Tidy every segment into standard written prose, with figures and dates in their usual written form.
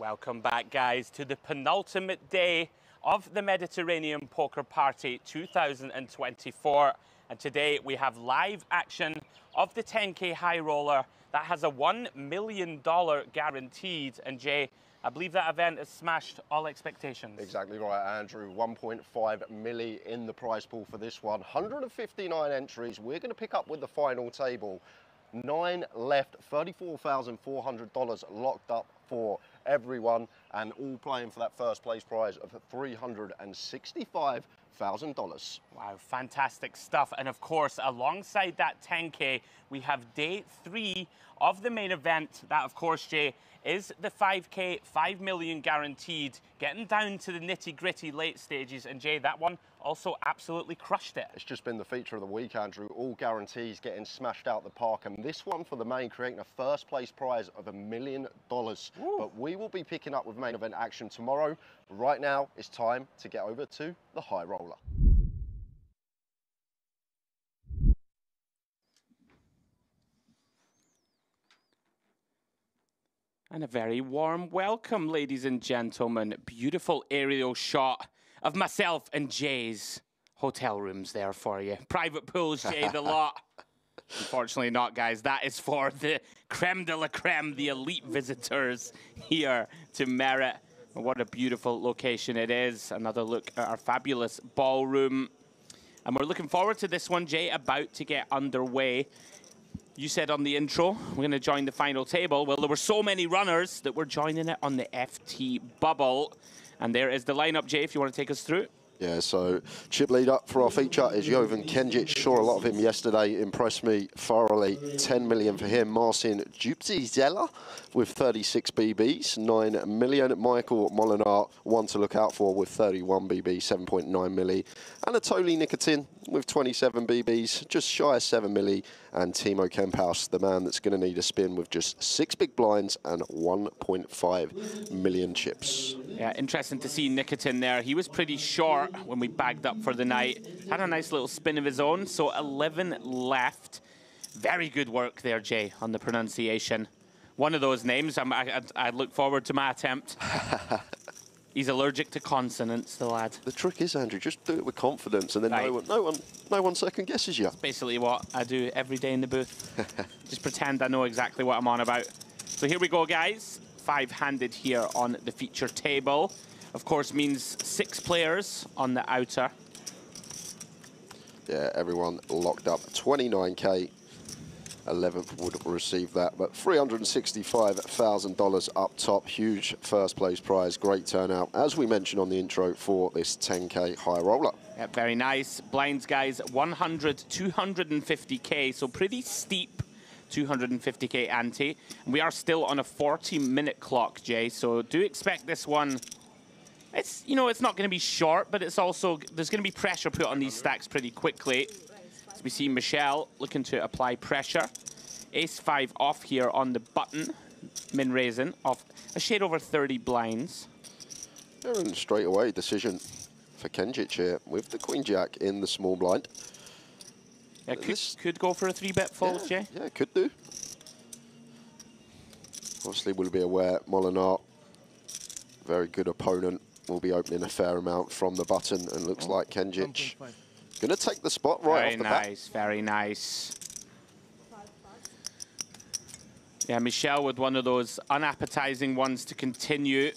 Welcome back, guys, to the penultimate day of the Mediterranean Poker Party 2024. And today we have live action of the 10K High Roller that has a $1 million guaranteed. And Jay, I believe that event has smashed all expectations. Exactly right, Andrew. 1.5 milli in the prize pool for this one. 159 entries. We're going to pick up with the final table. 9 left, $34,400 locked up for everyone, and all playing for that first place prize of $365,000. Wow, fantastic stuff. And of course, alongside that 10K, we have day 3 of the main event. That, of course, Jay, is the 5K, 5 million guaranteed, getting down to the nitty-gritty late stages. And Jay, that one also absolutely crushed it. It's just been the feature of the week, Andrew. All guarantees getting smashed out the park. And this one for the main, creating a first place prize of $1 million. Ooh. But we will be picking up with main event action tomorrow. Right now, it's time to get over to the high roller. And a very warm welcome, ladies and gentlemen. Beautiful aerial shot of myself and Jay's hotel rooms there for you. Private pools, Jay, the lot. Unfortunately not, guys. That is for the creme de la creme, the elite visitors here to Merit. What a beautiful location it is. Another look at our fabulous ballroom. And we're looking forward to this one, Jay, about to get underway. You said on the intro, we're going to join the final table. Well, there were so many runners that we're joining it on the FT bubble. And there is the lineup, Jay, if you want to take us through it. Yeah, so chip lead up for our feature is Jovan Kenjic. Saw a lot of him yesterday, impressed me thoroughly. 10 million for him. Marcin Djupzizela with 36 BBs, 9 million. Michael Molinar, one to look out for with 31 BB, 7.9 milli. Anatoly Nikitin with 27 BBs, just shy of 7 milli. And Timo Kemphaus, the man that's going to need a spin with just 6 big blinds and 1.5 million chips. Yeah, interesting to see Nikitin there. He was pretty short when we bagged up for the night. Had a nice little spin of his own, so 11 left. Very good work there, Jay, on the pronunciation. One of those names, I look forward to my attempt. He's allergic to consonants, the lad. The trick is, Andrew, just do it with confidence, and then right. no one second guesses you. That's basically what I do every day in the booth. Just pretend I know exactly what I'm on about. So here we go, guys. 5-handed here on the feature table. Of course, means 6 players on the outer. Yeah, everyone locked up. 29K. 11th would receive that, but $365,000 up top. Huge first place prize. Great turnout, as we mentioned on the intro, for this 10K high roller. Yeah, very nice. Blinds, guys, 100, 250K, so pretty steep 250K ante. And we are still on a 40-minute clock, Jay, so do expect this one. It's, you know, it's not going to be short, but it's also, there's going to be pressure put on these stacks pretty quickly. We see Michelle looking to apply pressure. Ace-5 off here on the button. Min raising off a shade over 30 blinds. Yeah, and straight away decision for Kenjic here with the Queen-Jack in the small blind. Yeah, could go for a 3-bet fold, Jay. Yeah, could do. Obviously, we'll be aware Molinar, very good opponent, will be opening a fair amount from the button, and looks like Kenjic going to take the spot right off the bat. Very nice, very nice. Yeah, Michelle with one of those unappetizing ones to continue.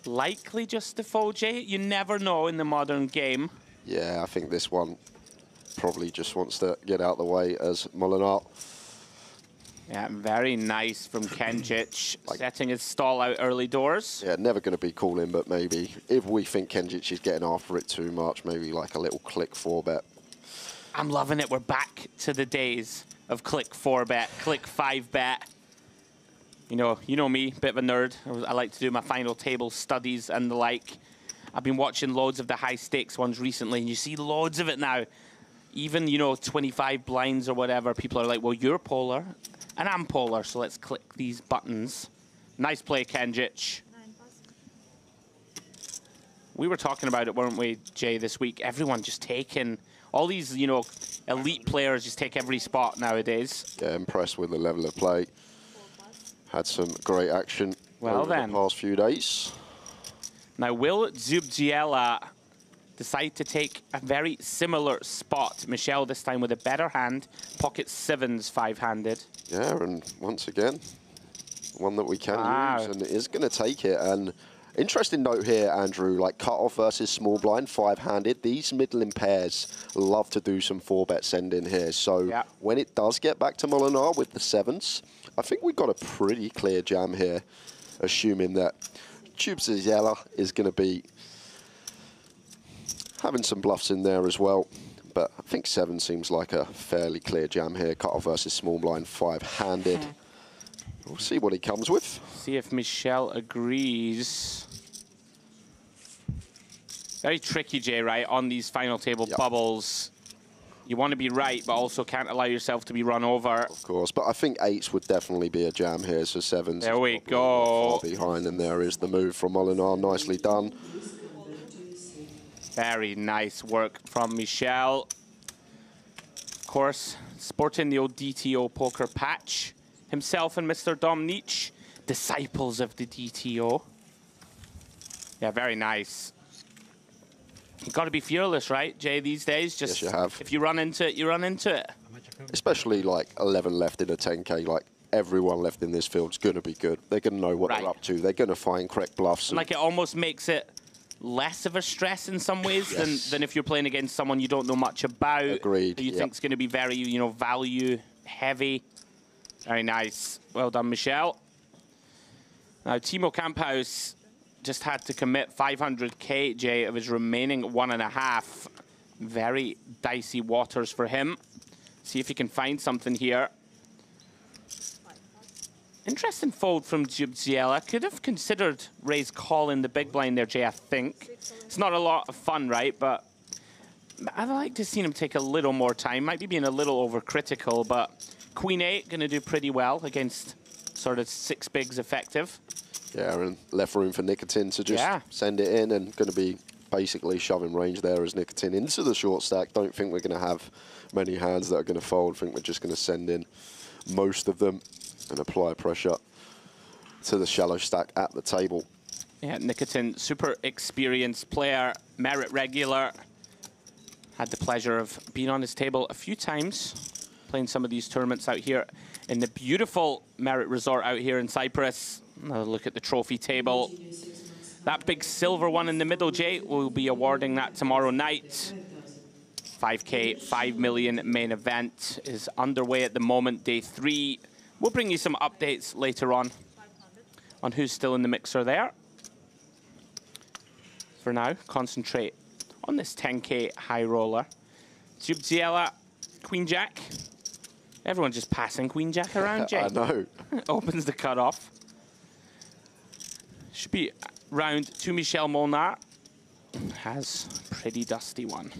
Likely just to fold, Jay. You never know in the modern game. Yeah, I think this one probably just wants to get out the way as Molinar. Yeah, very nice from Kenjic, setting his stall out early doors. Yeah, never going to be calling, but maybe if we think Kenjic is getting after it too much, maybe like a little click 4-bet. I'm loving it. We're back to the days of click 4-bet, click 5-bet. You know me, bit of a nerd. I like to do my final table studies and the like. I've been watching loads of the high stakes ones recently, and you see loads of it now. Even, 25 blinds or whatever, people are like, well, you're polar. And I'm polar, so let's click these buttons. Nice play, Kenjic. We were talking about it, weren't we, Jay, this week? Everyone just taking, all these, elite players just take every spot nowadays. Yeah, impressed with the level of play. Had some great action Well over then. the past few days. Now, will Zubziela decide to take a very similar spot? Michelle this time with a better hand. Pocket sevens five-handed. Yeah, and once again, one that we can use, and is going to take it. And interesting note here, Andrew, like cut-off versus small blind, five-handed. These middling pairs love to do some four-bet send-in here. So when it does get back to Molinar with the sevens, I think we've got a pretty clear jam here, assuming that Zubziela is going to be having some bluffs in there as well. But I think seven seems like a fairly clear jam here. Cut-off versus small blind, five-handed. We'll see what he comes with. See if Michelle agrees. Very tricky, Jay, right? On these final table bubbles. You want to be right, but also can't allow yourself to be run over. Of course, but I think eights would definitely be a jam here, so sevens. There we go. Far behind, and there is the move from Molinar. Nicely done. Very nice work from Michelle. Of course, sporting the old DTO poker patch. Himself and Mr. Dom Nietzsche, disciples of the DTO. Yeah, very nice. You've got to be fearless, right, Jay, these days? Just yes, you have. If you run into it, you run into it. Especially like 11 left in a 10K, like everyone left in this field's going to be good. They're going to know what they're up to. They're going to find correct bluffs. And like it almost makes it less of a stress in some ways than if you're playing against someone you don't know much about. Agreed. Who you think's going to be very, you know, value heavy. Very nice. Well done, Michelle. Now, Timo Kamphaus just had to commit 500K, Jay, of his remaining 1.5. Very dicey waters for him. See if he can find something here. Interesting fold from Zubziela. Could have considered raise call in the big blind there, Jay, I think. It's not a lot of fun, right? But I'd like to see him take a little more time. Might be being a little overcritical, but Queen 8 going to do pretty well against sort of six bigs effective. Yeah, and left room for Nicotine to just send it in, and going to be basically shoving range there as Nicotine into the short stack. Don't think we're going to have many hands that are going to fold. I think we're just going to send in most of them and apply pressure to the shallow stack at the table. Yeah, Nicotine, super experienced player, merit regular. Had the pleasure of being on his table a few times, playing some of these tournaments out here in the beautiful Merit Resort out here in Cyprus. Another look at the trophy table. That big silver one in the middle, Jay, we'll be awarding that tomorrow night. 5K, 5 million main event is underway at the moment, day 3. We'll bring you some updates later on who's still in the mixer there. For now, concentrate on this 10K high roller. Zubziela, Queen Jack. Everyone's just passing Queen Jack around, Jay. I know. Opens the cutoff. Should be round to Michel Molnar. Has pretty dusty one.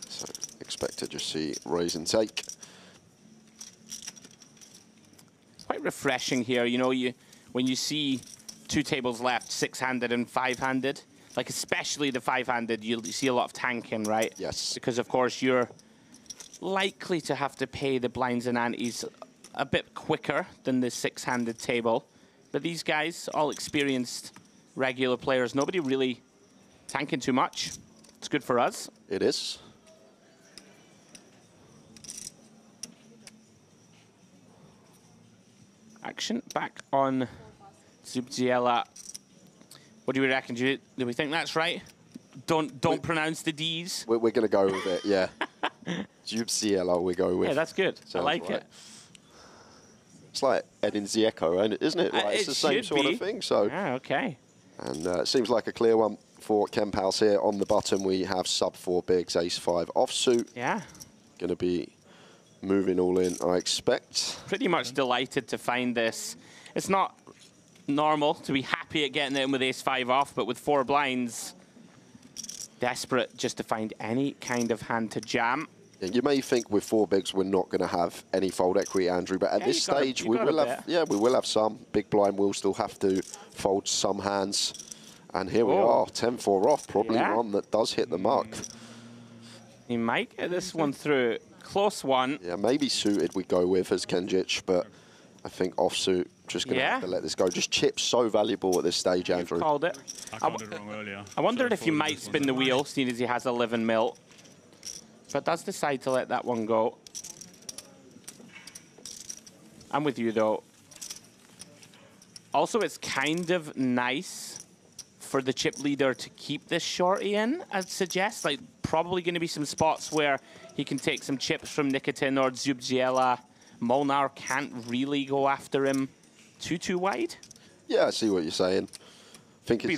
So expect to just see raise and take. Quite refreshing here, you know, when you see two tables left, six-handed and five-handed, like especially the five-handed, you see a lot of tanking, right? Yes. Because of course you're likely to have to pay the blinds and antes a bit quicker than the six-handed table. But these guys, all experienced regular players, nobody really tanking too much. It's good for us. It is. Action back on Zubziela. What do we reckon? Do we think that's right? Don't pronounce the D's. We're going to go with it, yeah. Zubziela we go with. Yeah, that's good. Sounds I like right. it. It's like Edin Dzeko, isn't it? Like, it's the same sort of thing. So. Yeah, okay. And it seems like a clear one for Kamphaus here. On the bottom, we have sub-4 bigs, ace-5 offsuit. Yeah. Going to be moving all in, I expect. Pretty much delighted to find this. It's not normal to be happy at getting it in with ace-5 off, but with 4 blinds, desperate just to find any kind of hand to jam. Yeah, you may think with 4 bigs we're not going to have any fold equity, Andrew, but at this stage we will have. Yeah, we will have some. Big blind will still have to fold some hands, and here we are, 10-4 off. Probably one that does hit the mark. He might get this one through. Close one. Yeah, maybe suited we go with as Kenjic, but I think offsuit just going to have to let this go. Just chips so valuable at this stage, Andrew. Called it. I called it wrong earlier. I wondered if you might spin the wheel, seeing as he has 11 mil. But does decide to let that one go. I'm with you, though. Also, it's kind of nice for the chip leader to keep this shorty in, I'd suggest. Like, probably going to be some spots where he can take some chips from Nikitin or Zubziela. Molnar can't really go after him too wide. Yeah, I see what you're saying. I could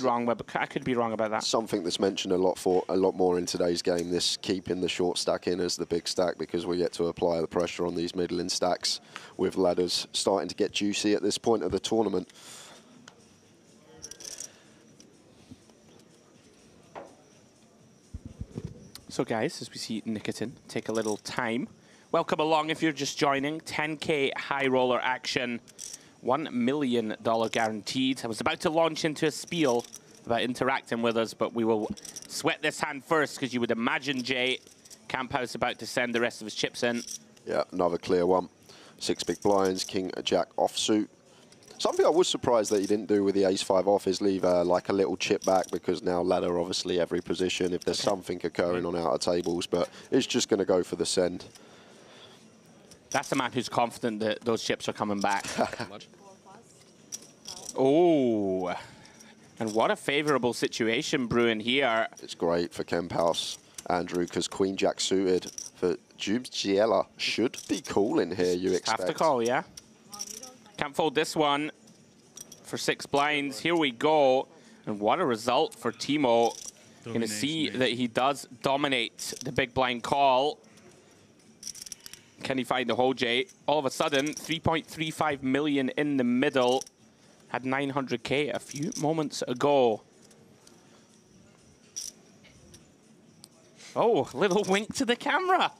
be wrong about that. Something that's mentioned a lot more in today's game, this keeping the short stack in as the big stack, because we get to apply the pressure on these middling stacks with ladders starting to get juicy at this point of the tournament. So guys, as we see Nikitin take a little time. Welcome along if you're just joining. 10K high roller action. $1 million guaranteed. I was about to launch into a spiel about interacting with us, but we will sweat this hand first, because you would imagine, Jay, Camp House about to send the rest of his chips in. Yeah, another clear one. 6 big blinds, King Jack offsuit. Something I was surprised that he didn't do with the ace-5 off is leave like a little chip back, because now ladder obviously every position if there's something occurring on outer tables, but it's just going to go for the send. That's a man who's confident that those chips are coming back. Oh, and what a favorable situation brewing here. It's great for Kemp House, Andrew, because Queen Jack suited for Zubziela should be calling here, you expect. Have to call, yeah. Can't fold this one for 6 blinds. Here we go. And what a result for Timo. Going to see that he does dominate the big blind call. Can he find the hole, Jay? All of a sudden, 3.35 million in the middle. Had 900K a few moments ago. Oh, little wink to the camera.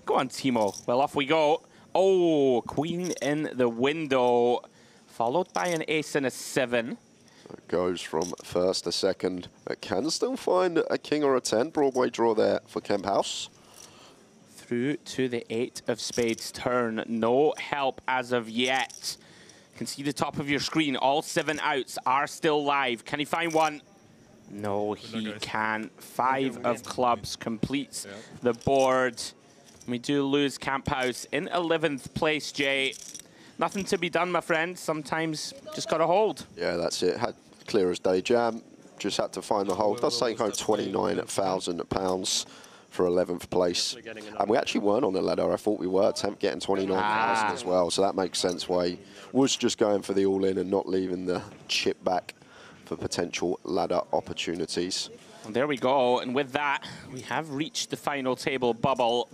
Go on, Timo. Well, off we go. Oh, queen in the window. Followed by an ace and a 7. It goes from first to second. It can still find a king or a 10. Broadway draw there for Kemp House. Through to the 8 of spades turn. No help as of yet. You can see the top of your screen. All 7 outs are still live. Can he find one? No, he can't. 5 of clubs completes the board. We do lose Camp House in 11th place, Jay. Nothing to be done, my friend. Sometimes just got to hold. Yeah, that's it. Had clear as day jam. Just had to find the hole. Does take home £29,000 for 11th place. And we actually weren't on the ladder. I thought we were. 10th getting 29,000 as well. So that makes sense why he was just going for the all-in and not leaving the chip back for potential ladder opportunities. And there we go. And with that, we have reached the final table bubble.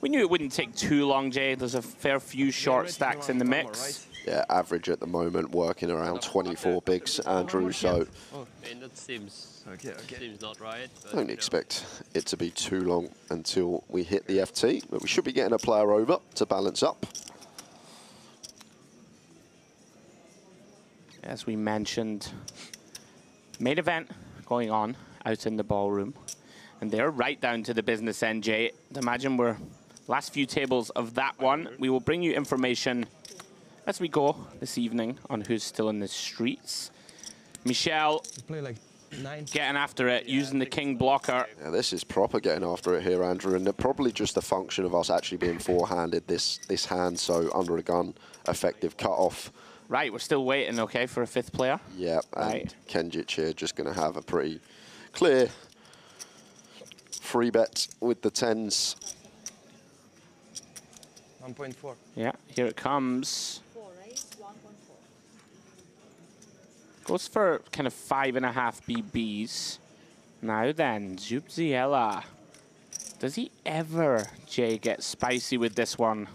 We knew it wouldn't take too long, Jay. There's a fair few short stacks in the mix. Yeah, average at the moment, working around 24 bigs, Andrew, so that seems not right. Don't expect it to be too long until we hit the FT, but we should be getting a player over to balance up. As we mentioned, main event going on out in the ballroom. And they're right down to the business end, Jay. Imagine we're last few tables of that one. We will bring you information as we go this evening on who's still in the streets. Michelle getting after it, using the king blocker. Yeah, this is proper getting after it here, Andrew, and probably just a function of us actually being four-handed this hand, so under a gun, effective cut-off. Right, we're still waiting, okay, for a 5th player. Yeah, and Kenjic here just going to have a pretty clear free bet with the 10s. 1.4. Yeah, here it comes. 4 raise, 1.4. Goes for kind of 5.5 BBs. Now then, Zubziela. Does he ever, Jay, get spicy with this one?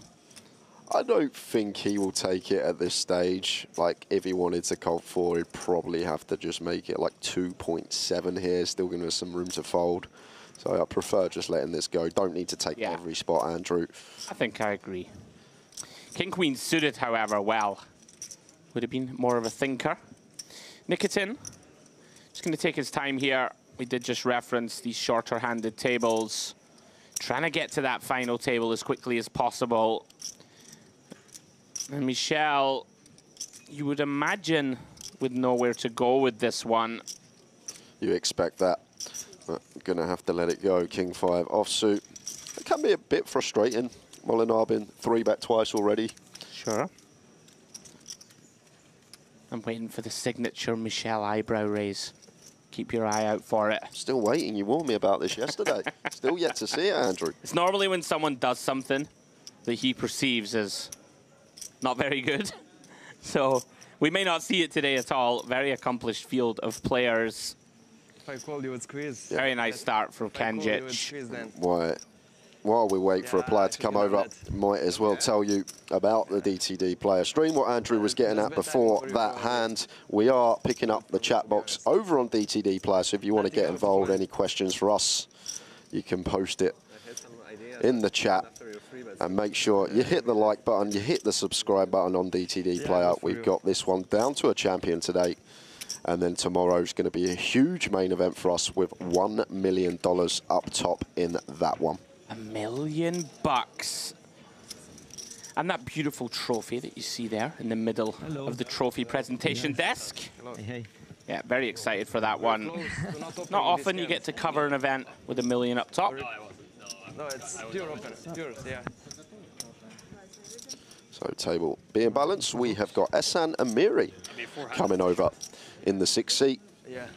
I don't think he will take it at this stage. Like, if he wanted to call 4, he'd probably have to just make it like 2.7 here. Still going to have some room to fold. So I prefer just letting this go. Don't need to take every spot, Andrew. I think I agree. King-Queen suited, however, well. Would have been more of a thinker. Nikitin, just going to take his time here. We did just reference these shorter-handed tables. Trying to get to that final table as quickly as possible. And Michelle you would imagine with nowhere to go with this one. You expect that. But going to have to let it go. King 5 offsuit. It can be a bit frustrating. Molinar been 3-bet twice already. Sure. I'm waiting for the signature Michelle eyebrow raise. Keep your eye out for it. Still waiting. You warned me about this yesterday. Still yet to see it, Andrew. It's normally when someone does something that he perceives as not very good. So we may not see it today at all. Very accomplished field of players. If I called you, would squeeze. Very nice start from Kenjic. Why? While we wait for a player to come over, might as well tell you about the DTD player stream. What Andrew was getting at before that hand, we are picking up the chat box over on DTD player. So if you want to get involved, any questions for us, you can post it in the chat. And make sure you hit the like button, you hit the subscribe button on DTD player. We've got this one down to a champion today. And then tomorrow's going to be a huge main event for us with $1 million up top in that one. $1 million. And that beautiful trophy that you see there in the middle of the trophy presentation desk. Hey. Yeah, very excited for that one. Not often you get to cover an event with $1 million up top. No, I wasn't. No, it's pure open. Pure, yeah. So table being balanced, we have got Ehsan Amiri coming over in the 6th seat. Yeah.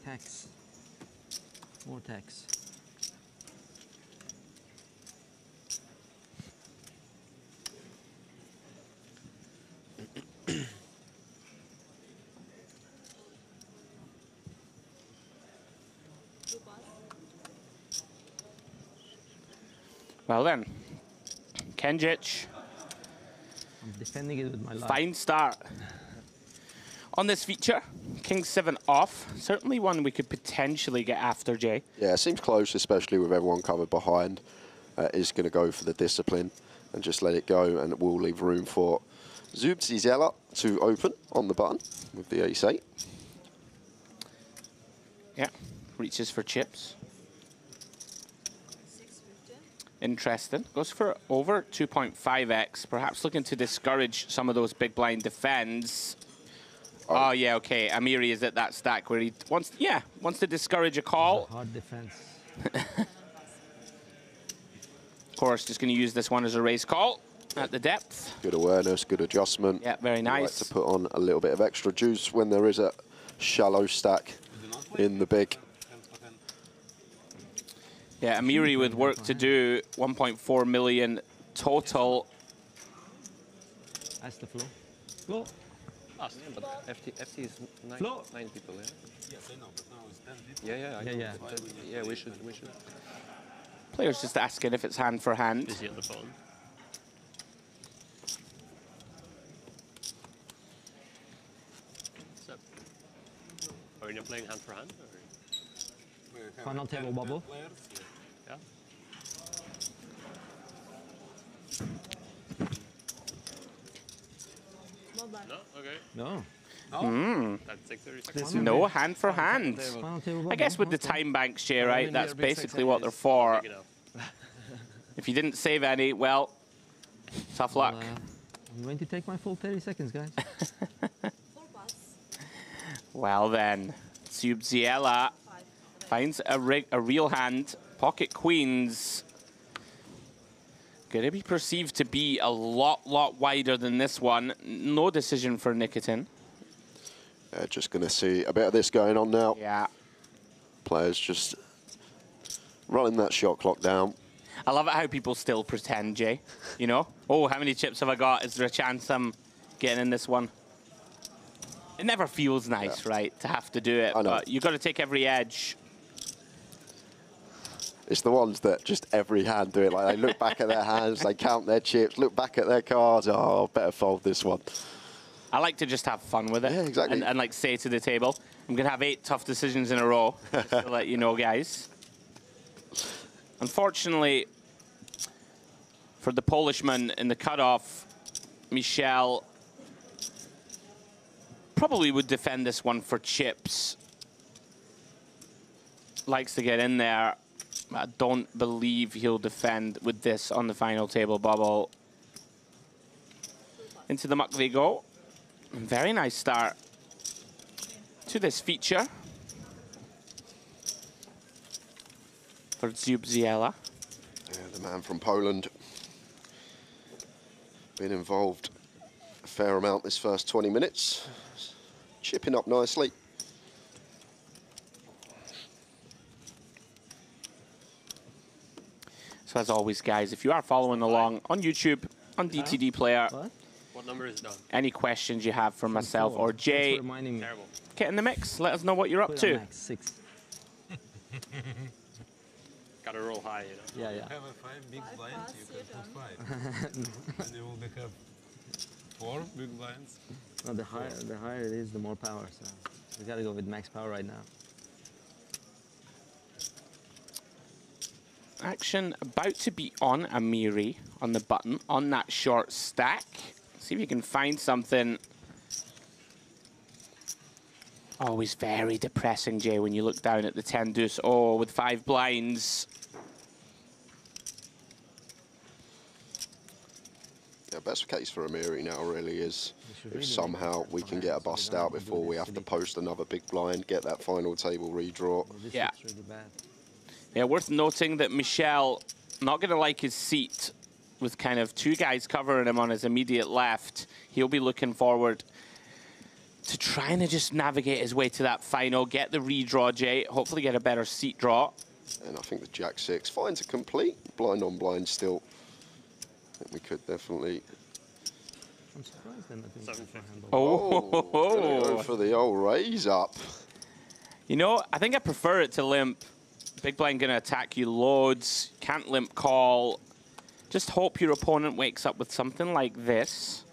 Tax. More tax. Well then, Kenjic. I'm defending it with my life. Fine start. On this feature, King 7 off. Certainly one we could potentially get after, Jay. Yeah, it seems close, especially with everyone covered behind. Is going to go for the discipline and just let it go, and we'll leave room for Zubzizela to open on the button with the ace-8. Yeah, reaches for chips. Interesting. Goes for over 2.5x, perhaps looking to discourage some of those big blind defends. Oh, yeah, okay. Amiri is at that stack where he wants to discourage a call. Hard defense. Of course, just going to use this one as a raise call at the depth. Good awareness, good adjustment. Yeah, very nice. Like to put on a little bit of extra juice when there is a shallow stack in the big. Yeah, Amiri with work to do, 1.4 million total. That's the flow. Flow. Us, but FT is 9 people, yeah? Yes, I know, but now it's 10 people. Yeah, we should. Players just asking if it's hand for hand. Busy on the phone. So, are you not playing hand for hand? Or? Final table bubble. Players, Yeah. No, okay. No. That's 6:30 seconds. No hand for hand. Final table bubble. I guess with the Okay. time banks, Jay, right? then That's you're being basically what they're sexy. for. Big enough. If you didn't save any, well, tough luck. I'm going to take my full 30 seconds, guys. Well then, Zubziela finds a real hand. Pocket queens. Going to be perceived to be a lot wider than this one. No decision for Nikitin. Just going to see a bit of this going on now. Yeah. Players just running that shot clock down. I love it how people still pretend, Jay. You know? Oh, how many chips have I got? Is there a chance I'm getting in this one? It never feels nice, right, to have to do it. I know. But you've got to take every edge. It's the ones that just every hand do it. Like they look back at their hands, they count their chips, look back at their cards. Oh, better fold this one. I like to just have fun with it. Yeah, exactly. And like say to the table, I'm going to have 8 tough decisions in a row, just to let you know, guys. Unfortunately, for the Polishman in the cutoff, Michel probably would defend this one for chips. Likes to get in there. I don't believe he'll defend with this on the final table bubble. Into the muck they go. Very nice start to this feature for Zubziela. Yeah, the man from Poland. Been involved a fair amount this first 20 minutes. Chipping up nicely. So as always, guys, if you are following along on YouTube, on DTD Player, What number is it done? any questions you have for myself or Jay, Terrible. get in the mix. Let us know what you're up to. Max 6. Gotta roll high, you know. Yeah, yeah. Have a 5 big blinds, you can put 5. And you will have 4 big blinds. No, the higher it is, the more power. So we gotta go with max power right now. Action about to be on Amiri on the button on that short stack. See if you can find something. Always very depressing, Jay, when you look down at the 10 deuce. Oh, with 5 blinds. Yeah, best case for Amiri now really is should if really somehow we can get a bust out before we have to post another big blind, get that final table redraw. This Yeah. looks really bad. Yeah, worth noting that Michel, not going to like his seat with kind of 2 guys covering him on his immediate left. He'll be looking forward to trying to just navigate his way to that final, get the redraw, Jay, hopefully get a better seat draw. And I think the Jack 6 finds a complete blind on blind still. I think we could definitely... I'm surprised they're not doing 750. Gonna go for the old raise up. You know, I think I prefer it to limp. Big blind gonna attack you loads. Can't limp call. Just hope your opponent wakes up with something like this.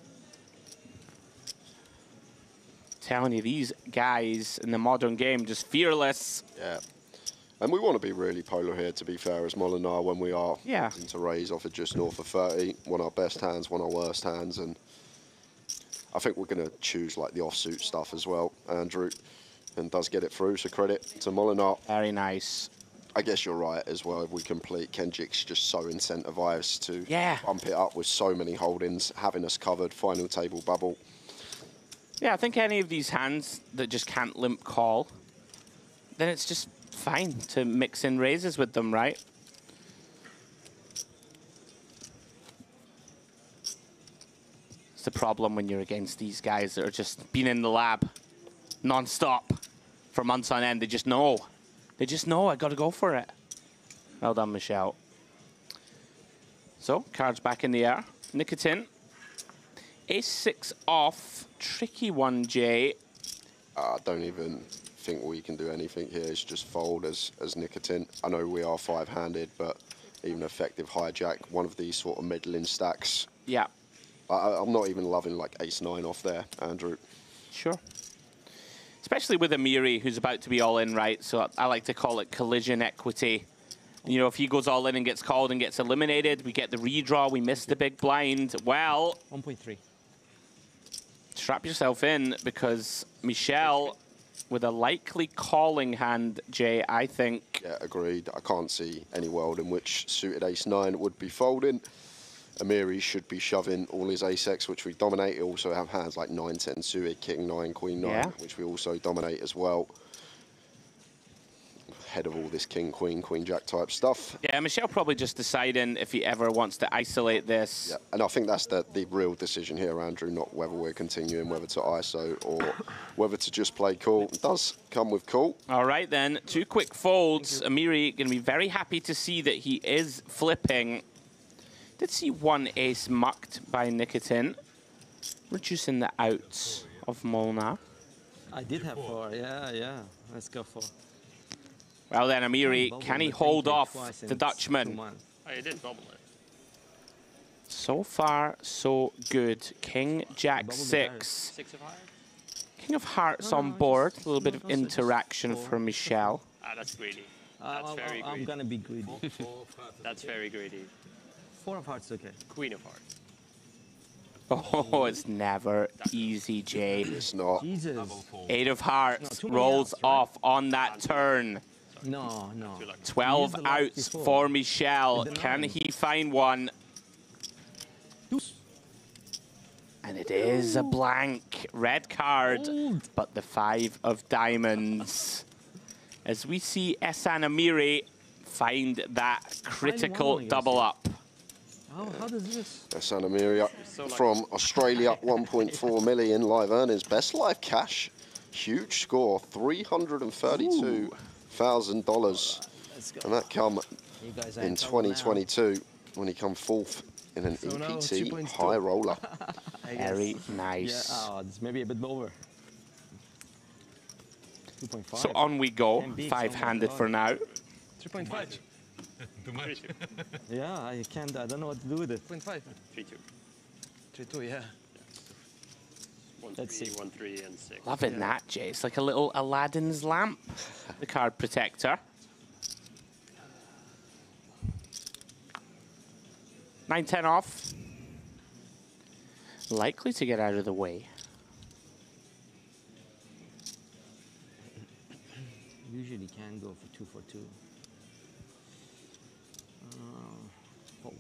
Telling you, these guys in the modern game just fearless. Yeah. And we want to be really polar here, to be fair, as Molinar, when we are into raise off of just north of 30. One of our best hands, one of our worst hands. And I think we're going to choose like the offsuit stuff as well, Andrew. And does get it through, so credit to Molinar. Very nice. I guess you're right as well. If we complete, Kenjic's just so incentivized to bump it up with so many holdings, having us covered, final table bubble. Yeah, I think any of these hands that just can't limp call, then it's just fine to mix in raises with them, right? It's the problem when you're against these guys that are just been in the lab non-stop for months on end. They just know. They just know, I got to go for it. Well done, Michelle. So, cards back in the air. Nicotine. Ace-6 off. Tricky one, Jay. I don't even think we can do anything here. It's just fold as Nicotine. I know we are 5-handed, but even effective hijack, one of these sort of middling stacks. Yeah. I'm not even loving like Ace-9 off there, Andrew. Sure. Especially with Amiri, who's about to be all in, right? So I like to call it collision equity. You know, if he goes all in and gets called and gets eliminated, we get the redraw, we miss the big blind. Well, 1.3. Strap yourself in, because Michel, with a likely calling hand, Jay, I think. Yeah, agreed. I can't see any world in which suited Ace-9 would be folding. Amiri should be shoving all his ace-x, which we dominate. He also have hands like 9-10 suited, king 9, queen 9, which we also dominate as well. Ahead of all this king, queen, jack type stuff. Yeah, Michel probably just deciding if he ever wants to isolate this. Yeah, and I think that's the real decision here, Andrew, not whether we're continuing, whether to ISO or whether to just play cool. It does come with cool. All right, then. 2 quick folds. Amiri going to be very happy to see that he is flipping. Did see 1 ace mucked by Nicotine, reducing the outs of Molnar. I did have 4, yeah. Let's go for. Well then, Amiri, can he hold off the Dutchman? Oh, you did bubble it. So far, so good. King, Jack 6. 6 of hearts? King of Hearts on board. A little bit of interaction for Michel. Ah, that's greedy. That's very greedy. I'm gonna be greedy. That's very greedy. 4 of hearts, okay. Queen of hearts. Oh, it's never easy, Jay. It's not. Jesus. 8 of hearts No, too many rolls outs, right? off on that turn. No, no. 12 He used the last outs before. for Michel. With the Can 9. he find one? Deuce. And it is a blank. Red card, Old. but the 5 of diamonds. As we see Ehsan Amiri find that critical one, I guess, double yeah. up. How does this? Ehsan Amiri from Australia, 1.4 million live earnings. Best live cash. Huge score, $332,000. And that come You guys are in trouble now. 2022 when he come fourth in an So now EPT 2.2. high roller. I guess. Very Yeah, nice. it's maybe a bit over. 2.5. So on we go, Can beat 5-handed for now. 3.5. Too much. Yeah, I can't. I don't know what to do with it. 3.5. 3-2. 3.2, yeah. 1-3, Let's see. 1-3, and 6. Loving that, Jay. It's like a little Aladdin's lamp, the card protector. 9-10 off. Likely to get out of the way. Usually can go for 2 for 2. Fold.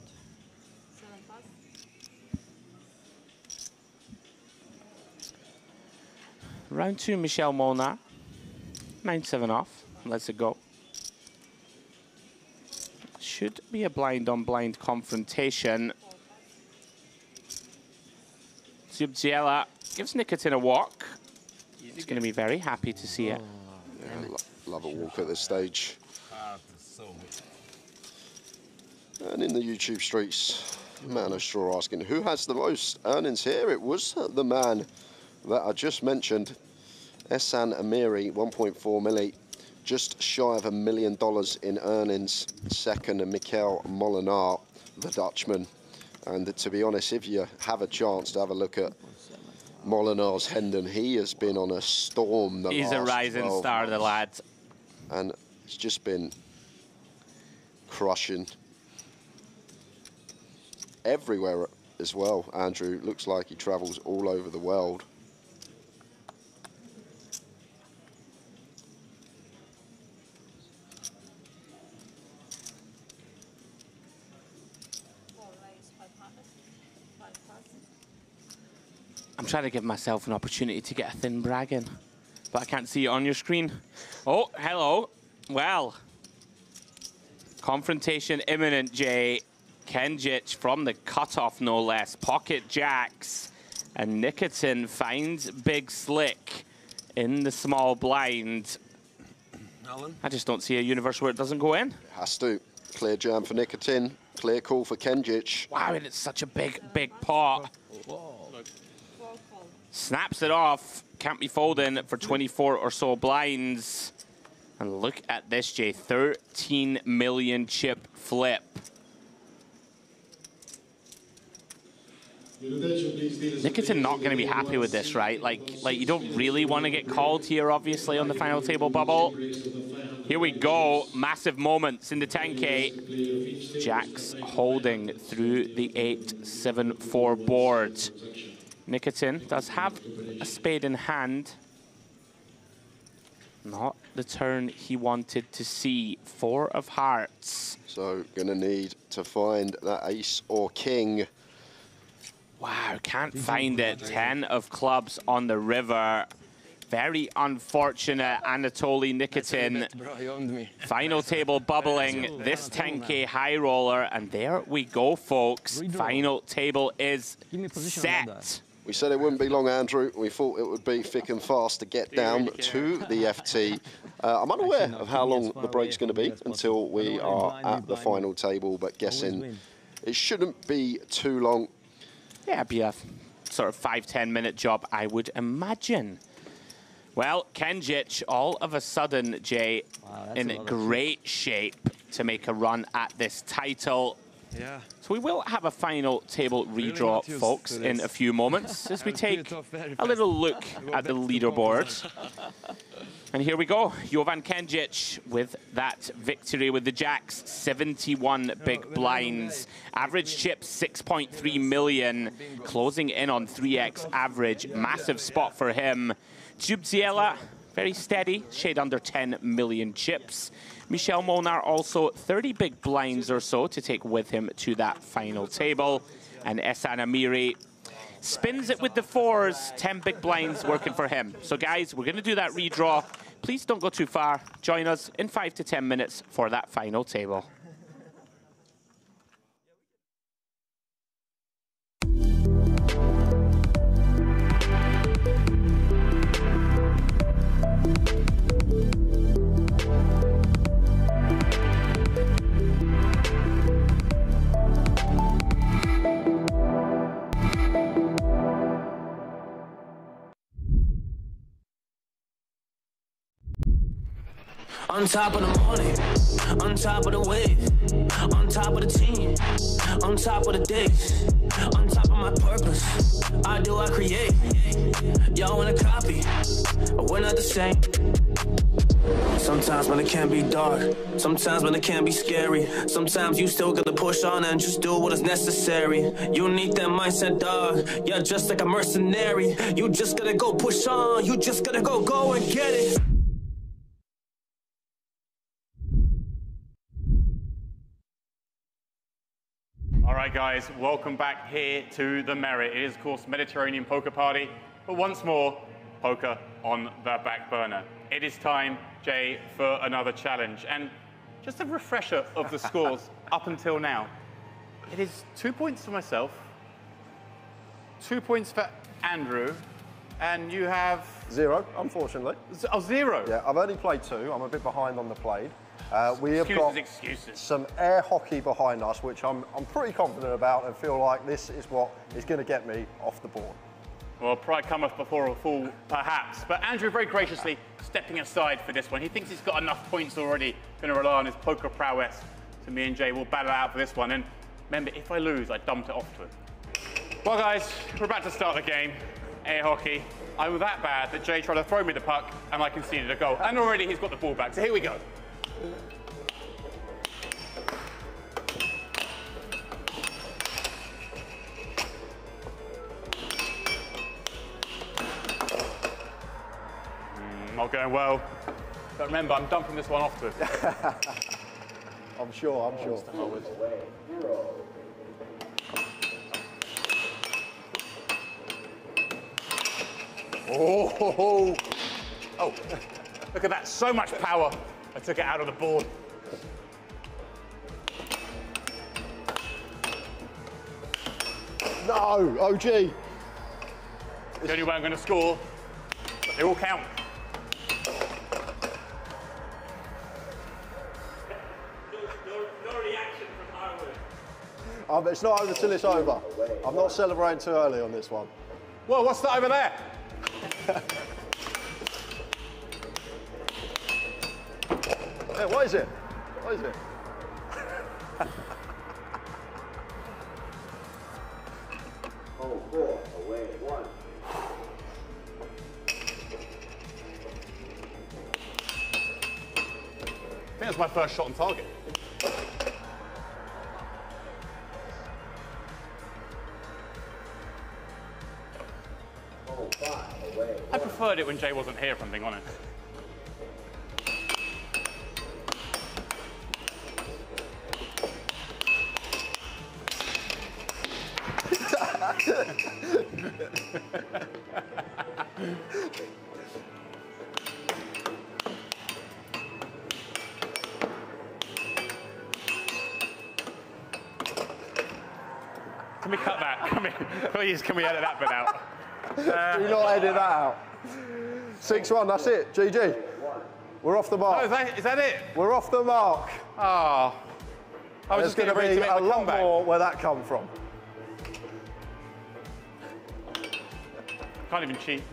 Round 2, Michel Molnar. 9-7 off. Let's it go. Should be a blind-on-blind confrontation. Zubziela gives Nikitin a walk. He's going to be very happy to see it. Yeah, love a walk at this stage. So And in the YouTube streets, Man of Straw asking, who has the most earnings here? It was the man that I just mentioned, Ehsan Amiri, 1.4 milli, just shy of $1 million in earnings. Second, Mikel Molinar, the Dutchman. And to be honest, if you have a chance to have a look at Molinar's Hendon, he has been on a storm the He's a last rising 12 star, the months. lad. And it's just been crushing everywhere as well. Andrew looks like he travels all over the world. I'm trying to give myself an opportunity to get a thin brag in, but I can't see it on your screen. Oh, hello. Well, confrontation imminent, Jay. Kenjic from the cutoff, no less. Pocket jacks. And Nikitin finds Big Slick in the small blind. Alan? I just don't see a universe where it doesn't go in. It has to. Clear jam for Nikitin. Clear call for Kenjic. Wow, and it's such a big, big pot. Snaps it off. Can't be folding for 24 or so blinds. And look at this, Jay. 13 million chip flip. Nikitin not going to be happy with this, right? Like you don't really want to get called here, obviously, on the final table bubble. Here we go. Massive moments in the 10K. Jacks holding through the 8-7-4 board. Nikitin does have a spade in hand. Not the turn he wanted to see. 4 of hearts. So gonna need to find that ace or king. Wow, can't find it. 10 of clubs on the river. Very unfortunate, Anatoly Nikitin. Bro, you owned me. Final table bubbling, this 10K high roller, and there we go, folks. Redraw. Final table is Give me a position on that. set. We said it wouldn't be long, Andrew. We thought it would be thick and fast to get down to the FT. I'm unaware of how long the break's going to be until we are at the final table, but guessing it shouldn't be too long. Yeah, it'd be a sort of 5-10 minute job, I would imagine. Well, Kenjic, all of a sudden, Jay, in great shape to make a run at this title. Yeah. So we will have a final table redraw, not used folks, to in this. a few moments as we I'll take peel it off very a fast. little look Go at the back to leaderboard. And here we go, Jovan Kendjic with that victory with the jacks, 71 big blinds. Average chips, 6.3 million, closing in on 3x average. Massive spot for him. Jubziela, very steady, shade under 10 million chips. Michel Molnar also 30 big blinds or so to take with him to that final table. And Ehsan Amiri spins it with the fours, 10 big blinds working for him. So guys, we're gonna do that redraw. Please don't go too far. Join us in 5 to 10 minutes for that final table. On top of the morning, on top of the wave, on top of the team, on top of the days, on top of my purpose. I do, I create. Y'all wanna copy, but we're not the same. Sometimes when it can be dark, sometimes when it can be scary, sometimes you still gotta push on and just do what is necessary. You need that mindset, dog. You're just like a mercenary. You just gotta go push on. You just gotta go and get it. All right, guys, welcome back here to the Merit. It is, of course, Mediterranean Poker Party, but once more, poker on the back burner. It is time, Jay, for another challenge. And just a refresher of the scores up until now. It is 2 points for myself, 2 points for Andrew, and you have... 0, unfortunately. Oh, 0? Yeah, I've only played 2. I'm a bit behind on the played. We have got excuses. some air hockey behind us, which I'm pretty confident about and feel like this is what is going to get me off the board. Well, pride cometh before a fall, perhaps. But Andrew very graciously stepping aside for this one. He thinks he's got enough points already, going to rely on his poker prowess. So me and Jay will battle out for this one. And remember, if I lose, I dump it off to him. Well, guys, we're about to start the game. Air hockey. I was that bad that Jay tried to throw me the puck, and I conceded a goal. And already he's got the ball back. So here we go. Not going well. But remember, I'm dumping this one off to him. I'm sure. Oh, look at that, so much power. I took it out of the board. No, OG. The only way I'm going to score, but they all count. No reaction from Harwood. It's not over till it's over. I'm not celebrating too early on this one. Well, what's that over there? Hey, what is it? What is it? Oh, 4, away, 1. I think that's my first shot on target. Oh, 5, away, 1. I preferred it when Jay wasn't here, if I'm being honest. Can we cut that? Please, can we edit that bit out? Do not edit that out. 6-1, that's it. GG. We're off the mark. Oh, is that it? We're off the mark. Oh. I was There's just going going to be to a lot comeback. more where that come from. Can't even cheat.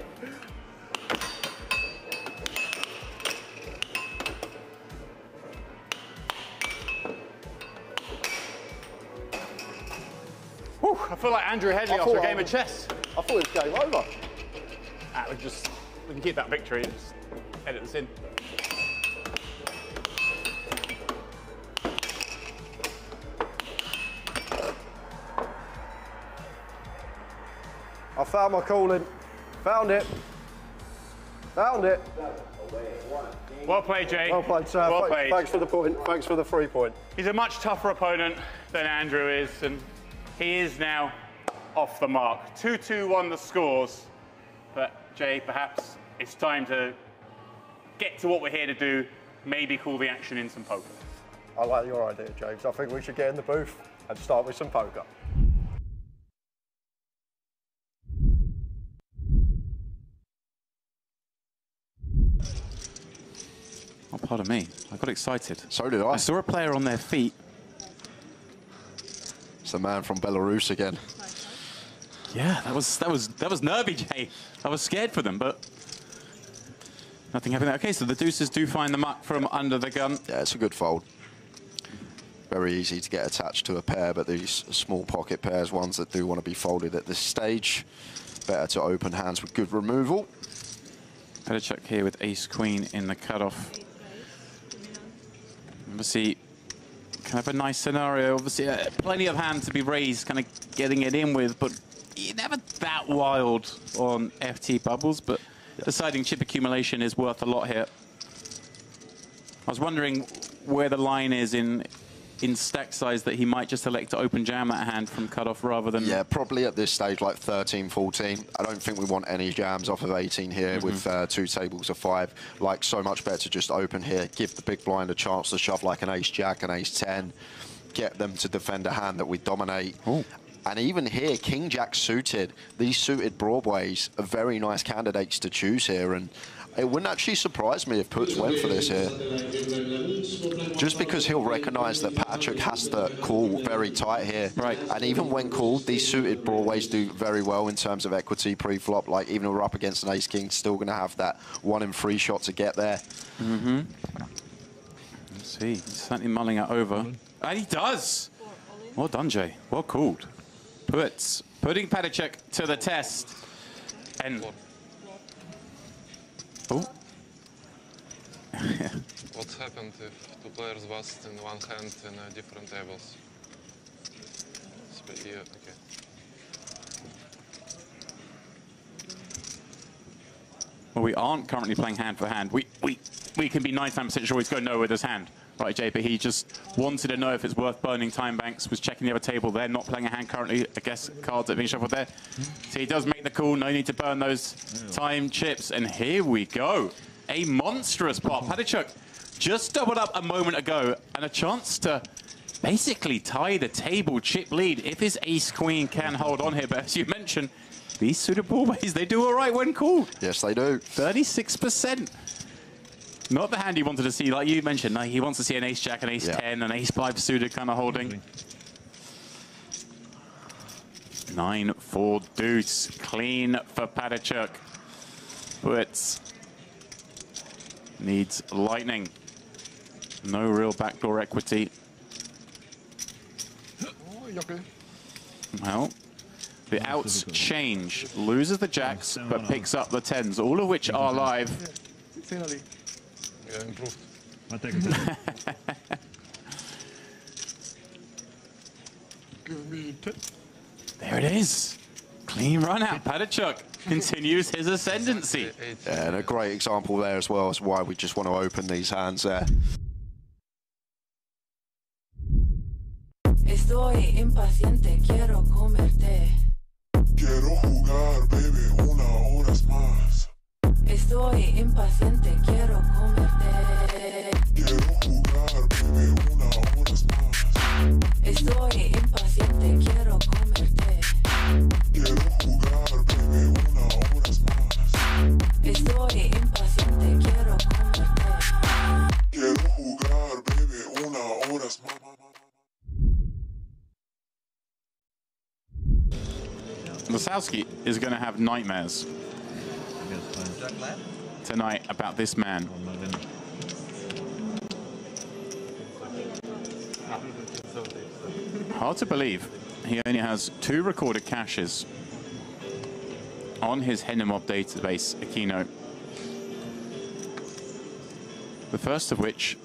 Whew, I feel like Andrew Headley after a game of chess. I thought it was game over. That was just We can keep that victory and just edit this in. I found my calling. Found it. Found it. Well played, Jay. Well played, sir. Well played. Thanks for the point. Thanks for the 3 point. He's a much tougher opponent than Andrew is, and he is now off the mark. 2-2 the scores. But, Jay, perhaps it's time to get to what we're here to do, maybe call the action in some poker. I like your idea, James. I think we should get in the booth and start with some poker. Oh, pardon me. I got excited. So did I. I saw a player on their feet. It's the man from Belarus again. Yeah, that was nervy, Jay. I was scared for them, but nothing happened. Okay, so the deuces do find the muck from under the gun. Yeah, it's a good fold. Very easy to get attached to a pair, but these small pocket pairs, ones that do want to be folded at this stage, better to open hands with good removal. Better check here with ace-queen in the cutoff. Obviously, kind of a nice scenario. Obviously, plenty of hands to be raised, kind of getting it in with, but you're never that wild on FT bubbles, but deciding chip accumulation is worth a lot here. I was wondering where the line is in stack size that he might just elect to open jam that hand from cutoff rather than... Yeah, probably at this stage like 13, 14. I don't think we want any jams off of 18 here with 2 tables of 5. Like, so much better to just open here, give the big blind a chance to shove like an ace-jack, an ace-10, get them to defend a hand that we dominate. Ooh. And even here, king-jack suited, these suited broadways are very nice candidates to choose here, and it wouldn't actually surprise me if Puts went for this here. Just because he'll recognise that Patrick has to call very tight here. Right. And even when called, these suited broadways do very well in terms of equity pre-flop. Like, even if we're up against an ace-king, still going to have that 1 in 3 shot to get there. Let's see, he's certainly mulling it over. And he does! Well done, Jay. Well called. Puts, putting Patrick to the test. And... Oh. What happened if 2 players bust in one hand in different tables? Yeah, okay. Well, we aren't currently playing hand for hand. We can be 99% sure he's going nowhere with his hand. Right, Jay, but he just wanted to know if it's worth burning time banks, was checking the other table. They're not playing a hand currently. I guess cards are being shuffled there. So he does make the call. No need to burn those time chips. And here we go. A monstrous pot. Patrick just doubled up a moment ago and a chance to basically tie the table chip lead if his ace-queen can hold on here. But as you mentioned, these suited broadways, they do all right when called. Yes, they do. 36%. Not the hand he wanted to see, like you mentioned. No, he wants to see an ace-jack, an ace-10, an ace-5 suited kind of holding. 9-4 deuce. Clean for Patrick. But needs lightning. No real backdoor equity. Well, the outs change. Loses the jacks, but picks up the 10s, all of which are live. Finally. Yeah, improved. Give me 10. There it is. Clean run out. Patrick continues his ascendancy. Yeah, and a great example there as well as why we just want to open these hands there. Estoy impaciente, quiero comerte. Quiero jugar, baby, 1 hora más. Estoy impaciente, quiero comerte. Quiero jugar, baby, 1 hora más. Estoy impaciente, quiero comerte. Quiero jugar, baby, 1 hora más. Estoy impaciente, quiero comerte. Quiero jugar, baby, 1 hora más. Lasowski is going to have nightmares tonight about this man. Hard to believe he only has 2 recorded caches on his Henemob database, Aquino. The first of which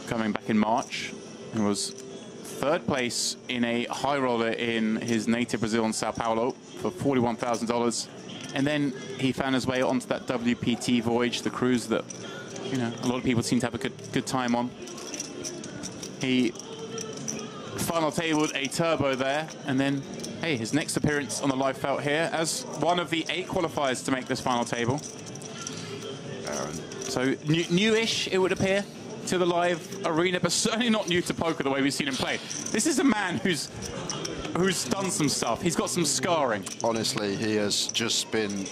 coming back in March, and was third place in a high roller in his native Brazil in Sao Paulo for $41,000. And then he found his way onto that WPT voyage, the cruise that, you know, a lot of people seem to have a good time on. He final tabled a turbo there, and then, hey, his next appearance on the live felt here as one of the 8 qualifiers to make this final table. So newish, it would appear, to the live arena, but certainly not new to poker the way we've seen him play. This is a man who's done some stuff. He's got some scarring. Honestly, he has just been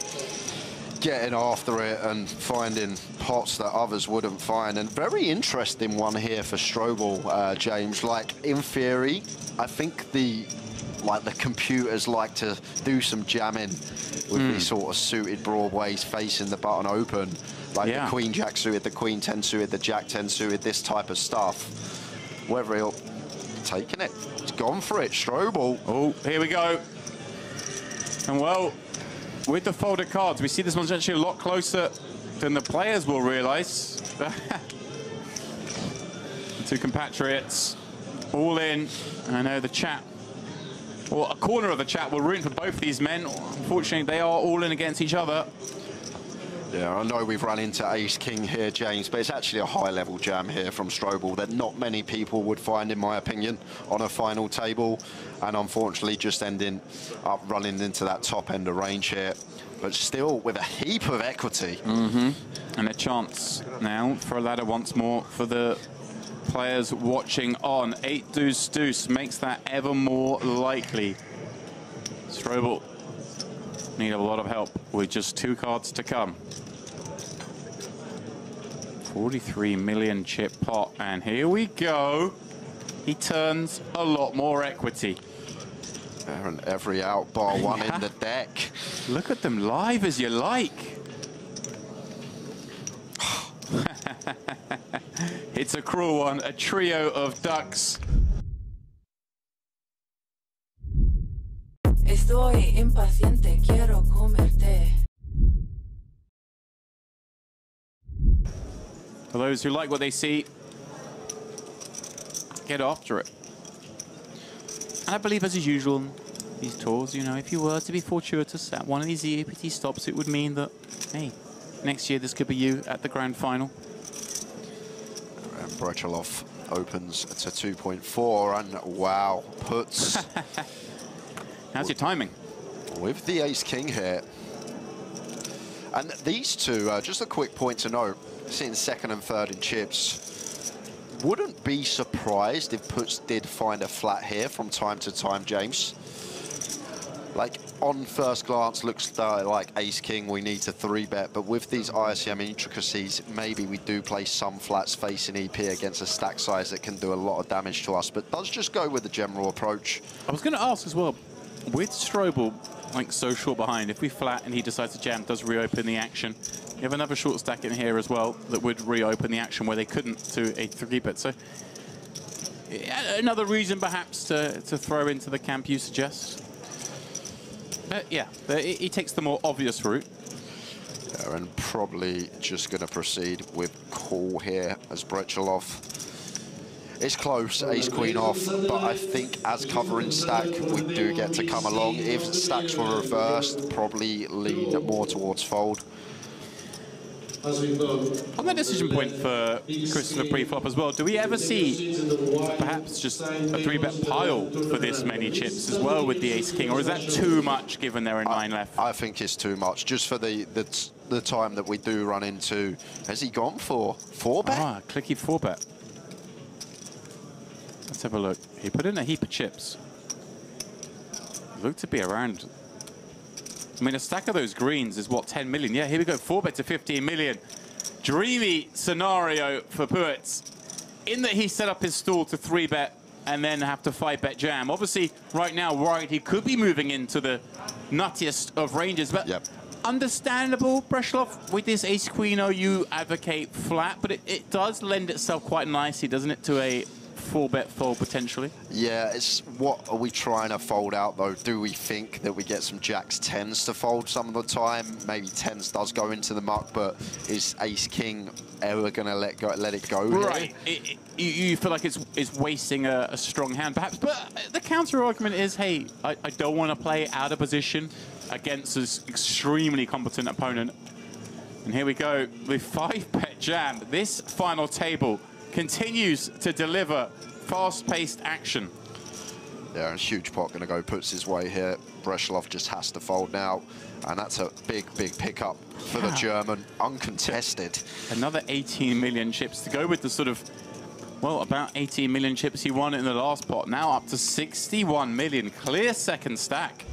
getting after it and finding pots that others wouldn't find. And very interesting one here for Strobel, James. Like, in theory, I think the computers like to do some jamming with these sort of suited broadways facing the button open. Like the Queen Jack suited, the Queen 10 suited, the Jack 10 suited, this type of stuff. Whether he'll taking it, he's gone for it, Strobel. Oh, here we go. And well, with the folded cards, we see this one's actually a lot closer than the players will realize. The 2 compatriots all in. I know the chat, or a corner of the chat, will root for both these men. Unfortunately, they are all in against each other. Yeah, I know we've run into ace-king here, James, but it's actually a high-level jam here from Strobel that not many people would find, in my opinion, on a final table. And unfortunately, just ending up running into that top end of range here, but still with a heap of equity. And a chance now for a ladder once more for the players watching on. 8 deuce deuce makes that ever more likely. Strobel need a lot of help with just 2 cards to come. 43 million chip pot, and here we go. He turns a lot more equity. And every out bar one in the deck. Look at them live as you like. It's a cruel one, a trio of ducks. Estoy impaciente, quiero comerte. For those who like what they see, get after it. And I believe, as is usual in these tours, you know, if you were to be fortuitous at one of these EAPT stops, it would mean that, hey, next year this could be you at the grand final. And Brechelov opens to 2.4, and wow, puts... How's your timing? With the ace-king here. And these two, just a quick point to note, sitting second and third in chips, wouldn't be surprised if puts did find a flat here from time to time, James. Like, on first glance, looks like ace-king, we need to 3-bet, but with these ICM intricacies, maybe we do play some flats facing EP against a stack size that can do a lot of damage to us, but does just go with the general approach. I was going to ask as well, with Strobel, like, so short behind, if we flat and he decides to jam, does reopen the action. You have another short stack in here as well that would reopen the action where they couldn't to a 3-bet. So another reason perhaps to throw into the camp you suggest. But yeah, he takes the more obvious route. Yeah, and probably just going to proceed with call here as Brechelov. It's close, ace-queen off, but I think as covering stack, we do get to come along. If stacks were reversed, probably lean more towards fold. On the decision point for Christopher pre-flop as well, do we ever see perhaps just a 3-bet pile for this many chips as well with the ace-king, or is that too much given there are 9 left? I think it's too much, just for the time that we do run into. Has he gone for 4-bet? Ah, clicky 4-bet. Let's have a look. He put in a heap of chips. Look to be around. I mean, a stack of those greens is, what, 10 million? Yeah, here we go, 4-bet to 15 million. Dreamy scenario for Puets, in that he set up his stall to 3-bet and then have to 5-bet jam. Obviously, right now, right, he could be moving into the nuttiest of ranges, but understandable, Brechelov, with this ace-queen, you advocate flat, but it does lend itself quite nicely, doesn't it, to a 4-bet fold potentially. Yeah, it's what are we trying to fold out though? Do we think that we get some jacks 10s to fold some of the time? Maybe 10s does go into the muck, but is ace king ever gonna let it go? Right. You feel like it's wasting a strong hand perhaps, but the counter argument is, hey, I don't want to play out of position against this extremely competent opponent. And here we go with 5-bet jam. This final table continues to deliver fast-paced action. Yeah, and huge pot going to go puts his way here. Breslov just has to fold now, and that's a big, big pickup for the German, uncontested. Another 18 million chips to go with the sort of, well, about 18 million chips he won in the last pot. Now up to 61 million, clear second stack.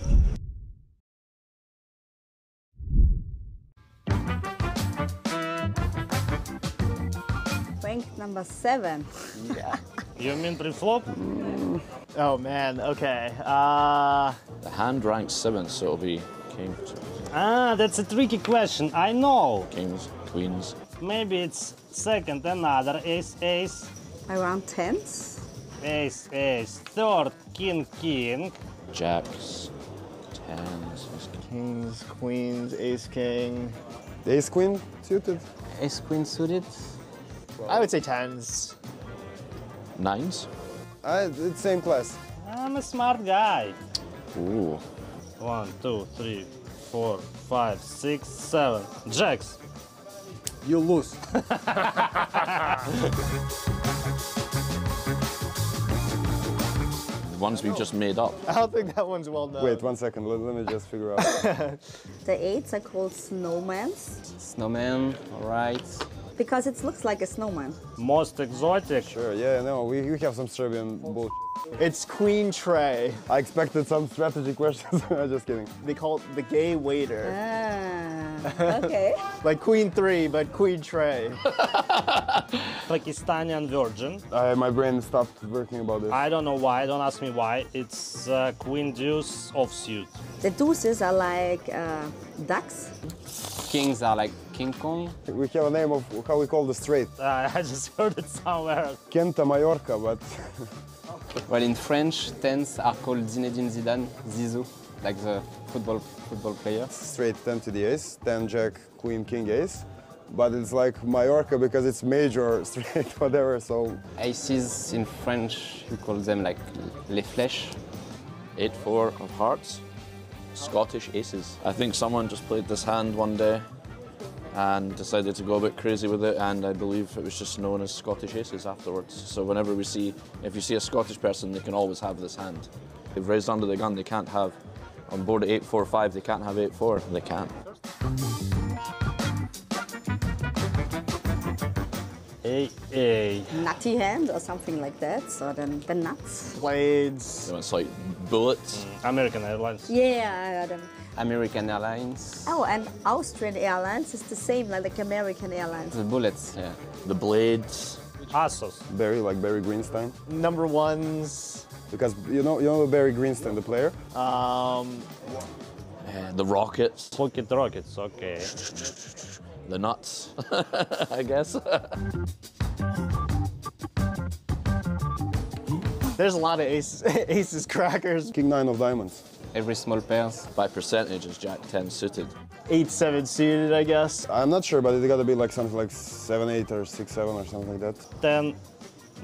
Rank number 7. Yeah. You mean pre-flop? Oh man, okay. The hand ranks 7th, so it'll be king. Ah, that's a tricky question, I know. Kings, queens. Maybe it's second, another ace, ace. Around 10s? Ace, ace. Third, king, king. Jacks, 10s. Kings, queens, ace, king. Ace, queen suited? Ace, queen suited? I would say 10s. 9s? It's same class. I'm a smart guy. Ooh. 1, 2, 3, 4, 5, 6, 7. Jacks. You lose. Ones we've just made up. I don't think that one's well known. Wait 1 second, let me just figure out. The 8s are called snowmans. Snowman, all right. Because it looks like a snowman. Most exotic. Sure, yeah, no, we have some Serbian bullshit. It's Queen Tray. I expected some strategy questions. I'm just kidding. They call it the gay waiter. Ah, okay. Like Queen 3, but Queen Tray. Pakistani virgin. My brain stopped working about this. I don't know why, don't ask me why. It's queen deuce offsuit. The deuces are like ducks. Kings are like King Kong. We have a name of how we call the straight. I just heard it somewhere. Kenta Mallorca, but... Well, in French, 10s are called Zinedine Zidane, Zizou, like the football player. Straight 10 to the ace, 10 jack, queen, king, ace. But it's like Mallorca because it's major, straight, whatever, so... Aces in French, you call them like les flèches. 8-4 of hearts. Scottish aces. I think someone just played this hand one day and decided to go a bit crazy with it, and I believe it was just known as Scottish aces afterwards. So whenever we see, if you see a Scottish person, they can always have this hand. They've raised under the gun, they can't have, on board at 8-4-5, they can't have 8-4, they can't. A. Nutty hand or something like that, so then the nuts. Blades. So it's like bullets. American Airlines. Yeah, I heard them. American Airlines. Oh, and Austrian Airlines is the same like American Airlines. The bullets. Yeah. The blades. Assos. Barry, like Barry Greenstein. Number 1s. Because you know Barry Greenstein, the player? The rockets. Pocket rockets, okay. The nuts, I guess. There's a lot of aces crackers. King 9 of diamonds. Every small pairs. By percentage is jack 10 suited. 8-7 suited, I guess. I'm not sure, but it gotta be like something like 7-8 or 6-7 or something like that. 10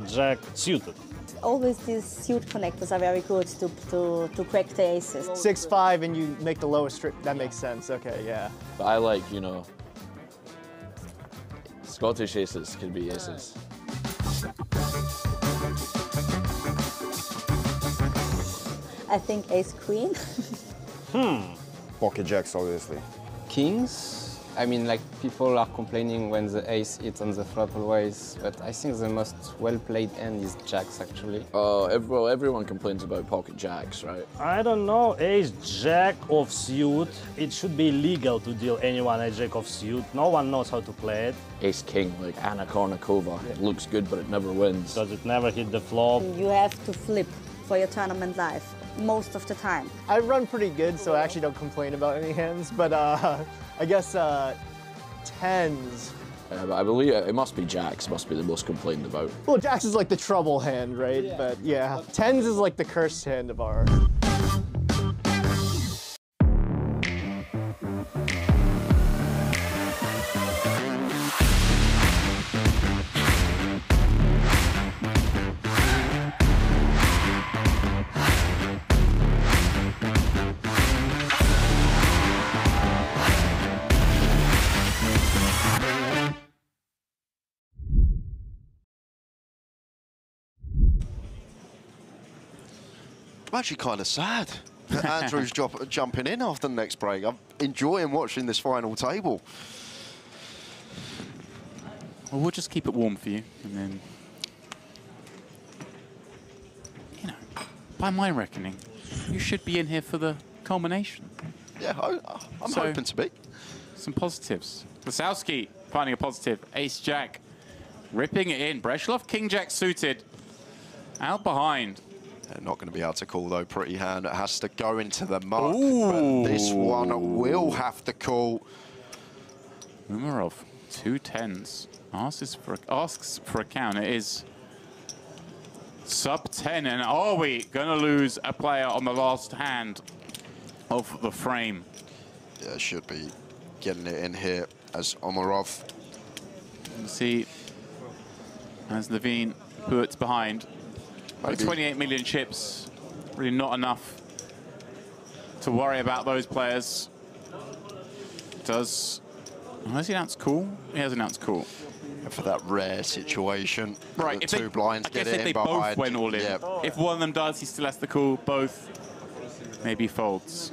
jack suited. Always these suit connectors are very good to crack the aces. 6-5 and you make the lowest strip. That makes sense. Okay, yeah. But I like, you know, Scottish aces could be aces. I think ace queen. Pocket jacks, obviously. Kings? I mean, like, people are complaining when the ace hits on the flop always, but I think the most well-played hand is jacks, actually. Well, everyone complains about pocket jacks, right? I don't know, ace jack offsuit. It should be illegal to deal anyone a jack offsuit. No one knows how to play it. Ace king, like Anna Kournikova. It looks good, but it never wins. Does it never hit the flop? You have to flip for your tournament life most of the time. I run pretty good, so I actually don't complain about any hands, but I guess 10s But I believe it must be jacks, must be the most complained about. Well, jacks is like the trouble hand, right? Yeah. But yeah, tens is like the cursed hand of our. I'm actually kind of sad that Andrew's jumping in after the next break. I'm enjoying watching this final table. Well, we'll just keep it warm for you, and then, you know, by my reckoning, you should be in here for the culmination. Yeah, I'm hoping to be. Some positives. Lasowski finding a positive. Ace-Jack, ripping it in. Breshov, King-Jack suited. Out behind. They're not going to be able to call, though. Pretty hand. It has to go into the muck. But this one will have to call. Umarov, 2 10s. Asks for a count. It is sub 10. And are we going to lose a player on the last hand of the frame? Yeah, should be getting it in here as Umarov. You see, as Levine puts behind. With 28 million chips, really not enough to worry about those players. Has he announced cool? He has announced cool. And for that rare situation, right? The two blinds get it in they behind. Both went all in. Yeah. If one of them does, he still has to call. Both maybe folds.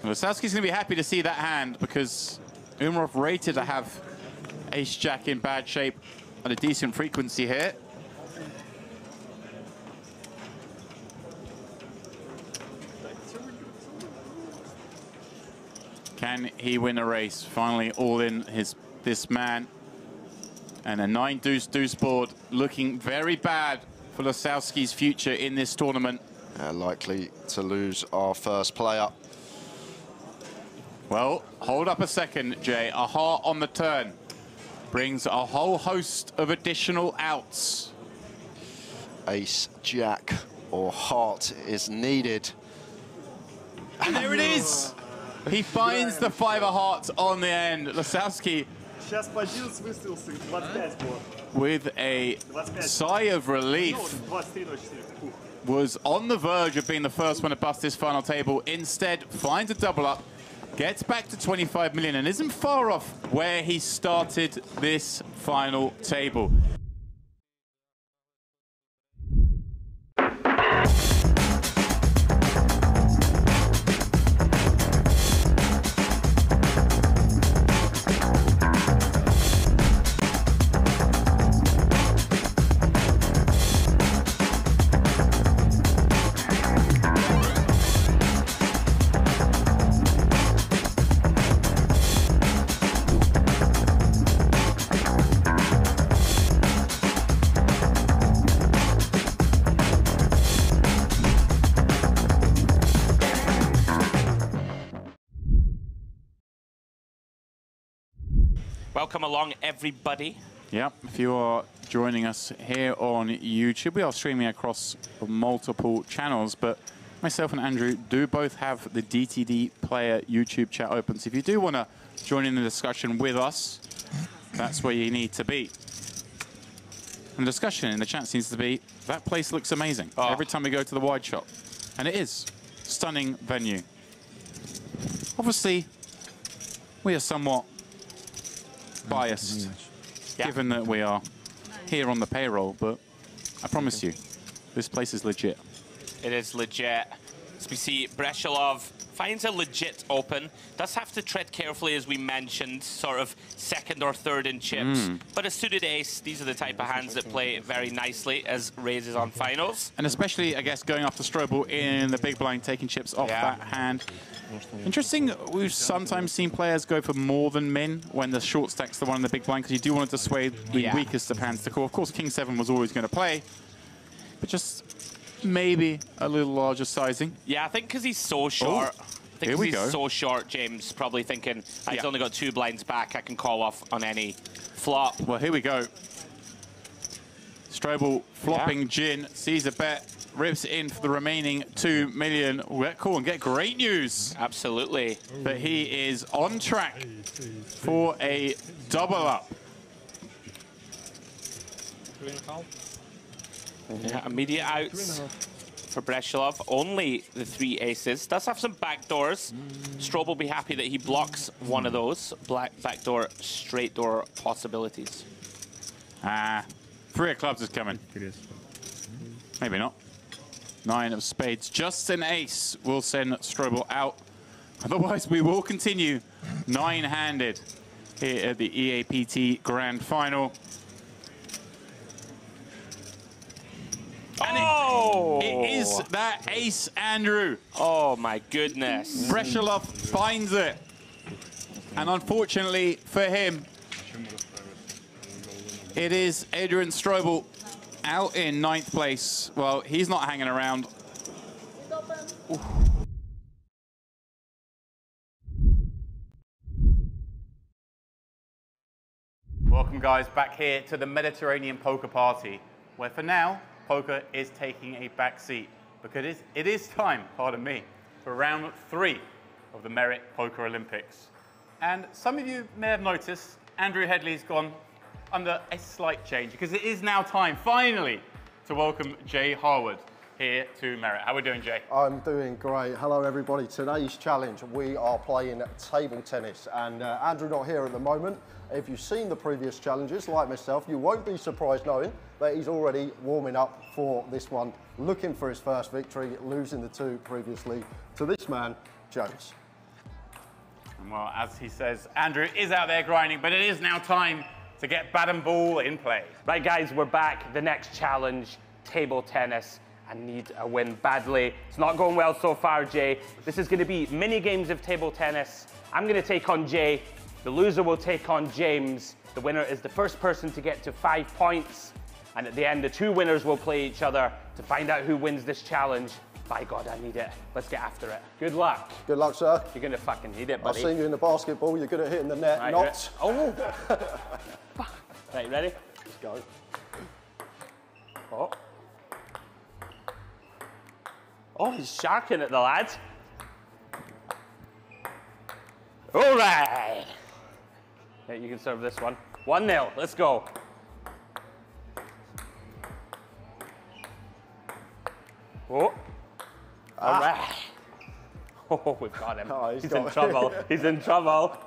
Lasowski's going to be happy to see that hand because Umarov rated to have Ace-Jack in bad shape at a decent frequency here. Can he win a race? Finally, all in this man. And a 9-deuce-deuce board looking very bad for Lasowski's future in this tournament. Likely to lose our first player. Well, hold up a second, Jay. A heart on the turn brings a whole host of additional outs. Ace, Jack, or heart is needed. And there it is. He finds the 5 of hearts on the end. Lasowski with a sigh of relief was on the verge of being the first one to bust this final table. Instead, finds a double up, gets back to 25 million and isn't far off where he started this final table. Welcome along, everybody. Yep, if you are joining us here on YouTube, we are streaming across multiple channels, but myself and Andrew do both have the DTD Player YouTube chat open. So if you do want to join in the discussion with us, that's where you need to be. And the discussion in the chat seems to be, that place looks amazing every time we go to the wide shot. And it is. Stunning venue. Obviously, we are somewhat biased, given that we are here on the payroll, but I promise you, this place is legit. It is legit. As we see, Breshov finds a legit open. Does have to tread carefully, as we mentioned, sort of second or third in chips. But a suited ace, these are the type of hands that play very nicely as raises on finals. And especially, I guess, going after Strobel in the big blind, taking chips off that hand. Interesting, we've sometimes seen players go for more than min when the short stack's the one in the big blind, because you do want to dissuade the weakest of hands to call. Of course, King 7 was always going to play, but just maybe a little larger sizing. Yeah, I think because he's so short, I think 'cause he's so short, James, probably thinking, he's only got 2 blinds back, I can call off on any flop. Well, here we go. Strobel flopping gin, sees a bet, rips it in for the remaining 2 million. We'll get cool and get great news. Absolutely. But he is on track for a double up. Yeah, immediate outs for Breshilov. Only the 3 aces. Does have some backdoors. Strobe will be happy that he blocks one of those backdoor, straight door possibilities. 3 of clubs is coming. Maybe not. 9 of spades. Just an ace will send Strobel out. Otherwise, we will continue 9-handed here at the EAPT Grand Final. And it is that ace, Andrew. Oh, my goodness. Breshilov finds it. And unfortunately for him, it is Adrian Strobel out in 9th place. Well, he's not hanging around. Oof. Welcome, guys, back here to the Mediterranean Poker Party, where for now, poker is taking a back seat because it is time, pardon me, for round 3 of the Merit Poker Olympics. And some of you may have noticed Andrew Headley's gone under a slight change because it is now time, finally, to welcome Jay Harwood here to Merit. How are we doing, Jay? I'm doing great. Hello, everybody. Today's challenge, we are playing table tennis, and Andrew not here at the moment. If you've seen the previous challenges, like myself, you won't be surprised knowing that he's already warming up for this one, looking for his first victory, losing the 2 previously to this man, Jones. And well, as he says, Andrew is out there grinding, but it is now time to get bat and ball in play. Right, guys, we're back. The next challenge, table tennis. I need a win badly. It's not going well so far, Jay. This is going to be mini games of table tennis. I'm going to take on Jay. The loser will take on James. The winner is the first person to get to 5 points. And at the end, the 2 winners will play each other to find out who wins this challenge. By God, I need it. Let's get after it. Good luck. Good luck, sir. You're going to fucking need it, I've buddy. seen you in the basketball. You're good at hitting the net. Right, Not. Oh. Right, ready? Let's go. Oh. Oh, he's sharking at the lad. All right. Yeah, you can serve this one. 1-0, let's go. Oh. All right. Oh, we've got him. Oh, he's in trouble. He's in trouble.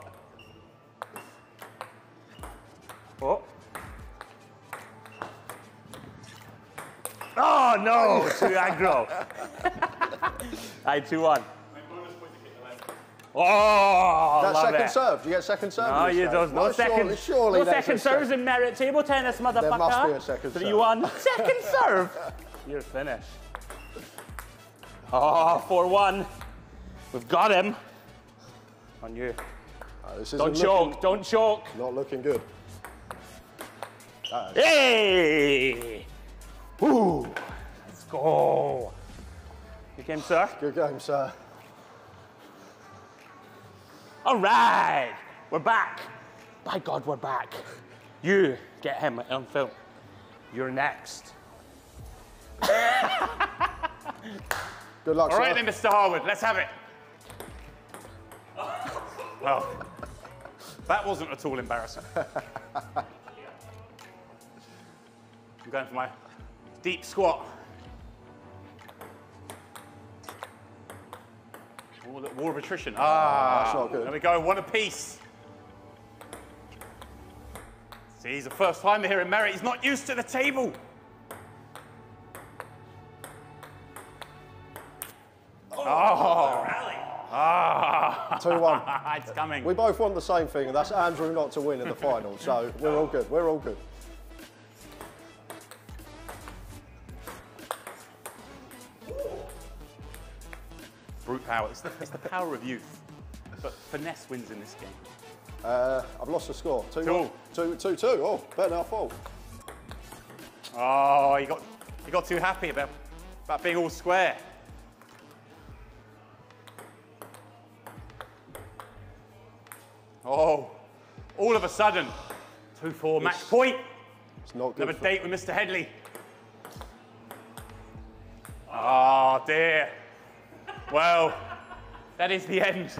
Oh. Oh, no, too aggro. Aye, 2-1. Oh, That's love second it. serve. Do you get second serve? No, you don't. No second. Surely no second serves in Merit table tennis, motherfucker. There must be a second serve. 3-1. Second serve. You're finished. Oh, 4-1. We've got him. On you. Don't choke. Don't choke. Not looking good. Hey! Ooh. Let's go. Good game, sir. Good game, sir. All right. We're back. By God, we're back. You get him on film. You're next. Good luck, All sir. right then, Mr. Harwood, let's have it. Well, that wasn't at all embarrassing. I'm going for my deep squat. Oh, the war of attrition. That's not good. There we go, 1 apiece. See, he's a first timer here in Merit. He's not used to the table. Oh, rally. 2-1. It's coming. We both want the same thing, and that's Andrew not to win in the final, so we're all good. We're all good. Brute power. It's the power of youth. But finesse wins in this game. I've lost the score. 2-1. 2-2. Oh, better than I thought. Oh, he got too happy about being all square. Oh, all of a sudden, 2-4 match point. It's not good. Another date with Mr. Headley. Oh dear. Well, that is the end.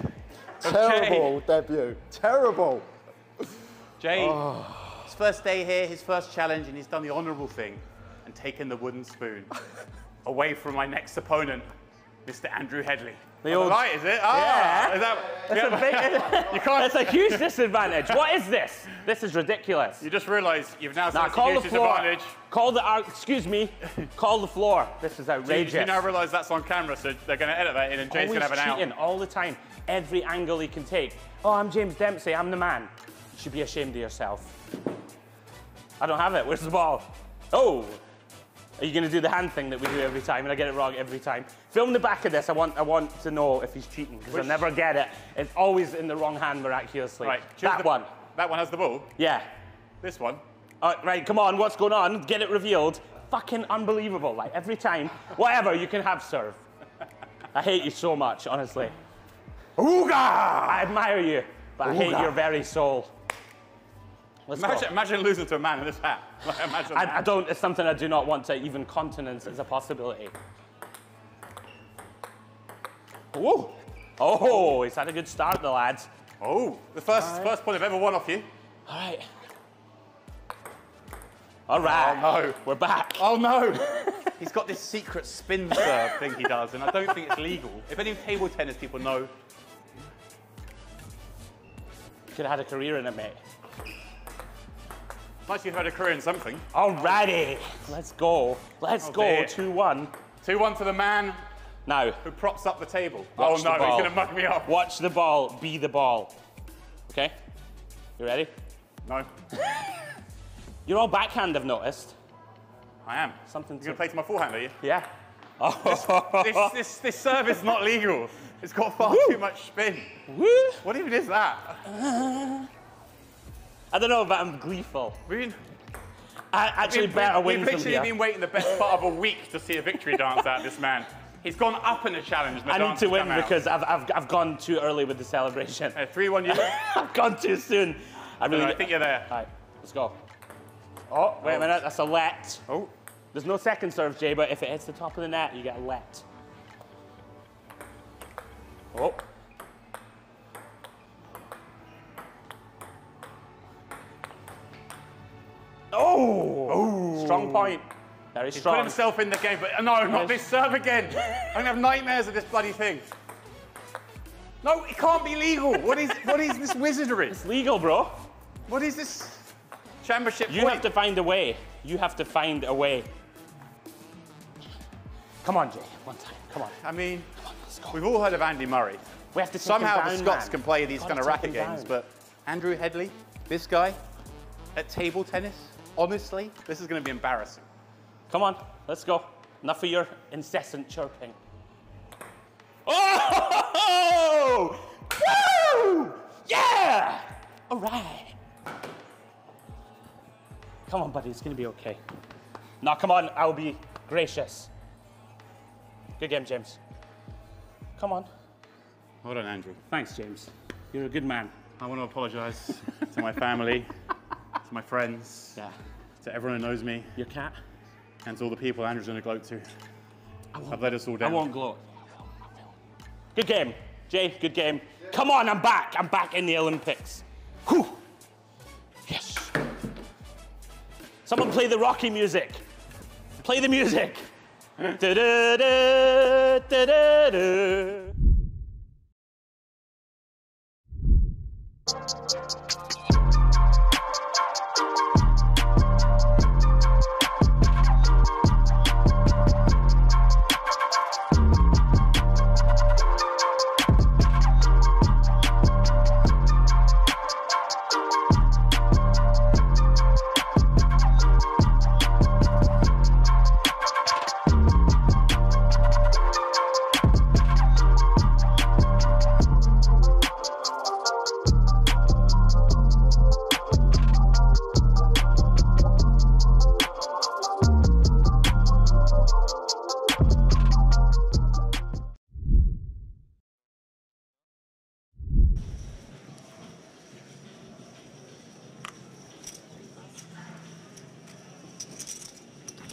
Terrible debut. Terrible. Jay, his first day here, his first challenge, and he's done the honourable thing and taken the wooden spoon away from my next opponent, Mr. Andrew Headley. The old... Right, is it? Ah, yeah. Is that... That's a big... You can't... That's a huge disadvantage. What is this? This is ridiculous. You just realised you've now seen call a huge the floor. disadvantage. Call the... excuse me. Call the floor. This is outrageous. You now realise that's on camera, so they're going to edit that in and Jay's going to have an out. Cheating all the time. Every angle he can take. Oh, I'm James Dempsey. I'm the man. You should be ashamed of yourself. I don't have it. Where's the ball? Oh. Are you going to do the hand thing that we do every time, and I get it wrong every time? Film the back of this. I want to know if he's cheating, because I'll never get it. It's always in the wrong hand, miraculously. Right, that one. That one has the ball? Yeah. This one? Right, come on, what's going on? Get it revealed. Fucking unbelievable, like, every time. Whatever, you can have serve. I hate you so much, honestly. Ooga! I admire you, but I hate your very soul. Imagine losing to a man in this hat. Like, imagine I don't, it's something I do not want to even countenance as a possibility. Whoa! Oh, he's had a good start, the lads. Oh, the first point I've ever won off you. All right. All right. Oh, no. We're back. Oh, no. He's got this secret spin serve thing he does, and I don't think it's legal. If any table tennis people know. Could have had a career in it, mate. Nice you've had a career in something. Alrighty, let's go. Let's go, 2-1. 2-1 to the man now who props up the table. Watch oh no, the ball. he's gonna mug me up. Watch the ball, be the ball. Okay, you ready? No. You're all backhand, I've noticed. I am. Something You're gonna play to my forehand, are you? Yeah. This serve is not legal. It's got far too much spin. Woo. What even is that? I don't know, but I'm gleeful. I actually better win We've from literally here. been waiting the best part of a week to see a victory dance out of this man. He's gone up in the challenge. And the I need dance to has win come out. because I've gone too early with the celebration. 3-1 you. I've gone too soon. I think you're there. All right, let's go. Oh, wait a minute, that's a let. Oh. There's no second serve, Jay, but if it hits the top of the net, you get a let. Oh. Oh! Strong point. Very He's strong. put himself in the game, but no, not this serve again. I'm gonna have nightmares of this bloody thing. No, it can't be legal. What is this wizardry? It's legal, bro. What is this championship You have to find a way. You have to find a way. Come on, Jay. One time. Come on. I mean, come on, let's go. We've all heard of Andy Murray. We have to take Somehow him down, the Scots man. can play these Gotta kind of take racket him games, down. but Andrew Headley, this guy, at table tennis, honestly, this is going to be embarrassing. Come on, let's go. Enough of your incessant chirping. Oh! Woo! Yeah! All right. Come on, buddy, it's going to be okay. Now, come on, I'll be gracious. Good game, James. Come on. Hold on, Andrew. Thanks, James. You're a good man. I want to apologise to my family, to my friends, to everyone who knows me. Your cat? And to all the people Andrew's going to gloat to. I've let us all down. I won't gloat. Good game. Jay, good game. Come on, I'm back. I'm back in the Olympics. Whew. Yes. Someone play the Rocky music. Play the music. Da-da-da, da-da-da.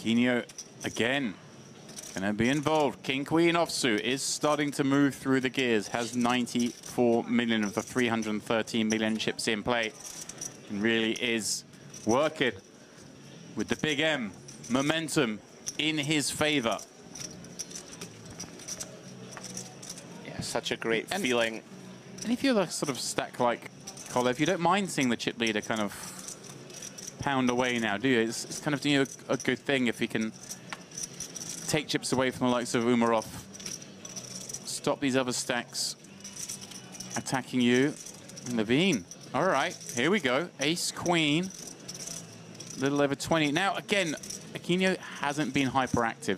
Aquino, again, going to be involved. King Queen offsuit is starting to move through the gears. Has 94 million of the 313 million chips in play. And really is working with the big M. Momentum in his favor. Yeah, such a great feeling. And if you're the sort of stack like Kolev, you don't mind seeing the chip leader kind of pound away now, do you? It's kind of a good thing if he can take chips away from the likes of Umarov, stop these other stacks attacking you. And Levine, all right, here we go. Ace Queen, a little over 20. Now, again, Aquino hasn't been hyperactive.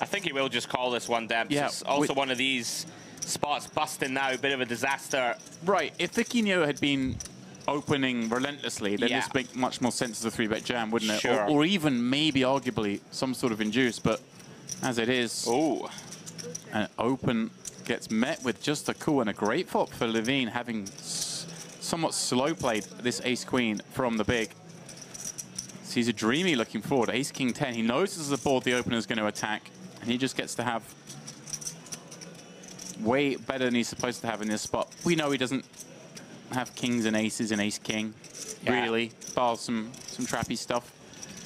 I think he will just call this one, Debs. Yeah, it's also one of these spots busting now, a bit of a disaster. Right, if Aquino had been opening relentlessly, then this makes much more sense as a 3-bet jam, wouldn't it? Sure. Or even maybe arguably some sort of induce, but as it is, an open gets met with just a cool and a great flop for Levine, having somewhat slow played this ace-queen from the big. He's a dreamy looking forward. Ace-king 10. He knows this is the board the opener is going to attack, and he just gets to have way better than he's supposed to have in this spot. We know he doesn't have kings and aces and ace-king, really, bar some trappy stuff.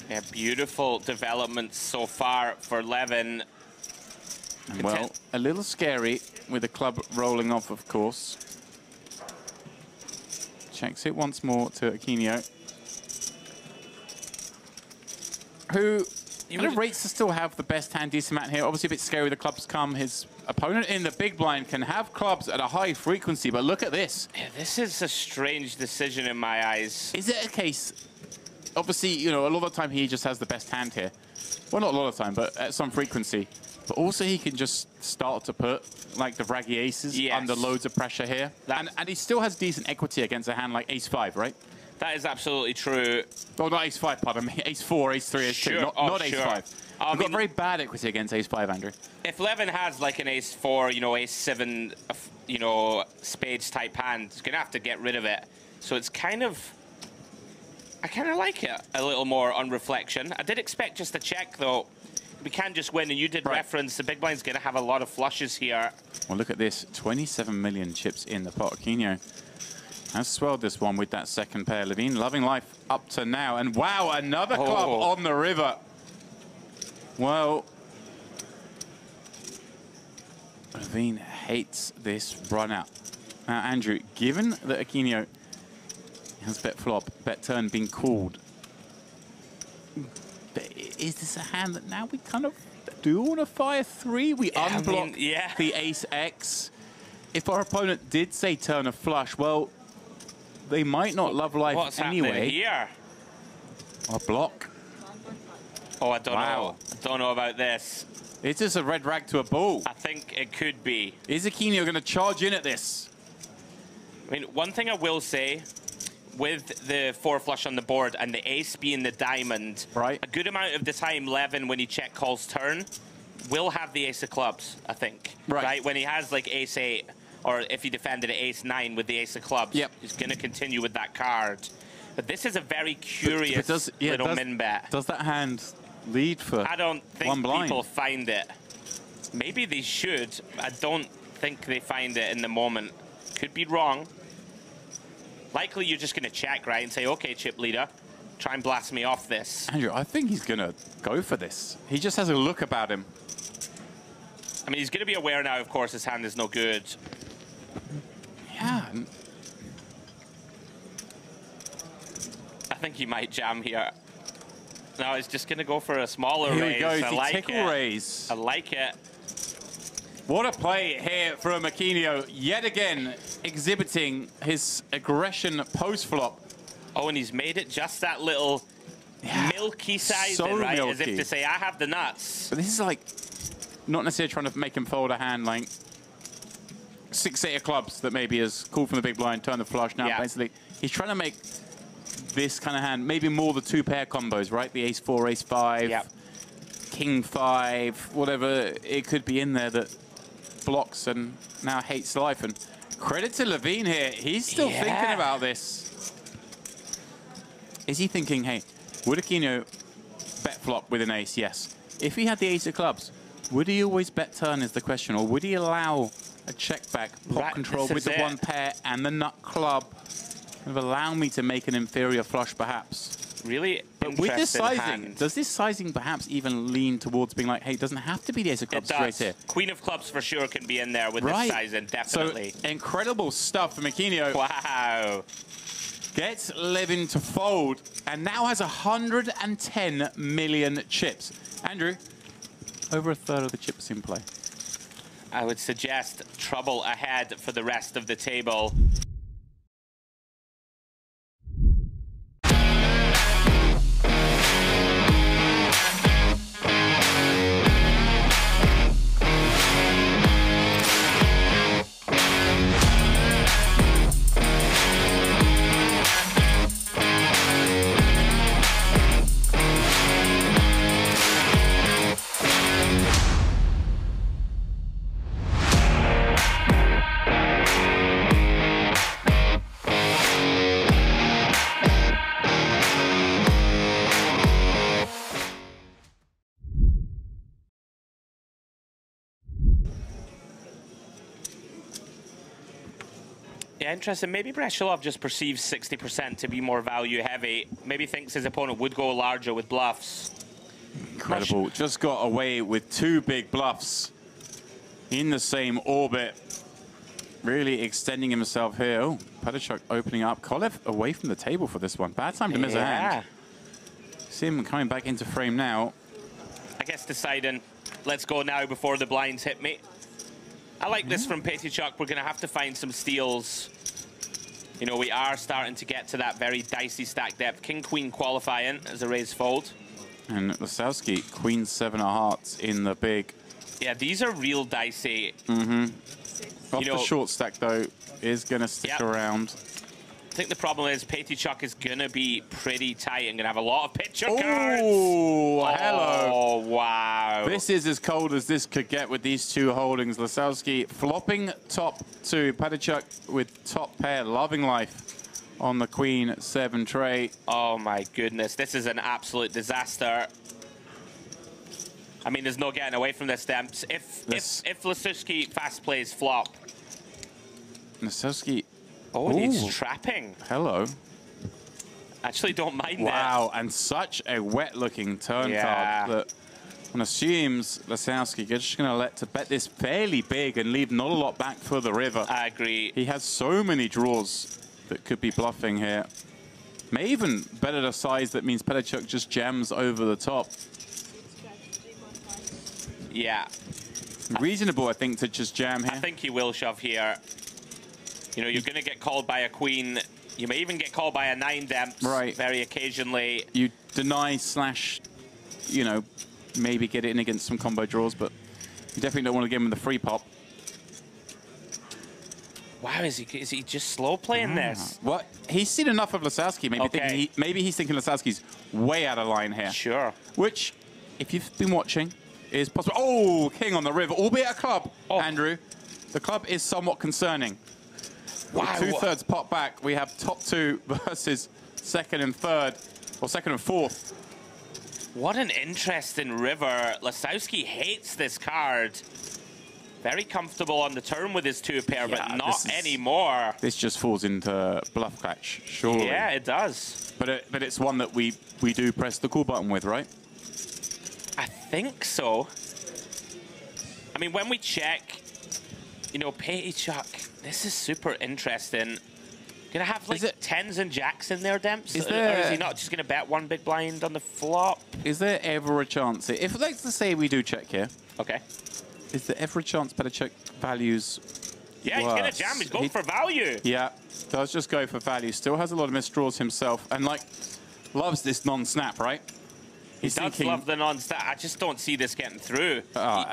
Yeah, beautiful developments so far for Levin. And well, a little scary with the club rolling off, of course. Checks it once more to Aquino, who kind of rates to still have the best hand decent amount here. Obviously a bit scary, the clubs come. His opponent in the big blind can have clubs at a high frequency, but look at this. Yeah, this is a strange decision in my eyes. Is it a case, obviously, you know, a lot of the time he just has the best hand here. Well, not a lot of time, but at some frequency. But also he can just start to put, like, the raggy aces under loads of pressure here. And he still has decent equity against a hand like ace-5, right? That is absolutely true. Well, not ace-5, pardon me. Ace-4, ace-3, ace-2, Sure. not ace-5. We've got very bad equity against ace-5, Andrew. If Levin has like an ace-4, you know, ace-7, you know, spades type hand, he's going to have to get rid of it. So it's kind of, I kind of like it a little more on reflection. I did expect just a check, though. We can just win, and you did reference the big blind's going to have a lot of flushes here. Well, look at this. 27 million chips in the pot. Aquino has swelled this one with that second pair. Levine loving life up to now. And wow, another club on the river. Well, Levine hates this run out. Now, Andrew, given that Aquino has bet flop, bet turn been called, is this a hand that now we kind of do want to fire 3? We unblock the ace-x. If our opponent did say turn a flush, well, they might not love life anyway. Happening here? A block. Oh, I don't know. I don't know about this. Is this a red rag to a bull? I think it could be. Is Aquino going to charge in at this? I mean, one thing I will say, with the 4 flush on the board and the ace being the diamond, a good amount of the time Levin, when he check calls turn, will have the ace of clubs, I think. Right? When he has like ace 8, or if he defended an ace 9 with the ace of clubs, he's going to continue with that card. But this is a very curious little min bet. Does that hand lead for I don't think one blind? People find it. Maybe they should. I don't think they find it in the moment. Could be wrong. Likely you're just going to check, right, and say, okay, chip leader, try and blast me off this. Andrew, I think he's going to go for this. He just has a look about him. I mean, he's going to be aware now, of course, his hand is no good. Yeah. I think he might jam here. No, he's just going to go for a smaller Here raise. we go. I like tickle raise. I like it. What a play here from Aquino, yet again exhibiting his aggression post-flop. Oh, and he's made it just that little milky size, right? Milky. As if to say, I have the nuts. But this is like, not necessarily trying to make him fold a hand like 6-8 of clubs that maybe is cool from the big blind, turn the flush. Now, basically, he's trying to make this kind of hand, maybe more the 2-pair combos, right? The ace-4, ace-5, king-5, whatever it could be in there that blocks and now hates life. And credit to Levine here. He's still thinking about this. Is he thinking, hey, would Aquino bet flop with an ace, yes. If he had the ace of clubs, would he always bet turn is the question, or would he allow a check back, pot control with the one pair and the nut club? Kind of allow me to make an inferior flush, perhaps. Really But with this sizing, hand. does this sizing perhaps even lean towards being like, hey, it doesn't have to be the ace of clubs straight here? Queen of clubs for sure can be in there with this sizing, definitely. So incredible stuff from Aquino. Wow. Gets Levin to fold and now has 110 million chips. Andrew, over a third of the chips in play. I would suggest trouble ahead for the rest of the table. Yeah, interesting. Maybe Breshilov just perceives 60% to be more value heavy. Maybe thinks his opponent would go larger with bluffs. Incredible. Just got away with 2 big bluffs in the same orbit. Really extending himself here. Oh, Petachuk opening up. Kolev away from the table for this one. Bad time to miss a hand. See him coming back into frame now. I guess deciding, let's go now before the blinds hit me. I like this from Petachuk. We're going to have to find some steals. You know, we are starting to get to that very dicey stack depth. King-Queen qualifying as a raise fold. And Lasowski, Queen 7 of hearts in the big. Yeah, these are real dicey. Off the short stack, though, is going to stick around. I think the problem is Petachuk is going to be pretty tight and going to have a lot of picture cards. Oh, hello. Oh, wow. This is as cold as this could get with these 2 holdings. Lasowski flopping top 2. Petachuk with top pair, loving life on the Queen 7 tray. Oh, my goodness. This is an absolute disaster. I mean, there's no getting away from this, Demps. If Lasowski fast plays flop. Lasowski. Oh, he's trapping. Hello. Actually, don't mind that. Wow, and such a wet-looking turn card that one assumes Lasowski is just going to let to bet this fairly big and leave not a lot back for the river. I agree. He has so many draws that could be bluffing here. May even bet at a size that means Petachuk just jams over the top. Yeah. Reasonable, I think, to just jam here. I think he will shove here. You know, you're going to get called by a queen. You may even get called by a 9 Demps. Right. Very occasionally. You deny slash, you know, maybe get it in against some combo draws, but you definitely don't want to give him the free pop. Wow, is he just slow playing this? What? He's seen enough of Lasowski. Maybe he's thinking Lasowski's way out of line here. Sure. Which, if you've been watching, is possible. Oh, king on the river, albeit a club, Andrew. The club is somewhat concerning. Wow. 2/3 pot back. We have top 2 versus 2nd and 3rd, or 2nd and 4th. What an interesting river. Lasowski hates this card. Very comfortable on the turn with his 2 pair, but not anymore. This just falls into bluff catch, surely. Yeah, it does. But it's one that we do press the call button with, right? I think so. I mean, when we check, you know, Petachuk, this is super interesting. Gonna have like 10s and jacks in there, Demps? Or is he not just gonna bet 1 big blind on the flop? Is there ever a chance? If let's say we do check here. Okay. Is there ever a chance Petachuk values? Yeah, he's gonna jam. He's going for value. Yeah, does just go for value. Still has a lot of missed draws himself, and like loves this non-snap, right? He does love the non-stat. I just don't see this getting through,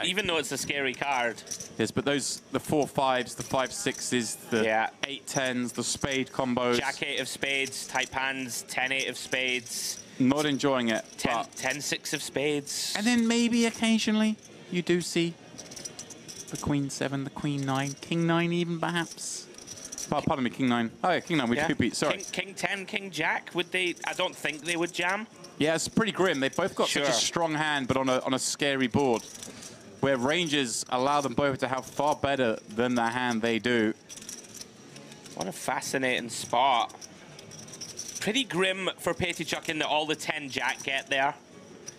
even though it's a scary card. Yes, but the 4-5s, the 5-6s, the 8-10s, the spade combos. Jack-8 of spades, type hands, 10-8 of spades. Not enjoying it. 10-6 of spades. And then maybe occasionally you do see the Queen 7, the Queen 9, King 9 even perhaps. Pardon me, King 9. Oh, yeah, King 9 with 2 beats, sorry. King 10, King Jack, would they? I don't think they would jam. Yeah, it's pretty grim. They've both got such a strong hand, but on a scary board, where ranges allow them both to have far better than the hand they do. What a fascinating spot. Pretty grim for Pettychuk in that all the 10 Jack get there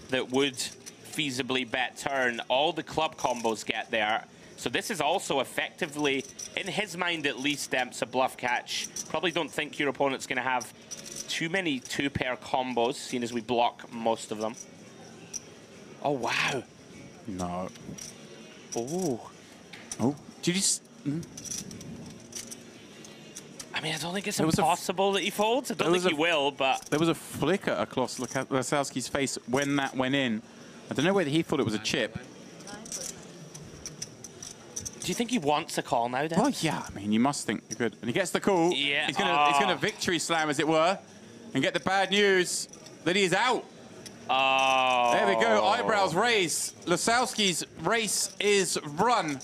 that would feasibly bet turn. All the club combos get there. So this is also effectively, in his mind at least, Demps a bluff catch. Probably don't think your opponent's going to have too many 2-pair combos, seeing as we block most of them. Oh, wow. No. Oh. Oh. Did you... I mean, I don't think it's impossible that he folds. I don't think he will, but... There was a flicker across Lasowski's face when that went in. I don't know whether he thought it was a chip. Do you think he wants a call now, then? Oh, yeah. I mean, you must think you could. And he gets the call. Yeah. He's going to victory slam, as it were, and get the bad news that he is out. Oh. There we go. Eyebrows raised. Lasowski's race is run.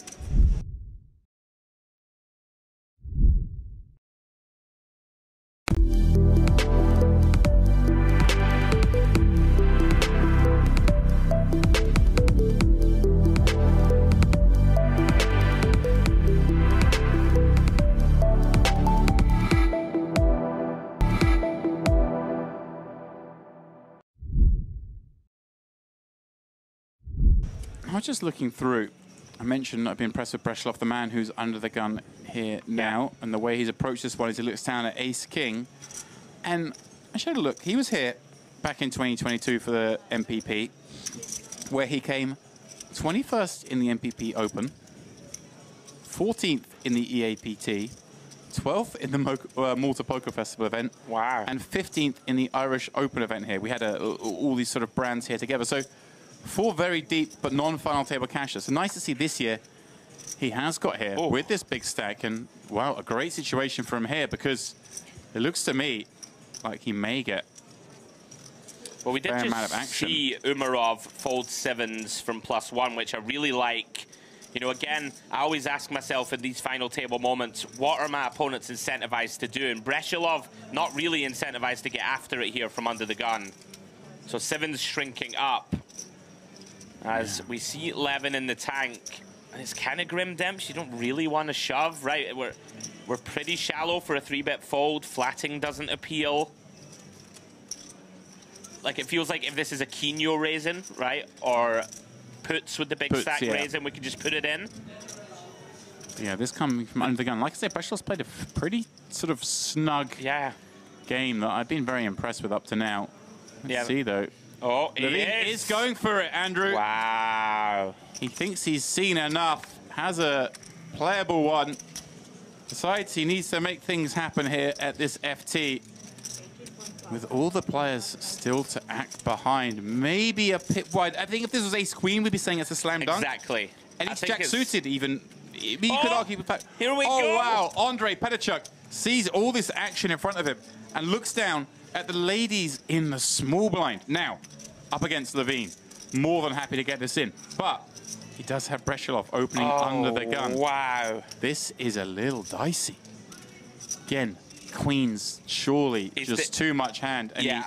I was just looking through. I mentioned I've been impressed with Breslov, the man who's under the gun here now, and the way he's approached this one is he looks down at Ace-King. And I showed a look. He was here back in 2022 for the MPP, where he came 21st in the MPP Open, 14th in the EAPT, 12th in the Malta Poker Festival event, wow, and 15th in the Irish Open event here. We had all these sort of brands here together. So 4 very deep but non-final table cashers. So nice to see this year he has got here with this big stack. And, wow, a great situation for him here because it looks to me like he may get well, we did just see Umarov fold 7s from +1, which I really like. You know, again, I always ask myself in these final table moments, what are my opponents incentivized to do? And Breshilov not really incentivized to get after it here from under the gun. So 7's shrinking up. As we see Levin in the tank, and it's kind of grim, Demps. You don't really want to shove, right? We're pretty shallow for a 3-bet fold. Flatting doesn't appeal. Like, it feels like if this is a Quino raising, right, or puts with the big stack raising, we can just put it in. Yeah, this coming from under the gun. Like I said, Breslov's played a pretty sort of snug game that I've been very impressed with up to now. Let's see, though. Oh, he is going for it, Andrew. Wow. He thinks he's seen enough. Has a playable one. Decides he needs to make things happen here at this FT. With all the players still to act behind. Maybe a pip wide. I think if this was ace-queen, we'd be saying it's a slam dunk. Exactly. And he's jack-suited even. You could argue with that. Here we go. Oh, wow. Andre Pettychuk sees all this action in front of him and looks down at the ladies in the small blind. Now, up against Levine. More than happy to get this in. But he does have Breshilov opening under the gun. Wow. This is a little dicey. Again, queens surely just too much hand. And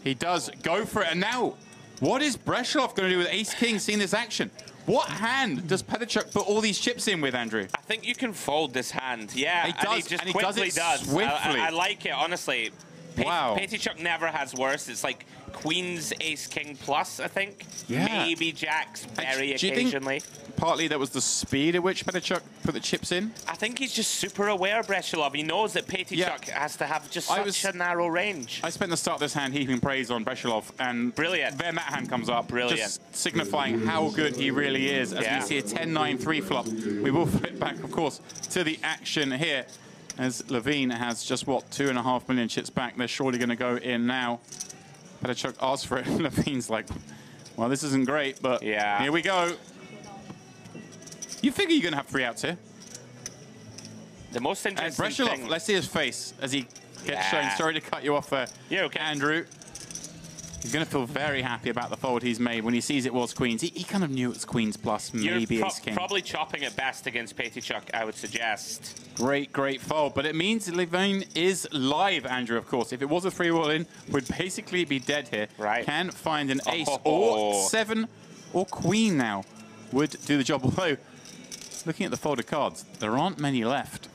he does go for it. And now, what is Breshilov going to do with ace-king seeing this action? What hand does Pettychuk put all these chips in with, Andrew? I think you can fold this hand. Yeah, he does, and he just and quickly does. Swiftly. I like it, honestly. Wow. Pettychuk never has worse. It's like queens, ace-king plus, I think. Yeah. Maybe jacks very do you occasionally. Think partly that was the speed at which Pettychuk put the chips in? I think he's just super aware, Breshilov. He knows that Pettychuk has to have just such a narrow range. I spent the start of this hand heaping praise on Breshilov, and brilliant. Then that hand comes up, just signifying how good he really is. As we see a 10-9-3 flop, we will flip back, of course, to the action here. As Levine has just, what, 2.5 million chips back. They're surely going to go in now. Pettychuk asks for it. Levine's like, well, this isn't great, but here we go. You figure you're going to have 3 outs here. The most interesting Breshilov, thing... let's see his face as he gets shown. Sorry to cut you off there, Andrew. He's going to feel very happy about the fold he's made when he sees it was queens. He kind of knew it was queens plus, maybe You're ace king. probably chopping it best against Pettychuk, I would suggest. Great, great fold. But it means Levine is live, Andrew, of course. If it was a 3-wall in, we'd basically be dead here. Right. Can find an ace or 7 or queen now would do the job. Although, looking at the folded cards, there aren't many left.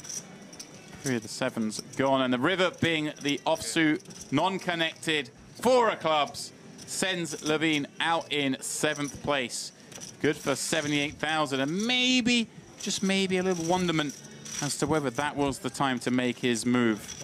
3 of the 7s gone. And the river being the offsuit, non-connected, 4 of clubs, sends Levine out in 7th place. Good for 78,000. And maybe, just maybe, a little wonderment as to whether that was the time to make his move.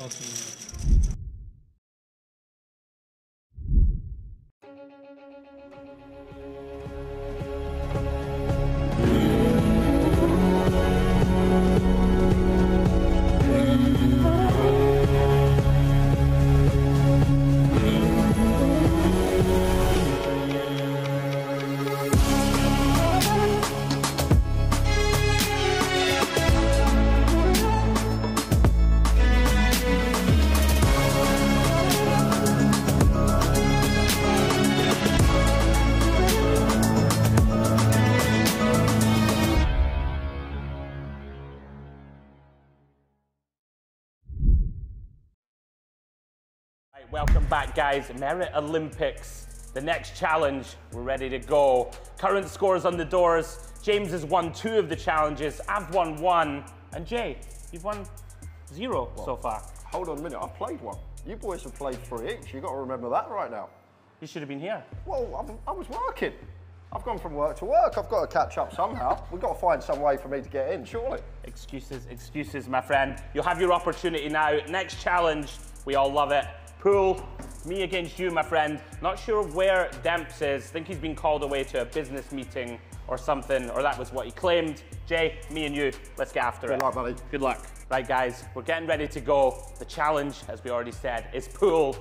Welcome back, guys. Merit Olympics, the next challenge. We're ready to go. Current scores on the doors. James has won 2 of the challenges. I've won 1. And Jay, you've won 0 so far. Hold on a minute, I've played 1. You boys have played 3 each. You've got to remember that right now. You should have been here. Well, I was working. I've gone from work to work. I've got to catch up somehow. We've got to find some way for me to get in, surely. Excuses, excuses, my friend. You'll have your opportunity now. Next challenge, we all love it. Pool, me against you, my friend. Not sure where Demps is. Think he's been called away to a business meeting or something, or that was what he claimed. Jay, me and you, let's get after it. Good luck, buddy. Good luck. Right, guys, we're getting ready to go. The challenge, as we already said, is pool.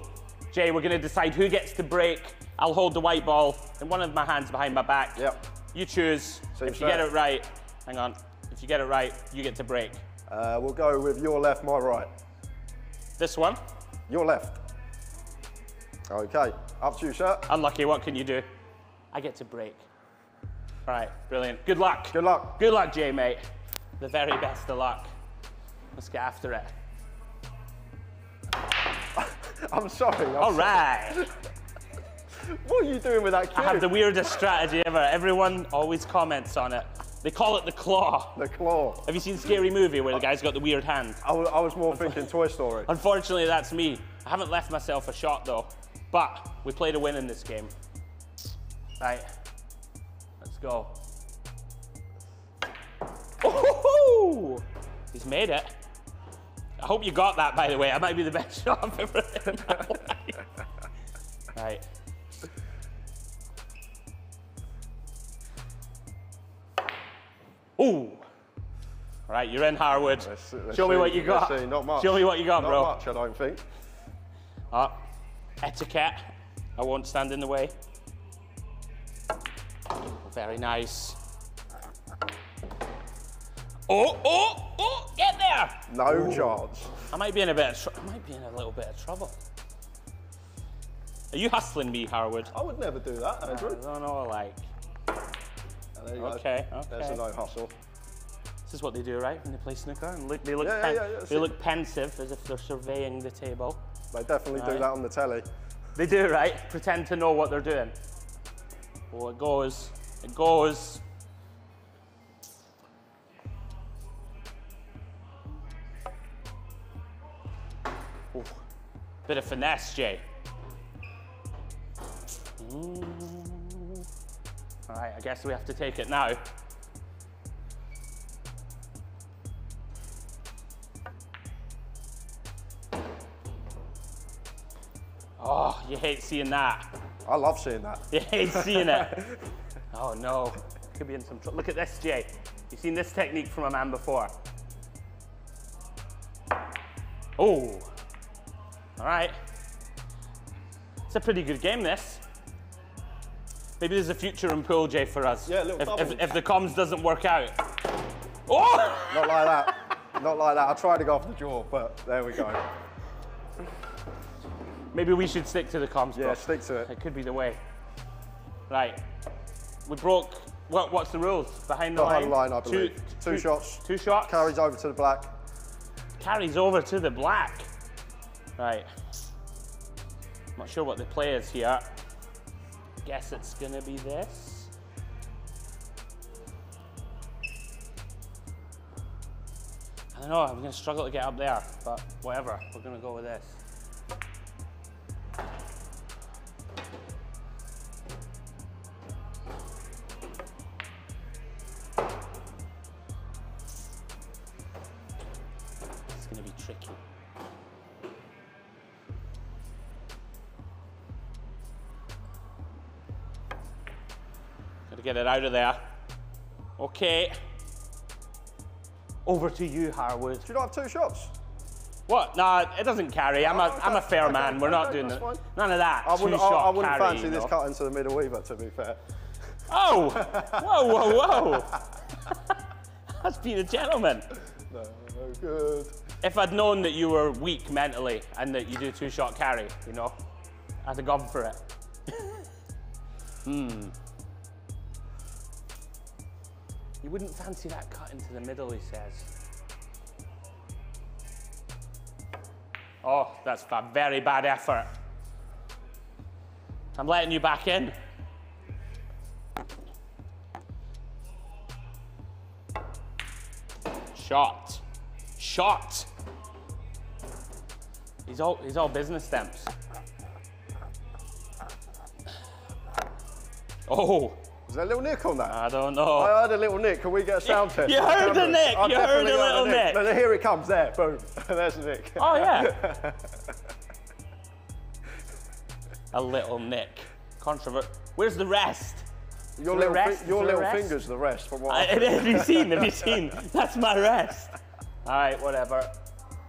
Jay, we're gonna decide who gets to break. I'll hold the white ball in one of my hands behind my back. Yep. You choose. If you get it right, hang on. If you get it right, you get to break. We'll go with your left, my right. This one? Your left. Okay, up to you, sir. Unlucky, what can you do? I get to break. All right, brilliant. Good luck. Good luck. Good luck, Jay, mate. The very best of luck. Let's get after it. I'm sorry. All right. What are you doing with that cube? I have the weirdest strategy ever. Everyone always comments on it. They call it the claw. The claw. Have you seen Scary Movie where the guy's got the weird hand? I was more thinking Toy Story. Unfortunately, that's me. I haven't left myself a shot, though. But we play to win in this game. Right. Let's go. Oh, he's made it. I hope you got that, by the way. That might be the best shot I've ever hit in my life. Right. Ooh. All right, you're in, Harwood. Let's Show me what you got. See. Not much. Show me what you got, bro. Not much, I don't think. Etiquette. I won't stand in the way. Very nice. Oh, get there! No chance. I might be in a little bit of trouble. Are you hustling me, Harwood? I would never do that, Andrew. I don't know, like. There you okay. go. There's a no hustle. This is what they do, right? When they play snooker, and they look pensive, as if they're surveying the table. They definitely do that on the telly. They do, right? Pretend to know what they're doing. Oh, it goes. It goes. Ooh. Bit of finesse, Jay. All right, I guess we have to take it now. Oh, you hate seeing that. I love seeing that. You hate seeing it. Oh no, could be in some trouble. Look at this, Jay. You've seen this technique from a man before. Oh, all right. It's a pretty good game, this. Maybe there's a future in pool, Jay, for us. Yeah, a little double. If the comms doesn't work out. Oh! Not like that. Not like that. I tried to go off the jaw, but there we go. Maybe we should stick to the comms, bro. Yeah, stick to it. It could be the way. Right. We broke. What's the rules? Behind the line? Behind the line, I believe. Two shots. 2 shots. Carries over to the black. Carries over to the black. Right. Not sure what the play is here. Guess it's gonna be this. I don't know, I'm gonna struggle to get up there, but whatever, we're gonna go with this. It's gonna be tricky. Gotta get it out of there. Okay. Over to you, Harwood. Do you not have 2 shots? What? Nah, it doesn't carry. I'm a fair man. We're not doing that. None of that. I wouldn't carry, fancy this cut into the middle either, to be fair. Oh! Whoa, whoa, whoa! That's been a gentleman. No, good. If I'd known that you were weak mentally and that you do 2-shot carry, you know, I'd have gone for it. You wouldn't fancy that cut into the middle, he says. Oh, that's a very bad effort. I'm letting you back in. Shot. Shot. He's all business stamps. Oh. Was there a little nick on that? I don't know. I heard a little nick. Can we get a sound test? You heard the nick. You heard a little nick. No, here it comes. There, boom. There's the nick. Oh yeah. A little nick. Controvert. Where's the rest? Your little finger's the rest. From what have you seen? Have you seen? That's my rest. All right, whatever.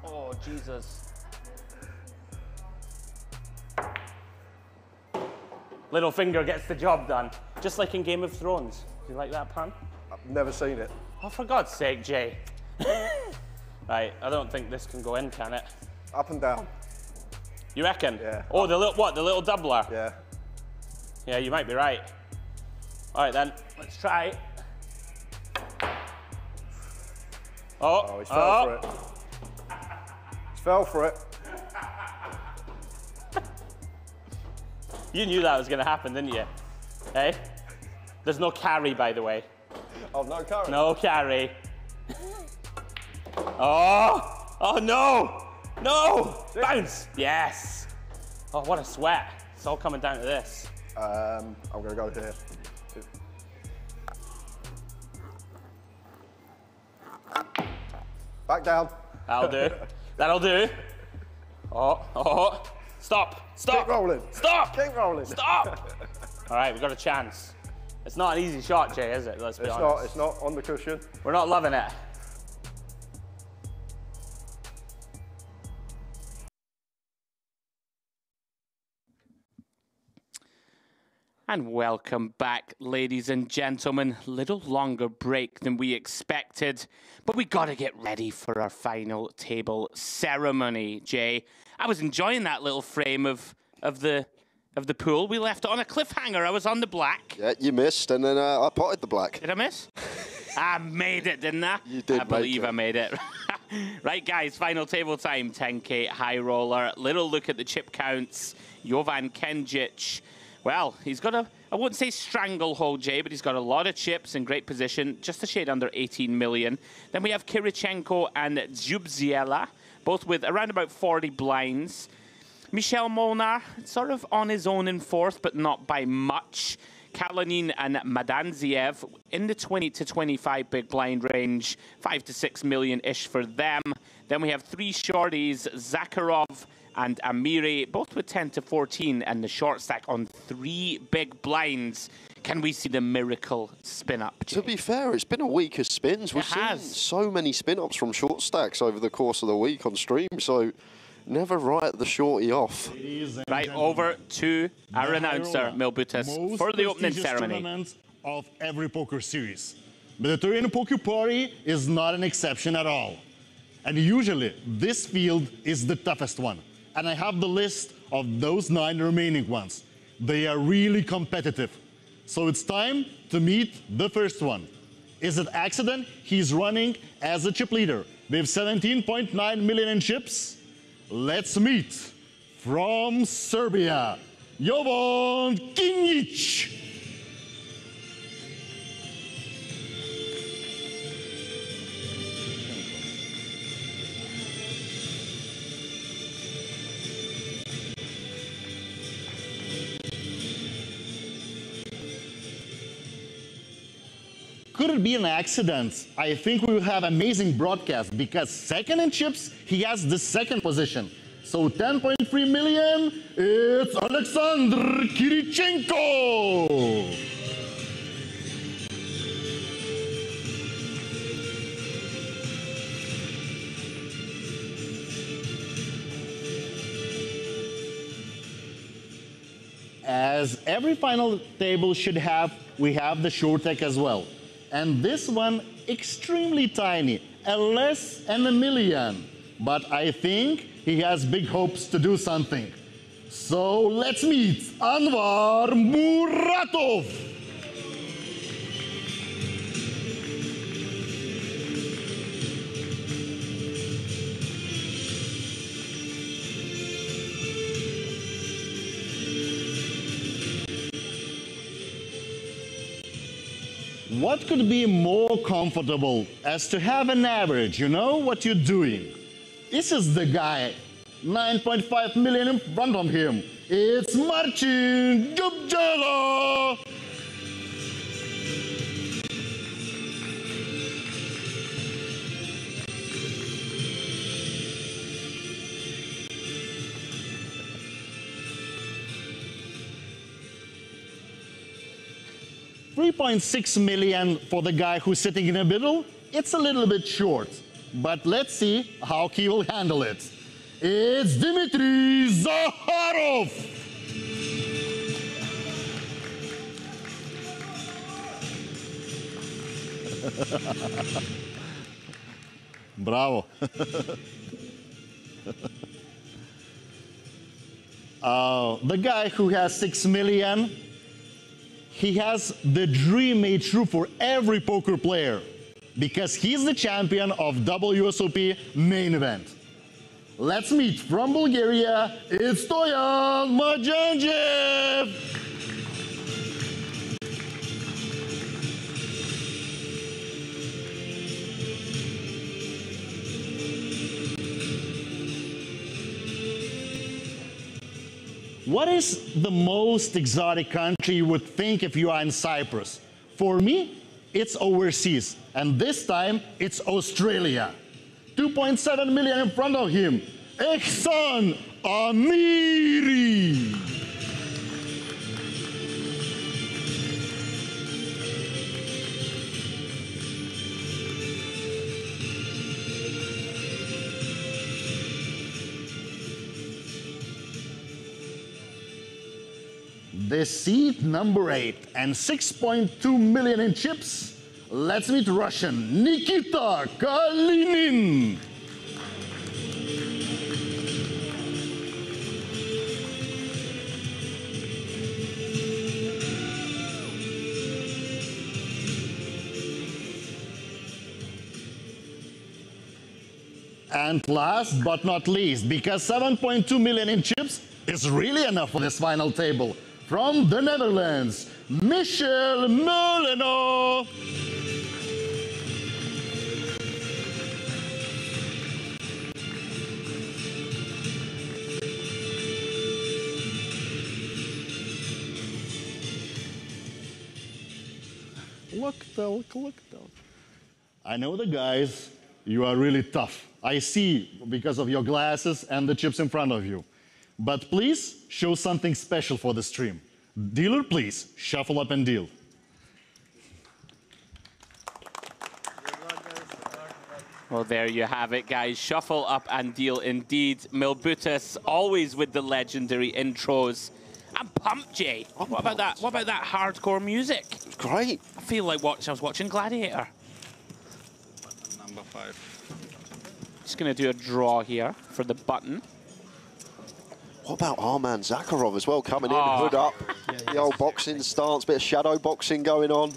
Oh Jesus. Little finger gets the job done. Just like in Game of Thrones. Do you like that pun? I've never seen it. Oh, for God's sake, Jay. Right, I don't think this can go in, can it? Up and down. You reckon? Yeah. Oh, the little doubler? Yeah. Yeah, you might be right. All right then, let's try. Oh, he's fell for it. He's fell for it. You knew that was going to happen, didn't you? Hey? There's no carry, by the way. Oh, no carry? No carry. Oh! Oh, no! No! Bounce! Yes! Oh, what a sweat. It's all coming down to this. I'm going to go here. Back down. That'll do. That'll do. Oh, oh. Stop. Stop. Keep rolling. Stop. Keep rolling. Stop. All right, we've got a chance. It's not an easy shot, Jay, is it? Let's be honest. It's not on the cushion. We're not loving it. And welcome back, ladies and gentlemen. Little longer break than we expected, but we got to get ready for our final table ceremony, Jay. I was enjoying that little frame of the pool. We left it on a cliffhanger. I was on the black. Yeah, you missed, and then I potted the black. Did I miss? I made it, didn't I? You did. I believe I made it. Right, guys, final table time. 10K high roller. Little look at the chip counts. Jovan Kenjic. Well, he's got I wouldn't say stranglehold, Jay, but he's got a lot of chips in great position, just a shade under 18 million. Then we have Kirichenko and Zubziela, both with around about 40 blinds. Michel Molnar, sort of on his own in fourth, but not by much. Kalanin and Madanziev in the 20 to 25 big blind range, 5 to 6 million-ish for them. Then we have 3 shorties, Zakharov and Amiri, both with 10 to 14, and the short stack on 3 big blinds. Can we see the miracle spin up, Jay? To be fair, it's been a week of spins. We've seen so many spin ups from short stacks over the course of the week on stream, so never write the shorty off. Right, over to our announcer, Milbutis, for the opening ceremony. Tournament of every poker series. Mediterranean Poker Party is not an exception at all. And usually, this field is the toughest one. And I have the list of those 9 remaining ones. They are really competitive. So it's time to meet the first one. Is it accident? He's running as a chip leader with 17.9 million in chips. Let's meet from Serbia, Jovan Kinjic. Could it be an accident? I think we will have amazing broadcast because second in chips, he has the second position. So 10.3 million, it's Alexander Kirichenko. As every final table should have, we have the short tech as well. And this one, extremely tiny, a less than a million. But I think he has big hopes to do something. So let's meet Anvar Muratov. What could be more comfortable as to have an average, you know what you're doing? This is the guy, 9.5 million in front of him. It's Marcin Dubjela. $3.6 million for the guy who's sitting in the middle. It's a little bit short, but let's see how he will handle it. It's Dmitry Zakharov. Bravo. The guy who has 6 million, he has the dream made true for every poker player because he's the champion of WSOP main event. Let's meet from Bulgaria, it's Stoyan Majanjev. What is the most exotic country you would think if you are in Cyprus? For me, it's overseas, and this time it's Australia. 2.7 million in front of him, Ehsan Amiri. The seed number 8 and 6.2 million in chips. Let's meet Russian Nikita Kalinin. And last but not least, because 7.2 million in chips is really enough for this final table, from the Netherlands, Michel Molino. Look. I know the guys, you are really tough. I see because of your glasses and the chips in front of you. But please show something special for the stream. Dealer, please shuffle up and deal. Well, there you have it, guys. Shuffle up and deal indeed. Milbutis always with the legendary intros. I'm pumped, Jay. What about that? What about that hardcore music? It's great. I feel like I was watching Gladiator. Number 5. Just gonna do a draw here for the button. What about Arman Zakharov as well, coming in, hood up, the old boxing stance, bit of shadow boxing going on.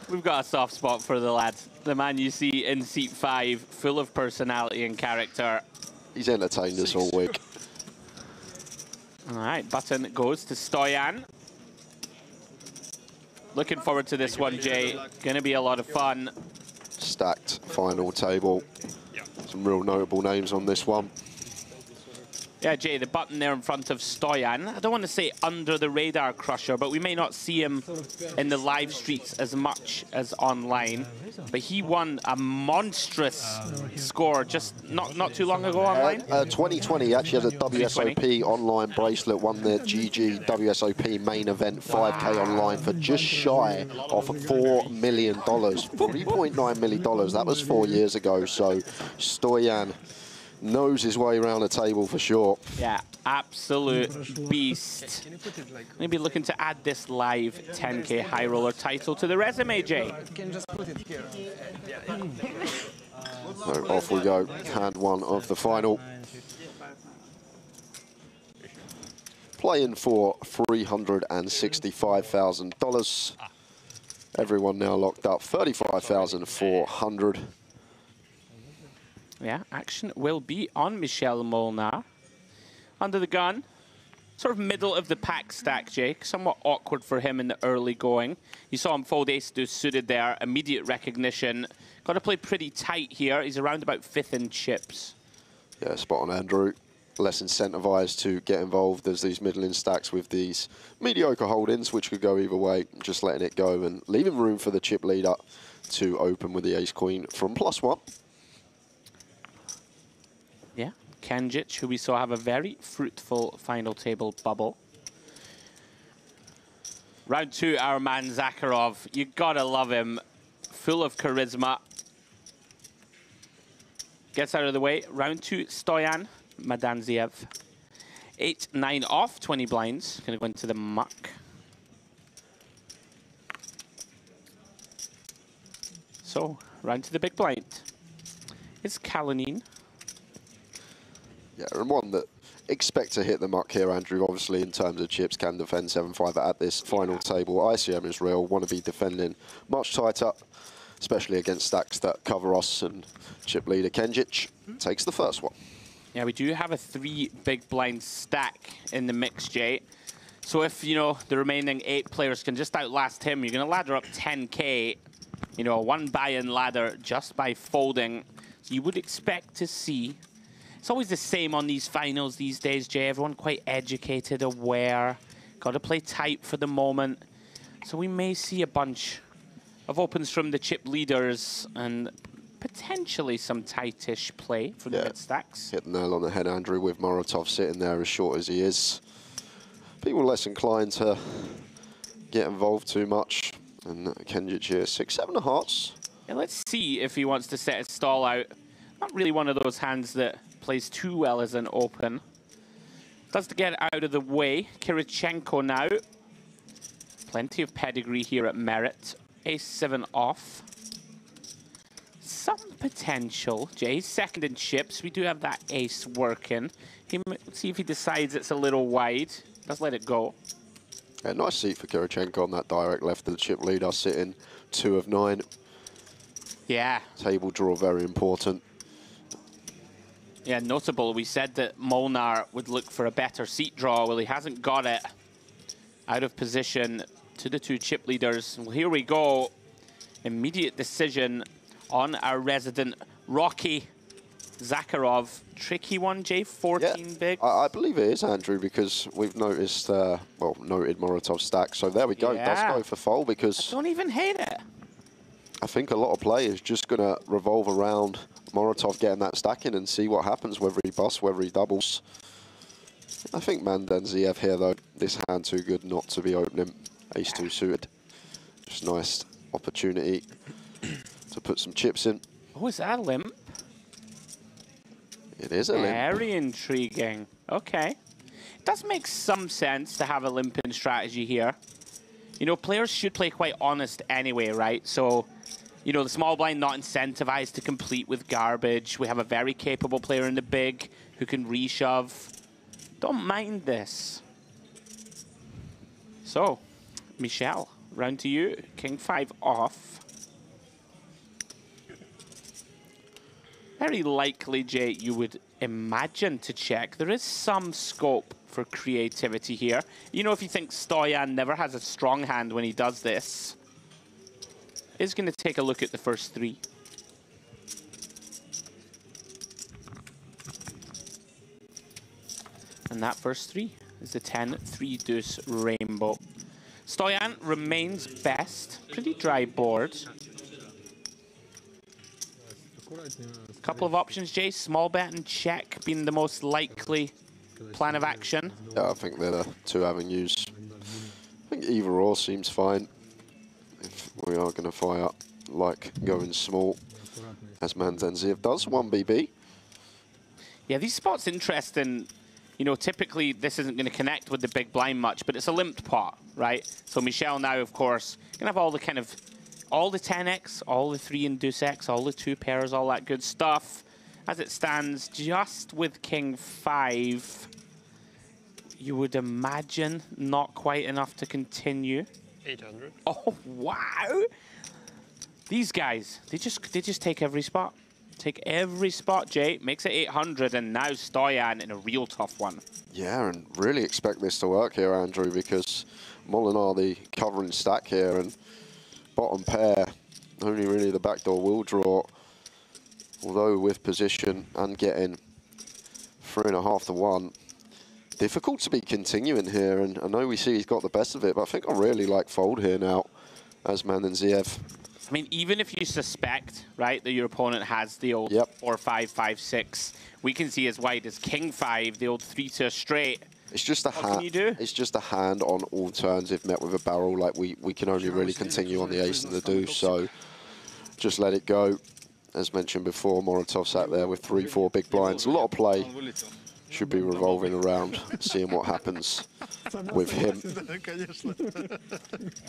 We've got a soft spot for the lad. The man you see in seat 5, full of personality and character. He's entertained us all week. All right, button goes to Stoyan. Looking forward to this one, Jay. Gonna be a lot of fun. Stacked final table. Some real notable names on this one. Yeah, Jay, the button there in front of Stoyan. I don't want to say under the radar crusher, but we may not see him in the live streets as much as online. But he won a monstrous score just not too long ago online. 2020, he actually has a WSOP online bracelet, won the GG WSOP main event 5K online for just shy of $4 million. $3.9 million, that was 4 years ago. So Stoyan knows his way around the table for sure. Yeah, absolute beast. Maybe looking to add this live 10K high roller title to the resume, Jay. Can just put it here. So off we go, hand one of the final. Playing for $365,000. Everyone now locked up, $35,400. Yeah, action will be on Michel Molnar. Under the gun. Sort of middle of the pack stack, Jake. Somewhat awkward for him in the early going. You saw him fold ace-deuce suited there. Immediate recognition. Got to play pretty tight here. He's around about 5th in chips. Yeah, spot on, Andrew. Less incentivized to get involved as these middling stacks with these mediocre holdings, which could go either way. Just letting it go and leaving room for the chip leader to open with the ace-queen from +1. Yeah, Kenjic, who we saw have a very fruitful final table bubble. Round 2, our man Zakharov. You gotta love him. Full of charisma. Gets out of the way. Round 2, Stoyan Madanziev. 8-9 off, 20 blinds. Gonna go into the muck. So, round to the big blind. It's Kalanine. Yeah, and one that expect to hit the muck here, Andrew, obviously, in terms of chips, can defend 7-5 at this final table. ICM is real, want to be defending much tighter, especially against stacks that cover us, and chip leader Kenjic takes the first one. Yeah, we do have a 3 big blind stack in the mix, Jay. So if, you know, the remaining 8 players can just outlast him, you're going to ladder up 10K, you know, a 1 buy-in ladder just by folding. So you would expect to see. It's always the same on these finals these days, Jay. Everyone quite educated, aware. Got to play tight for the moment. So we may see a bunch of opens from the chip leaders and potentially some tightish play from the mid stacks. Hit the nail on the head, Andrew, with Moratov sitting there as short as he is. People less inclined to get involved too much. And Kenjic here, 6-7 of hearts. Yeah, let's see if he wants to set his stall out. Not really one of those hands that plays too well as an open. Does to get out of the way. Kirichenko now. Plenty of pedigree here at Merit. Ace-7 off. Some potential. Jay's second in chips. We do have that ace working. Let's see if he decides it's a little wide. Let's let it go. Yeah, nice seat for Kirichenko on that direct left of the chip leader, sitting 2 of 9. Yeah. Table draw very important. Yeah, notable. We said that Molnar would look for a better seat draw. Well, he hasn't got it. Out of position to the 2 chip leaders. Well, here we go. Immediate decision on our resident Rocky Zakharov. Tricky one, Jay, 14 big. I believe it is, Andrew, because we've noticed, well, noted Moratov stack. So there we go. Yeah. Does go for fold because I don't even hate it. I think a lot of play is just going to revolve around Moratov getting that stack in and see what happens, whether he busts, whether he doubles. I think Madanziev here, though, this hand too good not to be opening. Ace-2 suited. Just nice opportunity to put some chips in. Oh, is that a limp? It is a limp. Very intriguing. Okay. It does make some sense to have a limping strategy here. You know, players should play quite honest anyway, right? So, you know, the small blind not incentivized to complete with garbage. We have a very capable player in the big who can reshove. Don't mind this. So, Michelle, round to you. King 5 off. Very likely, Jay, you would imagine to check. There is some scope for creativity here. You know, if you think Stoyan never has a strong hand when he does this, is going to take a look at the first 3. And that first 3 is the 10-3 deuce rainbow. Stoyan remains best. Pretty dry board. Couple of options, Jay. Small bet and check being the most likely plan of action. Yeah, I think they're the 2 avenues. I think either or seems fine. If we are going to fire like going small, as Manzenziev does, 1 BB. Yeah, these spots interesting. You know, typically this isn't going to connect with the big blind much, but it's a limped pot, right? So Michelle now, of course, going to have all the kind of, all the 10x, all the 3 and deuce x, all the 2 pairs, all that good stuff. As it stands, just with King 5, you would imagine not quite enough to continue. 800. Oh, wow. These guys, they just take every spot. Take every spot, Jay. Makes it 800, and now Stoyan in a real tough one. Yeah, and really expect this to work here, Andrew, because Molinar, the covering stack here, and bottom pair, only really the backdoor will draw. Although with position and getting 3.5 to 1, difficult to be continuing here. And I know we see he's got the best of it, but I think I really like fold here now as Manzenziev. I mean, even if you suspect, right, that your opponent has the old 4-5, 5-6, we can see as wide as King 5, the old 3-2 straight. It's just a hand. It's just a hand on all turns if met with a barrel. Like we can only really continue on the ace and the deuce. So just let it go. As mentioned before, Moratov sat there with 3-4 big blinds. A lot of play. Should be revolving around, seeing what happens with him.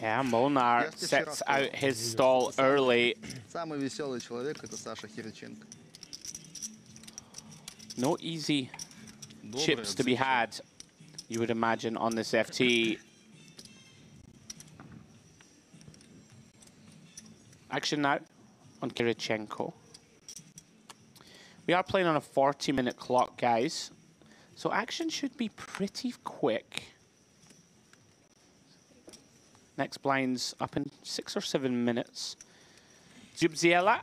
Yeah, Molnar sets out his stall early. No easy chips to be had, you would imagine, on this FT. Action now on Kirichenko. We are playing on a 40-minute clock, guys. So action should be pretty quick. Next blind's up in 6 or 7 minutes. Zubziela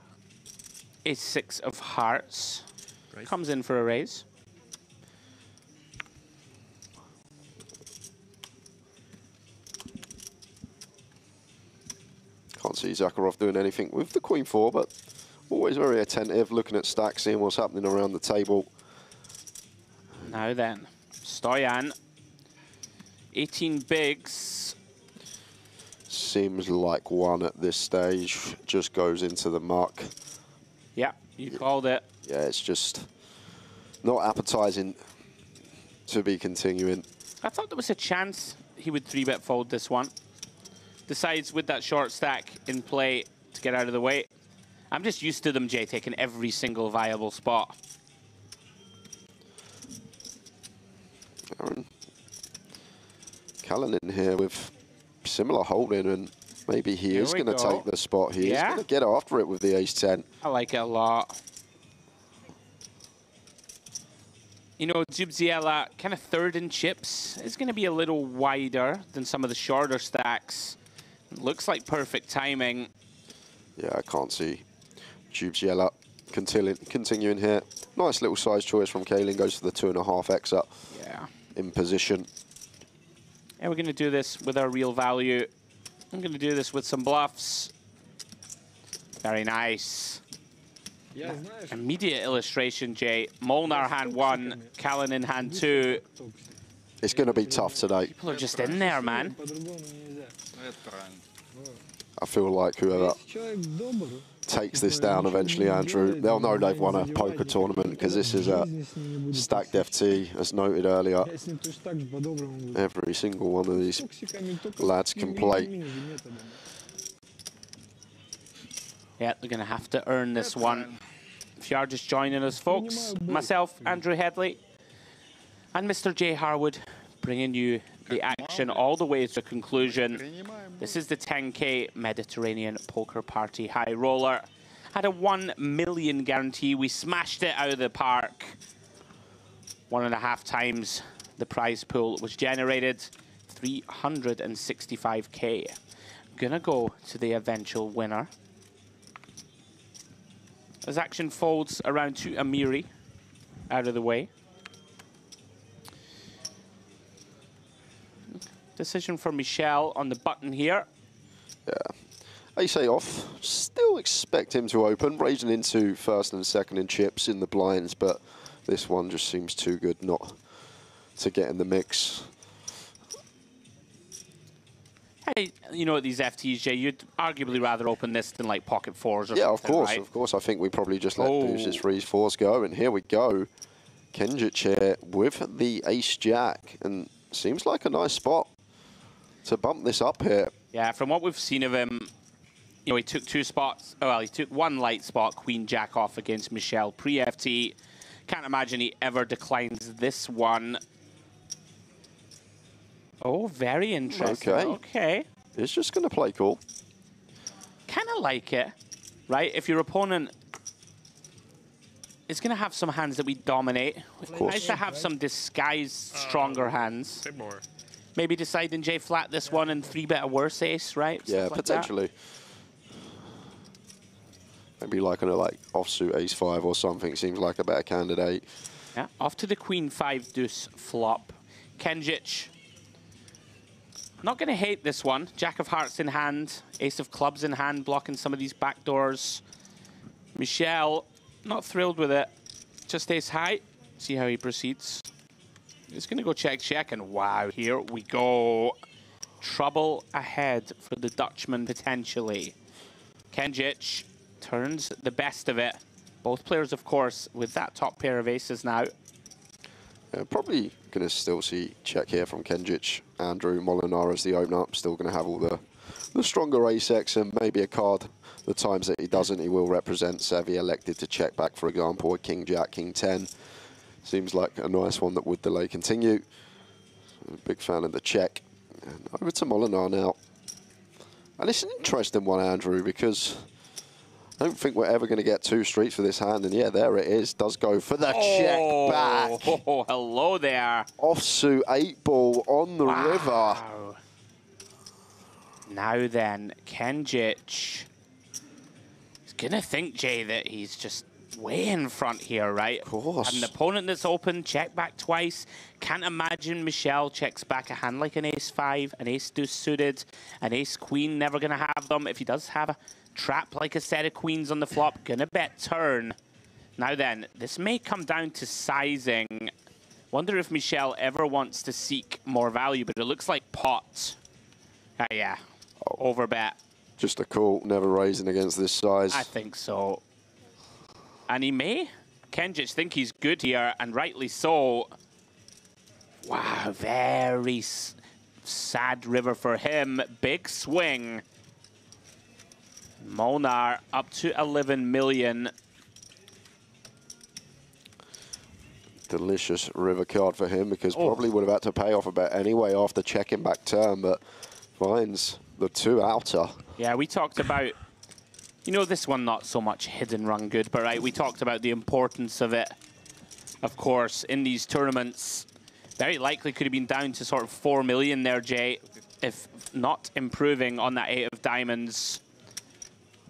is 6 of hearts. Right. Comes in for a raise. Can't see Zakharov doing anything with the Queen 4, but always very attentive, looking at stacks, seeing what's happening around the table. Now then, Stoyan, 18 bigs. Seems like one at this stage, just goes into the muck. Yeah, you called it. Yeah, it's just not appetizing to be continuing. I thought there was a chance he would 3-bet fold this one. Decides with that short stack in play to get out of the way. I'm just used to them, Jay, taking every single viable spot. Aaron Callan in here with similar holding, and maybe he is going to take the spot. He is going to get after it with the ace-10. I like it a lot. You know, Zubziela, kind of third in chips, is going to be a little wider than some of the shorter stacks. It looks like perfect timing. Yeah, I can't see Zubziela continuing here. Nice little size choice from Kalin, goes for the 2.5x up. Yeah. In position. And we're going to do this with our real value. I'm going to do this with some bluffs. Very nice. Immediate illustration, Jay. Molnar hand 1, Callan in hand 2. It's going to be tough today. People are just in there, man. I feel like whoever takes this down eventually, Andrew, they'll know they've won a poker tournament, because this is a stacked FT, as noted earlier. Every single one of these lads can play. Yeah, they're going to have to earn this one. If you are just joining us, folks, myself, Andrew Headley. And Mr. Jay Harwood bringing you the action all the way to conclusion. This is the 10K Mediterranean Poker Party High Roller. Had a 1 million guarantee. We smashed it out of the park. 1.5 times the prize pool was generated. 365K. Gonna go to the eventual winner. As action folds around to Amiri, out of the way. Decision for Michel on the button here. Yeah. Ace off. Still expect him to open, raising into first and second in chips in the blinds, but this one just seems too good not to get in the mix. Hey, you know, at these FTs, Jay, you'd arguably rather open this than like pocket fours or something, right? Of course. I think we probably just let deuces, threes, fours go, and here we go. Kenjic here with the ace-jack, and seems like a nice spot to bump this up here. Yeah, from what we've seen of him, you know, he took 2 spots. Oh, well, he took 1 light spot, queen-jack off against Michel pre-FT. Can't imagine he ever declines this one. Oh, very interesting. Okay. He's just going to play cool. Kind of like it, right? If your opponent is going to have some hands that we dominate, of course. Nice to have some disguised, stronger hands. Maybe deciding J flat this one and 3-bet a worse ace, right? Yeah, Stuff like potentially. Maybe like on a offsuit ace-5 or something seems like a better candidate. Yeah, off to the queen-5 deuce flop. Kenjic. Not going to hate this one. Jack of hearts in hand, ace of clubs in hand, blocking some of these back doors. Michel, not thrilled with it. Just ace high. See how he proceeds. He's going to go check, and wow, here we go. Trouble ahead for the Dutchman, potentially. Kenjic turns the best of it. Both players, of course, with that top pair of aces now. Probably going to still see check here from Kenjic. Andrew Molinar as the opener. Still going to have all the stronger ace-X and maybe a card. The times that he doesn't, he will represent. Sevi elected to check back, for example, a king-jack, king-10. Seems like a nice one that would delay continue. I'm a big fan of the check. And over to Molinar now. And it's an interesting one, Andrew, because I don't think we're ever going to get 2 streets for this hand. And yeah, there it is. Does go for the check back. Oh, hello there. Offsuit 8-ball on the river. Now then, Kenjic is going to think, Jay, that he's just way in front here, right? Of course. Had an opponent that's open, check back twice. Can't imagine Michel checks back a hand like an ace-5, an ace-deuce suited, an ace-queen, never going to have them. If he does have a trap like a set of queens on the flop, gonna bet turn. Now then, this may come down to sizing. Wonder if Michel ever wants to seek more value, but it looks like pot. Yeah, over bet. Just a call, never raising against this size. I think so. And he may, Kenjic, think he's good here, and rightly so. Wow, very sad river for him. Big swing. Molnar up to 11 million. Delicious river card for him, because probably would have had to pay off a bet anyway after checking back turn, but finds the 2 outer. Yeah, we talked about, you know, this one not so much hidden run good, but right, we talked about the importance of it, of course, in these tournaments. Very likely could have been down to sort of 4 million there, Jay, if not improving on that 8 of diamonds.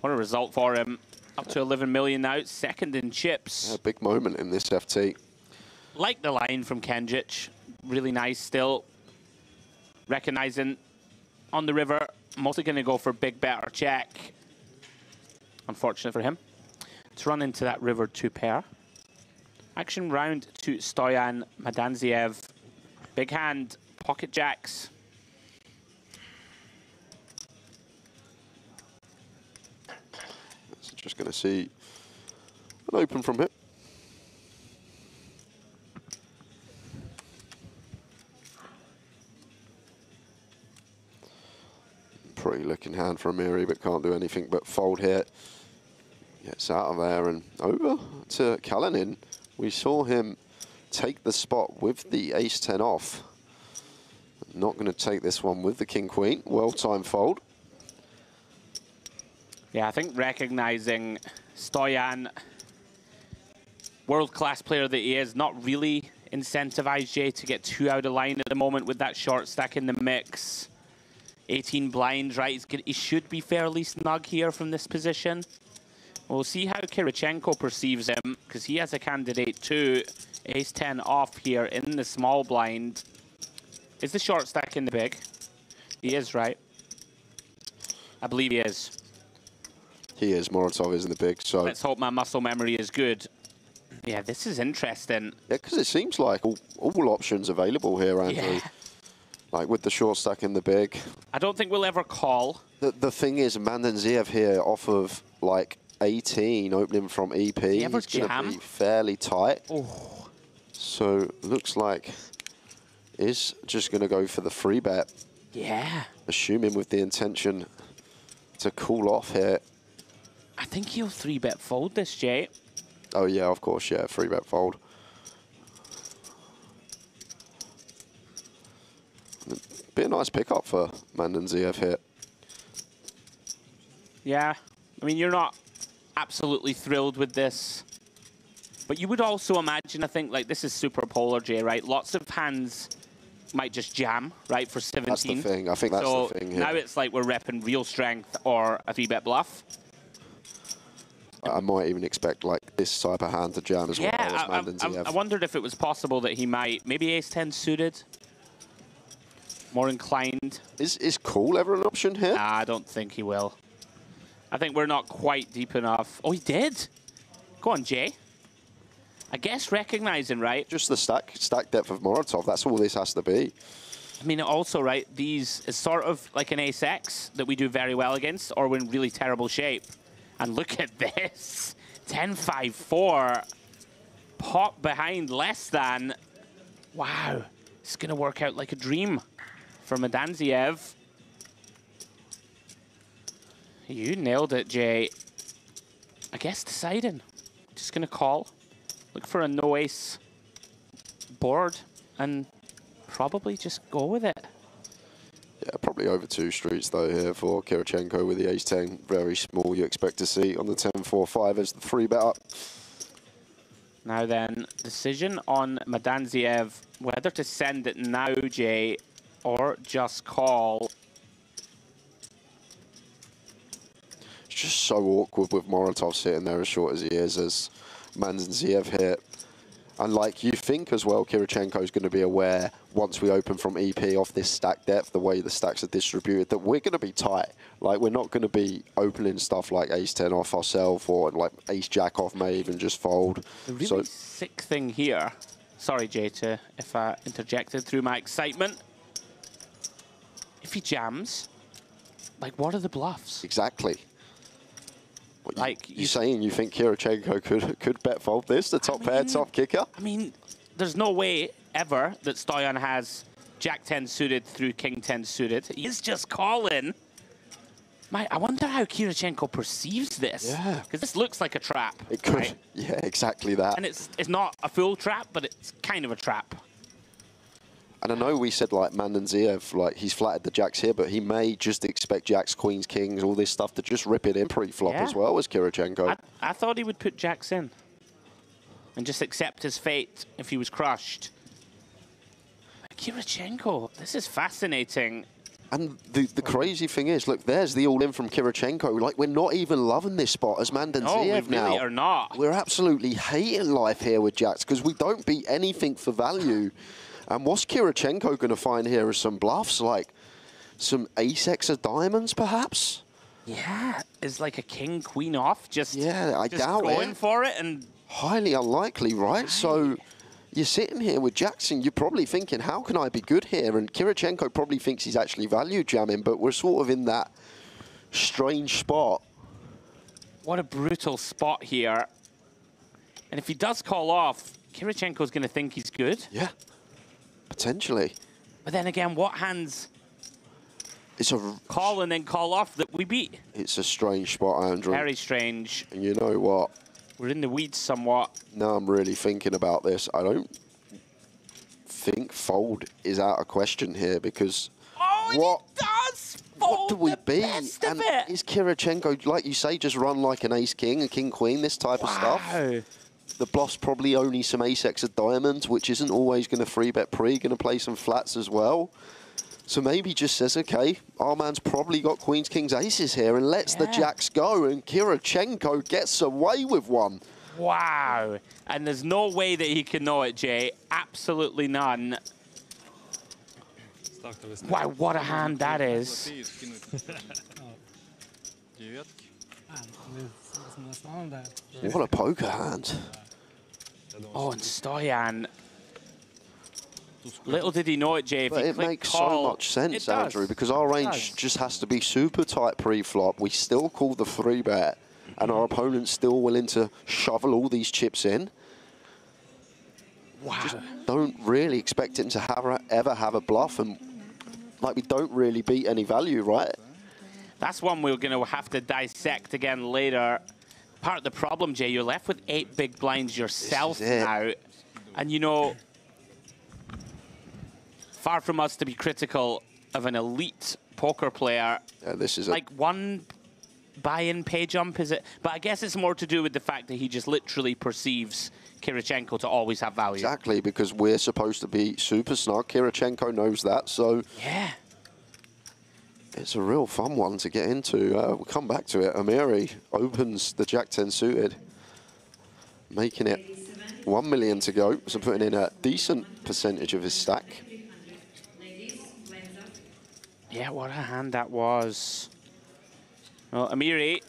What a result for him. Up to 11 million now, second in chips. A big moment in this FT. Like the line from Kenjic. Really nice still. Recognizing on the river, mostly going to go for big bet or check. Unfortunate for him. To run into that river 2 pair. Action round to Stoyan Madanziev. Big hand, pocket jacks. Just going to see an open from him. Pretty looking hand for Amiri, but can't do anything but fold here. Gets out of there and over to Kalinin. We saw him take the spot with the ace-10 off. Not going to take this one with the king-queen. Well-timed fold. Yeah, I think recognizing Stoyan, world-class player that he is, not really incentivized Jay to get too out of line at the moment with that short stack in the mix. 18 blinds, right? He should be fairly snug here from this position. We'll see how Kirichenko perceives him, because he has a candidate too. Ace-10 off here in the small blind. Is the short stack in the big? He is, right? I believe he is. He is. Moratov is in the big, so... Let's hope my muscle memory is good. Yeah, this is interesting. Yeah, because it seems like all options available here, Andrew. Yeah. Like with the short stack in the big. I don't think we'll ever call. The thing is, Mandanziev here off of like 18 opening from EP. He's going to be fairly tight. Oh. So looks like is just going to go for the free bet. Yeah. Assuming with the intention to cool off here. I think he'll 3-bet fold this, Jay. Oh yeah, of course, yeah, free bet fold. Be a nice pickup for Mandanziev here. Yeah, I mean, you're not absolutely thrilled with this. But you would also imagine, I think, like, this is super polar, Jay, right? Lots of hands might just jam, right, for 17. That's the thing. I think that's so the thing here. Now it's like we're repping real strength or a 3-bet bluff. I might even expect, like, this type of hand to jam as well as Mandanziev. I wondered if it was possible that he might, maybe ace-10 suited, more inclined. Is call ever an option here? Nah, I don't think he will. I think we're not quite deep enough. Oh, he did. Go on, Jay. I guess recognizing, right? Just the stack depth of Moratov. That's all this has to be. I mean, also, right, these is sort of like an ace-X that we do very well against, or we're in really terrible shape. And look at this. 10-5-4. Pop behind less than. Wow. It's going to work out like a dream for Mandanziev. You nailed it, Jay. I guess deciding. Just going to call. Look for a no-ace board and probably just go with it. Yeah, probably over 2 streets, though, here for Kirichenko with the ace-10. Very small, you expect to see on the 10-4-5 as the 3-bet up. Now then, decision on Mandanziev, whether to send it now, Jay, or just call. It's just so awkward with Moratov sitting there as short as he is as Mandanziev here. And like you think as well, Kirichenko is going to be aware once we open from EP off this stack depth, the way the stacks are distributed, that we're going to be tight. Like we're not going to be opening stuff like ace-10 off ourselves or like ace-jack off may even just fold. The really sick thing here, sorry Jay, if I interjected through my excitement. If he jams, like what are the bluffs? Exactly. What, like you saying you think Kirichenko could bet fold this, the top pair, top kicker? I mean, there's no way ever that Stoyan has Jack-10 suited through King-10 suited. He is just calling. I wonder how Kirichenko perceives this. Yeah. Because this looks like a trap. It could. Right? Yeah, exactly that. And it's not a full trap, but it's kind of a trap. And I know we said, like, Mandanziev, like, he's flattered the jacks here, but he may just expect jacks, queens, kings, all this stuff to just rip it in pre-flop as well as Kirichenko. I thought he would put jacks in and just accept his fate if he was crushed. Kirichenko, this is fascinating. And the crazy thing is, look, there's the all-in from Kirichenko. Like, we're not even loving this spot as Mandanziev now. No, we really are not. We're absolutely hating life here with jacks because we don't beat anything for value. And what's Kirichenko going to find here is some bluffs, like some ace-X of diamonds, perhaps? Yeah, is like a king, queen off, just I doubt going for it. And highly unlikely, right? So you're sitting here with Jackson, you're probably thinking, how can I be good here? And Kirichenko probably thinks he's actually value jamming, but we're sort of in that strange spot. What a brutal spot here. And if he does call off, Kirichenko's going to think he's good. Yeah. Potentially. But then again, what hands it's a call and then call off that we beat? It's a strange spot, Andrew. Very strange. And you know what? We're in the weeds somewhat. Now I'm really thinking about this. I don't fold is out of question here because what do we be? And is Kirichenko, like you say, just run like an ace-king, a king-queen, this type of stuff? The bluff's probably only some ace-x of diamonds, which isn't always going to 3-bet pre, going to play some flats as well. So maybe just says, okay, our man's probably got queens, kings, aces here and lets the jacks go, and Kirichenko gets away with one. Wow. And there's no way that he can know it, Jay. Absolutely none. Wow, what a hand that is. What a poker hand. Oh, and Stoyan. Little did he know it, Jay. But it makes so much sense, Andrew, because our range just has to be super tight pre-flop. We still call the 3-bet, and our opponent's still willing to shovel all these chips in. Wow. Just don't really expect him to ever have a bluff, and like we don't really beat any value, right? That's one we're going to have to dissect again later. Part of the problem, Jay, you're left with 8 big blinds yourself now. And, you know, far from us to be critical of an elite poker player. This is like one buy-in pay jump, is it? But I guess it's more to do with the fact that he just literally perceives Kirichenko to always have value. Exactly, because we're supposed to be super snug. Kirichenko knows that, so... Yeah. It's a real fun one to get into. We'll come back to it. Amiri opens the Jack-10 suited, making it 1 million to go, so putting in a decent percentage of his stack. Yeah, what a hand that was. Well, Amiri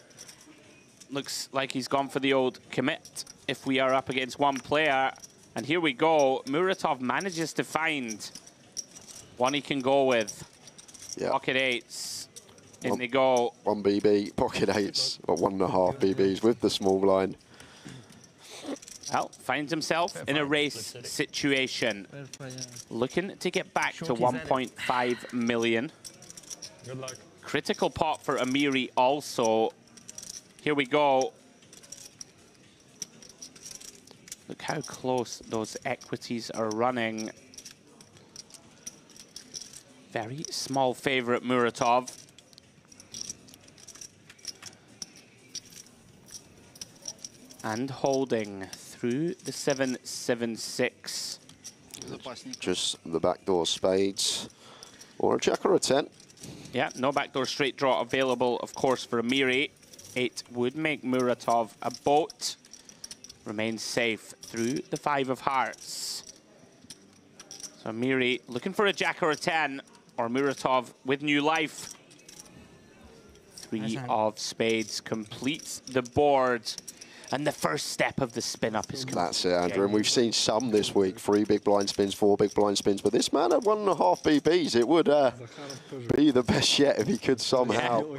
looks like he's gone for the old commit if we are up against one player. And here we go. Muratov manages to find one he can go with. Yeah. Pocket 8s. In they go. 1 BB, pocket 8s, or 1.5 BBs with the small blind. Well, finds himself in a race situation. Looking to get back to 1.5 million. Good luck. Critical pot for Amiri also. Here we go. Look how close those equities are running. Very small favorite, Muratov. And holding through the 7-7-6. Just the backdoor spades. Or a jack or a 10. Yeah, no backdoor straight draw available, of course, for Amiri. 8 would make Muratov a boat. Remains safe through the 5 of hearts. So Amiri looking for a jack or a 10, or Muratov with new life. 3 of spades completes the board. And the first step of the spin-up is complete. That's it, Andrew. And we've seen some this week. 3 big blind spins, 4 big blind spins. But this man at 1.5 BBs, it would be the best yet if he could somehow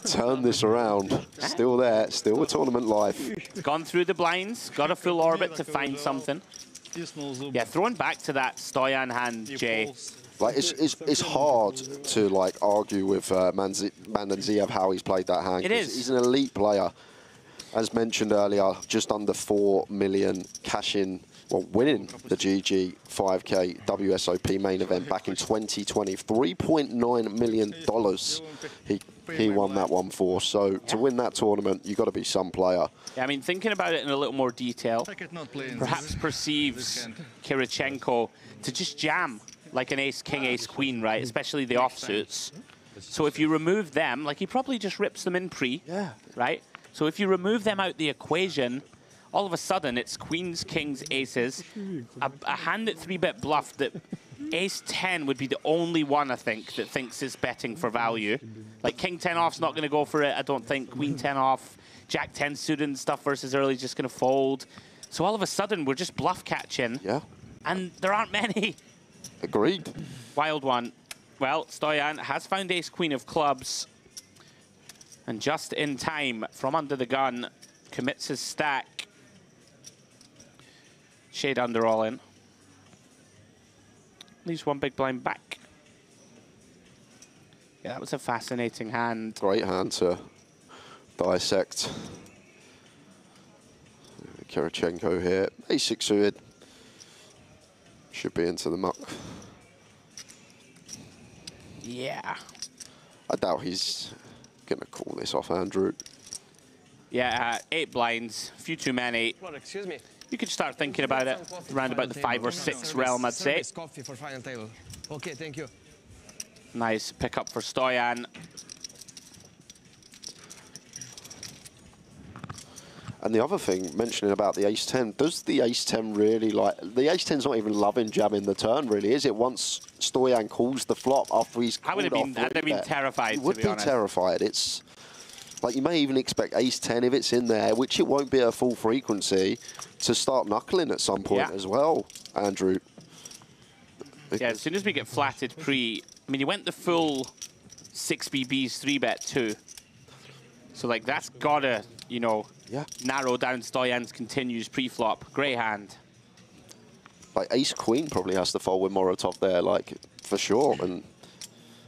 turn this around. Still there, still a tournament life. Gone through the blinds, got a full orbit to find something. Yeah, throwing back to that Stoyan hand, Jay. Like it's hard to like argue with Mandanziev how he's played that hand. It is. He's an elite player. As mentioned earlier, just under 4 million cash in, well, winning the GG 5K WSOP main event back in 2020. $3.9 million he won that one for. So to win that tournament, you've got to be some player. Yeah, I mean, thinking about it in a little more detail, perhaps perceives Kirichenko to just jam like an ace, king, ace, queen, right? Especially the offsuits. So if you remove them, like he probably just rips them in pre, right? So if you remove them out the equation, all of a sudden it's queens, kings, aces. A hand at 3-bet bluff that ace 10 would be the only one, I think, that thinks it's betting for value. Like king 10 off's not going to go for it, I don't think. Queen 10 off, jack 10 suited and stuff versus early is just going to fold. So all of a sudden we're just bluff catching. Yeah. And there aren't many. Agreed. Wild one. Well, Stoyan has found ace queen of clubs. And just in time, from under the gun, commits his stack. Shade under all in. Leaves 1 big blind back. Yeah, that was a fascinating hand. Great hand to dissect. Kirichenko here. Ace 6 suited. Should be into the muck. Yeah. I doubt he's going to call this off, Andrew. Yeah, 8 blinds, a few too many. Well, excuse me. You could start thinking about it around about the 5 or 6 realm, I'd say. Coffee for final table. Okay, thank you. Nice pickup for Stoyan. And the other thing, mentioning about the ace-10, does the ace-10 really like... The ace-10's not even loving jamming the turn, really, is it? Once Stoyan calls the flop after he's called I'd have been terrified, you would to be be terrified. It's... Like, you may even expect ace-10, if it's in there, which it won't be a full frequency, to start knuckling at some point as well, Andrew. Yeah, as soon as we get flatted pre... I mean, he went the full 6 BBs 3-bet too. So, like, that's gotta, you know, narrow down Stoyan's continues pre-flop. Great hand. Like, ace-queen probably has to fold with Morotov there, like, for sure. And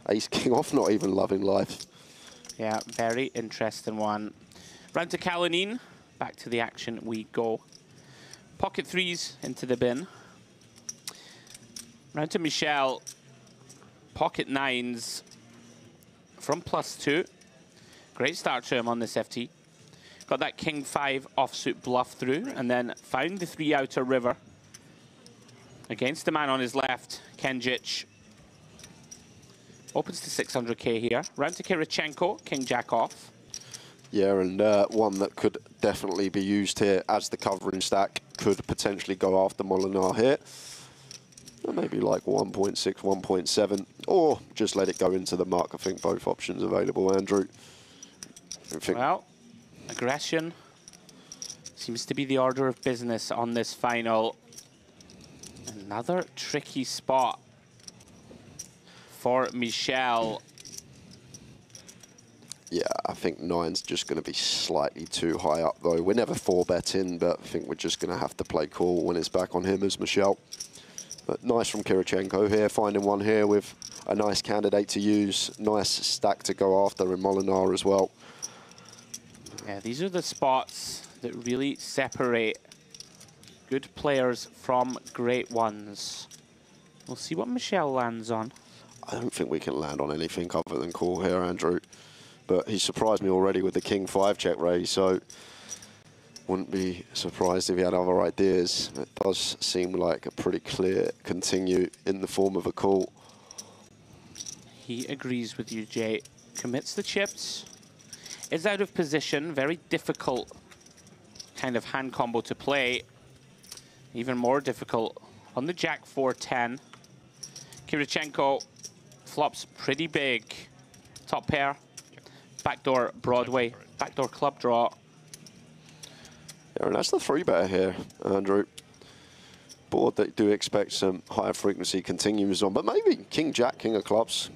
ace-king off not even loving life. Yeah, very interesting one. Round to Kalinin. Back to the action we go. Pocket 3s into the bin. Round to Michel. Pocket 9s from +2. Great start to him on this FT. Got that King 5 offsuit bluff through, and then found the 3 outer river. Against the man on his left, Kenjic. Opens to 600k here. Round to Kirichenko, King Jack off. Yeah, and one that could definitely be used here as the covering stack. Could potentially go after Molinar here. Maybe like 1.6, 1.7, or just let it go into the muck. I think both options available, Andrew. Well, aggression seems to be the order of business on this final. Another tricky spot for Michel. Yeah, I think 9's just going to be slightly too high up, though. We're never 4-betting, but I think we're just going to have to play cool when it's back on him as Michel. But nice from Kirichenko here, finding one here with a nice candidate to use. Nice stack to go after in Molinar as well. Yeah, these are the spots that really separate good players from great ones. We'll see what Michel lands on. I don't think we can land on anything other than call here, Andrew. But he surprised me already with the King 5 check raise, so wouldn't be surprised if he had other ideas. It does seem like a pretty clear continue in the form of a call. He agrees with you, Jay. Commits the chips. Is out of position. Very difficult kind of hand combo to play. Even more difficult on the Jack 4-10. Kirichenko flops pretty big. Top pair. Backdoor Broadway. Backdoor club draw. Yeah, and that's the 3-better here, Andrew. Board that do expect some higher frequency continues on, but maybe King Jack, King of clubs.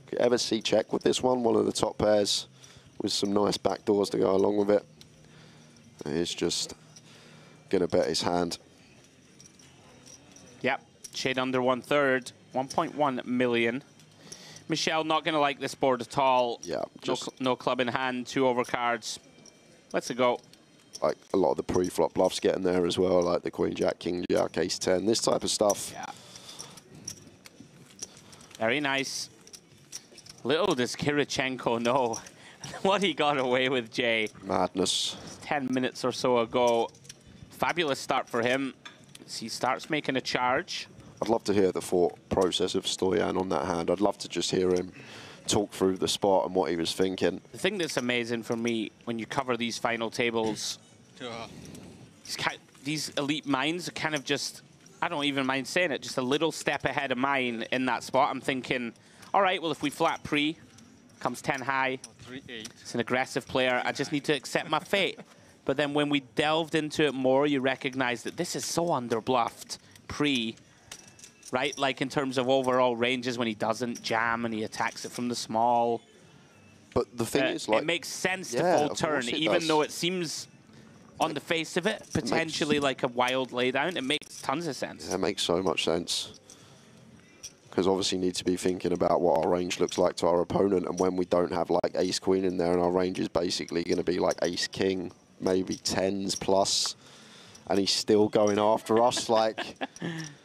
Could ever see check with this one of the top pairs with some nice backdoors to go along with it. He's just going to bet his hand. Yep, shade under 1/3, 1.1 million. Michel not going to like this board at all. Yeah, no club in hand, 2 overcards. Let's go. Like a lot of the pre-flop bluffs getting there as well, like the Queen Jack, King Jack, Ace 10, this type of stuff. Yeah. Very nice. Little does Kirichenko know what he got away with, Jay. Madness. 10 minutes or so ago. Fabulous start for him as he starts making a charge. I'd love to hear the thought process of Stoyan on that hand. I'd love to just hear him talk through the spot and what he was thinking. The thing that's amazing for me when you cover these final tables, these elite minds are kind of just, I don't even mind saying it, just a little step ahead of mine in that spot. I'm thinking, all right, well, if we flat pre, comes 10 high, it's an aggressive player, I just need to accept my fate. But then when we delved into it more, you recognize that this is so underbluffed pre, right? Like in terms of overall ranges when he doesn't jam and he attacks it from the small. But the thing is, like, it makes sense to fold turn, even though it seems on the face of it, potentially like a wild laydown. It makes tons of sense. Yeah, it makes so much sense. Because obviously need to be thinking about what our range looks like to our opponent, and when we don't have like ace queen in there and our range is basically going to be like ace king, maybe 10s plus, and he's still going after us. Like,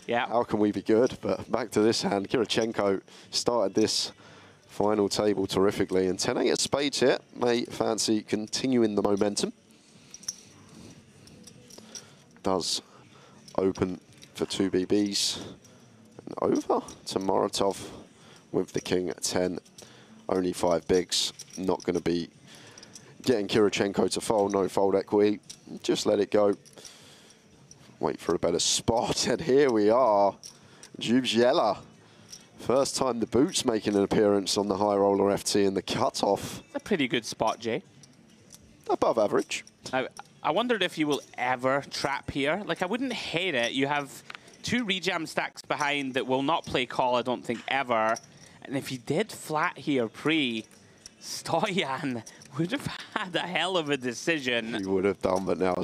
yeah, how can we be good? But back to this hand, Kirichenko started this final table terrifically, and 10-8 of spades here. May fancy continuing the momentum. Does open for 2 BBs. And over to Moratov with the king at 10. Only 5 bigs. Not going to be getting Kirichenko to fold. No fold equity. Just let it go. Wait for a better spot. And here we are. Jubziela. First time the boot's making an appearance on the high roller FT in the cutoff. A pretty good spot, Jay. Above average. I wondered if you will ever trap here. Like, I wouldn't hate it. You have 2 rejam stacks behind that will not play call, I don't think, ever. And if you did flat here pre, Stoyan would have had a hell of a decision. He would have done, but now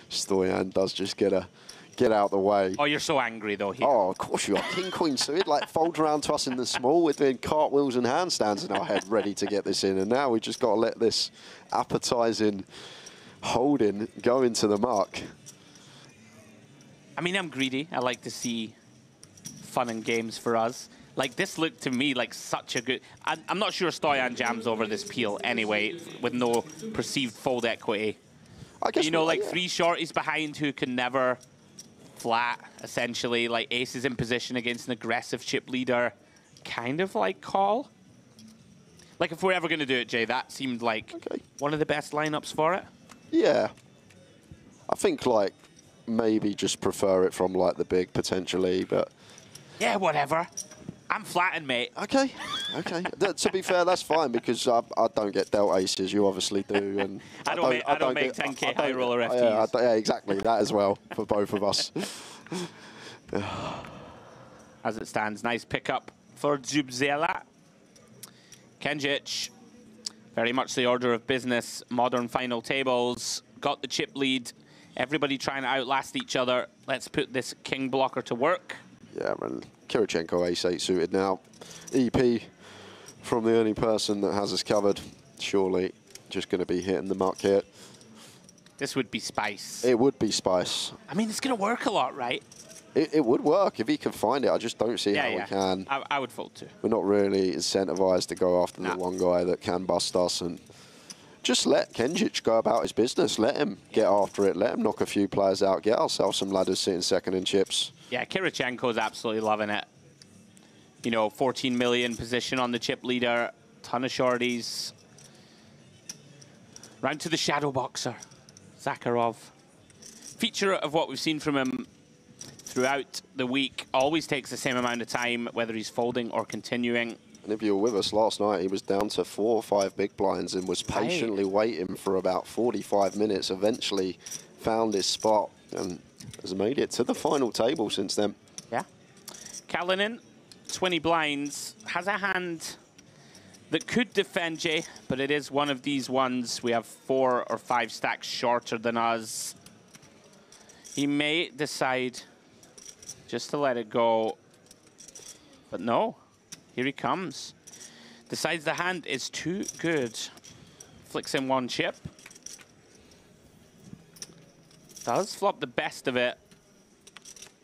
Stoyan does just get out the way. Oh, you're so angry, though. Here. Oh, of course you are. King, queen suited, like, folds around to us in the small. We're doing cartwheels and handstands in our head, ready to get this in. And now we just got to let this appetizing holding go into the muck. I mean, I'm greedy. I like to see fun and games for us. Like, this looked to me like such a good... I'm not sure Stoyan jams over this peel anyway, with no perceived fold equity. I guess, you know, like 3 shorties behind who can never flat, essentially. Like, aces in position against an aggressive chip leader. Kind of like call. Like, if we're ever going to do it, Jay, that seemed like one of the best lineups for it. Yeah. I think, like, maybe just prefer it from, like, the big, potentially, but... Yeah, whatever. I'm flattened, mate. Okay, okay. To be fair, that's fine, because I don't get dealt aces. You obviously do. And I don't make 10K high roller FTs. Yeah, exactly. That as well, for both of us. As it stands, nice pickup for Jubziela. Kenjic, very much the order of business. Modern final tables, got the chip lead. Everybody trying to outlast each other. Let's put this king blocker to work. Yeah, and Kirichenko ace-8 suited now. EP from the only person that has us covered. Surely just going to be hitting the muck here. This would be spice. It would be spice. I mean, it's going to work a lot, right? It would work if he can find it. I just don't see how we can. I would fold too. We're not really incentivized to go after the one guy that can bust us, and just let Kenjic go about his business. Let him get after it. Let him knock a few players out. Get ourselves some ladders sitting second in chips. Yeah, Kirichenko's absolutely loving it. You know, 14 million position on the chip leader. Ton of shorties. Round to the shadow boxer, Zakharov. Feature of what we've seen from him throughout the week. Always takes the same amount of time, whether he's folding or continuing. And if you were with us last night, he was down to 4 or 5 big blinds and was patiently waiting for about 45 minutes. Eventually found his spot and has made it to the final table since then. Yeah. Kalinin, 20 blinds, has a hand that could defend Jay, but it is one of these ones. We have 4 or 5 stacks shorter than us. He may decide just to let it go, but no. Here he comes. Decides the hand is too good. Flicks in 1 chip. Does flop the best of it.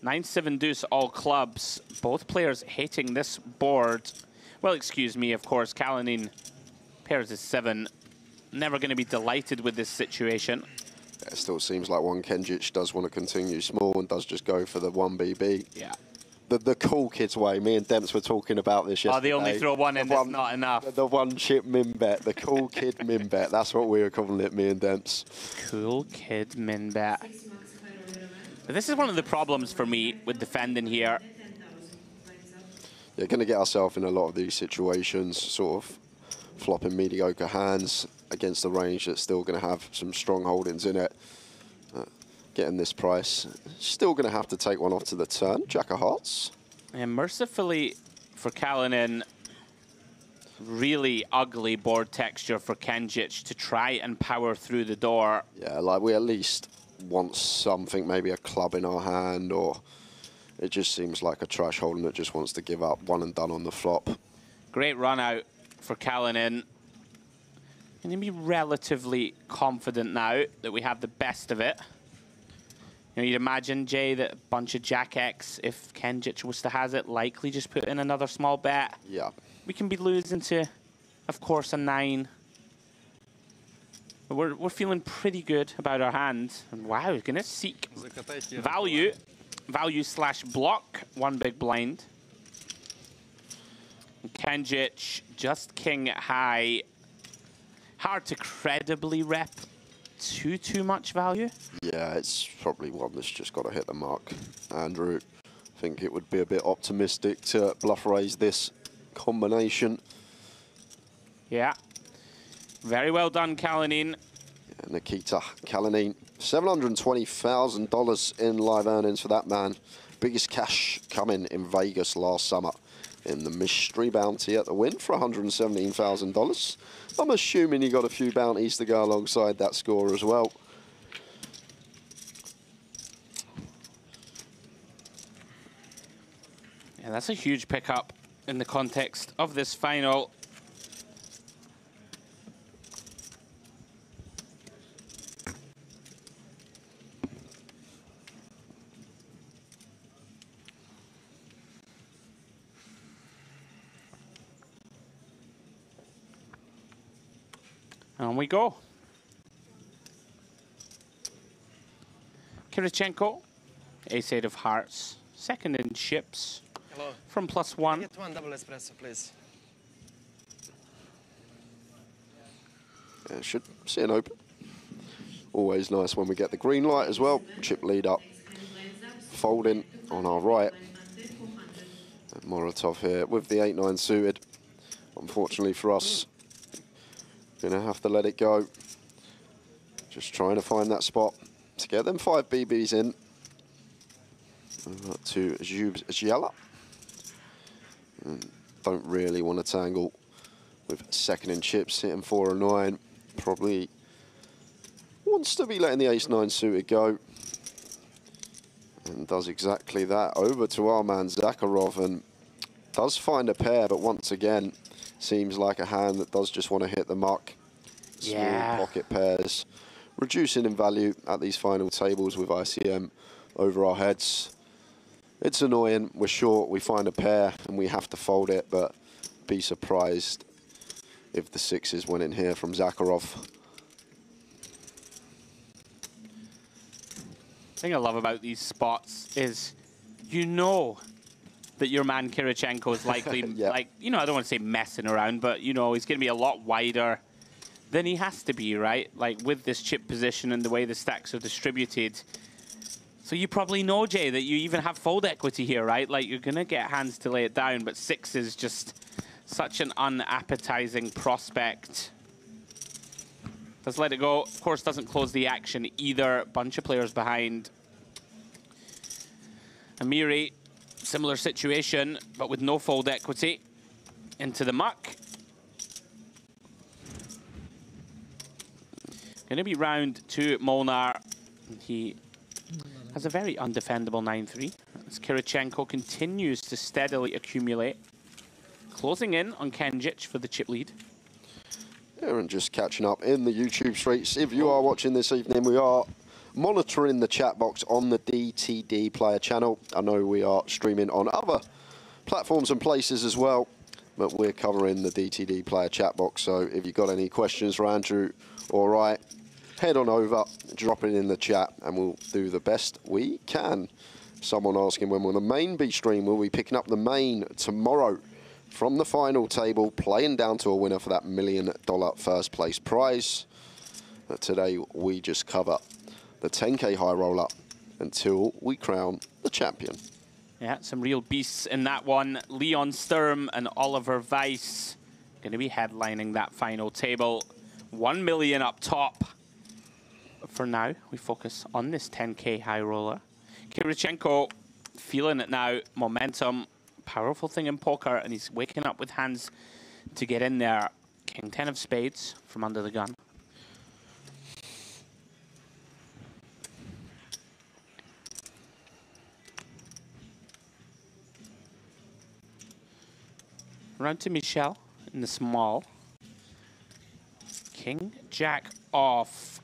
9-7 deuce, all clubs. Both players hating this board. Well, excuse me, of course. Kalinin pairs is 7. Never going to be delighted with this situation. Yeah, it still seems like one Kenjic does want to continue small and does just go for the 1 BB. Yeah. The cool kids way. Me and Demps were talking about this yesterday. Oh, they only throw 1 in, that's not enough. The 1 chip min bet, the cool kid min bet. That's what we were calling it, me and Demps. Cool kid min bet. This is one of the problems for me with defending here. You're going to get ourselves in a lot of these situations, sort of flopping mediocre hands against a range that's still going to have some strong holdings in it. Getting this price, still going to have to take one off to the turn. Jack of hearts. And mercifully for Kalinin, really ugly board texture for Kenjic to try and power through the door. Yeah, like we at least want something, maybe a club in our hand, or it just seems like a trash holding that just wants to give up, one and done on the flop. Great run out for Kalinin. Going to be relatively confident now that we have the best of it. You know, you'd imagine, Jay, that a bunch of Jack X, if Kenjic was to has it, likely just put in another small bet. Yeah. We can be losing to, of course, a 9. But we're feeling pretty good about our hand. And wow, we're gonna seek value. Value/block, one big blind. Kenjic, just king high. Hard to credibly rep too much value. Yeah, it's probably one that's just got to hit the mark. Andrew, I think it would be a bit optimistic to bluff raise this combination. Yeah. Very well done, Kalinin. Yeah, Nikita Kalinin. $720,000 in live earnings for that man. Biggest cash coming in Vegas last summer in the mystery bounty at the win for $117,000. I'm assuming he got a few bounties to go alongside that score as well. Yeah, that's a huge pickup in the context of this final. On we go. Kirichenko, ace-8 of hearts, second in chips. Hello. From +1. Get one double espresso, please. Yeah, should see an open. Always nice when we get the green light as well. Chip lead up. Folding on our right. And Moratov here with the 8-9 suited. Unfortunately for us, gonna have to let it go. Just trying to find that spot to get them 5 BBs in. Over to Giella. Don't really want to tangle with second in chips, hitting 4 or 9. Probably wants to be letting the ace-9 suited go. And does exactly that. Over to our man Zakharov, and does find a pair, but once again, seems like a hand that does just want to hit the muck. Yeah. Small pocket pairs. Reducing in value at these final tables with ICM over our heads. It's annoying. We're short. We find a pair and we have to fold it, but be surprised if the 6s went in here from Zakharov. The thing I love about these spots is you know that your man Kirichenko is likely, like, you know, I don't want to say messing around, but, you know, he's going to be a lot wider than he has to be, right? Like, with this chip position and the way the stacks are distributed. So you probably know, Jay, that you even have fold equity here, right? Like, you're going to get hands to lay it down, but 6 is just such an unappetizing prospect. Does let it go. Of course, doesn't close the action either. Bunch of players behind. Amiri, similar situation, but with no fold equity. Into the muck. Going to be round to Molnar. He has a very undefendable 9-3. As Kirichenko continues to steadily accumulate. Closing in on Kenjic for the chip lead. Yeah, and just catching up in the YouTube streets. If you are watching this evening, we are monitoring the chat box on the DTD player channel. I know we are streaming on other platforms and places as well, but we're covering the DTD player chat box. So if you've got any questions for Andrew, all right, head on over, drop it in the chat, and we'll do the best we can. Someone asking when will the main be streamed. We'll be picking up the main tomorrow from the final table, playing down to a winner for that $1 million first place prize. But today we just cover the 10K high roller until we crown the champion. Yeah, some real beasts in that one. Leon Sturm and Oliver Weiss going to be headlining that final table. 1 million up top. But for now, we focus on this 10K high roller. Kirichenko feeling it now. Momentum, powerful thing in poker, and he's waking up with hands to get in there. King 10 of spades from under the gun. Round to Michel in the small. King, Jack off.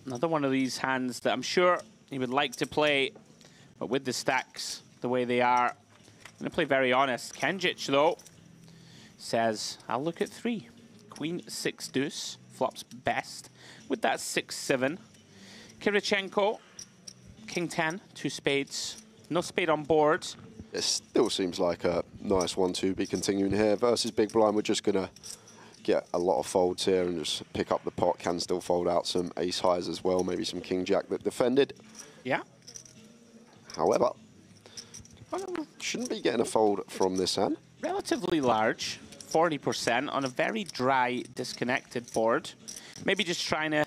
Another one of these hands that I'm sure he would like to play, but with the stacks the way they are, I'm going to play very honest. Kenjic, though, says, I'll look at 3. Queen 6 deuce, flops best with that 6-7. Kirichenko, king 10, 2 spades, no spade on board. It still seems like a nice 1-2 be continuing here versus big blind. We're just going to get a lot of folds here and just pick up the pot. Can still fold out some ace highs as well, maybe some king jack that defended. Yeah. However, shouldn't be getting a fold from this hand. Relatively large, 40% on a very dry, disconnected board. Maybe just trying to,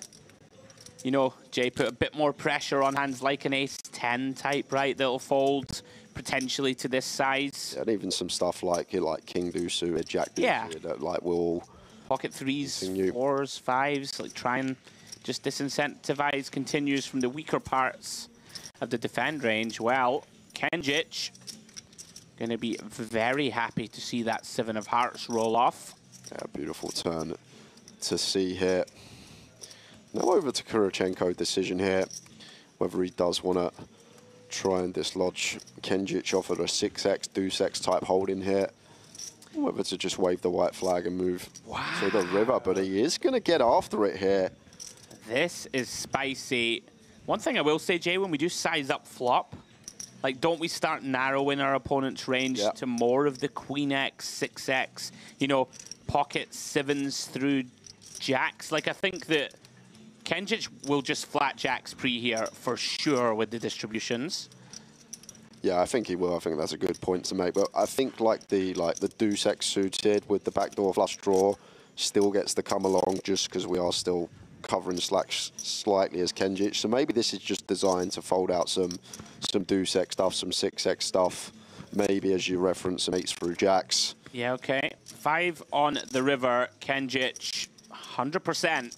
you know, Jay, put a bit more pressure on hands like an ace-10 type, right? That'll fold potentially to this size. Yeah, and even some stuff like king deuce suited, jack deuce suited, that like will pocket 3s, continue. 4s, 5s, like try and just disincentivize continues from the weaker parts of the defend range. Well, Kenjic going to be very happy to see that 7 of hearts roll off. Yeah, beautiful turn to see here. Now over to Kirichenko, decision here, whether he does want to try and dislodge Kenjic off of a 6x, deuce x type holding here. Whether to just wave the white flag and move to the river, but he is going to get after it here. This is spicy. One thing I will say, Jay, when we do size up flop, like, don't we start narrowing our opponent's range to more of the queen x, 6x, you know, pocket 7s through jacks? Like, I think that Kenjic will just flat jacks pre here for sure with the distributions. Yeah, I think he will. I think that's a good point to make. But I think like the deuce x suited with the backdoor flush draw still gets to come along just because we are still covering slacks slightly as Kenjic. So maybe this is just designed to fold out some deuce x stuff, some 6x stuff. Maybe, as you reference, some 8s through jacks. Yeah, okay. 5 on the river. Kenjic, 100%.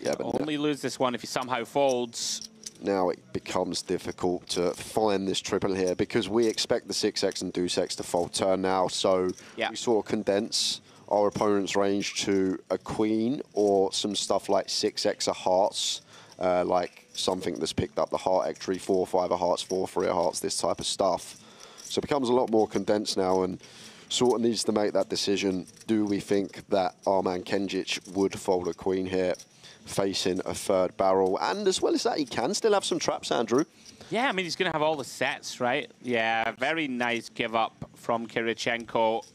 Yeah, but only lose this one if he somehow folds. Now it becomes difficult to find this triple here because we expect the 6x and deuce x to fold turn now. So we sort of condense our opponent's range to a queen or some stuff like 6x of hearts, like something that's picked up the heart X tree, 4, 5 of hearts, 4, 3 of hearts, this type of stuff. So it becomes a lot more condensed now and sort of needs to make that decision. Do we think that our man Kenjic would fold a queen here, facing a 3rd barrel? And as well as that, he can still have some traps, Andrew. Yeah, I mean, he's going to have all the sets, right? Yeah, very nice give up from Kirichenko,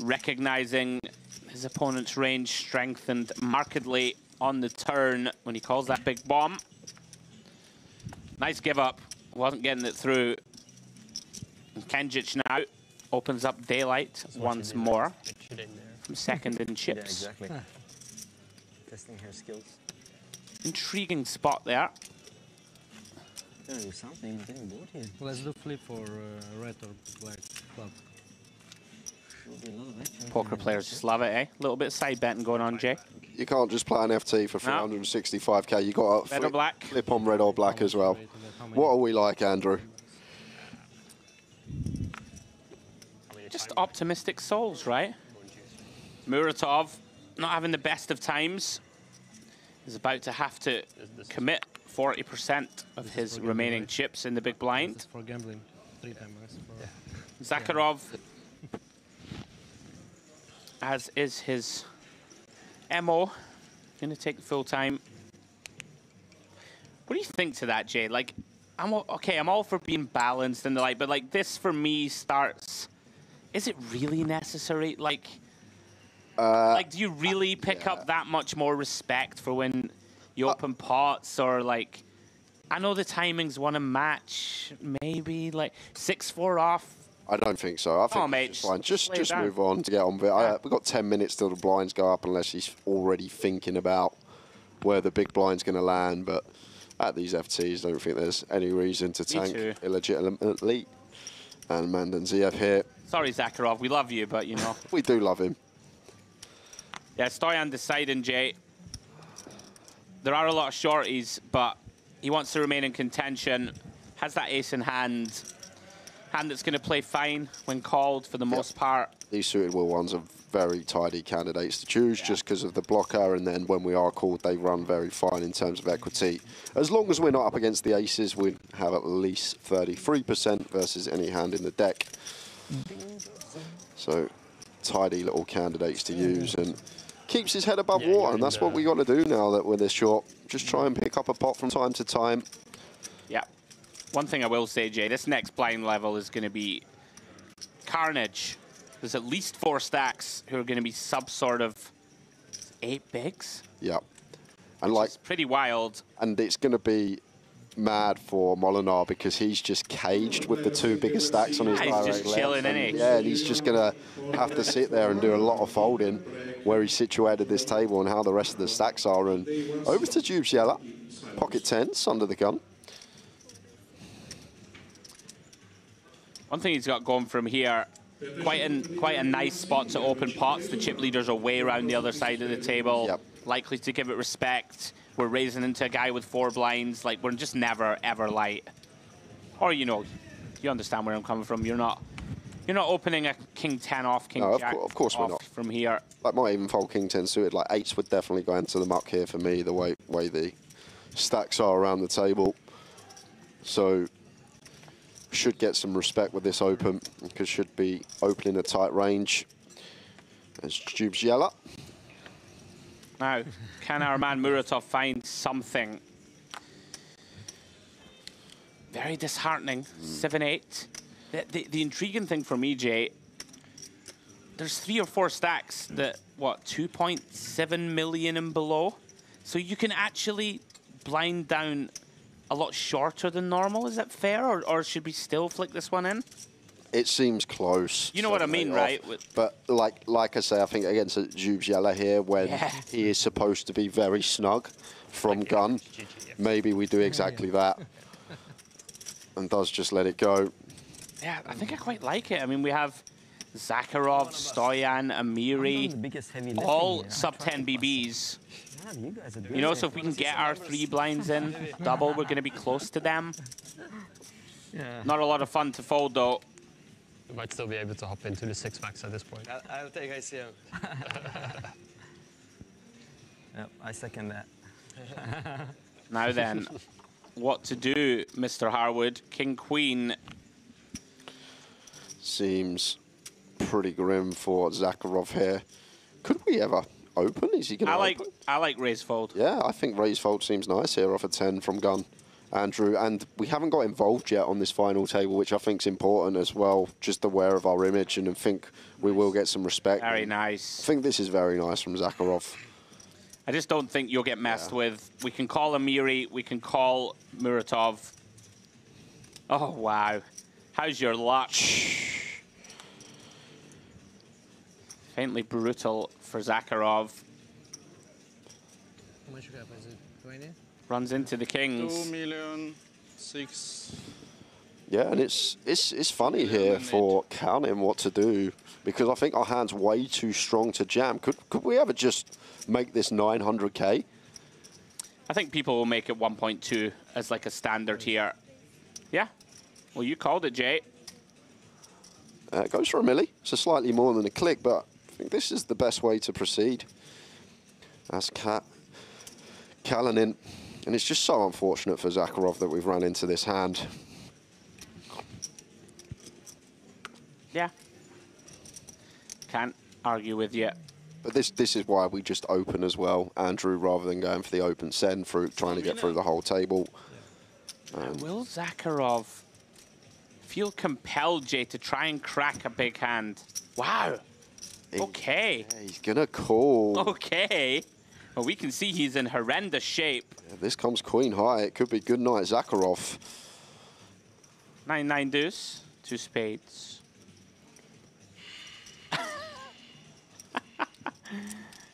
recognizing his opponent's range strengthened markedly on the turn when he calls that big bomb. Nice give up. Wasn't getting it through. And Kenjic now opens up daylight once more from second in chips. Yeah, exactly. Testing her skills. Intriguing spot there. Gotta do something, I'm getting bored here. Let's do flip for red or black club. Poker players just love it, eh? A little bit of side betting going on, Jay. You can't just play an FT for 365k. You got to flip on red or black as well. What are we like, Andrew? Just optimistic souls, right? Muratov, not having the best of times, is about to have to commit 40% of his remaining chips in the big blind. For gambling, 3 times. Zakharov, as is his MO, going to take the full time. What do you think to that, Jay? Like, I'm all for being balanced and the like, but like this for me starts. Is it really necessary? Like, do you really pick up that much more respect for when you open pots, or like, I know the timings want to match, maybe like 6-4 off. I don't think so. I think it's fine. Just move on to get on with it. We've got 10 minutes till the blinds go up, unless he's already thinking about where the big blind's going to land. But at these FTs, I don't think there's any reason to tank illegitimately. And Mandanziev here. Sorry, Zakharov, we love you, but you know. We do love him. Yeah, Stoyan deciding, Jay. There are a lot of shorties, but he wants to remain in contention. Has that ace in hand. Hand that's going to play fine when called for the most part. These suited wheel ones are very tidy candidates to choose just because of the blocker, and then when we are called, they run very fine in terms of equity. As long as we're not up against the aces, we have at least 33% versus any hand in the deck. So tidy little candidates to use, and keeps his head above water, and that's what we got to do now that we're this short. Just try and pick up a pot from time to time. Yeah. One thing I will say, Jay, this next blind level is going to be carnage. There's at least 4 stacks who are going to be sub sort of 8 bigs. Yeah. And like, pretty wild. And it's going to be mad for Molinar because he's just caged with the 2 biggest stacks on his direct he's just left. chilling, isn't he? Yeah, and he's just going to have to sit there and do a lot of folding where he's situated this table and how the rest of the stacks are. And over to Jubes Yella. Pocket tens under the gun. One thing he's got going from here, quite a nice spot to open pots. The chip leaders are way around the other side of the table, likely to give it respect. We're raising into a guy with 4 blinds. Like, we're just never, ever light. Or, you know, you understand where I'm coming from. You're not opening a king 10 off, king jack of course we're not. From here. Like, might even fold king 10 suited. Like, 8s would definitely go into the muck here for me, the way the stacks are around the table. So should get some respect with this open, because should be opening a tight range. As Jubes Yella. Now, can our man Muratov find something? Very disheartening. 7-8. The intriguing thing for me, Jay, there's 3 or 4 stacks that, what, 2.7 million and below? So you can actually blind down a lot shorter than normal. Is that fair, or should we still flick this one in? It seems close. You know what I mean, right? But like I say, I think against Jubes Yella here, when he is supposed to be very snug from gun, maybe we do exactly that. And does just let it go. Yeah, I think I quite like it. I mean, we have Zakharov, Stoyan, Amiri, all sub 10 BBs. You know, so if we can get our 3 blinds in double, we're going to be close to them. Not a lot of fun to fold, though. We might still be able to hop into the 6 max at this point. I'll take ICM. Yep, I second that. Now then, what to do, Mr. Harwood? King, Queen. Seems pretty grim for Zakharov here. Could we ever open? Is he going to open? I like raise fold. Yeah, I think raise fold seems nice here off a 10 from gun, Andrew. And we haven't got involved yet on this final table, which I think is important as well. Just aware of our image, and I think we will get some respect. Very nice. I think this is very nice from Zakharov. I just don't think you'll get messed with. We can call Amiri. We can call Muratov. Oh, wow. How's your luck? Faintly brutal for Zakharov. How much you have? Is it 20? Runs into the kings. 2,000,006. Yeah, and it's funny here for counting what to do, because I think our hand's way too strong to jam. Could we ever just make this 900k? I think people will make it 1.2 as like a standard here. Yeah. Well, you called it, Jay. It goes for a milli. So slightly more than a click, but I think this is the best way to proceed. That's Kalanin. And it's just so unfortunate for Zakharov that we've run into this hand. Yeah. Can't argue with you. But this is why we just open as well, Andrew, rather than going for the open send through, trying to get through the whole table. Will Zakharov feel compelled, Jay, to try and crack a big hand? Wow. Okay. Yeah, he's going to call. Okay. Well, we can see he's in horrendous shape. Yeah, this comes queen high. It could be good night, Zakharov. 9-9 deuce. 2 spades.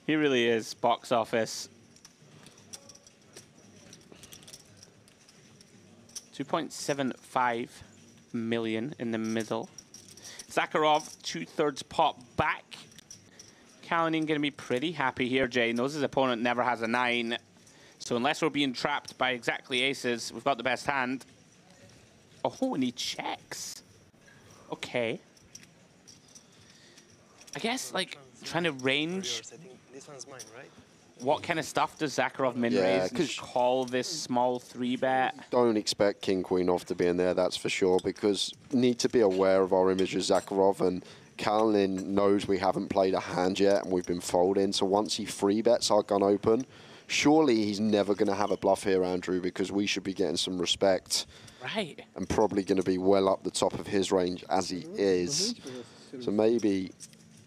He really is box office. 2.75 million in the middle. Zakharov, 2/3 pot back. Kalanin going to be pretty happy here, Jay. Knows his opponent never has a 9. So unless we're being trapped by exactly aces, we've got the best hand. Oh, and he checks. Okay. I guess, like, trying to range. This one's mine, right? What kind of stuff does Zakharov min raise and call this small 3-bet? Don't expect King Queen off to be in there, that's for sure, because need to be aware of our image of Zakharov, and Kalinin knows we haven't played a hand yet and we've been folding, so once he 3-bets our gun open, surely he's never going to have a bluff here, Andrew, because we should be getting some respect. Right. And probably going to be well up the top of his range as he is. So maybe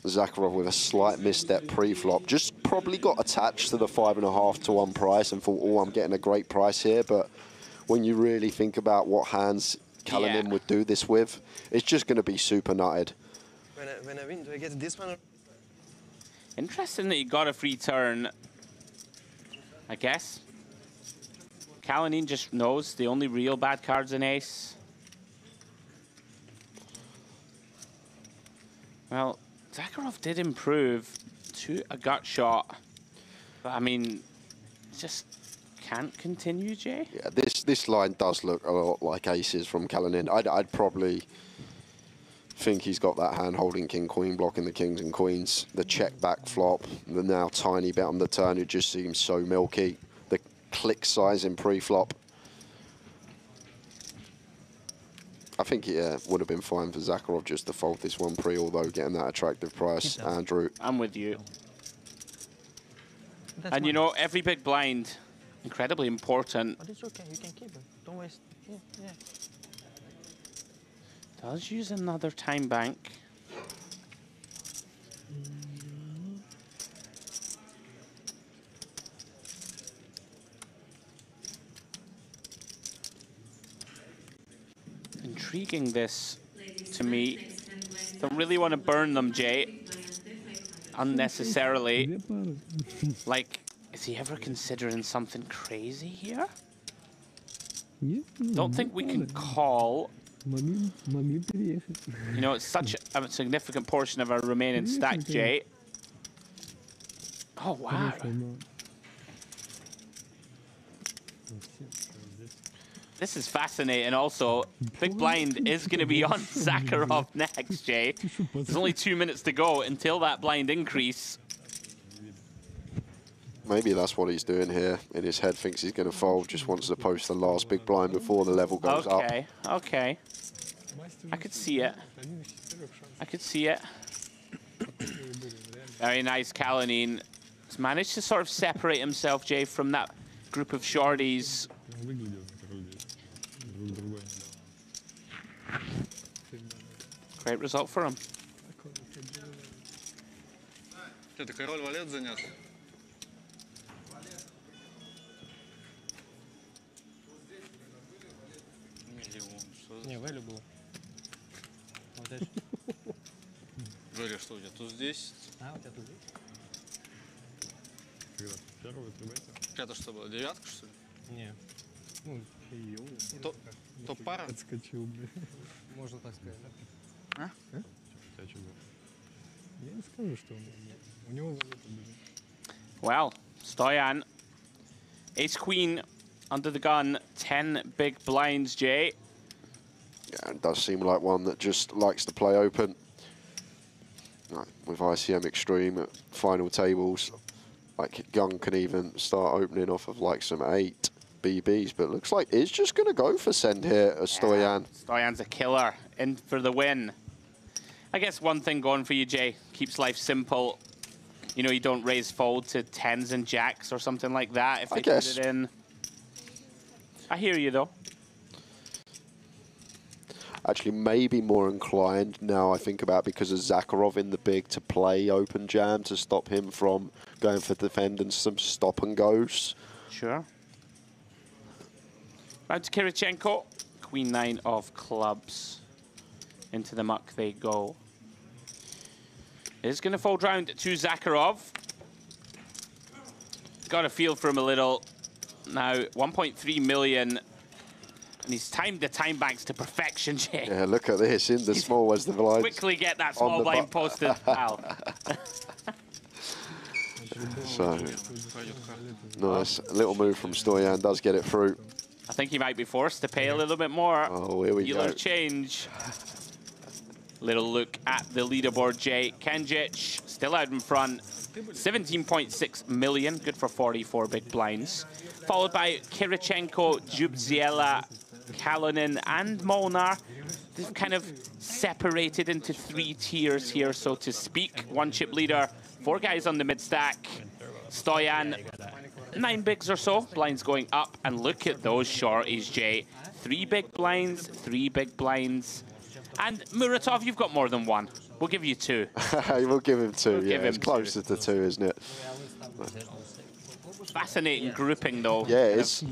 Zakharov with a slight misstep pre-flop just probably got attached to the 5.5 to 1 price and thought, oh, I'm getting a great price here. But when you really think about what hands Kalinin would do this with, it's just going to be super nutted. When I win, do I get this one? Interesting that you got a free turn, I guess. Kalinin just knows the only real bad card's an ace. Well, Zakharov did improve to a gut shot, but I mean, just can't continue, Jay. Yeah, this line does look a lot like aces from Kalinin. I'd probably think he's got that hand holding King Queen, blocking the kings and queens. The check back flop, the now tiny bet on the turn, it just seems so milky. The click size in pre-flop. I think it would have been fine for Zakharov just to fold this one pre, although getting that attractive price, Andrew. I'm with you. And you know, every big blind, incredibly important. But it's okay, you can keep it. Don't waste. Yeah. Does use another time bank. Intriguing, this to me. Don't really want to burn them, Jay, unnecessarily. Like, is he ever considering something crazy here? Don't think we can call. You know, it's such a significant portion of our remaining stack, Jay. Oh, wow. This is fascinating also. Big blind is going to be on Zakharov next, Jay. There's only 2 minutes to go until that blind increase. Maybe that's what he's doing here. In his head, thinks he's going to fold, just wants to post the last big blind before the level goes up. Okay. I could see it. I could see it. Very nice, Kalinin. He's managed to sort of separate himself, Jay, from that group of shorties. Great result for him. Это король валет занят. Не, вэлю было. Вот это. Вэлю что у тебя? Тут здесь. А, у тебя тут здесь? Первый отрубайте. Это что было? Девятка, что ли? Не. Ну, то пара. Отскочил, блин. Можно так сказать, да? А? Я не скажу, что у него валюта были. Well, Stoyan, ace queen under the gun, 10 big blinds, Jay. Yeah, it does seem like one that just likes to play open. With ICM Extreme at final tables, like Gun can even start opening off of like some 8 BBs, but it looks like it's just going to go for send here as Stoyan. Stoyan's a killer, in for the win. I guess one thing going for you, Jay, keeps life simple. You know, you don't raise fold to 10s and jacks or something like that if they put it in. I hear you, though. Actually, maybe more inclined now I think about, because of Zakharov in the big, to play open jam to stop him from going for defend and some stop and goes. Sure. Round to Kirichenko. Queen 9 of clubs. Into the muck they go. It's going to fold round to Zakharov. Got a feel for him a little. Now, 1.3 million. And he's timed the time banks to perfection, Jay. Yeah, look at this. In the small as the blind. Quickly get that small blind posted, pal. So, nice. A little move from Stoyan does get it through. I think he might be forced to pay a little bit more. Oh, here we Dealer go. change. Little look at the leaderboard, Jay. Kenjic still out in front. 17.6 million, good for 44 big blinds. Followed by Kirichenko, Jubziela, Kalonen, and Molnar. They've kind of separated into 3 tiers here, so to speak. 1 chip leader, 4 guys on the mid stack. Stoyan, 9 bigs or so. Blinds going up, and look at those shorties, Jay. 3 big blinds, 3 big blinds. And Muratov, you've got more than 1. We'll give you 2. We'll give him 2, yeah. It's closer to 2, isn't it? Fascinating grouping, though. Yeah, it is.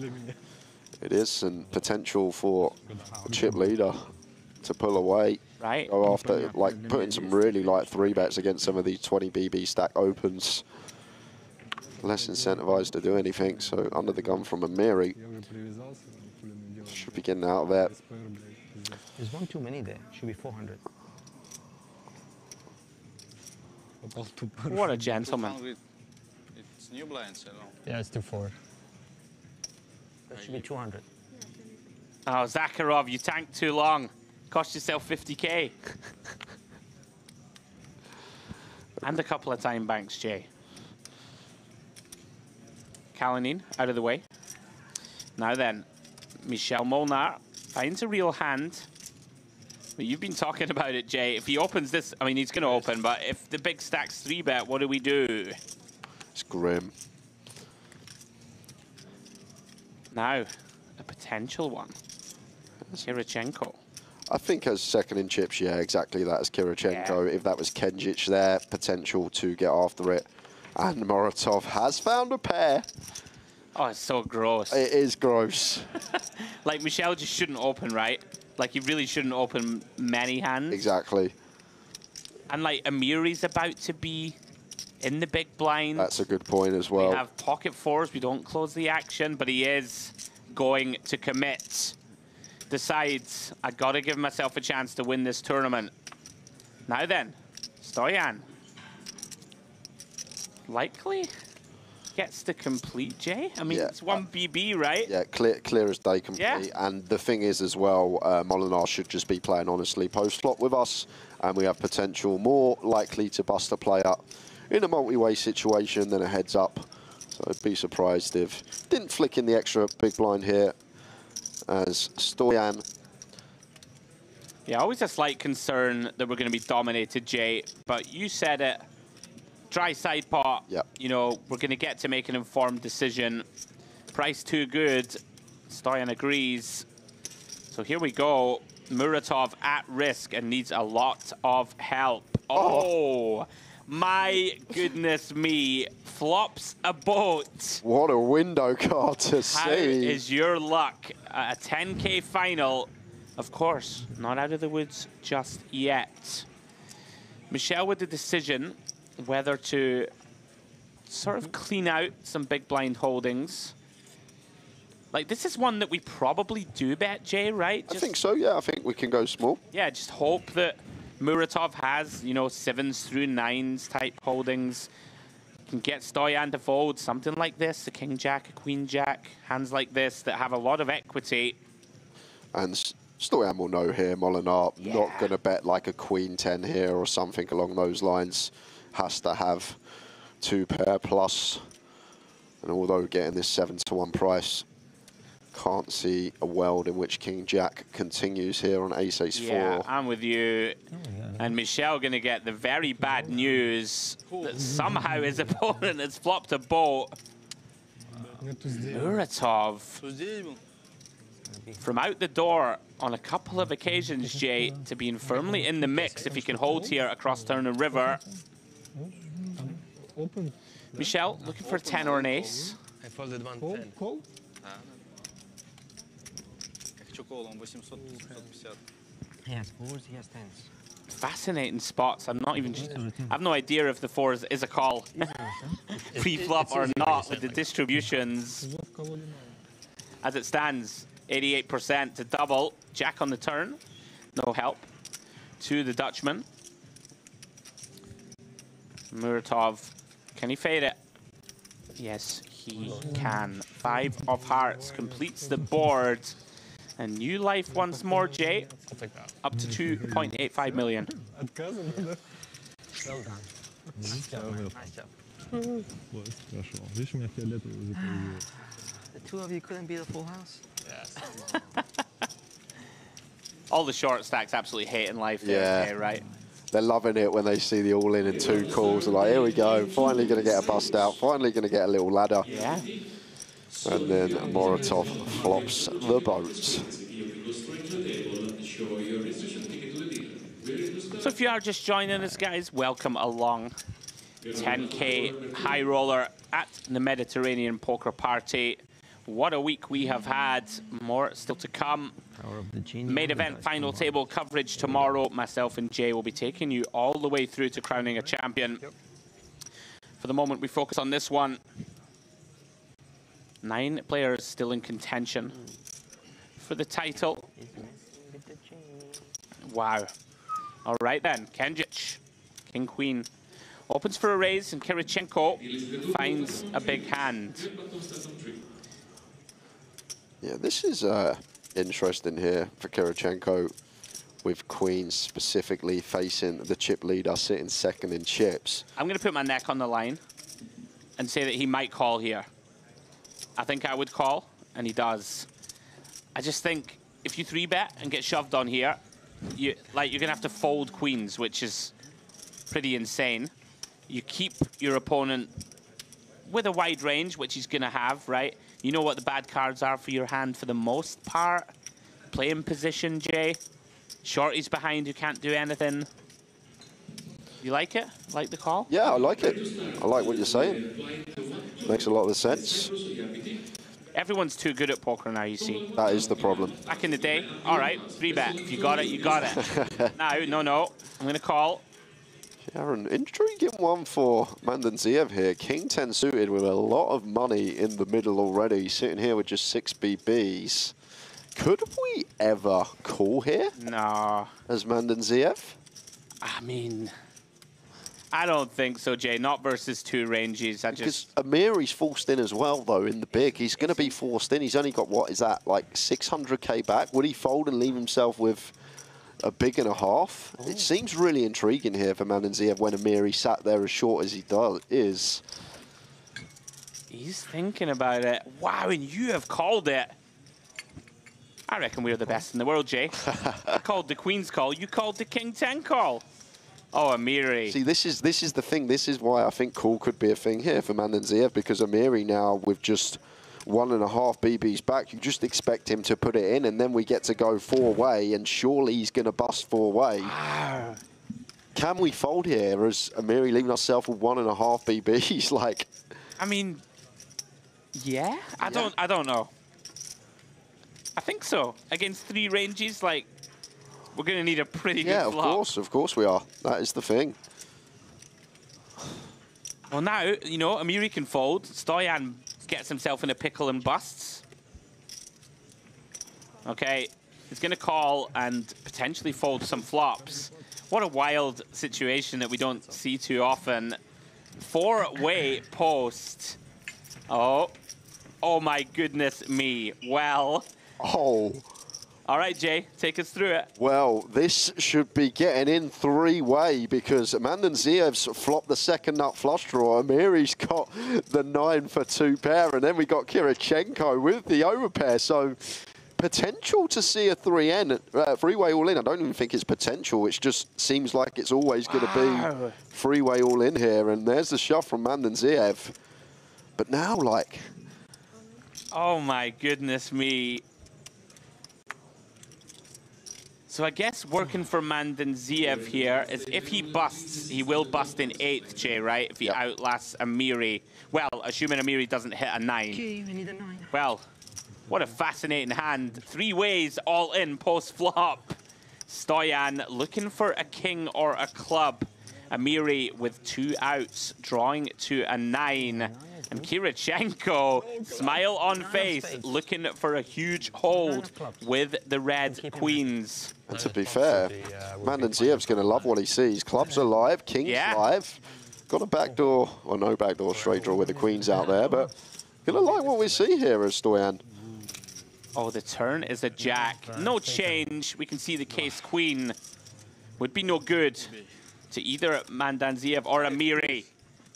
It is, and potential for a chip leader to pull away. Right. Go after, like, putting some really light 3-bets against some of these 20 BB stack opens. Less incentivized to do anything, so under the gun from Amiri. Should be getting out of there. There's 1 too many there. Should be 400. What a gentleman. It's new blinds, you know. Yeah, it's 2-4. That should be 200. Oh, Zakharov, you tanked too long. Cost yourself 50K. And a couple of time banks, Jay. Kalonin out of the way. Now then, Michel Molnar finds a real hand. But you've been talking about it, Jay. If he opens this, I mean, he's going to open, but if the big stack's 3-bet, what do we do? It's grim. Now, a potential one. Kirichenko. I think as second in chips, yeah, exactly that as Kirichenko. Yeah. If that was Kenjic there, potential to get after it. And Muratov has found a pair. Oh, it's so gross. It is gross. Like, Michel just shouldn't open, right? Like, he really shouldn't open many hands. Exactly. And, like, Amiri's about to be in the big blind. That's a good point as well. We have pocket 4s. We don't close the action, but he is going to commit. Decides, I got to give myself a chance to win this tournament. Now then, Stoyan. Likely gets to complete, Jay. I mean, it's 1 BB, right? Yeah, clear as day complete. Yeah. And the thing is as well, Molinar should just be playing honestly post-flop with us, and we have potential more likely to bust a player in a multi-way situation than a heads-up. So I'd be surprised if didn't flick in the extra big blind here as Stoyan. Yeah, always a slight concern that we're going to be dominated, Jay, but you said it. Dry side pot, you know, we're going to get to make an informed decision. Price too good. Stoyan agrees. So here we go. Muratov at risk and needs a lot of help. Oh, my goodness me. Flops a boat. What a window card to see. How is your luck? A 10K final. Of course, not out of the woods just yet. Michel with the decision whether to sort of clean out some big blind holdings. Like, this is one that we probably do bet, Jay, right? I think so, yeah. I think we can go small. Yeah, just hope that Muratov has, you know, 7s through 9s type holdings. Can get Stoyan to fold, something like this, a king-jack, a queen-jack, hands like this that have a lot of equity. And Stoyan will know here, Molinar not going to bet like a queen-10 here or something along those lines. Has to have 2 pair plus. And although getting this 7-to-1 price, can't see a world in which king-jack continues here on ace-ace-4. Yeah, I'm with you. And Michel going to get the very bad news that somehow his opponent has flopped a boat. Muratov. From out the door on a couple of occasions, Jay, to being firmly in the mix if he can hold here across turn and river. Michel, looking for a 10 or an ace. I folded 110. Call? Yes, 4s, he has 10s. Fascinating spots. I'm not even. I have no idea if the 4s is a call pre-flop or not with the distributions. As it stands, 88% to double. Jack on the turn. No help to the Dutchman. Muratov, can he fade it? Yes, he can. 5 of hearts completes the board. And new life once more, Jay. I'll take that. Up to 2.85 million. Well done. Nice job, man. Nice job. The two of you couldn't be the full house. Yes. All the short stacks absolutely hating life there, Jay, right? They're loving it when they see the all-in and 2 calls. They're like, here we go, finally going to get a bust out, finally going to get a little ladder. Yeah. And then Moratov flops the boat. So if you are just joining us, guys, welcome along. 10K high roller at the Mediterranean Poker Party. What a week we have had. More still to come. Main event final table coverage tomorrow. Myself and Jay will be taking you all the way through to crowning a champion. For the moment, we focus on this one. 9 players still in contention for the title. Wow. All right then, Kenjic, King Queen, opens for a raise, and Kirichenko finds a big hand. Yeah, this is interesting here for Kirichenko, with Queen specifically facing the chip leader, sitting second in chips. I'm going to put my neck on the line and say that he might call here. I think I would call, and he does. I just think if you 3-bet and get shoved on here, you're going to have to fold queens, which is pretty insane. You keep your opponent with a wide range, which he's going to have, right? You know what the bad cards are for your hand for the most part. Play in position, Jay. Shorty's behind who can't do anything. You like it? Like the call? Yeah, I like it. I like what you're saying. Makes a lot of sense. Everyone's too good at poker now, you see. That is the problem. Back in the day, all right, 3-bet. If you got it, you got it. No. I'm going to call. Yeah, an intriguing one for Mandanziev here. King 10 suited with a lot of money in the middle already, sitting here with just 6 BBs. Could we ever call here? No. As Mandanziev? I mean, I don't think so, Jay. Not versus 2 ranges. Because Amiri's forced in as well, though, in the big. He's going to be forced in. He's only got, what is that, like 600K back? Would he fold and leave himself with a big and a half? Oh. It seems really intriguing here for Mandanziev when Amiri sat there as short as he is. He's thinking about it. Wow, and you have called it. I reckon we're the best in the world, Jay. I called the Queen's call. You called the King 10 call. Oh, Amiri. See, this is the thing. This is why I think call could be a thing here for Mandanziev, because Amiri now with just 1.5 BBs back, you just expect him to put it in, and then we get to go 4-way, and surely he's going to bust 4-way. Wow. Can we fold here as Amiri leaving ourselves with 1.5 BBs? Like, I mean, yeah. I don't know. I think so. Against 3 ranges, like, we're going to need a pretty good flop. Of course we are. That is the thing. Well, now, you know, Amiri can fold. Stoyan gets himself in a pickle and busts. Okay, he's going to call and potentially fold some flops. What a wild situation that we don't see too often. 4-way post. Oh my goodness me. Well. Oh. All right, Jay, take us through it. Well, this should be getting in 3-way because Mandanziev's flopped the second nut flush draw. Amiri's got the 9 for 2 pair, and then we got Kirichenko with the overpair. So potential to see a 3-way all in. I don't even think it's potential. It just seems like it's always going to be 3-way all in here. And there's the shove from Mandanziev. But now, like, oh my goodness me. So I guess working for Mandanziev here is if he busts, he will bust in 8th, Jay, right? If he outlasts Amiri. Well, assuming Amiri doesn't hit a 9. Okay, we need a 9. Well, what a fascinating hand. 3 ways all in post-flop. Stoyan looking for a king or a club. Amiri with 2 outs, drawing to a 9. And Kirichenko, smile on face, looking for a huge hold with the red queens. And to be fair, Mandanziev's going to love what he sees. Clubs are live, kings live. Got a backdoor, or no backdoor straight draw with the queens out there, but going to like what we see here as Stoyan. Oh, the turn is a jack. No change. We can see the case queen would be no good to either Mandanziev or Amiri.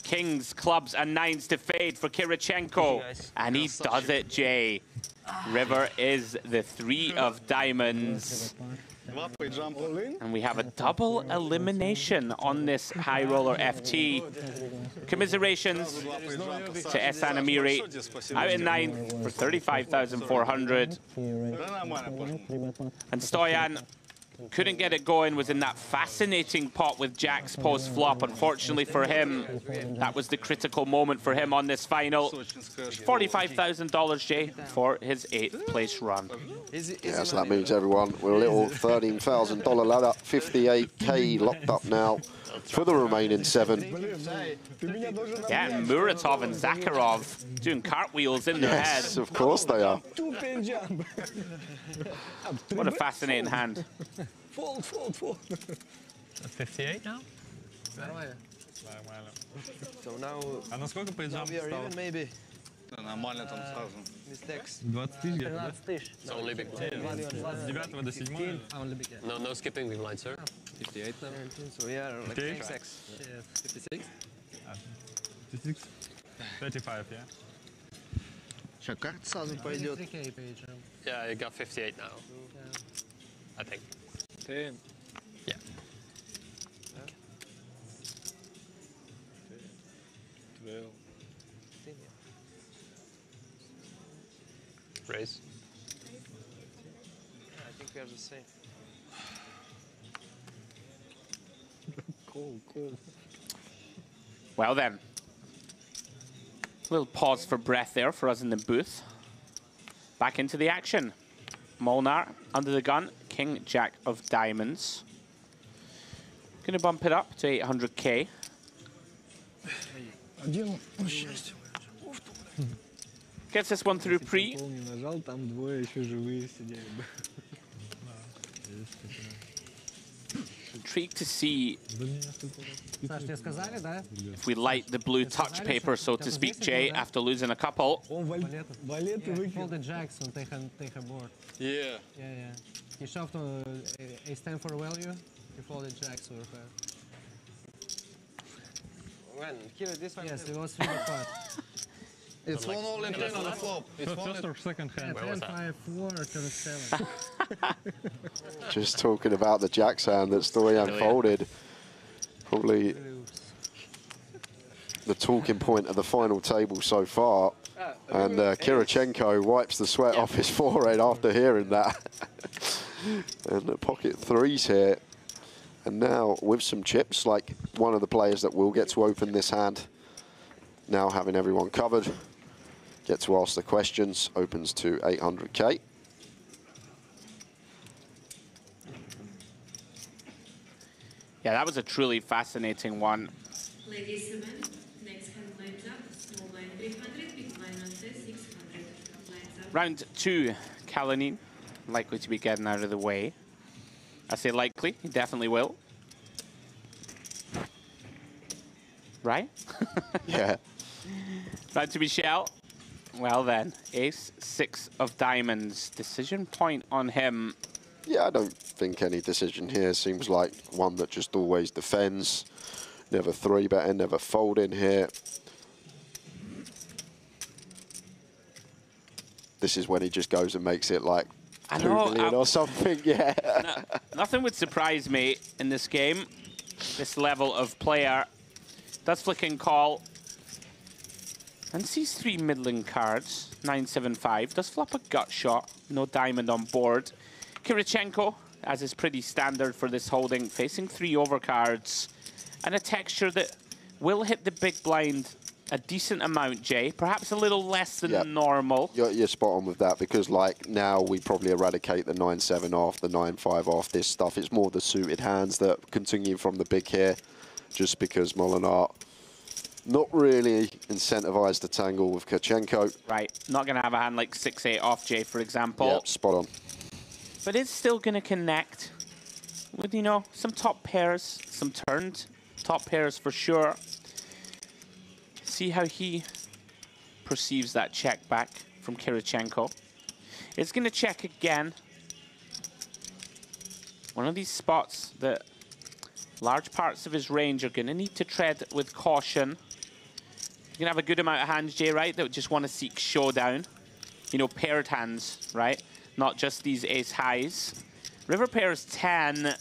Kings, clubs, and nines to fade for Kirichenko. And he does it, Jay. River is the 3 of diamonds. And we have a double elimination on this high roller FT. Commiserations to Ehsan Amiri. Out in 9th for 35,400. And Stoyan couldn't get it going, was in that fascinating pot with Jack's post-flop. Unfortunately for him, that was the critical moment for him on this final. $45,000, Jay, for his 8th place run. Yeah, so that means everyone with a little $13,000 ladder, 58K locked up now for the remaining 7. Yeah, and Muratov and Zakharov doing cartwheels in their head. Yes, of course they are. What a fascinating hand. Fold. 58 now? So now we are even, maybe. Нормально там сразу. Mistakes. 20 тысяч где-то, да? It's only big blind. С 9 до 7. No skipping big blind, sir. 58 now. So we are like 56. 56? 56? 35, yeah. Сейчас карта сразу пойдет. Yeah, you got 58 now. I think. 10. Yeah. Okay. 12. Raise. Yeah, I think we are the same. Cool. Well then, a little pause for breath there for us in the booth. Back into the action. Molnar under the gun, King, Jack of diamonds. Gonna bump it up to 800K. Gets this one through pre. Intrigued to see if we light the blue touch paper, so to speak, Jay, after losing a couple. Folded jacks on take a board. Yeah. Yeah. He shoved a stand for a value. He folded jacks over pair. When? Here, this one. Yes, it was 3 apart. It's one all in 10 on the flop. It's First or second hand. 10, 5, 4, 7. Just talking about the Jack's hand that Stoyan folded. Probably the talking point of the final table so far. And Kirichenko wipes the sweat off his forehead after hearing that. And the pocket 3s here. And now with some chips, like one of the players that will get to open this hand, now having everyone covered, get to ask the questions, opens to 800K. Yeah, that was a truly fascinating one. Ladies and gentlemen, next hand lines up, small line 300, big line on 600. Round 2, Kalinin, likely to be getting out of the way. I say likely, he definitely will. Right? Yeah. Round to Michelle. Well then, ace 6 of diamonds. Decision point on him. Yeah, I don't think any decision here. Seems like one that just always defends. Never 3-betting, never folding here. This is when he just goes and makes it like 2 million or something, yeah. Nothing would surprise me in this game. This level of player does flick and call. And sees 3 middling cards, 9-7-5. Does flop a gut shot, no diamond on board. Kirichenko, as is pretty standard for this holding, facing 3 overcards. And a texture that will hit the big blind a decent amount, Jay. Perhaps a little less than normal. You're spot on with that, because like now we probably eradicate the 9-7 off, the 9-5 off, this stuff. It's more the suited hands that continue from the big here, just because Molinar not really incentivized to tangle with Kirichenko. Right, not going to have a hand like 6-8 off, Jay, for example. Yep, spot on. But it's still going to connect with, you know, some top pairs, some turned top pairs for sure. See how he perceives that check back from Kirichenko. It's going to check again. One of these spots that large parts of his range are going to need to tread with caution. You're going to have a good amount of hands, Jay, right, that just want to seek showdown. You know, paired hands, right? Not just these ace highs. River pairs 10.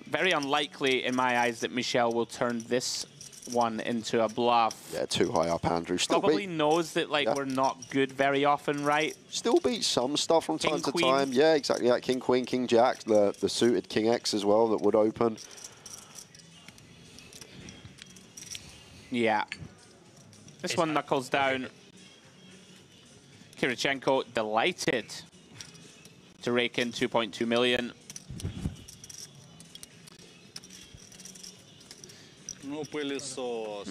Very unlikely, in my eyes, that Michel will turn this one into a bluff. Yeah, too high up, Andrew. Still Probably knows that, like, we're not good very often, right? Still beats some stuff from time to Queen. time. Yeah, exactly. Like King, Queen, King, Jack, the suited King X as well that would open. Yeah. This one knuckles down. Kirichenko delighted to rake in 2.2 million.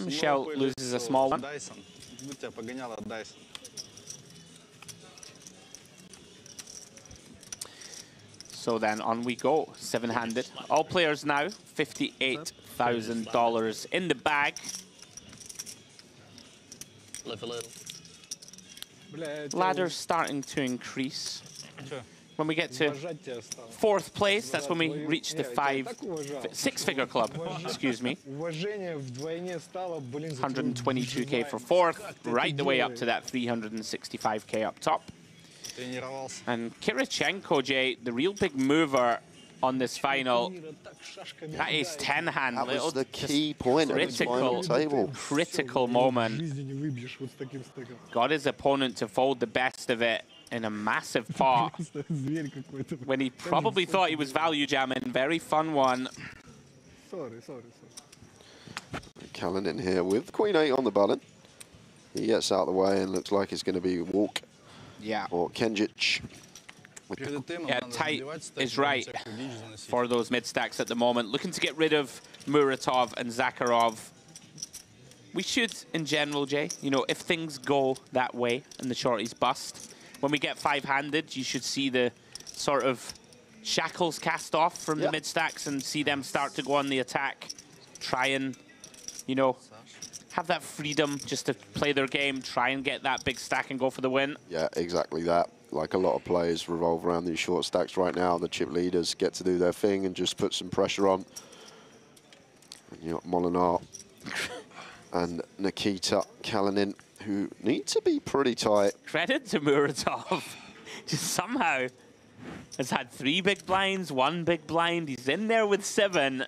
Michel loses a small one. So then on we go, 7-handed. All players now, $58,000 in the bag. Live a little. Ladder's starting to increase. When we get to 4th place, that's when we reach the 6-figure club, excuse me. 122K for 4th, right the way up to that 365K up top. And Kirichenko, Jay, the real big mover on this final. That ace-10 hand. That was the key point of this final table. Critical moment. Got his opponent to fold the best of it in a massive pot when he probably thought he was value jamming. Very fun one. Callan here with Queen 8 on the button. He gets out of the way and looks like it's going to be walk. Yeah. Or Kenjic. Yeah, tight is right for those mid stacks at the moment. Looking to get rid of Muratov and Zakharov. We should, in general, Jay, you know, if things go that way and the shorties bust, when we get 5-handed, you should see the sort of shackles cast off from the mid stacks and see them start to go on the attack. Try and, you know, have that freedom just to play their game, try and get that big stack and go for the win. Yeah, exactly that. Like a lot of players revolve around these short stacks right now. The chip leaders get to do their thing and just put some pressure on. And you got Molinar and Nikita Kalinin, who need to be pretty tight. Credit to Muratov. Just somehow has had 3 big blinds, 1 big blind. He's in there with 7.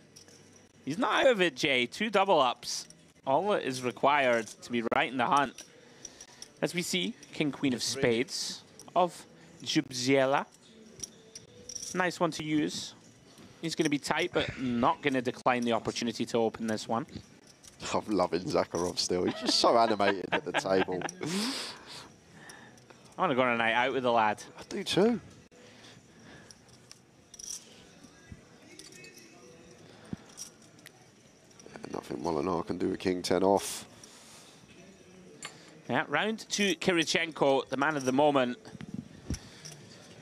He's not out of it, Jay. 2 double ups. All that is required to be right in the hunt. As we see, King, Queen of Spades of Jubziela. Nice one to use. He's going to be tight, but not going to decline the opportunity to open this one. I'm loving Zakharov still. He's just so animated at the table. I want to go on a night out with the lad. I do too. Nothing Molinar can do with King 10 off. Yeah, round to Kirichenko, the man of the moment.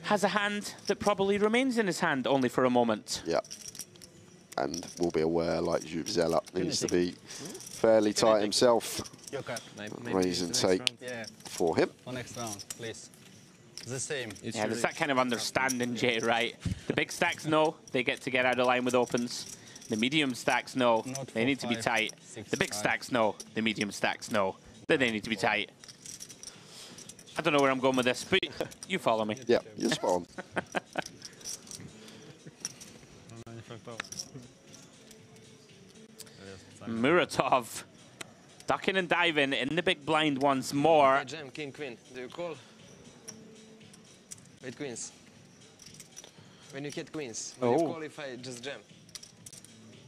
Has a hand that probably remains in his hand only for a moment. Yeah. And will be aware, like Jubzela, needs to be fairly tight himself. Raise and take for him. For next round, please. The same. Yeah, there's that kind of understanding, Jay, right? The big stacks know they get to get out of line with opens. The medium stacks know they need to be tight. The big stacks know the medium stacks know that they need to be tight. I don't know where I'm going with this, but you follow me. Yeah, you're spot on. Muratov ducking and diving in the big blind once more. Jam, king, queen. Do you call? Wait, queens. When you get queens, will you call if I just jam?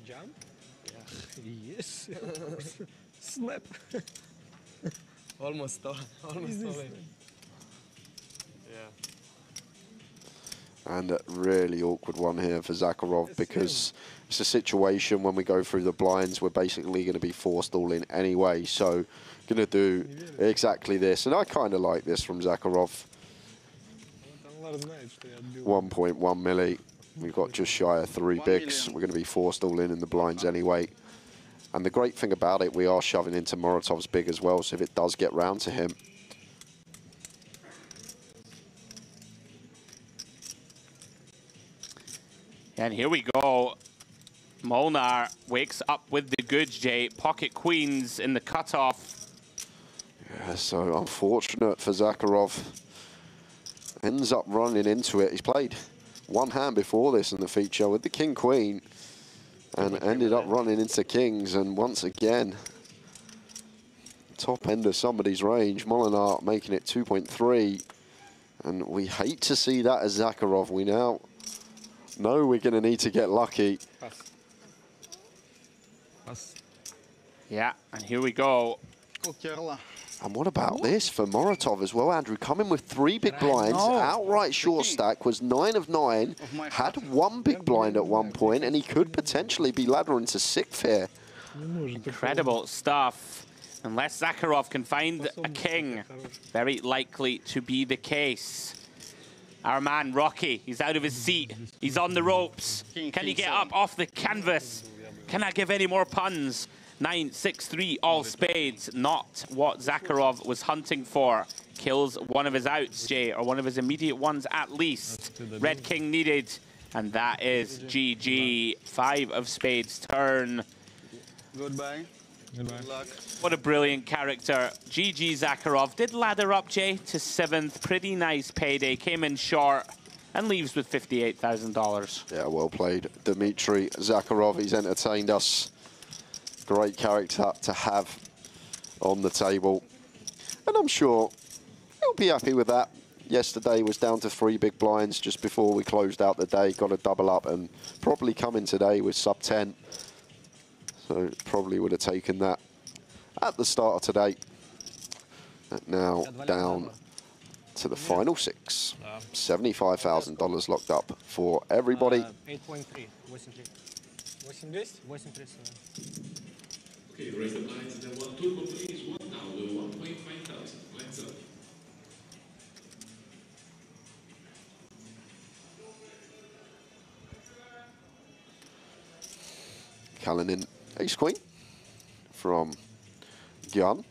Jam? Yeah. Yes. Snap. Almost all. Almost all. Yeah. And a really awkward one here for Zakharov because it's a situation when we go through the blinds, we're basically going to be forced all in anyway. So going to do exactly this. And I kind of like this from Zakharov. 1.1 milli. We've got just shy of 3 bigs. We're going to be forced all in the blinds anyway. And the great thing about it, we are shoving into Muratov's big as well. So if it does get round to him, And here we go. Molnar wakes up with the goods, Jay. Pocket queens in the cutoff. Yeah, so unfortunate for Zakharov. Ends up running into it. He's played one hand before this in the feature with the king queen and ended up running into kings. And once again, top end of somebody's range. Molinar making it 2.3. And we hate to see that as Zakharov. We now know we're going to need to get lucky. Yeah, and here we go. And what about this for Moratov as well, Andrew? Coming with 3 big blinds, outright short stack, was 9 of 9, had 1 big blind at one point, and he could potentially be laddering to 6th here. Incredible stuff. Unless Zakharov can find a king, very likely to be the case. Our man, Rocky, he's out of his seat. He's on the ropes. Can he get up off the canvas? Can I give any more puns? 9, 6, 3, all spades. Not what Zakharov was hunting for. Kills one of his outs, Jay, or one of his immediate ones at least. Red king needed, and that is GG. 5 of spades turn. Goodbye. Good luck. What a brilliant character. GG Zakharov did ladder up, Jay, to 7th. Pretty nice payday. Came in short and leaves with $58,000. Yeah, well played, Dmitry Zakharov. He's entertained us. Great character to have on the table. And I'm sure he'll be happy with that. Yesterday was down to 3 big blinds just before we closed out the day. Got a double up and probably come in today with sub 10. So probably would have taken that at the start of today. And now down to the final 6. $75,000 locked up for everybody. 8.3. 8.3. Okay, raise the blinds. Then one turbo, please. One now. The 1.5 thousand. Lights up. Kalinin ace queen from Gyan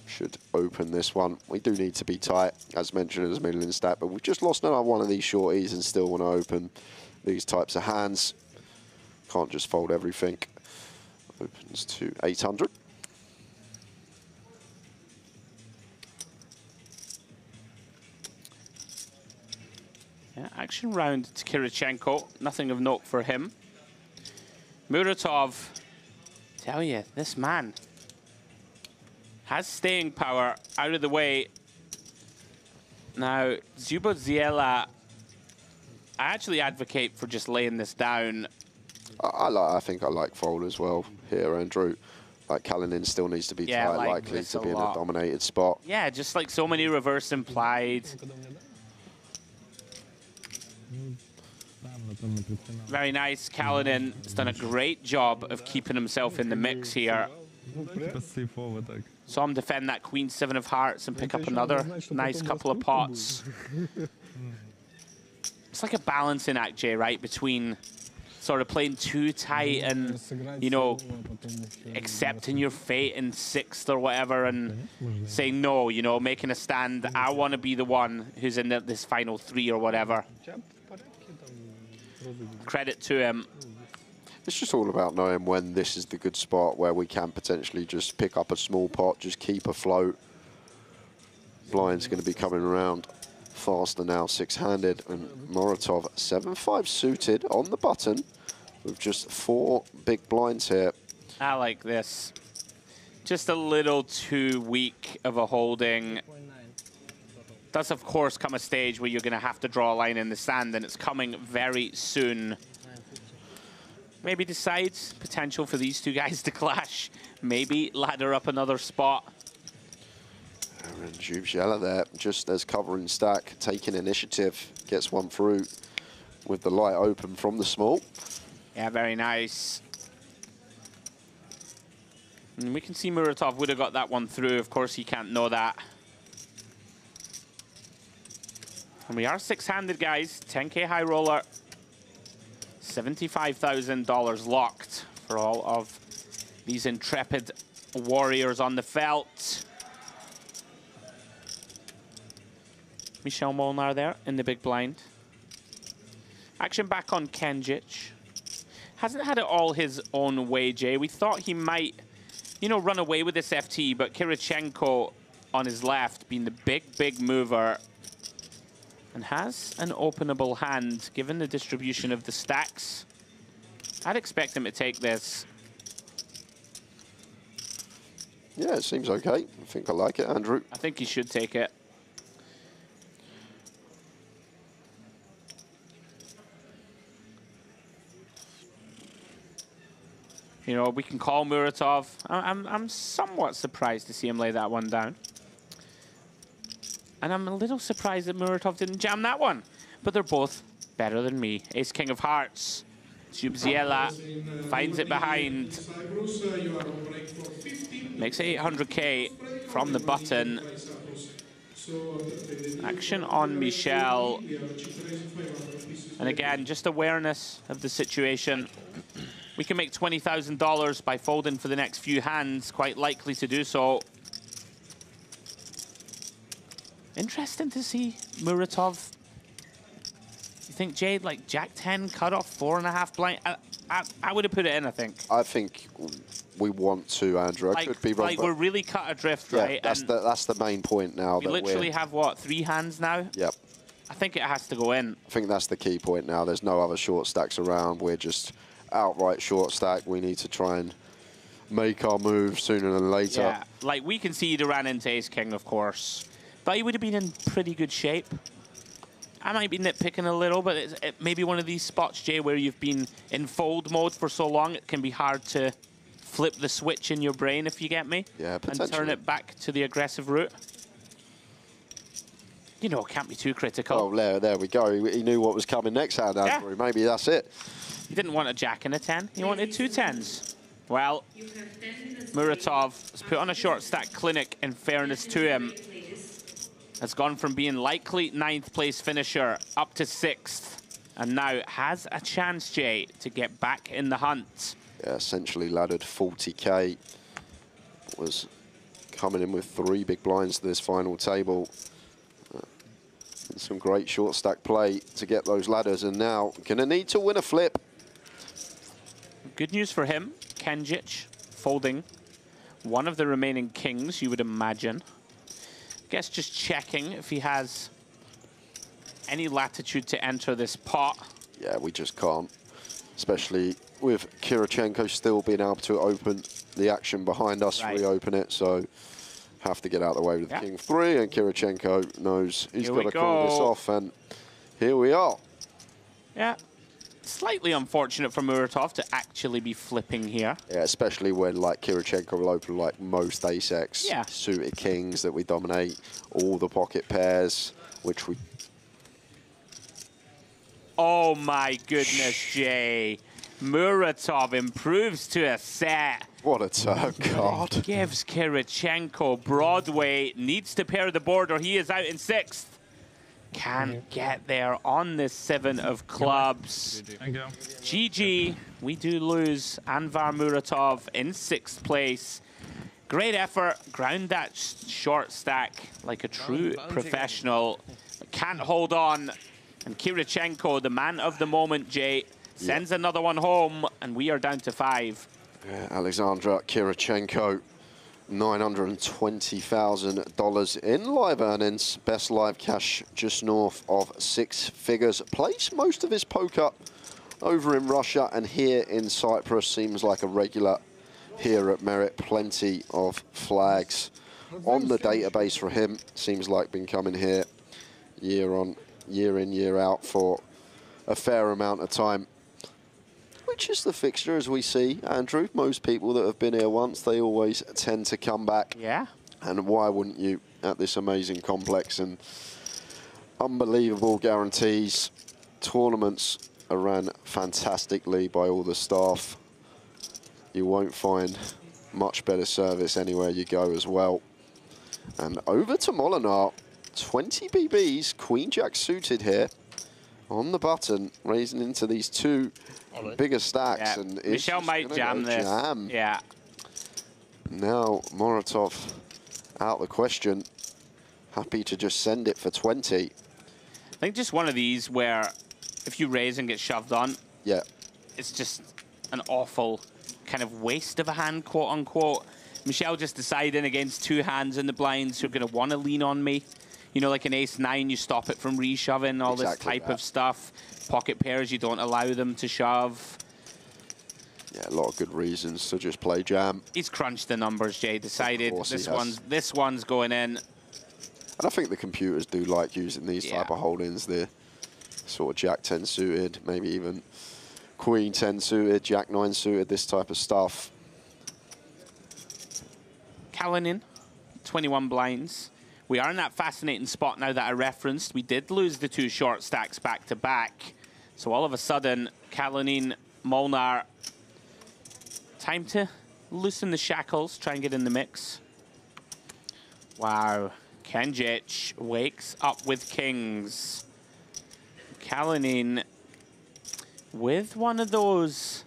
should open this one. We do need to be tight, as mentioned as middle in stat, but we've just lost another one of these shorties and still want to open these types of hands. Can't just fold everything. Opens to 800. Yeah, action round to Kirichenko. Nothing of note for him. Muratov, tell you, this man has staying power out of the way. Now, Zubodziela, I actually advocate for just laying this down. I think I like fold as well here, Andrew. Like Kalinin still needs to be tight, likely to be in a dominated spot. Yeah, just like so many reverse implied. Very nice. Kalinin has done a great job of keeping himself in the mix here. Saw him defend that Queen 7 of Hearts and pick up another nice couple of pots. It's like a balancing act, Jay, right? Between sort of playing too tight and, you know, accepting your fate in 6th or whatever and saying no, you know, making a stand. I want to be the one who's in this final 3 or whatever. Credit to him. It's just all about knowing when this is the good spot where we can potentially just pick up a small pot, just keep afloat. Blind's going to be coming around faster now, 6-handed, and Moratov 7-5 suited on the button with just 4 big blinds here. I like this. Just a little too weak of a holding. Does, of course, come a stage where you're going to have to draw a line in the sand, and it's coming very soon. Maybe decides potential for these two guys to clash. Maybe ladder up another spot. And Zubziela there, just as covering stack, taking initiative, gets one through with the light open from the small. Yeah, very nice. And we can see Muratov would have got that one through. Of course, he can't know that. And we are 6-handed, guys. 10K high roller. $75,000 locked for all of these intrepid warriors on the felt. Michel Molnar there in the big blind. Action back on Kenjic. Hasn't had it all his own way, Jay. We thought he might, you know, run away with this FT, but Kirichenko on his left being the big mover and has an openable hand given the distribution of the stacks. I'd expect him to take this. Yeah, it seems okay. I think I like it, Andrew. I think he should take it. You know, we can call Muratov. I'm somewhat surprised to see him lay that one down. And I'm a little surprised that Muratov didn't jam that one. But they're both better than me. Ace King of Hearts. Zubziela finds it behind. Makes it 800K from the button. Action on Michel. And again, just awareness of the situation. We can make $20,000 by folding for the next few hands, quite likely to do so. Interesting to see Muratov. You think, Jade, like Jack 10 cut off 4.5 blind? I would have put it in, I think. I think we want to, Andrew. I could be wrong. Like we're really cut adrift, right? Yeah, that's the main point now. We literally have, what, 3 hands now? Yep. I think it has to go in. I think that's the key point now. There's no other short stacks around. We're just outright short stack. We need to try and make our move sooner than later. Yeah, like we conceded ran into Ace King, of course. But he would have been in pretty good shape. I might be nitpicking a little, but it may be one of these spots, Jay, where you've been in fold mode for so long, it can be hard to flip the switch in your brain, if you get me. Yeah, potentially. And turn it back to the aggressive route. You know, it can't be too critical. Oh, there we go. He knew what was coming next hand, Andrew. Yeah. Maybe that's it. He didn't want a jack and a 10. He wanted 2 10s. Well, Muratov has put on a short stack clinic, in fairness to him. Has gone from being likely 9th place finisher up to 6th. And now has a chance, Jay, to get back in the hunt. Yeah, essentially laddered 40K. Was coming in with 3 big blinds to this final table. And some great short stack play to get those ladders. And now gonna need to win a flip. Good news for him. Kenjic folding one of the remaining kings, you would imagine. Guess just checking if he has any latitude to enter this pot. Yeah, we just can't. Especially with Kirichenko still being able to open the action behind us, reopen it. So have to get out of the way with King 3, and Kirichenko knows he's got to call this off, and here we are. Yeah. Slightly unfortunate for Muratov to actually be flipping here. Yeah, especially when like Kirichenko will open like most ace-x suited kings that we dominate, all the pocket pairs, which we... Oh my goodness, Jay. Muratov improves to a set. What a turn card. Gives Kirichenko Broadway, needs to pair the board or he is out in 6th. Can't get there on this 7 of clubs. Thank you. GG, we do lose Anvar Muratov in 6th place. Great effort, ground that short stack like a true professional. Can't hold on. And Kirichenko, the man of the moment, Jay, sends another one home, and we are down to 5. Yeah, Alexandra Kirichenko, $920,000 in live earnings. Best live cash just north of 6 figures. Plays most of his poker over in Russia, and here in Cyprus seems like a regular here at Merit. Plenty of flags on the database for him. Seems like been coming here year in, year out for a fair amount of time. Which is the fixture, as we see, Andrew. Most people that have been here once, they always tend to come back. Yeah. And why wouldn't you at this amazing complex and unbelievable guarantees? Tournaments are ran fantastically by all the staff. You won't find much better service anywhere you go as well. And over to Molinar, 20 BBs, Queen Jack suited here on the button, raising into these 2 bigger stacks. Yeah. And Michel might jam this. Yeah. Now Muratov out the question. Happy to just send it for 20. I think just one of these where if you raise and get shoved on, yeah, it's just an awful kind of waste of a hand, quote unquote. Michelle just deciding against two hands in the blinds who are going to want to lean on me. You know, like an ace-9, you stop it from reshoving, all this type of stuff. Pocket pairs, you don't allow them to shove. Yeah, a lot of good reasons to just play jam. He's crunched the numbers, Jay. Decided this one's going in. And I think the computers do like using these type of holdings. The sort of Jack 10 suited, maybe even Queen 10 suited, Jack 9 suited, this type of stuff. Kalinin, 21 blinds. We are in that fascinating spot now that I referenced. We did lose the two short stacks back to back. So all of a sudden, Kalinin, Molnar, time to loosen the shackles, try and get in the mix. Wow. Kenjic wakes up with kings. Kalinin with one of those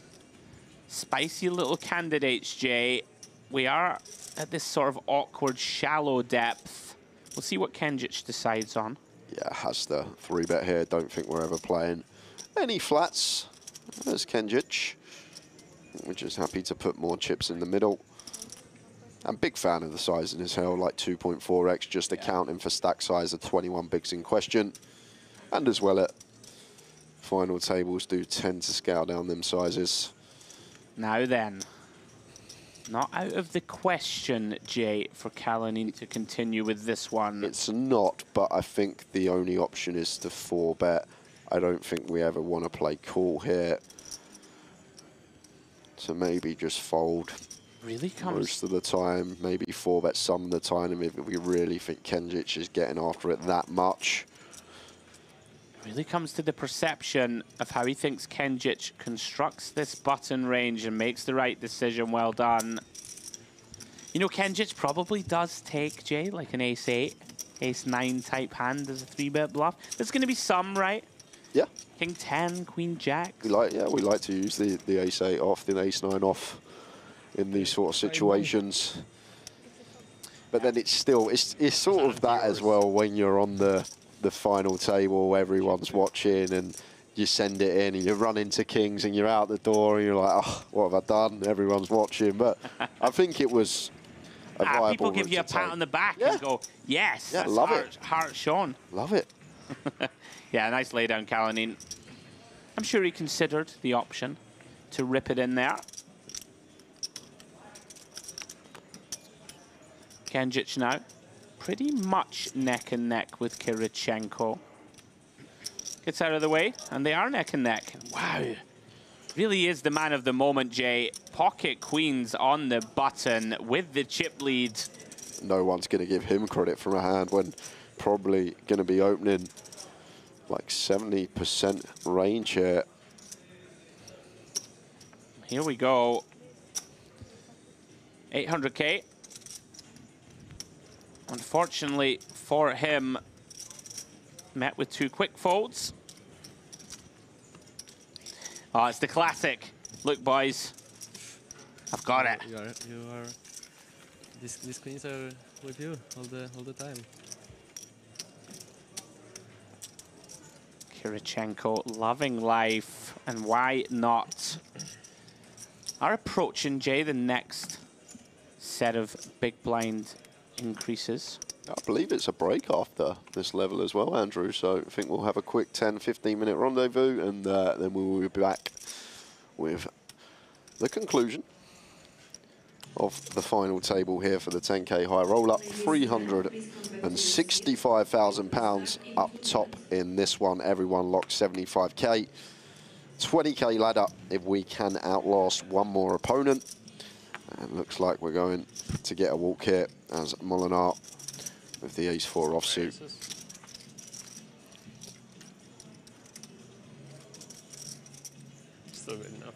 spicy little candidates, Jay. We are at this sort of awkward, shallow depth. We'll see what Kenjic decides on. Yeah, has the 3-bet here. Don't think we're ever playing any flats as Kenjic. We're just happy to put more chips in the middle. I'm a big fan of the sizing as hell, like 2.4x, just accounting for stack size of 21 bigs in question. And as well at final tables do tend to scale down them sizes. Now then, not out of the question, Jay, for Kalinin to continue with this one. It's not, but I think the only option is to 4-bet. I don't think we ever want to play cool here. So maybe just fold. Really comes most of the time, maybe 4-bet some of the time if we really think Kenjic is getting after it that much. Really comes to the perception of how he thinks Kenjic constructs this button range and makes the right decision. Well done. You know, Kenjic probably does take, Jay, like an ace-8, ace-9 type hand as a 3-bet bluff. There's going to be some, right? Yeah. King 10, Queen Jack. We like to use the ace-8 off, the ace-9 off in these sort of situations. But then it's still, it's sort of that as well when you're on the final table, everyone's watching and you send it in and you run into kings and you're out the door and you're like, oh, what have I done? Everyone's watching. But I think it was a viable people give route you a to pat take. on the back and go, yes, Yeah, that's love it. Heart shown. Love it. Yeah, nice laydown, Kalinin. I'm sure he considered the option to rip it in there. Kenjic now, pretty much neck and neck with Kirichenko. Gets out of the way, and they are neck and neck. Wow, really is the man of the moment, Jay. Pocket queens on the button with the chip lead. No one's going to give him credit from a hand when probably going to be opening like 70% range here. Here we go. 800K. Unfortunately for him, met with two quick folds. Oh, it's the classic. Look, boys, I've got it. You are. These queens are with you all the time. Kirichenko loving life, and why not? Are approaching, Jay, the next set of big blind increases. I believe it's a break after this level as well, Andrew, so I think we'll have a quick 10-15 minute rendezvous and then we will be back with the conclusion of the final table here for the 10K high roll-up. £365,000 up top in this one. Everyone locked 75K. 20K ladder if we can outlast one more opponent. And looks like we're going to get a walk here as Molinar with the ace-4 offsuit. Still good enough.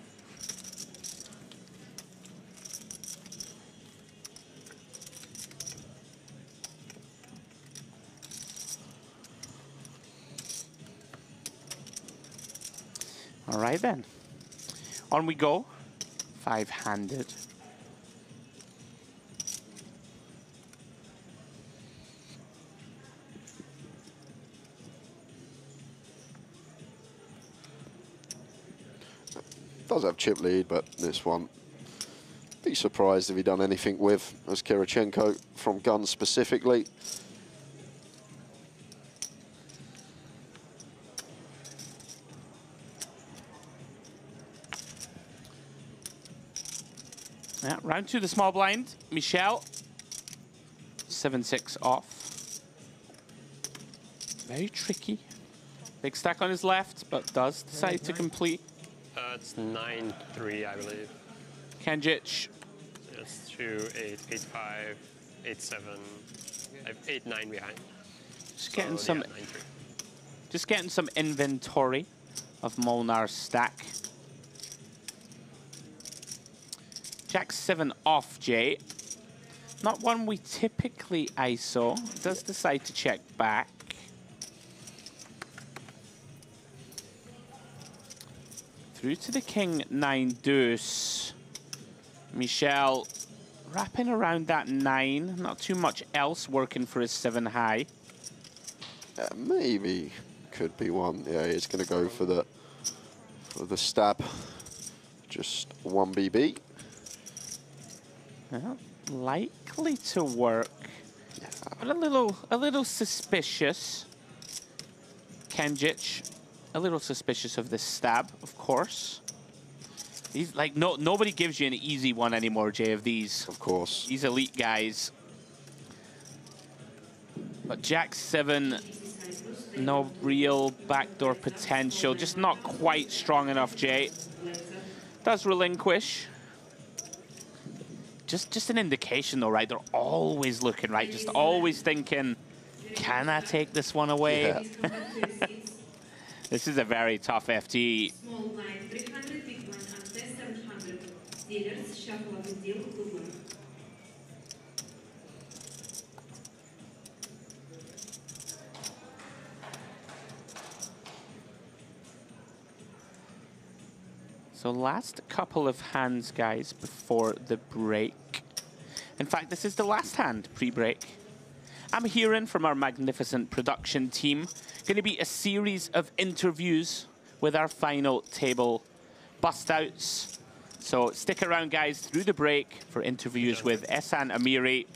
All right, then. On we go. Five-handed. Does have chip lead, but this one, be surprised if he done anything with, as Kirichenko from gun specifically. Yeah, round 2, the small blind. Michel, 7-6 off. Very tricky. Big stack on his left, but does decide to complete. It's 9-3, I believe. Kenjic. It's 2-8, 8-5, 8-7. I have 8-9 behind. Just getting So, some, yeah, 9-3. just getting some inventory of Molnar's stack. Jack 7 off, Jay. Not one we typically ISO. Does decide to check back. Through to the king 9 deuce. Michel wrapping around that 9. Not too much else working for his 7 high. Maybe could be one. Yeah, he's going to go for the stab. Just 1 BB. Well, likely to work, but a little suspicious. Kenjic, a little suspicious of this stab, of course. He's like, nobody gives you an easy one anymore, Jay, of these. Of course. These elite guys. But Jack 7, no real backdoor potential, just not quite strong enough, Jay. Does relinquish. Just an indication, though, right? They're always looking, right? Just always thinking, can I take this one away? Yeah. This is a very tough FT. Small blind 300, big blind under 700. Dealers shuffle up a deal. Good luck. So last couple of hands, guys, before the break. In fact, this is the last hand pre-break. I'm hearing from our magnificent production team, going to be a series of interviews with our final table bust-outs. So stick around, guys, through the break for interviews with Ehsan Amiri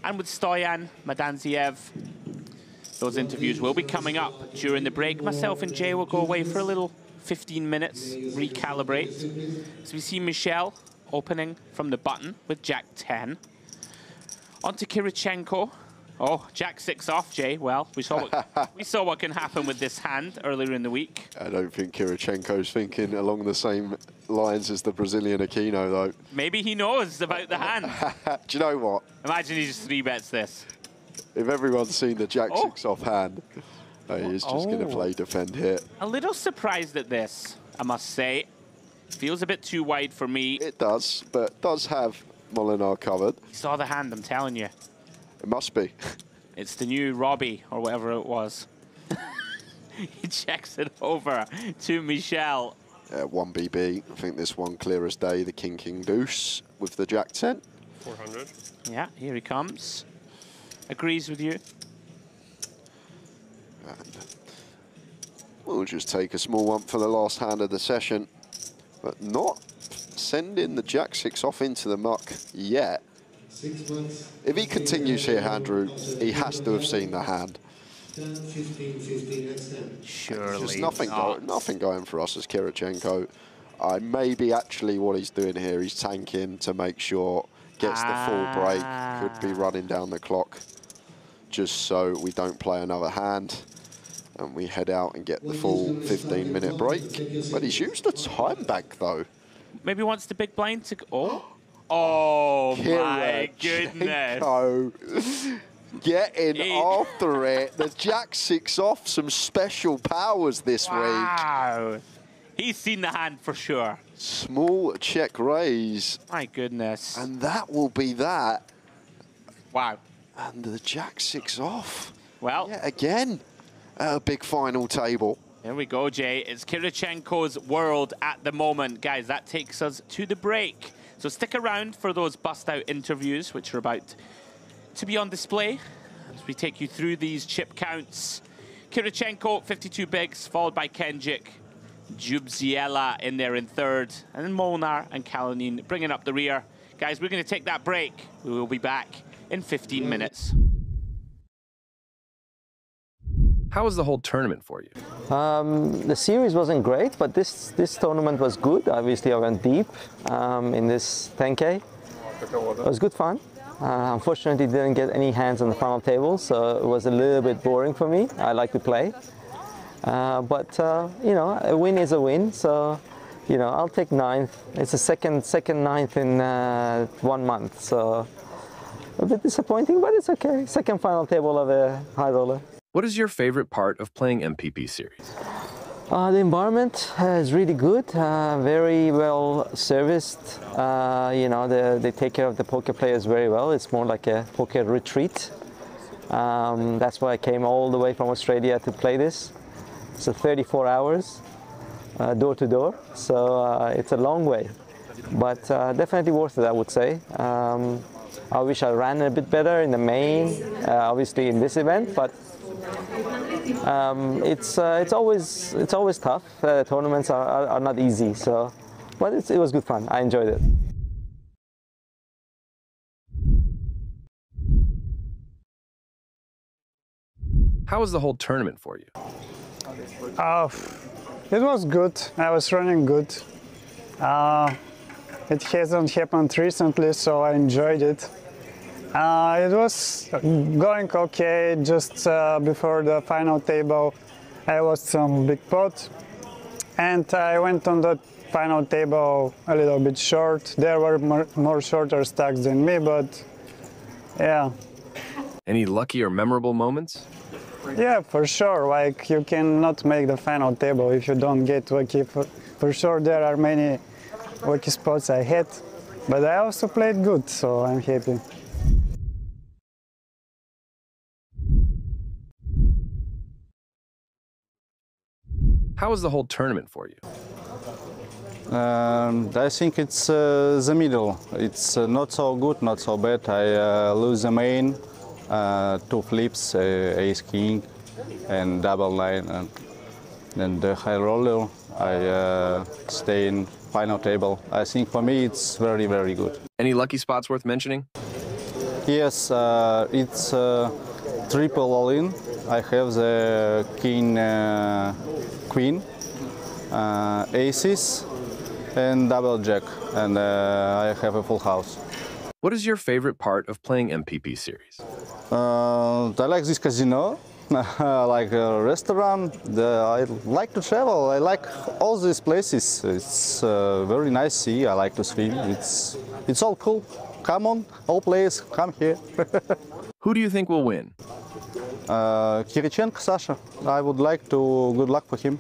and with Stoyan Madanziev. Those interviews will be coming up during the break. Myself and Jay will go away for a little 15 minutes, recalibrate. So we see Michel opening from the button with Jack 10. On to Kirichenko. Oh, Jack 6 off, Jay. Well, we saw what can happen with this hand earlier in the week. I don't think Kirichenko's thinking along the same lines as the Brazilian Aquino, though. Maybe he knows about the hand. Do you know what? Imagine he just 3-bets this. If everyone's seen the Jack 6 off hand, he's just going to play defend here. A little surprised at this, I must say. Feels a bit too wide for me. It does, but does have Molinar covered. He saw the hand, I'm telling you. It must be. It's the new Robbie, or whatever it was. He checks it over to Michel. 1 BB. I think this one clear as day, the King Deuce with the Jack 10. 400. Yeah, here he comes. Agrees with you. And we'll just take a small one for the last hand of the session, but not sending the Jack 6 off into the muck yet. If he continues here, Andrew, he has to have seen the hand. 10, 15, 15, extend. Surely There's nothing going for us as Kirichenko. Maybe actually what he's doing here, he's tanking to make sure gets the full break. Could be running down the clock just so we don't play another hand and we head out and get the full 15-minute break. But he's used the time bank, though. Maybe wants the big blind to go. Oh, my goodness. Getting after it. The Jack 6 off, some special powers this week. Wow. He's seen the hand for sure. Small check raise. My goodness. And that will be that. Wow. And the Jack 6 off. Well. Yeah, again, a big final table. There we go, Jay. It's Kirichenko's world at the moment. Guys, that takes us to the break. So stick around for those bust-out interviews, which are about to be on display as we take you through these chip counts. Kirichenko, 52 bigs, followed by Kenjic, Jubziela in there in third, and then Molnar and Kalinin bringing up the rear. Guys, we're going to take that break. We will be back in 15 minutes. How was the whole tournament for you? The series wasn't great, but this tournament was good. Obviously, I went deep in this 10K. It was good fun. Unfortunately, didn't get any hands on the final table, so it was a little bit boring for me. I like to play. But you know, a win is a win, so you know, I'll take ninth. It's the second ninth in 1 month, so a bit disappointing, but it's okay. Second final table of a high roller. What is your favorite part of playing MPP Series? The environment is really good, very well serviced. You know, they take care of the poker players very well. It's more like a poker retreat. That's why I came all the way from Australia to play this. So 34 hours, door to door. So it's a long way, but definitely worth it, I would say. I wish I ran a bit better in the main, obviously in this event, but it's always tough. Tournaments are not easy, so but it was good fun. I enjoyed it. How was the whole tournament for you? It was good. I was running good. It hasn't happened recently, so I enjoyed it. It was going okay. Just before the final table, I lost some big pot, and I went on the final table a little bit short. There were more shorter stacks than me, but yeah. Any lucky or memorable moments? Yeah, for sure. Like, you cannot make the final table if you don't get lucky. For sure, there are many lucky spots I had, but I also played good, so I'm happy. How was the whole tournament for you? I think it's the middle. It's not so good, not so bad. I lose the main, 2 flips, ace king, and double line, and then the high roller. I stay in final table. I think for me it's very, very good. Any lucky spots worth mentioning? Yes, it's triple all-in. I have the king, queen, aces, and double jack, and I have a full house. What is your favorite part of playing MPP Series? I like this casino. I like a restaurant. I like to travel. I like all these places. It's very nice sea. I like to swim. It's all cool. Come on, all players, come here. Who do you think will win? Kirichenko Sasha. I would like to good luck for him.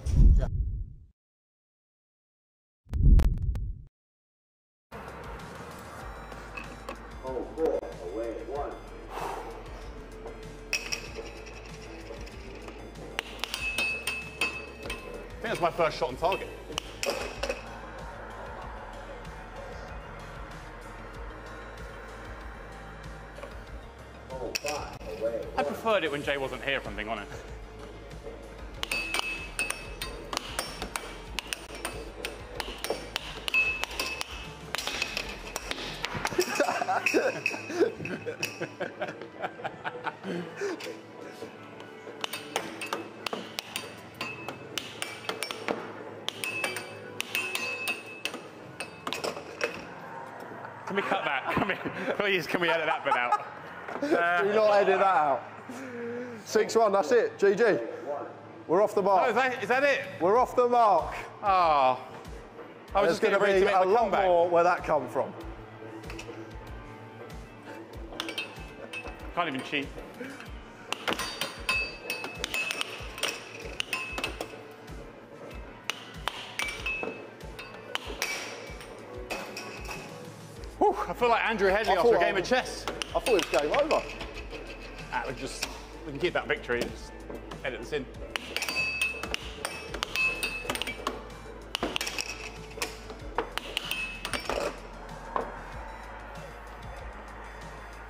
I think that's my first shot on target. I preferred it when Jay wasn't here, if I'm being honest. Can we cut that? Please, can we edit that bit out? Do not edit that out. 6-1, that's it. GG. We're off the mark. Oh, is that it? We're off the mark. Oh. I was just going to ready be to make a my lot comeback. more where that come from. Can't even cheat. Whew, I feel like Andrew Headley after a game of chess. I thought it was game over. We can keep that victory and just edit this in.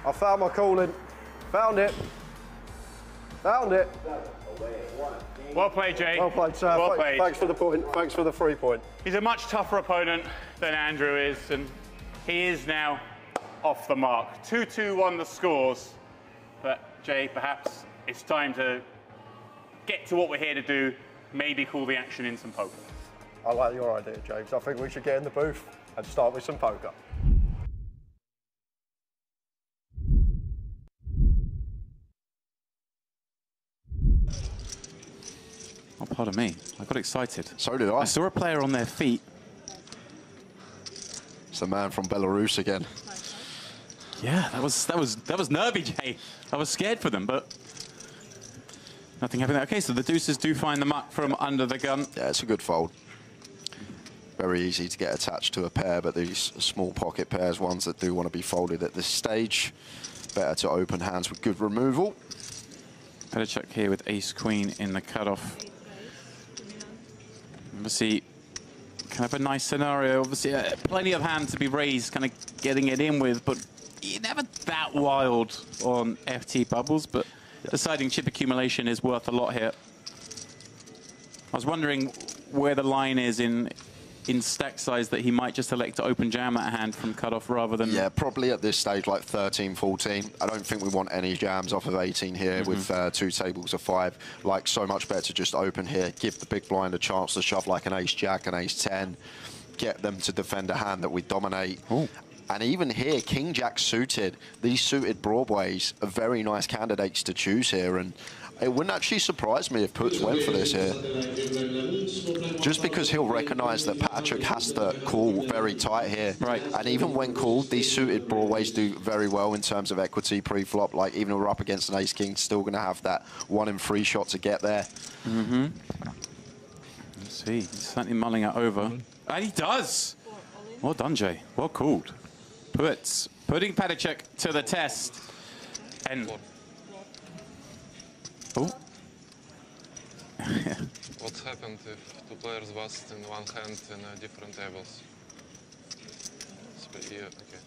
I found my calling. Found it. Found it. Well played, Jay. Well played, sir. Well played. Thanks for the point. Thanks for the 3 point. He's a much tougher opponent than Andrew is, and he is now off the mark. 2-2-1 the scores. But, Jay, perhaps it's time to get to what we're here to do, maybe call the action in some poker. I like your idea, James. I think we should get in the booth and start with some poker. Oh, pardon me. I got excited. So did I. I saw a player on their feet. It's the man from Belarus again. Yeah, that was nervy, Jay. I was scared for them, but nothing happened there. Okay, so the deuces do find the muck from under the gun. Yeah, it's a good fold. Very easy to get attached to a pair, but these small pocket pairs, ones that do want to be folded at this stage, better to open hands with good removal. Better check here with ace-queen in the cutoff. Obviously, kind of a nice scenario. Obviously, plenty of hands to be raised, kind of getting it in with, but you're never that wild on FT bubbles, but deciding chip accumulation is worth a lot here. I was wondering where the line is in stack size that he might just elect to open jam that hand from cutoff rather than... Yeah, probably at this stage like 13, 14. I don't think we want any jams off of 18 here with 2 tables of 5. Like, so much better to just open here, give the big blind a chance to shove like an ace-jack, an ace-10, get them to defend a hand that we dominate. Ooh. And even here, king-jack suited, these suited broadways are very nice candidates to choose here, and it wouldn't actually surprise me if Puts went for this here. Just because he'll recognise that Patrick has to call very tight here. Right. And even when called, these suited broadways do very well in terms of equity pre-flop. Like, even if we're up against an ace-king, still going to have that 1 in 3 shot to get there. Let's see, he's certainly mulling it over. And he does! Well done, Jay. Well called. Puts, putting Patrick to the test. And... Oh. What happened if 2 players bust in one hand in different tables? Yeah, okay.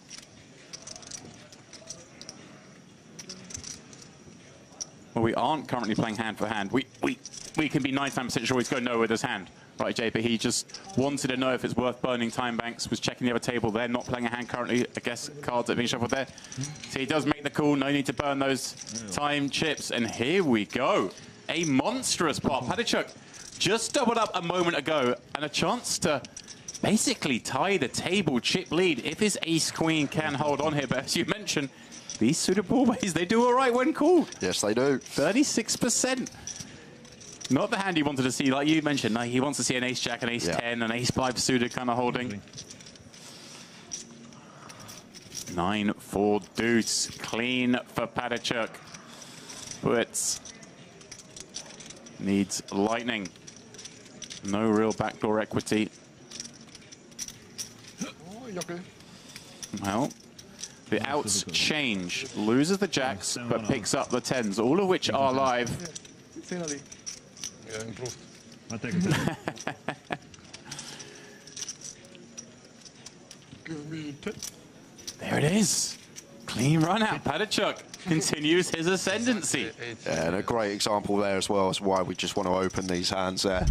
Well, we aren't currently playing hand for hand. We can be 99% sure he's going nowhere with his hand. Right, Jay, but he just wanted to know if it's worth burning time banks, was checking the other table. They're not playing a hand currently. I guess cards are being shuffled there. So he does make the call. No need to burn those time chips. And here we go. A monstrous pop. Patrick just doubled up a moment ago and a chance to basically tie the table chip lead if his ace-queen can hold on here. But as you mentioned, these suited broadways, they do all right when called. Yes, they do. 36%. Not the hand he wanted to see, like you mentioned. No, he wants to see an ace-jack, an ace-10, an ace-5 suited kind of holding. 9-4 deuce. Clean for Patrick. Puts. Needs lightning. No real backdoor equity. Well, the outs change. Loses the jacks, but picks up the 10s, all of which are live. Finally. Yeah, improved. I take it. Give me 10. There it is. Clean run out. Patrick continues his ascendancy. Yeah, and a great example there as well as why we just want to open these hands there.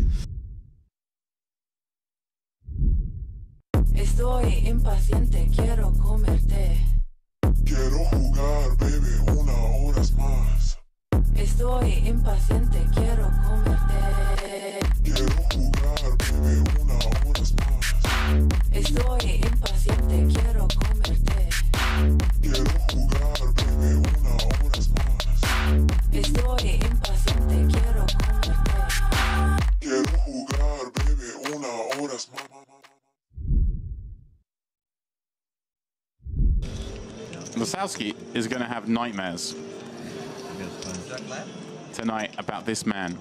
Estoy impaciente, quiero comerte. Quiero jugar, baby, 1 hora más. Estoy impaciente, quiero comerte. Quiero jugar, baby, 1 hora más. Estoy impaciente, quiero comerte. Quiero jugar, baby, 1 hora más. Estoy impaciente, quiero comerte. Quiero jugar, baby, 1 hora más. Lasowski is going to have nightmares tonight about this man.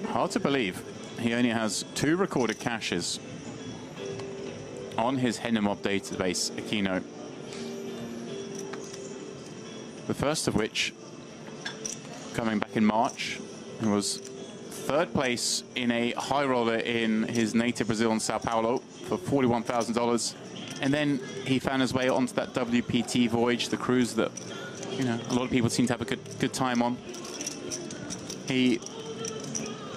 Hard to believe he only has 2 recorded caches on his Henemob database, Aquino. The first of which, coming back in March, was third place in a high roller in his native Brazil in Sao Paulo for $41,000. And then he found his way onto that WPT voyage, the cruise that, you know, a lot of people seem to have a good time on. He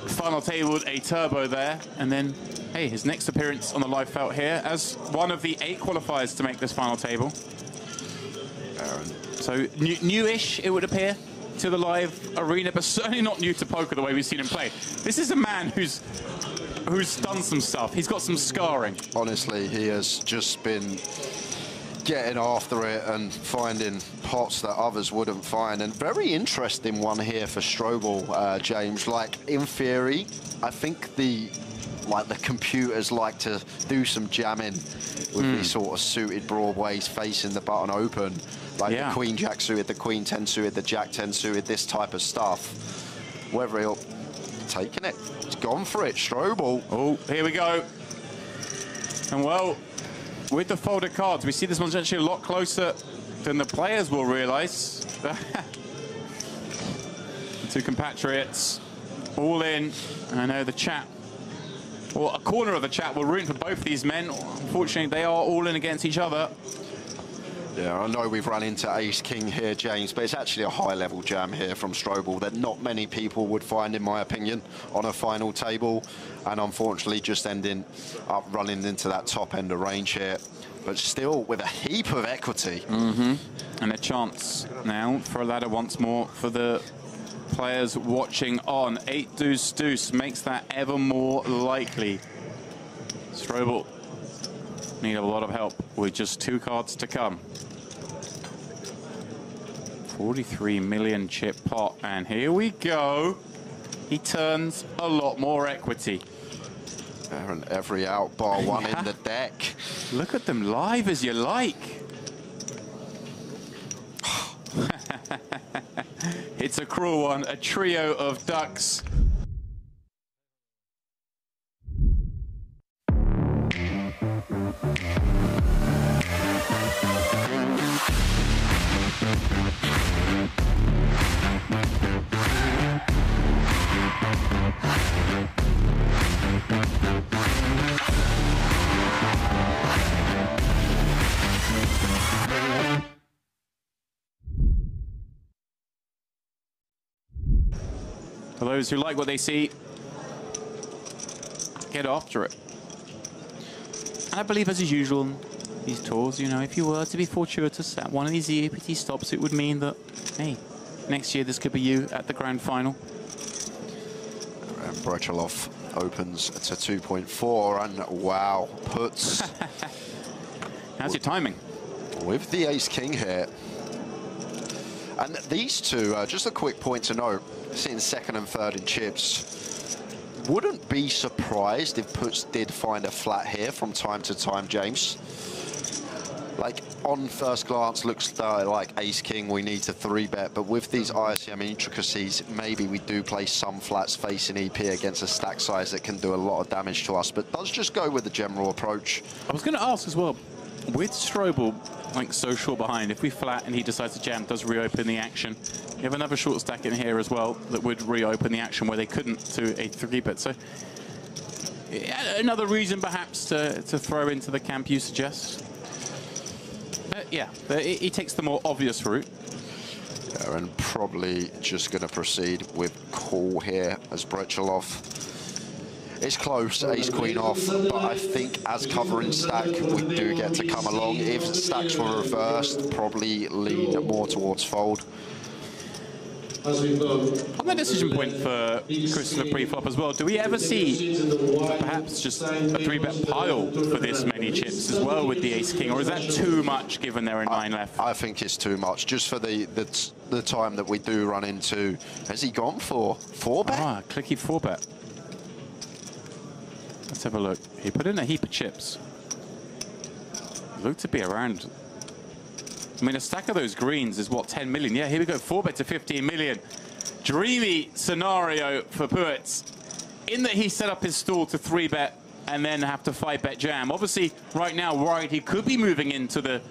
final tabled a turbo there, and then, hey, his next appearance on the live felt here as one of the 8 qualifiers to make this final table. So newish, it would appear, to the live arena, but certainly not new to poker the way we've seen him play. This is a man who's done some stuff. He's got some scarring. Honestly, he has just been getting after it and finding pots that others wouldn't find. And very interesting one here for Strobel, James. Like, in theory, I think the computers like to do some jamming with these sort of suited broadways facing the button open. Like the Queen Jack suited, the Queen 10 suited, the Jack 10 suited, this type of stuff. Whether he'll taking it, he's gone for it, Strobel. Oh, here we go. And well, with the folded cards, we see this one's actually a lot closer than the players will realize. The 2 compatriots all in. I know the chat, or a corner of the chat, will root for both these men. Unfortunately, they are all in against each other. Yeah, I know we've run into Ace-King here, James, but it's actually a high-level jam here from Strobel that not many people would find, in my opinion, on a final table. And unfortunately, just ending up running into that top end of range here. But still, with a heap of equity. And a chance now for a ladder once more for the players watching on. 8 deuce deuce makes that ever more likely. Strobel need a lot of help with just 2 cards to come. 43 million chip pot, and here we go. He turns a lot more equity. And every out bar one in the deck. Look at them live as you like. It's a cruel one, a trio of ducks. For those who like what they see, get after it. And I believe, as is usual in these tours, you know, if you were to be fortuitous at one of these EAPT stops, it would mean that, hey, next year this could be you at the grand final. And Brechelov opens to 2.4, and wow, puts... How's your timing? With the Ace-King here. And these two, just a quick point to note, sitting 2nd and 3rd in chips. Wouldn't be surprised if puts did find a flat here from time to time, James. Like, on first glance, looks like Ace-King, we need to 3-bet, but with these ICM intricacies, maybe we do play some flats facing EP against a stack size that can do a lot of damage to us, but does just go with the general approach. I was going to ask as well, with Strobel, like, so short behind, if we flat and he decides to jam, does reopen the action. You have another short stack in here as well that would reopen the action where they couldn't to a 3-bet. So yeah, another reason perhaps to throw into the camp you suggest. Yeah, he takes the more obvious route. Yeah, and probably just going to proceed with call here as Brechelov. It's close, Ace-Queen off, but I think as covering stack, we do get to come along. If stacks were reversed, probably lean more towards fold. On the decision point for Crystal pre-flop as well, do we ever see perhaps just a 3-bet pile for this many chips as well with the Ace-King, or is that too much given there are 9 left? I think it's too much, just for the time that we do run into. Has he gone for 4-bet? Ah, clicky 4-bet. Let's have a look. He put in a heap of chips. Looked to be around... I mean, a stack of those greens is, what, 10 million? Yeah, here we go, 4-bet to 15 million. Dreamy scenario for Puets, in that he set up his stall to 3-bet and then have to fight bet jam. Obviously, right now, worried he could be moving into the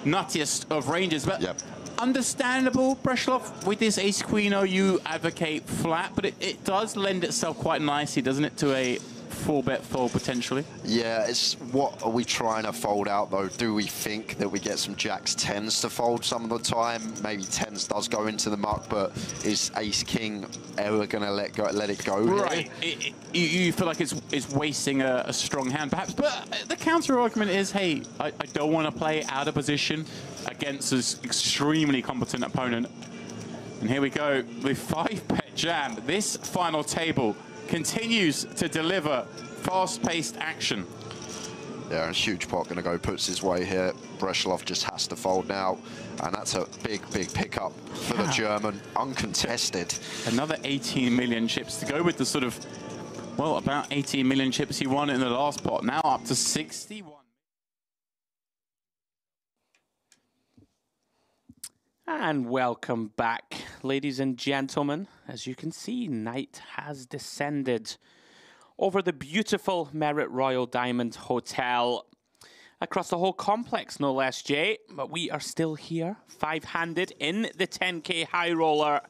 nuttiest of ranges, but understandable, Breslov, with this ace-queen, you advocate flat, but it does lend itself quite nicely, doesn't it, to a 4-bet fold potentially? Yeah, it's what are we trying to fold out though? Do we think that we get some jacks 10s to fold some of the time? Maybe 10s does go into the muck, but is ace king ever going to let it go? Right. You feel like it's wasting a strong hand perhaps, but the counter argument is, hey, I don't want to play out of position against this extremely competent opponent. And here we go with 5-bet jam. This final table continues to deliver fast-paced action. Yeah, a huge pot going to go puts his way here. Breslov just has to fold now, and that's a big, big pickup for the German, uncontested. Another 18 million chips to go with the sort of, well, about 18 million chips he won in the last pot. Now up to 61. And welcome back, ladies and gentlemen. As you can see, night has descended over the beautiful Merit Royal Diamond Hotel. Across the whole complex, no less, Jay. But we are still here, 5-handed in the 10K high roller.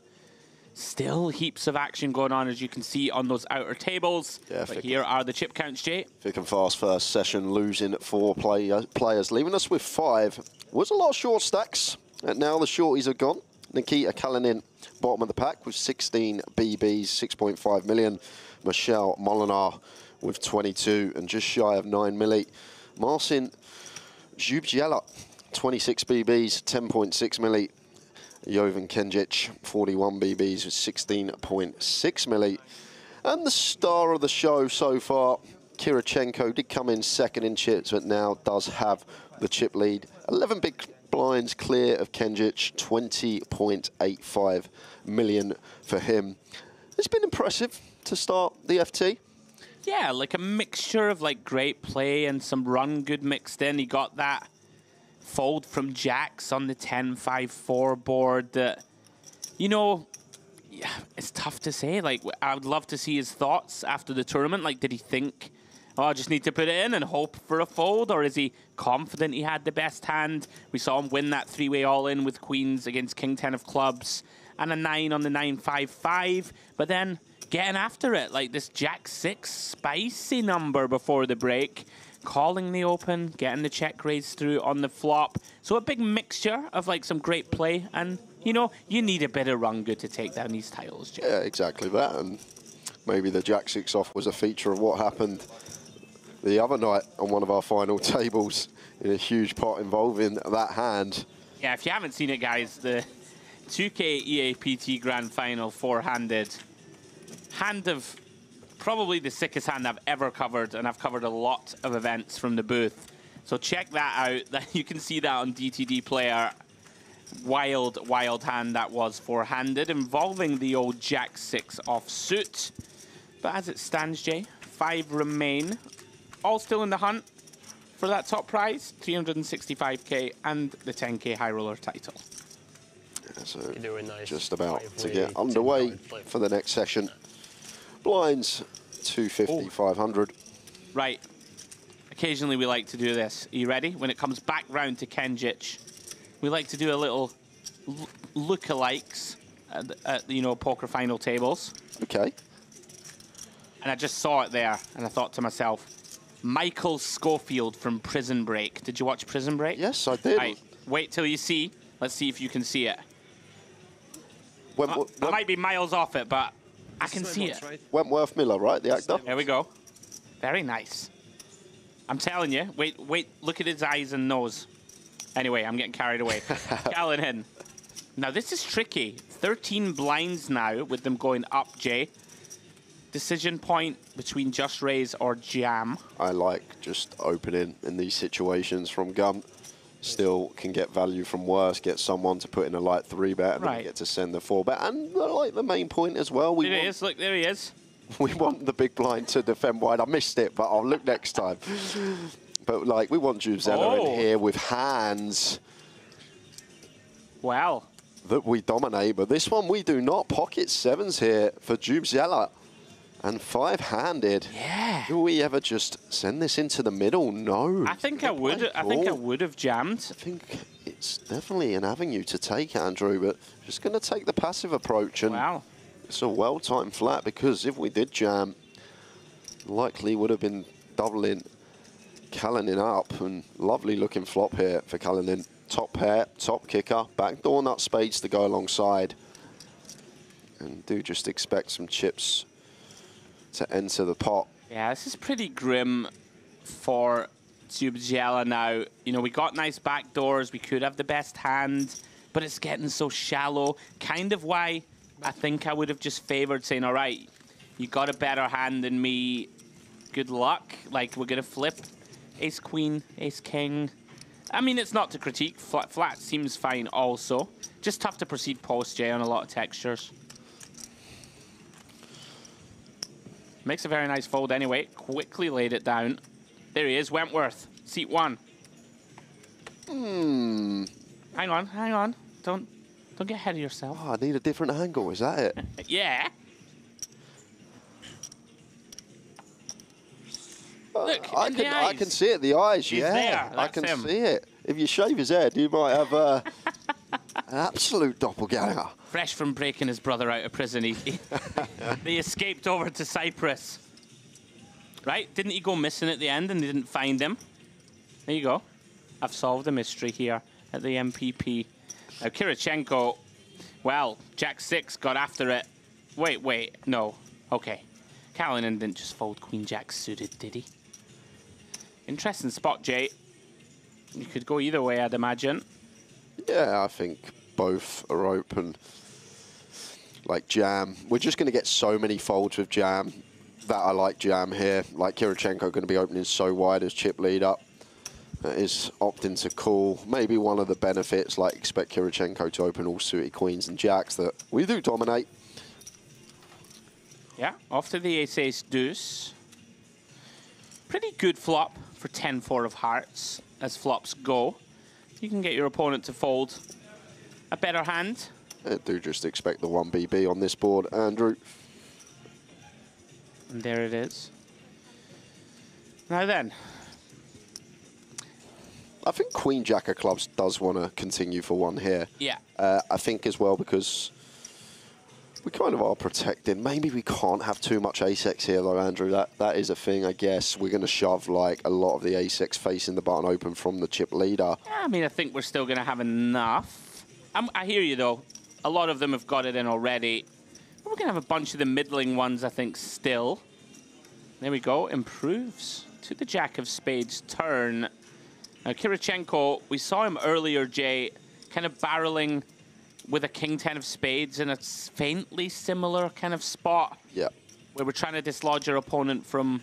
Still heaps of action going on, as you can see on those outer tables. Yeah, but here are the chip counts, Jay. Thick and fast first session, losing 4 players, leaving us with 5. Was a lot of short stacks. And now the shorties are gone. Nikita Kalinin, bottom of the pack with 16 BBs, 6.5 million. Michelle Molinar with 22 and just shy of 9 milli. Marcin Zubziela, 26 BBs, 10.6 milli. Jovan Kenjic, 41 BBs with 16.6 milli. And the star of the show so far, Kirichenko, did come in second in chips, but now does have the chip lead. 11 big blinds clear of Kenjic, 20.85 million for him. It's been impressive to start the FT. Yeah, like a mixture of like great play and some run good mixed in. He got that fold from jacks on the 10-5-4 board that, you know, yeah, it's tough to say. Like, I would love to see his thoughts after the tournament. Like, did he think, oh, I just need to put it in and hope for a fold? Or is he confident he had the best hand? We saw him win that 3-way all-in with queens against king 10 of clubs and a 9 on the 9-5-5. But then getting after it, like this jack 6 spicy number before the break, calling the open, getting the check raised through on the flop. So a big mixture of like some great play. And, you know, you need a bit of run good to take down these titles, Jay. Yeah, exactly that. And maybe the jack 6 off was a feature of what happened the other night on one of our final tables in a huge pot involving that hand. Yeah, if you haven't seen it, guys, the 2K EAPT Grand Final 4-handed hand of probably the sickest hand I've ever covered, and I've covered a lot of events from the booth. So check that out. You can see that on DTD Player. Wild, wild hand that was 4-handed, involving the old jack 6 offsuit. But as it stands, Jay, 5 remain. All still in the hunt for that top prize, 365k and the 10k high roller title. Yeah, so just about to get underway for the next session. Blinds 250, 500. Right. Occasionally we like to do this. Are you ready? When it comes back round to Kenjic, we like to do a little lookalikes at you know, poker final tables. Okay. And I just saw it there, and I thought to myself, Michael Schofield from Prison Break. Did you watch Prison Break? Yes, I did. Right, wait till you see. Let's see if you can see it. I might be miles off it, but I can see it. Right? Wentworth Miller, right? The actor? There we go. Very nice. I'm telling you. Wait, look at his eyes and nose. Anyway, I'm getting carried away. Callahan. Now, this is tricky. 13 blinds now with them going up, Jay. Decision point between just raise or jam. I like just opening in these situations from gun. Still can get value from worse, get someone to put in a light 3-bet and then get to send the 4-bet. And I like the main point as well. There he is, look, there he is. We want the big blind to defend wide. I missed it, but I'll look next time. But like, we want Zubziela in here with hands. Wow. That we dominate, but this one we do not. Pocket 7s here for Zubziela. And 5-handed. Yeah. Do we ever just send this into the middle? No. I think I would. I think I would have jammed. I think it's definitely an avenue to take, Andrew, but just going to take the passive approach. And wow. It's a well-timed flat, because if we did jam, likely would have been doubling Kalinin up. And lovely looking flop here for Kalinin. Top pair, top kicker, backdoor nut spades to go alongside. And do just expect some chips to enter the pot. Yeah, this is pretty grim for Tubjela now. You know, we got nice backdoors. We could have the best hand, but it's getting so shallow. Kind of why I think I would have just favored saying, all right, you got a better hand than me. Good luck. Like, we're going to flip ace queen, ace king. I mean, it's not to critique. Flat seems fine also. Just tough to proceed post, Jay, on a lot of textures. Makes a very nice fold anyway. Quickly laid it down. There he is, Wentworth. Seat 1. Hang on, hang on. Don't get ahead of yourself. Oh, I need a different angle, is that it? Yeah. Look, I can see it, the eyes, He's yeah. there. I can him. see it. If you shave his head, you might have an absolute doppelganger. Fresh from breaking his brother out of prison, he escaped over to Cyprus. Right? Didn't he go missing at the end and they didn't find him? There you go. I've solved a mystery here at the MPP. Now, Kirichenko, well, Jack-6 got after it. Wait, no. Okay. Kalinin didn't just fold Queen-Jack suited, did he? Interesting spot, Jay. You could go either way, I'd imagine. Yeah, I think both are open. Like jam. We're just going to get so many folds with jam that I like jam here. Like Kirichenko going to be opening so wide as chip lead up. Is opting to call. Maybe one of the benefits, like expect Kirichenko to open all suited queens and jacks that we do dominate. Yeah, off to the ace-ace deuce. Pretty good flop for 10-4 of hearts as flops go. You can get your opponent to fold a better hand. I do just expect the 1 BB on this board, Andrew. And there it is. Now then. I think Queen Jack of clubs does want to continue for one here. Yeah. I think as well because we kind of are protected. Maybe we can't have too much ace-x here though, Andrew. That is a thing, I guess. We're going to shove like a lot of the ace-x facing the button open from the chip leader. Yeah, I mean, I think we're still going to have enough. I hear you though. A lot of them have got it in already. We're going to have a bunch of the middling ones, I think, still. There we go. Improves to the Jack of Spades turn. Now, Kirichenko, we saw him earlier, Jay, kind of barreling with a King-10 of Spades in a faintly similar kind of spot. Yeah. Where we're trying to dislodge our opponent from,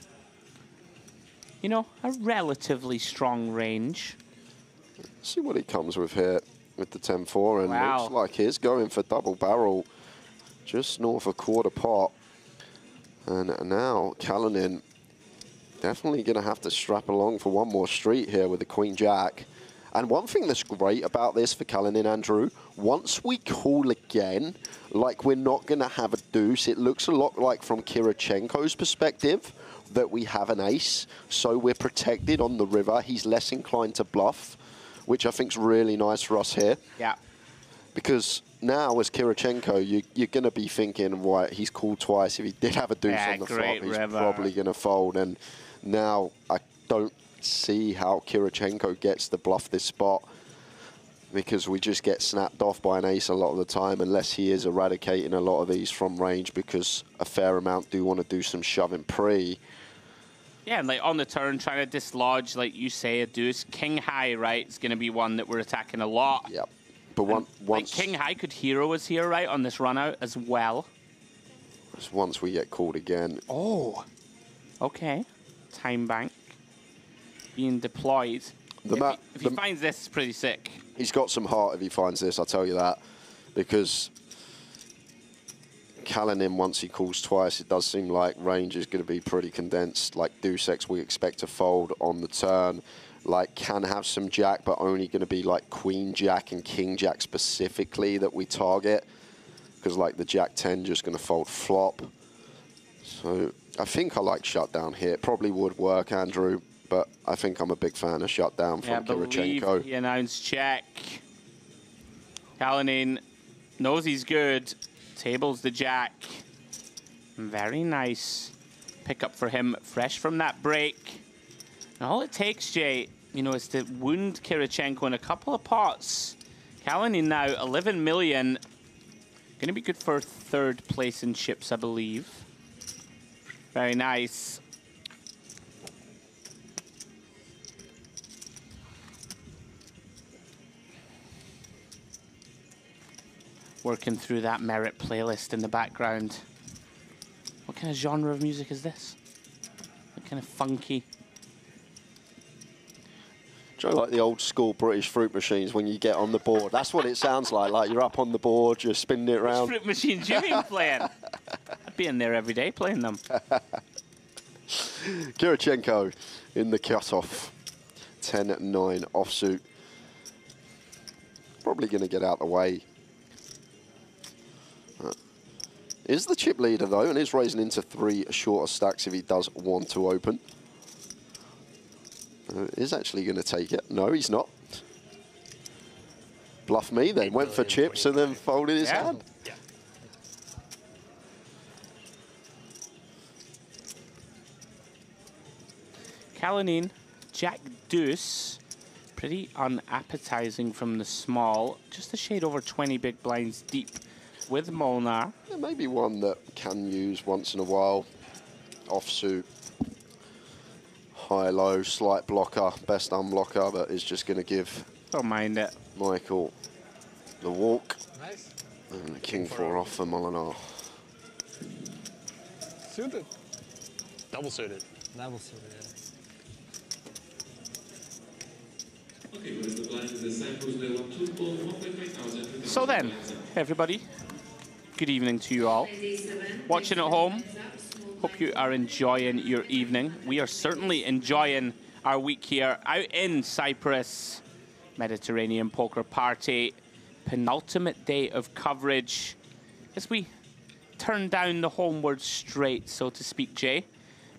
you know, a relatively strong range. See what he comes with here with the 10-4, and wow. looks like he's going for double barrel just north of quarter pot. And now Kalinin definitely going to have to strap along for one more street here with the Queen Jack. And one thing that's great about this for Kalinin, Andrew, once we call again, like we're not going to have a deuce, it looks a lot like from Kirichenko's perspective that we have an ace, so we're protected on the river. He's less inclined to bluff, which I think is really nice for us here. Yeah. Because now, as Kirichenko, you're going to be thinking, right, he's called twice. If he did have a deuce on the flop, he's probably going to fold. And now I don't see how Kirichenko gets to bluff this spot, because we just get snapped off by an ace a lot of the time, unless he is eradicating a lot of these from range, because a fair amount do want to do some shoving pre. Yeah, and like on the turn, trying to dislodge, like you say, a deuce. King high, right, is going to be one that we're attacking a lot. Yep. But once like King high could hero us here, right, on this run out as well. Just once we get called again. Oh. Okay. Time bank being deployed. If he finds this, it's pretty sick. He's got some heart if he finds this, I'll tell you that. Because Kalinin, once he calls twice, it does seem like range is going to be pretty condensed. Like deuce X, we expect to fold on the turn. Like can have some jack, but only going to be like Queen Jack and King Jack specifically that we target. Because like the Jack 10 just going to fold flop. So I think I like shutdown here. It probably would work, Andrew, but I think I'm a big fan of shutdown from Kirichenko. He announced check. Kalinin knows he's good. Tables the jack. Very nice pickup for him, fresh from that break. And all it takes, Jay, you know, is to wound Kirichenko in a couple of pots. Kalinin now 11 million. Going to be good for third place in chips, I believe. Very nice. Working through that merit playlist in the background. What kind of genre of music is this? What kind of funky? Do you know, like the old school British fruit machines when you get on the board? That's what it sounds like you're up on the board, you're spinning it around. Which fruit machines you been playing? I'd be in there every day playing them. Kirichenko in the cutoff. 10-9 offsuit. Probably going to get out the way. Is the chip leader, though, and is raising into 3 shorter stacks if he does want to open. Is actually going to take it. No, he's not. Bluff me, then went for chips and then folded his hand. Yeah. Kalinin, Jack Deuce. Pretty unappetizing from the small. Just a shade over 20 big blinds deep with Molnar. Yeah, maybe one that can use once in a while. Offsuit. High-low, slight blocker, best unblocker, but is just going to give... Don't mind it. Michael the walk. Nice. And the king 4 off for Molinar. Suited. Double suited. Double suited, yeah. So then, everybody, good evening to you all. Watching at home, hope you are enjoying your evening. We are certainly enjoying our week here out in Cyprus. Mediterranean Poker Party, penultimate day of coverage. As we turn down the homeward straight, so to speak, Jay.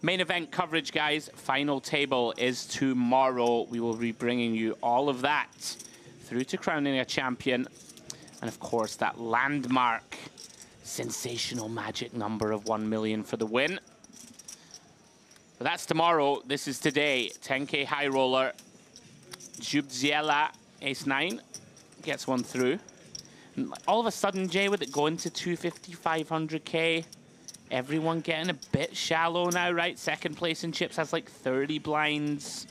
Main event coverage, guys. Final table is tomorrow. We will be bringing you all of that through to crowning a champion. And of course, that landmark, sensational magic number of 1 million for the win. But that's tomorrow. This is today. 10K high roller. Jubziela, ace-9, gets one through. And all of a sudden, Jay, with it going to 250, 500K, everyone getting a bit shallow now, right? Second place in chips has like 30 blinds.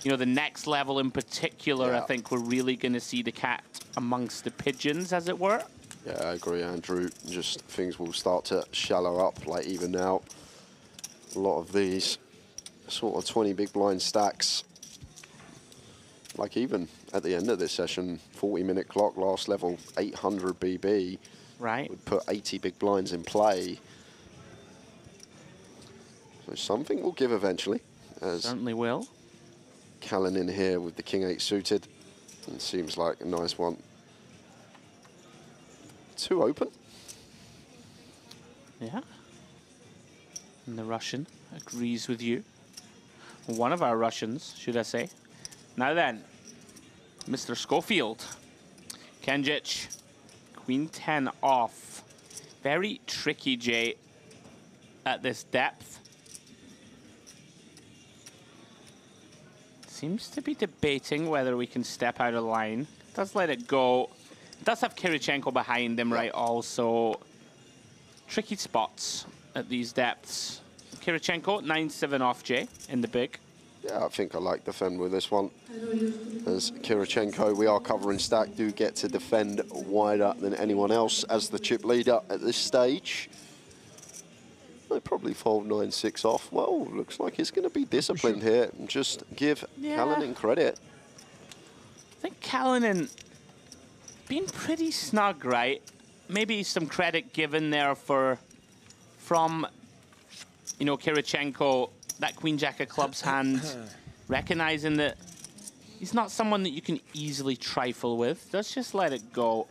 You know, the next level in particular, I think we're really going to see the cat amongst the pigeons, as it were. Yeah, I agree, Andrew. Just things will start to shallow up, like even now. A lot of these sort of 20 big blind stacks. Like even at the end of this session, 40-minute clock, last level, 800 BB. Right. Would put 80 big blinds in play. So something will give eventually. As certainly will. Kalinin here with the King 8 suited. And seems like a nice one. 2 open. Yeah. And the Russian agrees with you. One of our Russians, should I say. Now then, Mr. Schofield. Kenjic, Queen 10 off. Very tricky, Jay, at this depth. Seems to be debating whether we can step out of line. Does let it go. Does have Kirichenko behind him, right, also. Tricky spots at these depths. Kirichenko, 9-7 off, Jay, in the big. Yeah, I think I like defend with this one. As Kirichenko, we are covering stack, do get to defend wider than anyone else as the chip leader at this stage. They probably fold 9-6 off. Well, looks like he's going to be disciplined here and just give Kalinin credit. I think Kalinin been pretty snug, right? Maybe some credit given there from, you know, Kirichenko, that Queen Jack of Clubs hand, recognizing that he's not someone that you can easily trifle with. Let's just let it go.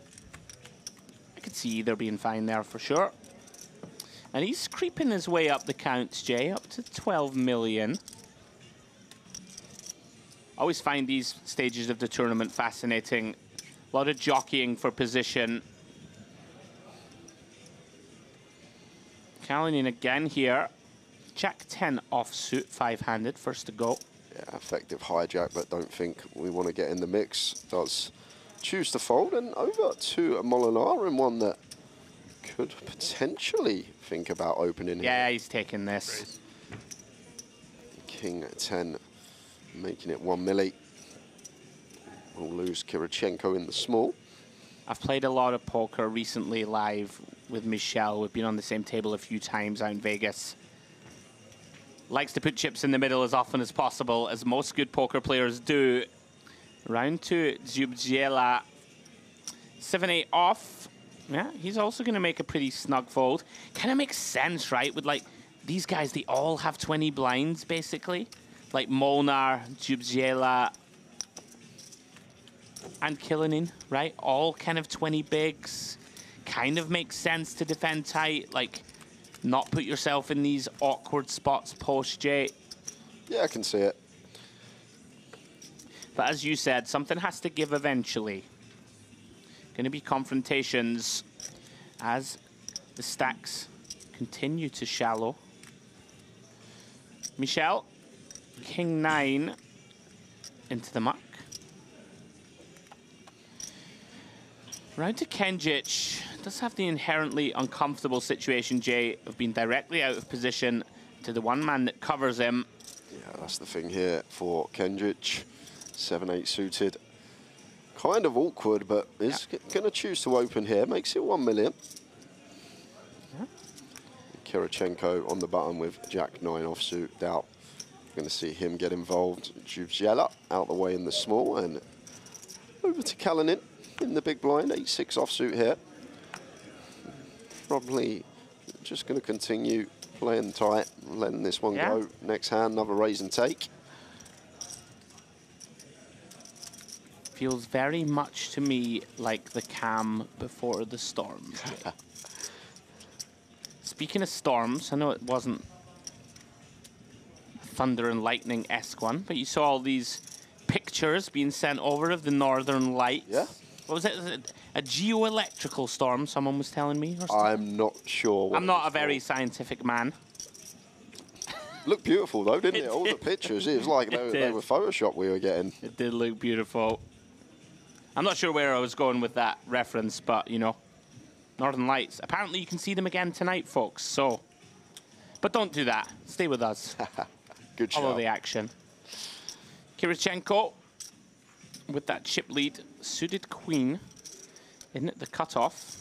I could see either being fine there for sure. And he's creeping his way up the counts, Jay, up to 12 million. Always find these stages of the tournament fascinating. A lot of jockeying for position. Kalinin again here. Jack 10 offsuit, 5-handed, first to go. Yeah, effective hijack, but don't think we want to get in the mix. Does choose to fold, and over to Molinar in one that could potentially think about opening here. Yeah, he's taking this. King 10, making it 1 milli. We'll lose Kirichenko in the small. I've played a lot of poker recently live with Michelle. We've been on the same table a few times out in Vegas. Likes to put chips in the middle as often as possible, as most good poker players do. Round to Zubziela. 7-8 off. Yeah, he's also going to make a pretty snug fold. Kind of makes sense, right? With like these guys, they all have 20 blinds basically. Like Molnar, Zubziela, and Kalinin, right? All kind of 20 bigs. Kind of makes sense to defend tight, like not put yourself in these awkward spots post J. Yeah, I can see it. But as you said, something has to give eventually. Going to be confrontations as the stacks continue to shallow. Michelle, King 9 into the muck. Round to Kenjic. Does have the inherently uncomfortable situation, Jay, of being directly out of position to the one man that covers him. Yeah, that's the thing here for Kenjic. 7-8 suited. Kind of awkward, but is going to choose to open here. Makes it 1 million. Yeah. Kirichenko on the button with Jack 9 offsuit. Doubt going to see him get involved. Zubziela out the way in the small, and over to Kalinin in the big blind. 8-6 offsuit here. Probably just going to continue playing tight, letting this one go. Next hand, another raise and take. Feels very much to me like the calm before the storm. Speaking of storms, I know it wasn't a thunder and lightning-esque one, but you saw all these pictures being sent over of the northern lights. Yeah. What was it? A geoelectrical storm, someone was telling me? Or I'm not sure. I'm not a very scientific man. Looked beautiful though, didn't it? All the pictures, it was like they were Photoshop we were getting. It did look beautiful. I'm not sure where I was going with that reference, but, you know, Northern Lights. Apparently you can see them again tonight, folks, so. But don't do that. Stay with us. Good Follow shot. the action. Kirichenko with that chip lead. Suited queen in at the cutoff.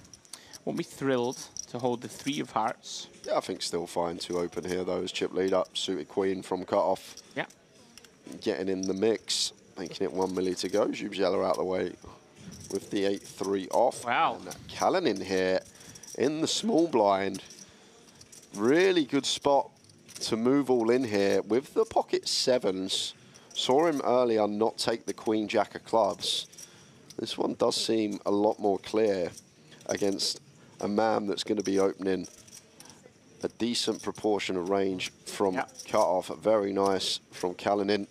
Won't be thrilled to hold the 3 of hearts. Yeah, I think still fine to open here though, as chip lead up. Suited queen from cutoff. Yeah. Getting in the mix. Making it 1 milli to go. Zubziela out the way with the 8-3 off. Wow. And Kalinin here in the small blind. Really good spot to move all in here with the pocket 7s. Saw him earlier not take the queen jack of clubs. This one does seem a lot more clear against a man that's going to be opening a decent proportion of range from cut-off. Very nice from Kalinin.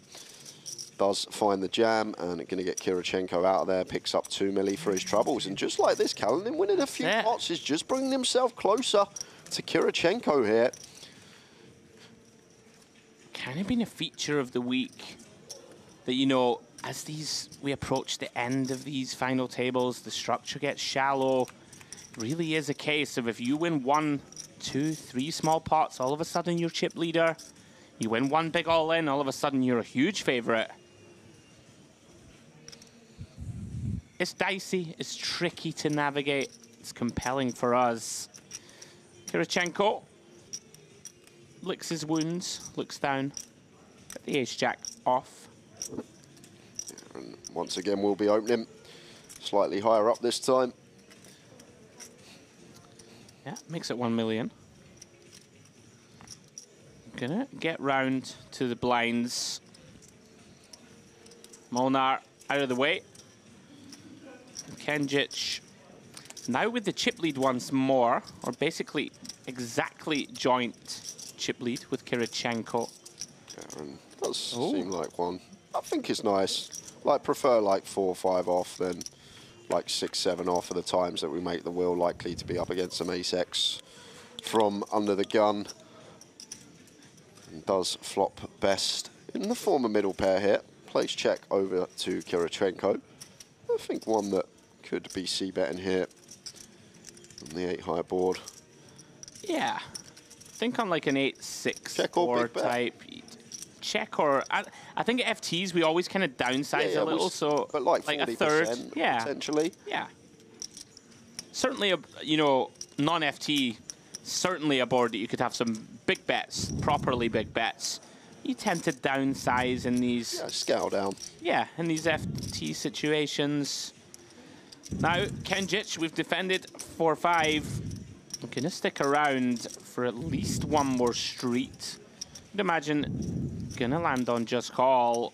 Does find the jam and going to get Kirichenko out of there. Picks up 2 milli for his troubles. And just like this, Kalinin winning a few pots is just bringing himself closer to Kirichenko here. Kind of been a feature of the week that, you know, as we approach the end of these final tables, the structure gets shallow. It really is a case of if you win 1, 2, 3 small pots, all of a sudden you're chip leader. You win 1 big all-in, all of a sudden you're a huge favorite. It's dicey, it's tricky to navigate. It's compelling for us. Kirichenko licks his wounds, looks down, get the ace-jack off. And once again, we'll be opening slightly higher up this time. Yeah, makes it 1 million. Gonna get round to the blinds. Molnar out of the way. Kenjic now with the chip lead once more, or basically exactly joint chip lead with Kirichenko. Yeah, and does seem like one. I think it's nice. Like, prefer like 4 or 5 off than like 6, 7 off for the times that we make the wheel, likely to be up against some ace-X from under the gun. And does flop best in the former middle pair here. Plays check over to Kirichenko. I think one that could be c-betting here on the 8 high board. Yeah, think on like an 8-6 Check or or big bet? type. Check or I think at FTs we always kind of downsize a little, so but like a 40% third, yeah, potentially. yeah. Certainly, you know, non-FT, certainly a board that you could have some big bets, properly big bets. You tend to downsize in these. Yeah, scale down. Yeah, in these FT situations. Now, Kenjic, we've defended 4-5. I'm gonna stick around for at least one more street. I'd imagine gonna land on just call.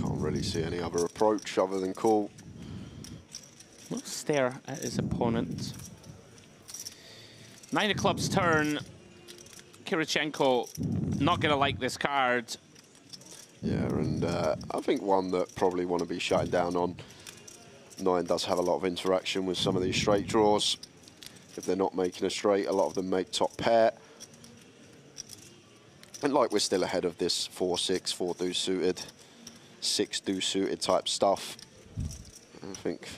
Can't really see any other approach other than call. We'll stare at his opponent. 9 of clubs turn. Kirichenko not gonna like this card. Yeah, and I think one that probably want to be shutting down on. 9 does have a lot of interaction with some of these straight draws. If they're not making a straight, a lot of them make top pair. And like we're still ahead of this 4-6, 4 deuce suited, 6 deuce suited type stuff. I think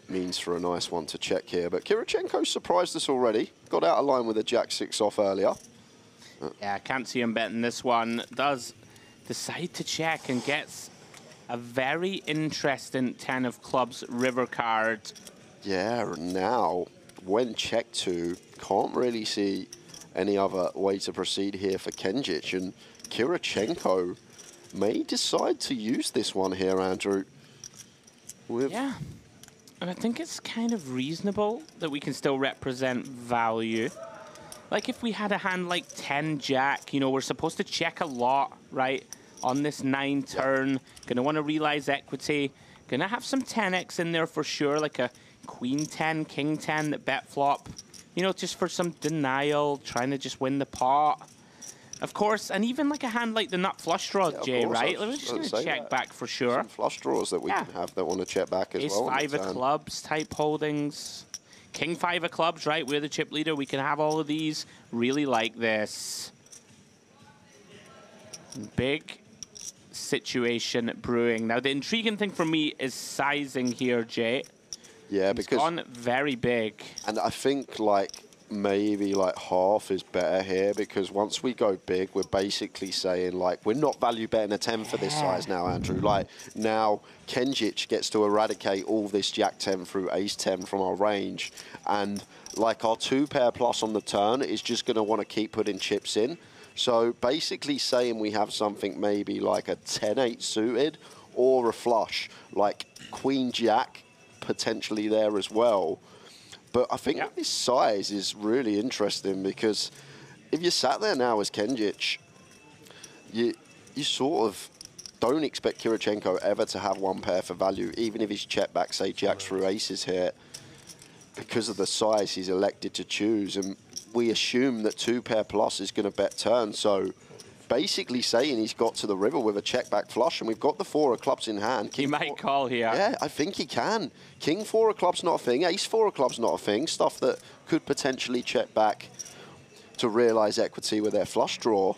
means for a nice one to check here. But Kirichenko surprised us already. Got out of line with a jack-6 off earlier. Yeah, can't see him betting this one. Does decide to check and gets a very interesting 10 of clubs river card. Yeah, and now when checked to, can't really see any other way to proceed here for Kenjic, and Kirichenko may decide to use this one here, Andrew. Yeah, and I think it's kind of reasonable that we can still represent value. Like if we had a hand like 10 jack, you know, we're supposed to check a lot, right? On this 9 turn, gonna want to realize equity, gonna have some 10x in there for sure, like a queen 10, king 10 that bet flop. You know, just for some denial, trying to just win the pot. Of course, and even like a hand like the nut flush draw, Jay, right? We're just going to check back for sure. Some flush draws that we can have that want to check back as well. Ace 5 of clubs type holdings. King 5 of clubs, right? We're the chip leader. We can have all of these. Really like this. Big situation brewing. Now, the intriguing thing for me is sizing here, Jay. Yeah, He's because gone very big. And I think like maybe like half is better here, because once we go big, we're basically saying like we're not value betting a 10 for this size now, Andrew. Like now Kenjic gets to eradicate all this jack 10 through ace 10 from our range, and like our 2 pair plus on the turn is just going to want to keep putting chips in. So basically saying we have something maybe like a 10-8 suited or a flush like queen jack potentially there as well. But I think this size is really interesting, because if you sat there now as Kenjic, you sort of don't expect Kirichenko ever to have 1 pair for value, even if he's checked back, say, jacks through aces here, because of the size he's elected to choose. And we assume that 2 pair plus is going to bet turn. So basically saying he's got to the river with a check back flush, and we've got the 4 of clubs in hand. He might call here. Yeah, I think he can. King 4 of clubs not a thing. Ace 4 of clubs not a thing. Stuff that could potentially check back to realise equity with their flush draw.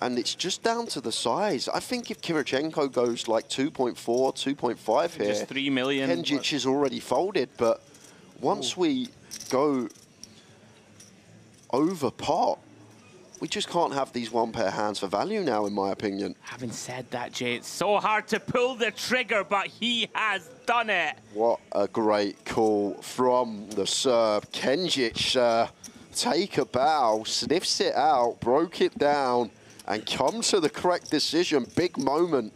And it's just down to the size. I think if Kirichenko goes like 2.4, 2.5 here, just 3 million. Kenjic is already folded. But once we go over pot, we just can't have these 1 pair hands for value now, in my opinion. Having said that, Jay, it's so hard to pull the trigger, but he has done it. What a great call from the Serb. Kenjic, take a bow, sniffs it out, broke it down, and come to the correct decision. Big moment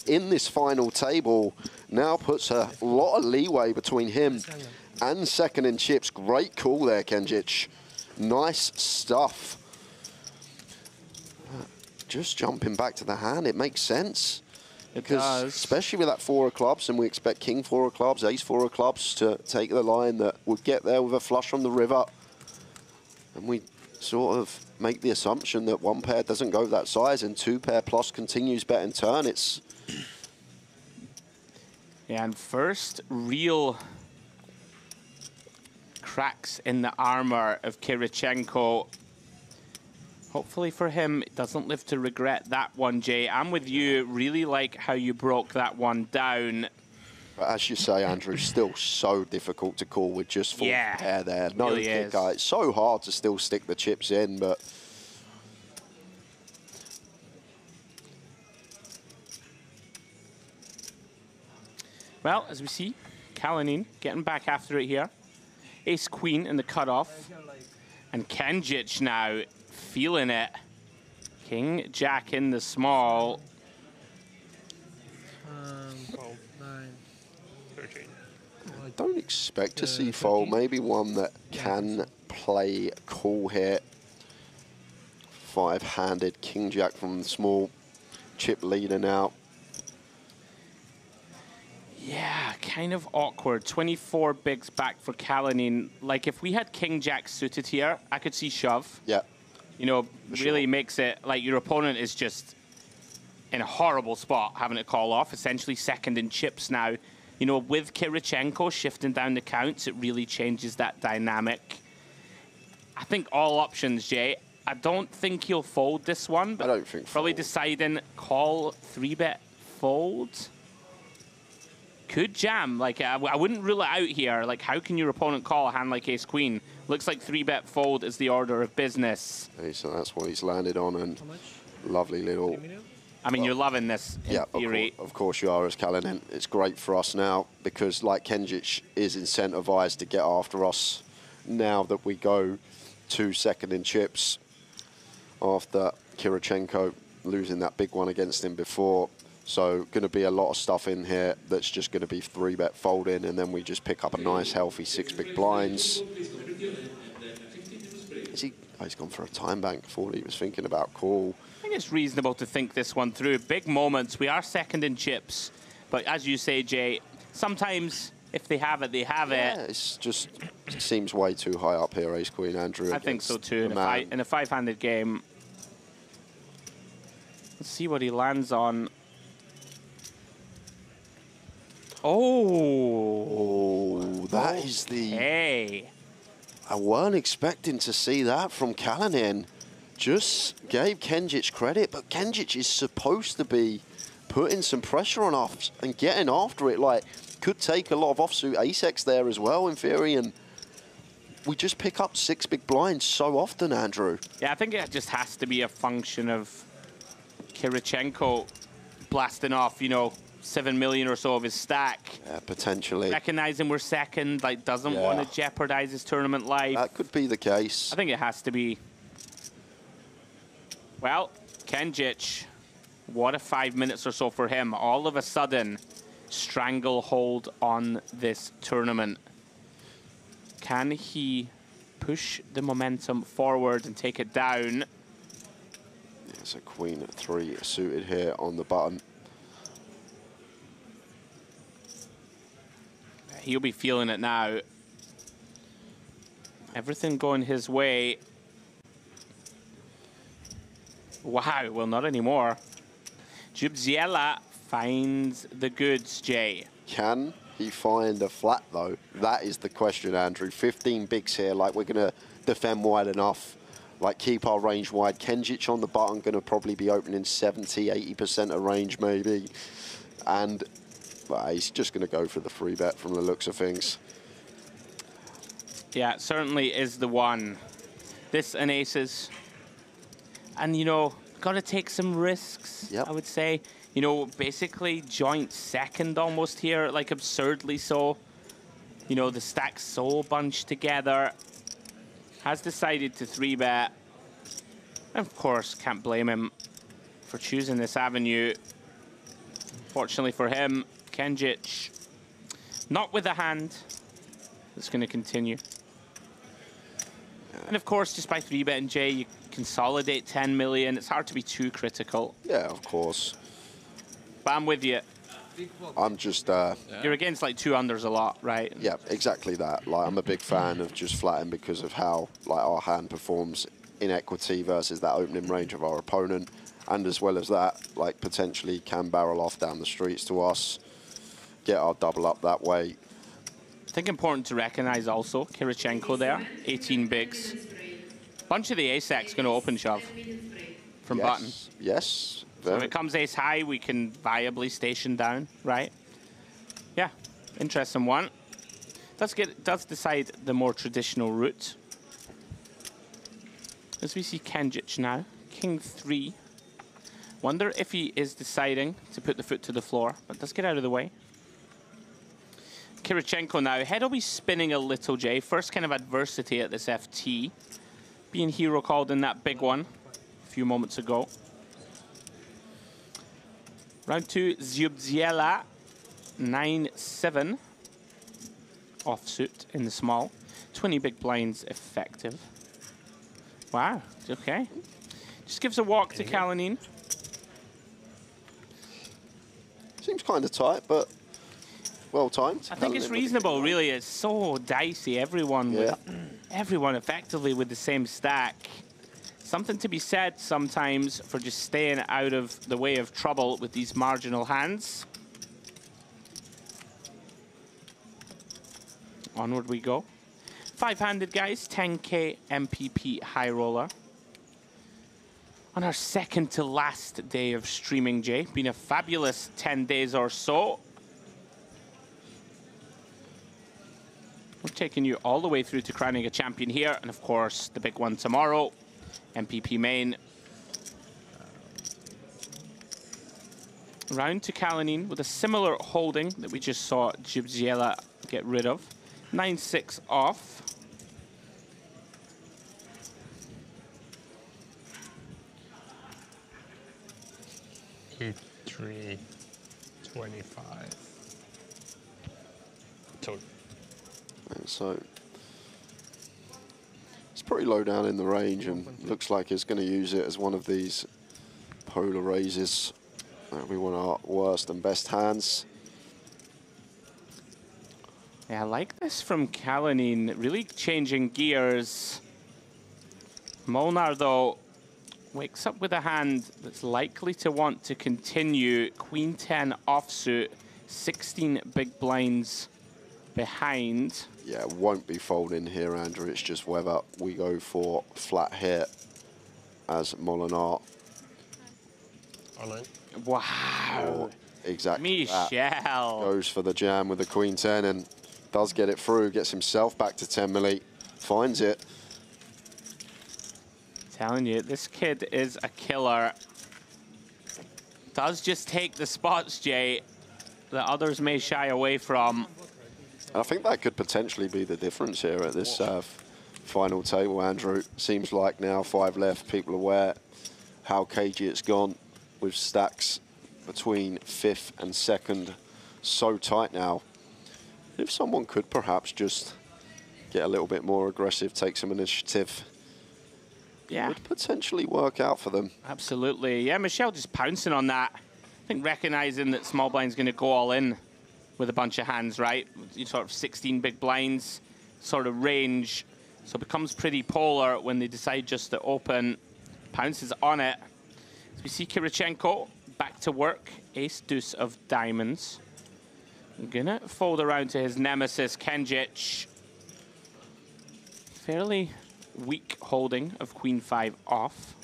in this final table. Now puts a lot of leeway between him and second in chips. Great call there, Kenjic. Nice stuff. Just jumping back to the hand, it makes sense. Because especially with that 4 of clubs, and we expect king 4 of clubs, ace 4 of clubs to take the line that would get there with a flush from the river. And we sort of make the assumption that one pair doesn't go that size and two pair plus continues bet and turn. It's... Yeah, and first real cracks in the armor of Kirichenko. Hopefully for him, it doesn't live to regret that one, Jay. I'm with you. Really like how you broke that one down. But as you say, Andrew, still so difficult to call with just full pair there. No really kicker. It's so hard to still stick the chips in, but... Well, as we see, Kalinin getting back after it here. Ace-Queen in the cutoff. And Kenjic now feeling it. King-Jack in the small. 12, 9, 13. I don't expect to see fold. Maybe one that can play cool here. Five-handed King-Jack from the small. Chip leader now. Yeah, kind of awkward. 24 bigs back for Kalinin. Like, if we had King-Jack suited here, I could see shove. Yeah. You know, really makes it like your opponent is just in a horrible spot having to call off. Essentially second in chips now. You know, with Kirichenko shifting down the counts, it really changes that dynamic. I think all options, Jay. I don't think he'll fold this one, but I don't think probably deciding call 3-bet fold. Could jam. Like, I wouldn't rule it out here. Like, how can your opponent call a hand like Ace-Queen? Looks like 3-bet fold is the order of business. Okay, so that's what he's landed on, and lovely little... I mean, you're loving this in theory. Of course you are, as Kalinin. It's great for us now, because like Kenjic is incentivized to get after us now that we go 2 second in chips after Kirichenko losing that big one against him before. So going to be a lot of stuff in here that's just going to be 3-bet folding, and then we just pick up a nice healthy 6 big blinds. Is he? Oh, he's gone for a time bank. Thought he was thinking about call. I think it's reasonable to think this one through. Big moments. We are second in chips, but as you say, Jay, sometimes if they have it, they have it. It's just it seems way too high up here, Ace Queen Andrew. I think so too. In a five-handed game. Let's see what he lands on. Oh, that is the... Hey. I weren't expecting to see that from Kalinin. Just gave Kenjic credit, but Kenjic is supposed to be putting some pressure on us and getting after it. Like, could take a lot of offsuit ace-X there as well, in theory, and we just pick up 6 big blinds so often, Andrew. Yeah, I think it just has to be a function of Kirichenko blasting off, you know, 7 million or so of his stack. Yeah, potentially. Recognizing we're second, like, doesn't want to jeopardize his tournament life. That could be the case. I think it has to be. Well, Kenjic, what a 5 minutes or so for him. All of a sudden, stranglehold on this tournament. Can he push the momentum forward and take it down? There's a queen at 3 suited here on the button. He'll be feeling it now. Everything going his way. Wow, well, not anymore. Jubziela finds the goods, Jay. Can he find a flat, though? That is the question, Andrew. 15 bigs here, like, we're going to defend wide enough, like, keep our range wide. Kenjic on the button, going to probably be opening 70, 80% of range, maybe. And... but he's just going to go for the 3-bet from the looks of things. Yeah, it certainly is the one. This and aces. And, you know, got to take some risks, I would say. You know, basically joint second almost here, like absurdly so. You know, the stack's so bunched together. Has decided to 3-bet. And of course, can't blame him for choosing this avenue. Fortunately for him, Kenjic, not with a hand. It's going to continue. And of course, just by 3-betting, Jay, you consolidate 10 million. It's hard to be too critical. Yeah, of course. But I'm with you. I'm just... You're against like 2-unders a lot, right? Yeah, exactly that. Like, I'm a big fan of just flatting because of how like our hand performs in equity versus that opening range of our opponent. And as well as that, like potentially can barrel off down the streets to us, get our double up that way. I think important to recognize also, Kirichenko there, 18 bigs. Bunch of the ace-X going to open shove from button. Yes. So if it comes ace high, we can viably station down, right? Yeah, interesting one. Does decide the more traditional route. As we see Kenjic now, king 3. Wonder if he is deciding to put the foot to the floor, but does get out of the way. Kirichenko now, head will be spinning a little, Jay. First kind of adversity at this FT. Being hero called in that big one a few moments ago. Round 2, Zubziela, 9-7. Offsuit in the small. 20 big blinds effective. Wow, okay. Just gives a walk to Kalinin. Seems kind of tight, but well timed. I think it's reasonable, really. It's so dicey. Everyone effectively with the same stack. Something to be said sometimes for just staying out of the way of trouble with these marginal hands. Onward we go. 5-handed, guys. 10K MPP high roller. On our second to last day of streaming, Jay. Been a fabulous 10 days or so. We're taking you all the way through to crowning a champion here. And of course, the big one tomorrow, MPP main. Round to Kalinin with a similar holding that we just saw Zubziela get rid of. 9-6 off. Eight, 3, 25. Total. And so it's pretty low down in the range and looks like it's going to use it as one of these polar raises. We want our worst and best hands. Yeah, I like this from Kalinin, really changing gears. Molnar, though, wakes up with a hand that's likely to want to continue. Queen 10 offsuit, 16 big blinds behind. Yeah, it won't be folding here, Andrew. It's just whether we go for flat hit as Molinar. Wow. Exactly. Michel. Goes for the jam with the Queen 10 and does get it through, gets himself back to 10 milli, finds it. Telling you, this kid is a killer. Does just take the spots, Jay, that others may shy away from. I think that could potentially be the difference here at this final table, Andrew. Seems like now 5 left, people aware how cagey it's gone with stacks between 5th and 2nd so tight now. If someone could perhaps just get a little bit more aggressive, take some initiative, yeah, it would potentially work out for them. Absolutely. Yeah, Michel just pouncing on that. I think recognizing that small blind's going to go all in with a bunch of hands, right? Sort of 16 big blinds sort of range. So it becomes pretty polar when they decide just to open. Pounces on it. As we see Kirichenko back to work. Ace deuce of diamonds. Gonna fold around to his nemesis, Kenjic. Fairly weak holding of Queen 5 off.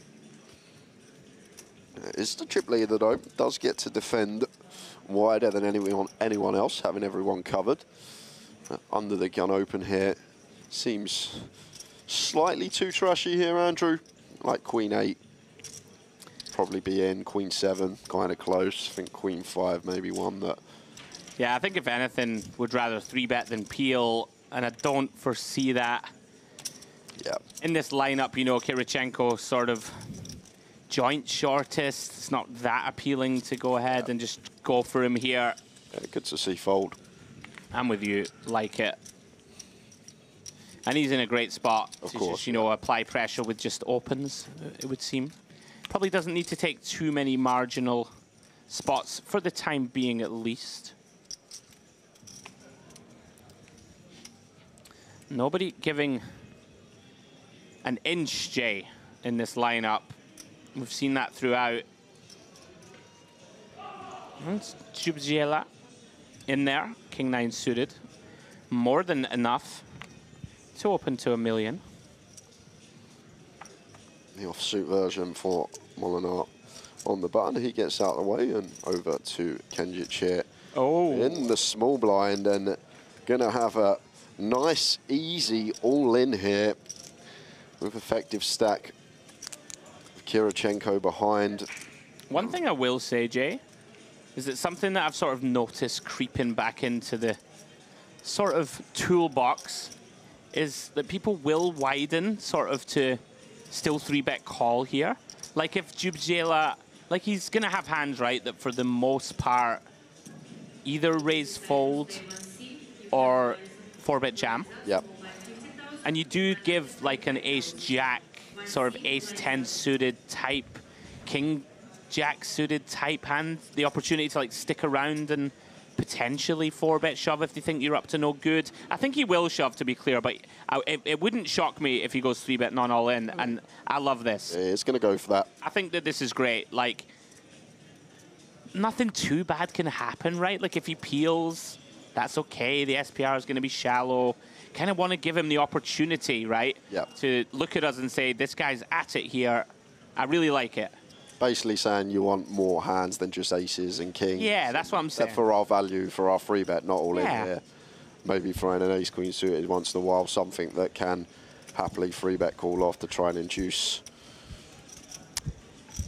It's the chip leader, though. Does get to defend wider than anyone else, having everyone covered. Under the gun open here. Seems slightly too trashy here, Andrew. Like Queen 8. Probably be in. Queen 7, kind of close. I think Queen 5 maybe one that... Yeah, I think if anything, would rather 3-bet than peel, and I don't foresee that. Yeah. In this lineup, you know, Kirichenko sort of joint shortest. It's not that appealing to go ahead and just go for him here. Yeah, good to see fold. I'm with you, like it. And he's in a great spot to just, you know, apply pressure with just opens, it would seem. Probably doesn't need to take too many marginal spots for the time being at least. Nobody giving an inch, Jay, in this lineup. We've seen that throughout. It's Jubjiela in there, King 9 suited. More than enough to open to $1 million. The offsuit version for Molinar on the button. He gets out of the way and over to Kenjic here. Oh. In the small blind, and gonna have a nice, easy all-in here with effective stack. Kirichenko behind. One thing I will say, Jay, is that something that I've sort of noticed creeping back into the sort of toolbox is that people will widen sort of to still 3-bet call here. Like if Jubjiela, like he's gonna have hands, right, that for the most part either raise fold or 4-bet jam. Yep. And you do give like an ace-jack, sort of ace-10 suited type, king-jack suited type hand the opportunity to like stick around and potentially 4-bet shove if they think you're up to no good. I think he will shove, to be clear, but it wouldn't shock me if he goes 3-bet non-all-in, and I love this. Yeah, it's going to go for that. I think that this is great. Like, nothing too bad can happen, right? Like, if he peels, that's okay. The SPR is going to be shallow. Kind of want to give him the opportunity, right? Yep. To look at us and say, this guy's at it here. I really like it. Basically saying you want more hands than just aces and kings. Yeah, that's what I'm saying. For our value, for our 3-bet, not all Yeah. in here. Maybe throwing an ace-queen suited once in a while, something that can happily 3-bet call off to try and induce.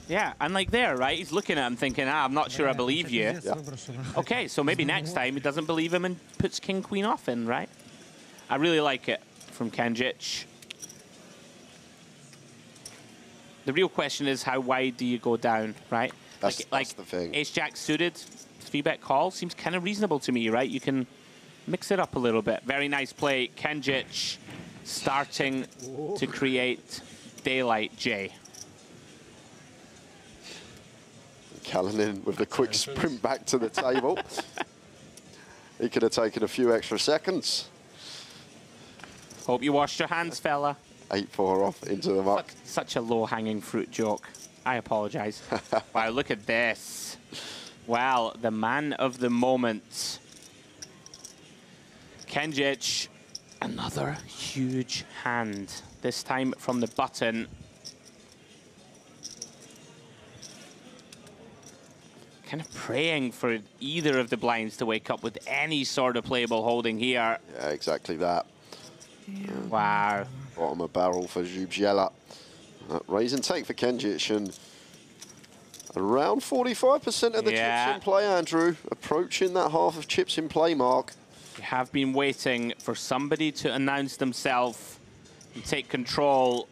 Yeah, and like there, right? He's looking at him thinking, I'm not sure I believe you. Yeah. Okay, so maybe next time he doesn't believe him and puts king-queen off in, right? I really like it from Kenjic. The real question is, how wide do you go down, right? That's the thing. Ace-jack suited, 3-bet call seems kind of reasonable to me, right? You can mix it up a little bit. Very nice play. Kenjic starting to create daylight, Jay. Callanan with the quick sprint back to the table. He could have taken a few extra seconds. Hope you washed your hands, fella. 8-4 off into the muck. Such a low-hanging fruit joke. I apologize. Wow, look at this. Wow, the man of the moment. Kenjic, another huge hand. This time from the button. Kind of praying for either of the blinds to wake up with any sort of playable holding here. Yeah, exactly that. Wow. Bottom of barrel for Jubjiela. Raise and take for Kenjic, and around 45% of the chips in play, Andrew. Approaching that half of chips in play mark. We have been waiting for somebody to announce themselves and take control.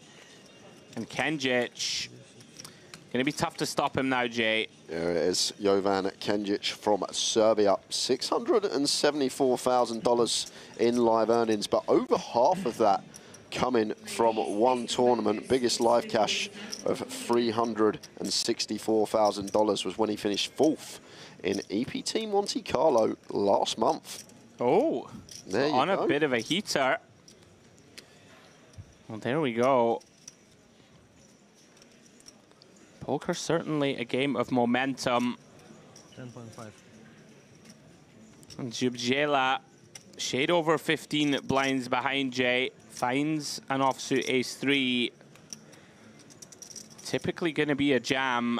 And Kenjic, going to be tough to stop him now, Jay. There it is, Jovan Kenjic from Serbia. $674,000 in live earnings, but over half of that coming from one tournament. Biggest live cash of $364,000 was when he finished 4th in EPT Monte Carlo last month. Oh, there you on go. A bit of a heater. Well, there we go. Poker certainly a game of momentum. 10.5. And Jubjiela, shade over 15 blinds behind Jay, finds an offsuit ace-3. Typically going to be a jam.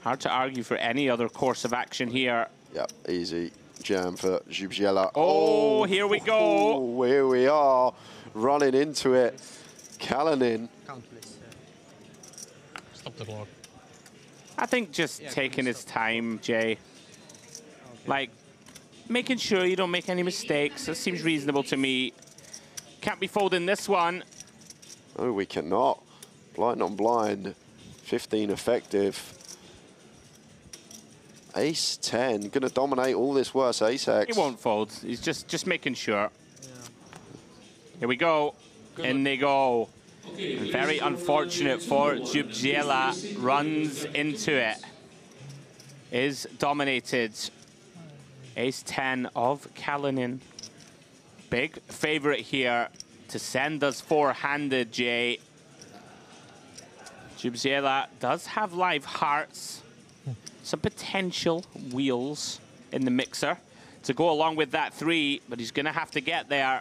Hard to argue for any other course of action here. Yep, easy jam for Jubjiela. Oh, here we go. Oh, here we are, running into it. Callanan. Count, please. Stop the clock. I think just taking his time, Jay. Like, making sure you don't make any mistakes. That seems reasonable to me. Can't be folding this one. No, we cannot. Blind on blind, 15 effective. Ace-10, gonna dominate all this worse ace-X. He won't fold. He's just making sure. Here we go. In they go. Very unfortunate for Jubjiela. Runs into it. is dominated. Ace-10 of Kalinin. Big favorite here to send us four-handed, Jay. Jubziela does have live hearts. Some potential wheels in the mixer to go along with that 3, but he's gonna have to get there.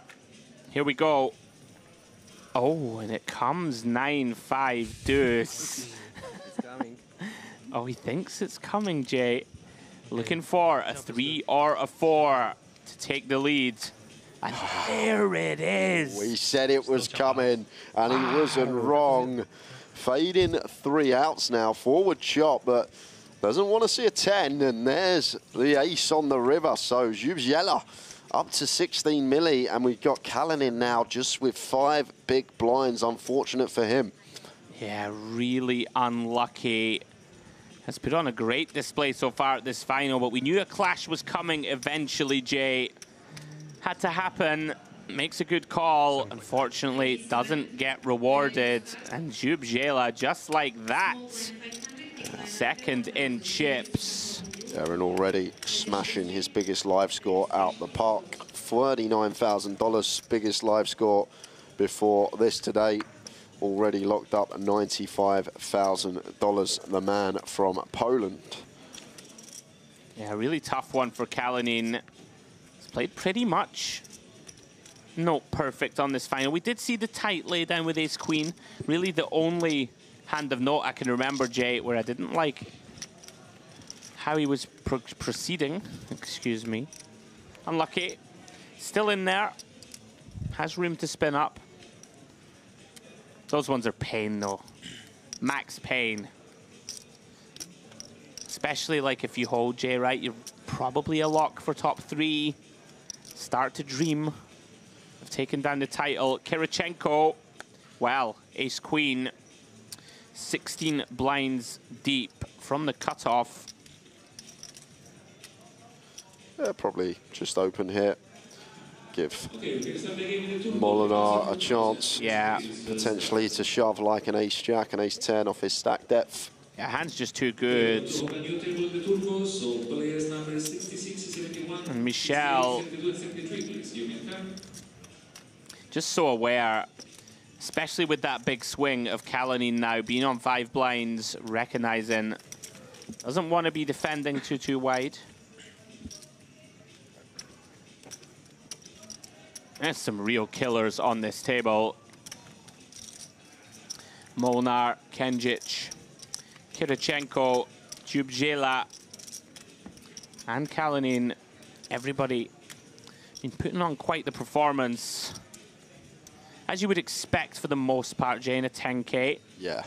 Here we go. Oh, and it comes 9-5 deuce. It's coming. Oh, he thinks it's coming, Jay. Looking for a 3 or a 4 to take the lead. And there it is. We said it was coming, and he wasn't wrong. Fading 3 outs now. Forward shot, but doesn't want to see a 10. And there's the ace on the river. So Jubziela up to 16 milli, and we've got Kalinin now just with 5 big blinds. Unfortunate for him. Yeah, really unlucky. Has put on a great display so far at this final, but we knew a clash was coming eventually, Jay. Had to happen. Makes a good call. Unfortunately, doesn't get rewarded. And Jubziela, just like that, second in chips. Aaron already smashing his biggest live score out the park. $39,000 biggest live score before this today. Already locked up $95,000, the man from Poland. Yeah, really tough one for Kalinin. He's played pretty much not perfect on this final. We did see the tight lay down with ace-queen. Really the only hand of note I can remember, Jay, where I didn't like how he was proceeding. Excuse me. Unlucky. Still in there. Has room to spin up. Those ones are pain, though. Max pain. Especially like if you hold Jay right, you're probably a lock for top 3. Start to dream of taking down the title. Kirichenko, well, ace-queen. 16 blinds deep from the cutoff. Yeah, probably just open here. Give Molinar a chance, yeah, potentially to shove like an ace-jack, an ace-10 off his stack depth. Yeah, hand's just too good. And Michel, just so aware, especially with that big swing of Kalinin now being on 5 blinds, recognizing doesn't want to be defending too wide. There's some real killers on this table. Molnar, Kenjic, Kirichenko, Jubziela, and Kalinin. Everybody been putting on quite the performance, as you would expect for the most part, Jay, in a 10K. Yeah.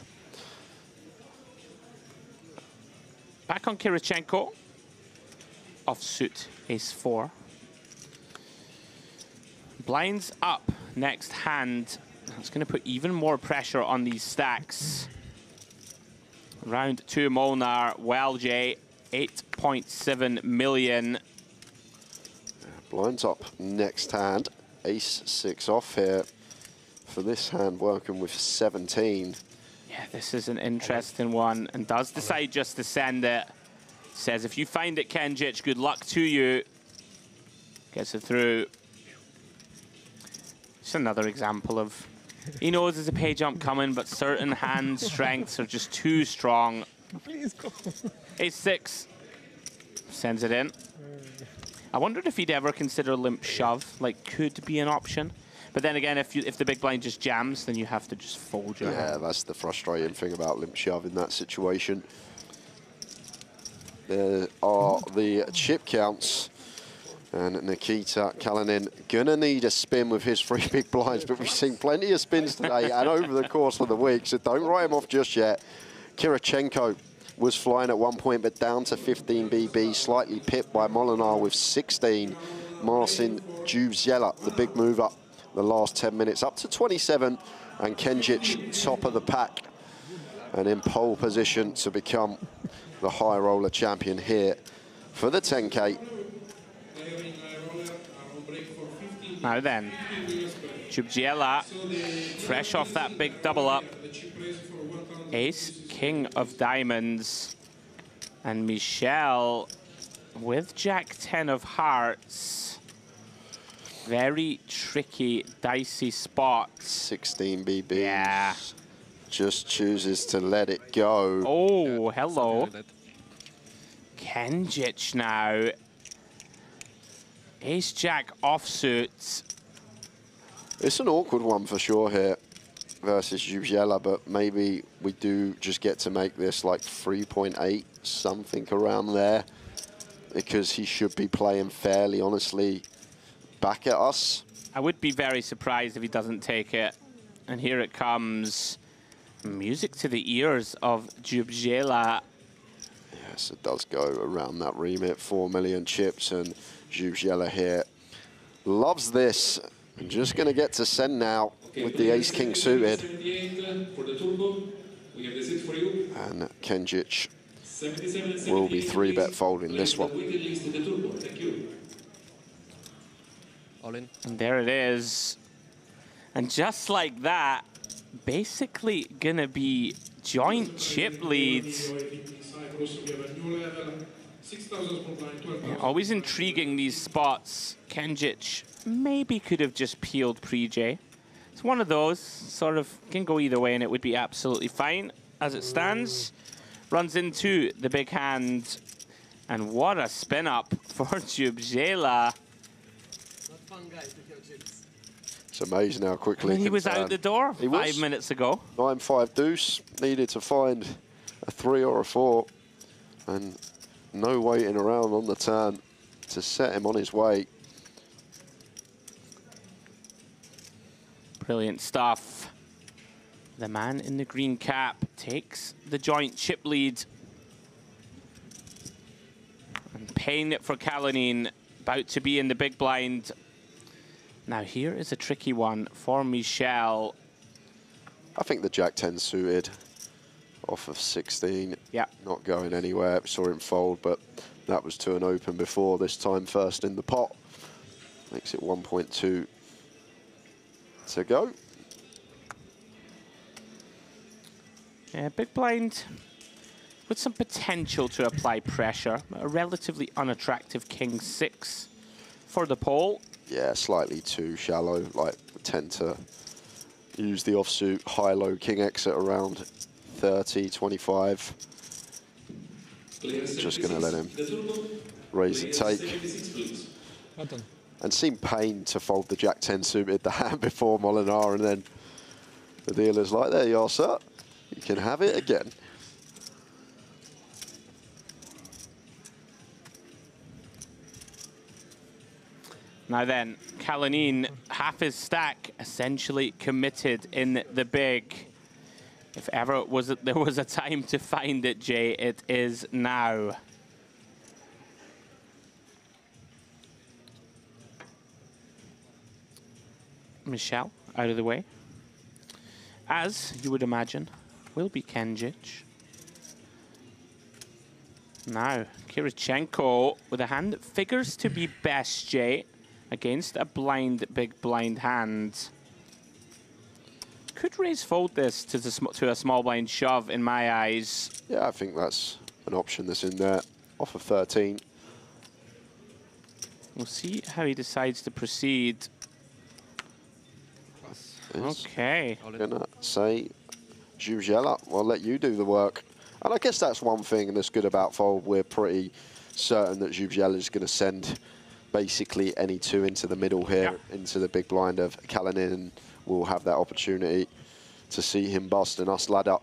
Back on Kirichenko. Offsuit, ace-4. Blinds up next hand. That's going to put even more pressure on these stacks. Round 2, Molnar. Well, Jay, 8.7 million. Blinds up next hand. Ace-6 off here for this hand, working with 17. Yeah, this is an interesting one, and does decide just to send it. Says, if you find it, Kenjic, good luck to you. Gets it through. Just another example of, he knows there's a pay jump coming, but certain hand strengths are just too strong. Please go. Ace-6 sends it in. I wondered if he'd ever consider limp shove, like could be an option. But then again, if the big blind just jams, then you have to just fold your hand. Yeah, that's the frustrating thing about limp shove in that situation. There are the chip counts. And Nikita Kalinin gonna need a spin with his 3 big blinds, but we've seen plenty of spins today and over the course of the week, so don't write him off just yet. Kirichenko was flying at one point, but down to 15 BB, slightly pipped by Molinar with 16. Marcin Jubziela, the big move up the last 10 minutes, up to 27, and Kenjic top of the pack and in pole position to become the high roller champion here for the 10K. Now then, Jubziela, fresh off that big double up. Ace, king of diamonds. And Michel with Jack 10 of hearts. Very tricky, dicey spot. 16 BBs. Yeah. Just chooses to let it go. Oh, hello. Kenjic now. Ace-Jack offsuit. It's an awkward one for sure here versus Jubiela, but maybe we do just get to make this like 3.8, something around there, because he should be playing fairly honestly back at us. I would be very surprised if he doesn't take it. And here it comes. Music to the ears of Jubiela. Yes, it does go around that remit. 4 million chips, and Jubiela here loves this. I'm just going to get to send now with the ace-king suited. And Kenjic will be 3-bet folding this one. All in. And there it is. And just like that, basically gonna be joint chip leads. Yeah, always intriguing, these spots. Kenjic maybe could have just peeled pre-J. It's one of those, sort of, can go either way and it would be absolutely fine. As it stands, runs into the big hand. And what a spin up for Jubiela. It's amazing how quickly he was out the door 5 minutes ago. 9-5 deuce, needed to find a 3 or a 4, and no waiting around on the turn to set him on his way. Brilliant stuff. The man in the green cap takes the joint chip lead. And paying it for Kalinin, about to be in the big blind. Now here is a tricky one for Michel. I think the Jack 10 suited off of 16. Yeah. Not going anywhere. Saw him fold, but that was to an open before. This time first in the pot. Makes it 1.2 to go. Yeah, big blind with some potential to apply pressure. A relatively unattractive king 6 for the pole. Yeah, slightly too shallow. Like, tend to use the offsuit high-low king exit around 30, 25. Just going to let him raise and take. And seemed pain to fold the Jack 10 suited the hand before Molinar, and then the dealer's like, there you are, sir. You can have it again. Now then, Kalinin, half his stack essentially committed in the big. If ever there was a time to find it, Jay, it is now. Michel, out of the way. As you would imagine, will be Kenjic. Now, Kirichenko with a hand that figures to be best, Jay, against a big blind hand. Could raise fold this to a small blind shove, in my eyes. Yeah, I think that's an option that's in there, off of 13. We'll see how he decides to proceed. Okay. I'm gonna say, Jubiela, I'll let you do the work. And I guess that's one thing that's good about fold. We're pretty certain that Jubiela is going to send basically any 2 into the middle here, into the big blind of Kalinin, and we'll have that opportunity to see him bust and us ladder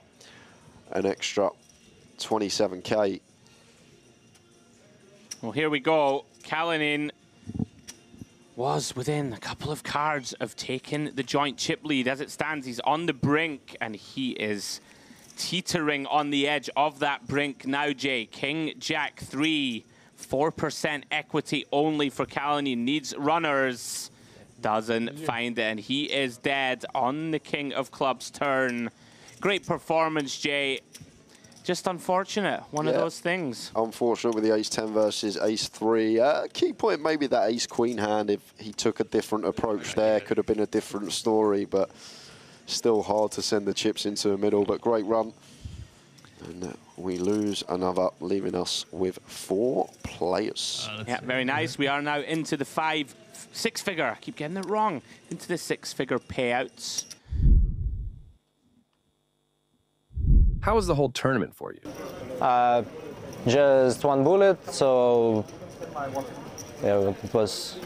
an extra 27K. Well, here we go. Kalinin was within a couple of cards of taking the joint chip lead. As it stands, he's on the brink, and he is teetering on the edge of that brink now, Jay. King, Jack 3, 4% equity only for Kalinin. Needs runners. Doesn't find it, and he is dead on the King of Clubs turn. Great performance, Jay. Just unfortunate, one of those things. Unfortunate with the ace-10 versus ace-3. Key point, maybe that ace-queen hand, if he took a different approach there, could have been a different story, but still hard to send the chips into the middle, but great run. And we lose another, leaving us with 4 players. Yeah, very nice. We are now into the 6-figure. I keep getting it wrong. Into the 6-figure payouts. How was the whole tournament for you? Just one bullet, so yeah, it was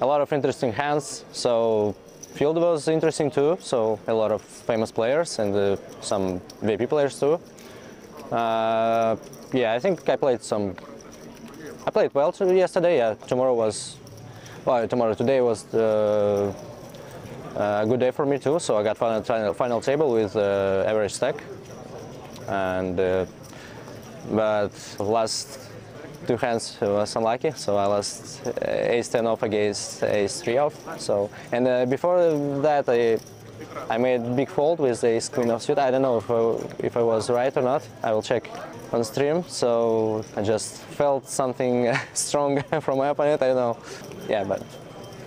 a lot of interesting hands. So field was interesting too, so a lot of famous players and some VIP players too. Yeah, I think I played well yesterday. Yeah, today was a good day for me too. So I got final table with average stack, and but last 2 hands was unlucky, so I lost ace-10 off against ace-3 off. So, and before that, I made big fold with ace-queen offsuit. I don't know if I was right or not. I will check on stream. So I just felt something strong from my opponent. I don't know. Yeah, but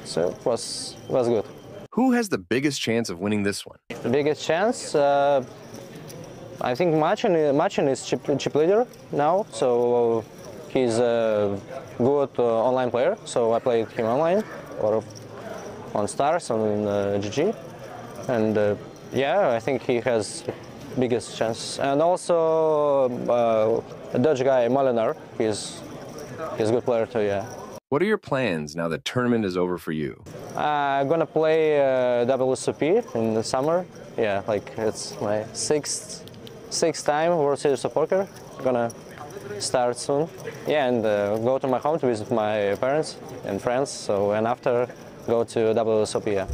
so it was good. Who has the biggest chance of winning this one? The biggest chance, I think Machin is chip leader now. So. He's a good online player, so I played him online or on Stars, on GG, and yeah, I think he has biggest chance. And also a Dutch guy, Molenaar, he's a good player too, yeah. What are your plans now the tournament is over for you? I'm gonna play WSOP in the summer. Yeah, like it's my sixth time World Series of Poker. I'm gonna start soon. Yeah, and go to my home to visit my parents and friends. So, and after go to WSOP. Yeah.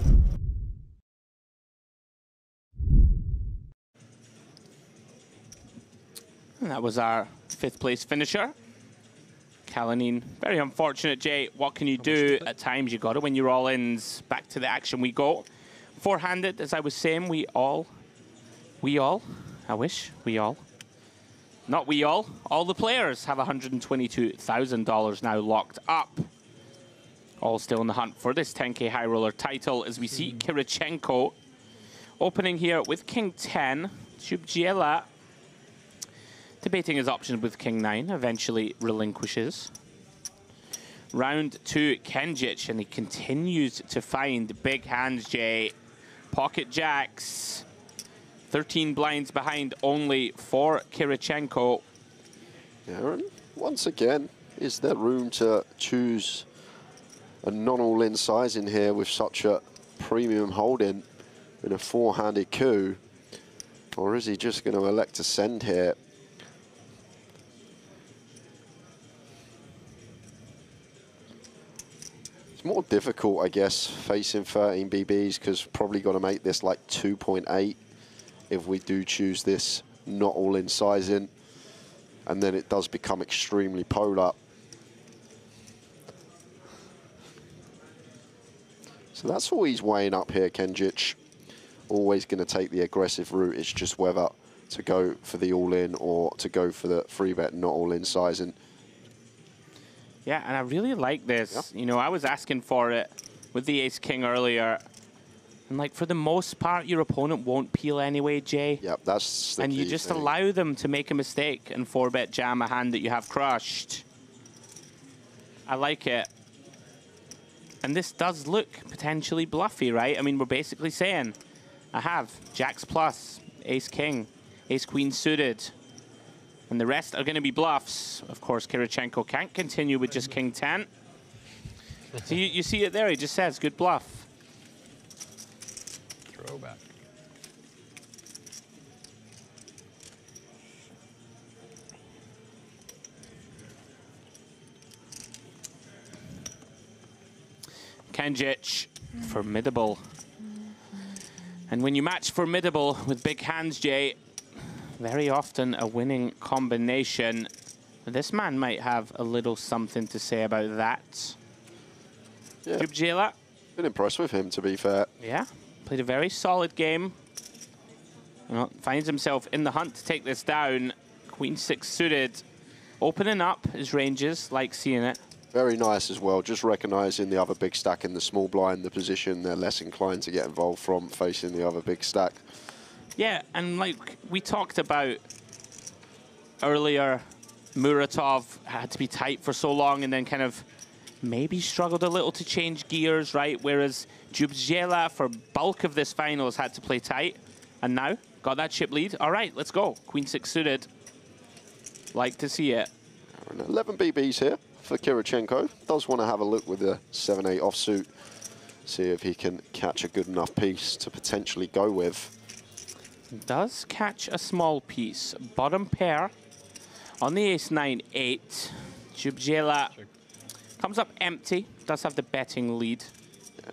And that was our 5th place finisher. Kalinin, very unfortunate, Jay. What can you do? At times you got to win your all-ins. Back to the action we go. 4-handed, as I was saying, we all, I wish, not we all the players have $122,000 now locked up. All still in the hunt for this 10K High Roller title as we see Kirichenko opening here with King 10. Chubjiela debating his options with King 9, eventually relinquishes. Round 2, Kenjic, and he continues to find big hands, Jay. Pocket jacks. 13 blinds behind only for Kirichenko. Aaron, once again, is there room to choose a non-all-in size in here with such a premium holding in a 4-handed coup? Or is he just going to elect to send here? It's more difficult, I guess, facing 13 BBs, because probably got to make this like 2.8 if we do choose this not all-in sizing, and then it does become extremely polar. So that's all he's weighing up here, Kenjic. Always going to take the aggressive route. It's just whether to go for the all-in or to go for the free bet not all-in sizing. Yeah, and I really like this. Yeah. You know, I was asking for it with the ace-king earlier. And, like, for the most part, your opponent won't peel anyway, Jay. Yep, that's the And you just allow them to make a mistake and 4-bet jam a hand that you have crushed. I like it. And this does look potentially bluffy, right? I mean, we're basically saying, I have jacks plus, ace-king, ace-queen suited. And the rest are going to be bluffs. Of course, Kirichenko can't continue with just king 10. So you see it there, he just says, good bluff. Throwback. Kenjic, formidable. And when you match formidable with big hands, Jay, very often a winning combination. This man might have a little something to say about that. Yeah. Chubjiela. Been impressed with him, to be fair. Yeah, played a very solid game. You know, finds himself in the hunt to take this down. Queen 6 suited. Opening up his ranges, like seeing it. Very nice as well, just recognising the other big stack in the small blind, the position they're less inclined to get involved from facing the other big stack. Yeah, and like we talked about earlier, Muratov had to be tight for so long and then kind of maybe struggled a little to change gears, right? Whereas Djubjela, for bulk of this final, has had to play tight. And now, got that chip lead. All right, let's go. Queen 6 suited. Like to see it. 11 BBs here for Kirichenko. Does want to have a look with the 7-8 offsuit. See if he can catch a good enough piece to potentially go with. Does catch a small piece. Bottom pair on the ace-9-8. Djubjela comes up empty. Does have the betting lead.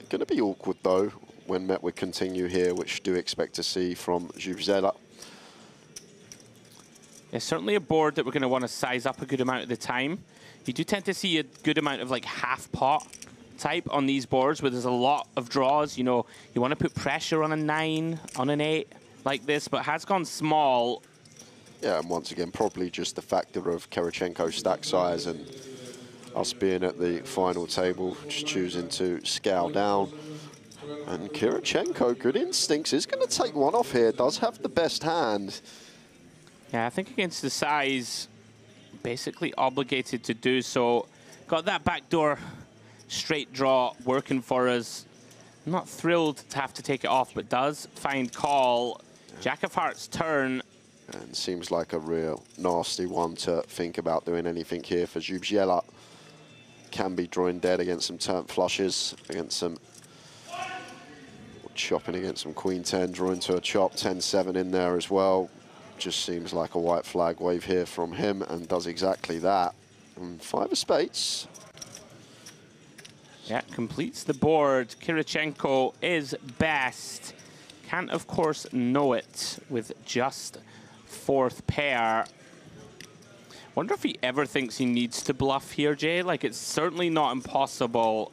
Going to be awkward, though, when met with continue here, which do expect to see from Djubjela. It's certainly a board that we're going to want to size up a good amount of the time. You do tend to see a good amount of like half pot type on these boards where there's a lot of draws. You know, you want to put pressure on a 9, on an 8 like this, but has gone small. Yeah, and once again, probably just the factor of Kirichenko's stack size and us being at the final table, just choosing to scale down. And Kirichenko, good instincts, is going to take one off here. Does have the best hand. Yeah, I think against the size, basically obligated to do so. Got that backdoor straight draw working for us. I'm not thrilled to have to take it off, but does find call. Jack of Hearts turn. And seems like a real nasty one to think about doing anything here for Djubjela. Can be drawing dead against some turn flushes, against some chopping against some Queen 10, drawing to a chop, 10-7 in there as well. Just seems like a white flag wave here from him and does exactly that. And 5 of spades. Yeah, completes the board. Kirichenko is best. Can't, of course, know it with just 4th pair. Wonder if he ever thinks he needs to bluff here, Jay. Like, it's certainly not impossible.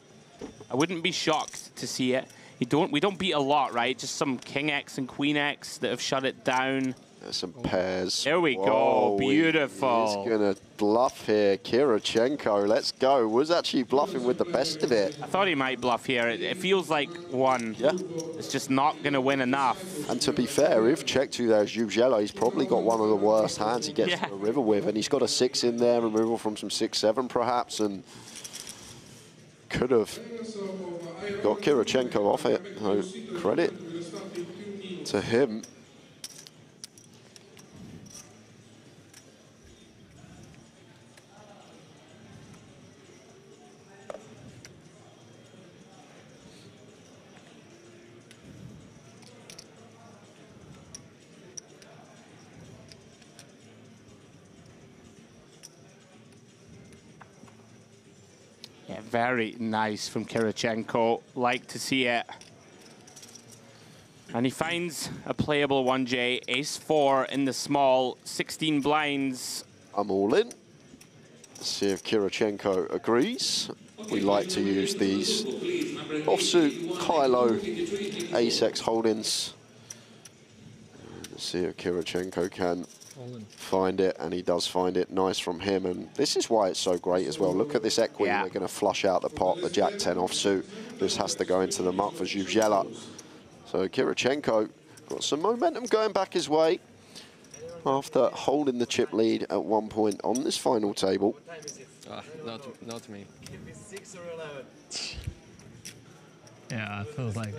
I wouldn't be shocked to see it. We don't beat a lot, right? Just some King X and Queen X that have shut it down. There's some pairs. There we go. Beautiful. He's going to bluff here. Kirichenko, let's go. Was actually bluffing with the best of it. I thought he might bluff here. It feels like one. Yeah. It's just not going to win enough. And to be fair, if check 2 there is Djubjela, he's probably got one of the worst hands he gets to the river with. And he's got a 6 in there, removal from some 6-7 perhaps, and could have got Kirichenko off it. So credit to him. Yeah, very nice from Kirichenko. Like to see it. And he finds a playable 1J. Ace-4 in the small, 16 blinds. I'm all in. Let's see if Kirichenko agrees. We like to use these offsuit, high-low, ace-X holdings. Let's see if Kirichenko can find it, and he does find it. Nice from him, and this is why it's so great as well. Look at this equity. They're going to flush out the pot, the Jack 10 offsuit. This has to go into the muck for Djubjela. So Kirichenko got some momentum going back his way after holding the chip lead at one point on this final table. Not me. Yeah, it feels like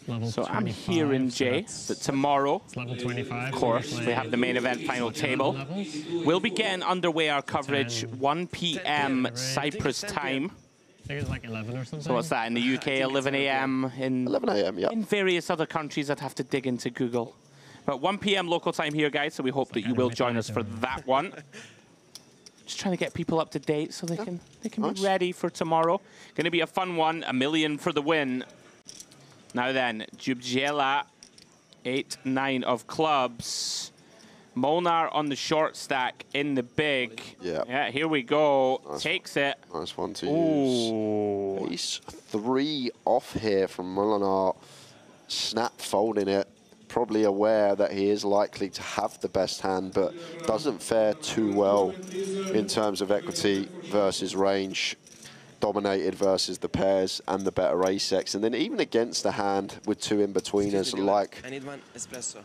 level So I'm hearing, Jay, that tomorrow, level 25, of course, we have the main event final table. We'll begin underway our coverage 1 p.m. Cyprus time. I think it's like 11 or something. So what's that, in the UK, 11 a.m.? In 11 a.m., yeah. In various other countries, I'd have to dig into Google. But 1 p.m. local time here, guys, so we hope that you will join us for that one. Just trying to get people up to date so they can be ready for tomorrow. Going to be a fun one, $1 million for the win. Now then, Djubjela, 8-9 of clubs. Molnar on the short stack in the big. Yeah, here we go. Nice. Takes it. Nice one to use. Ace-3 off here from Molnar. Snap folding it. Probably aware that he is likely to have the best hand, but doesn't fare too well in terms of equity versus range. Dominated versus the pairs and the better ace-X. And then even against the hand with 2 in-betweeners like I need one espresso.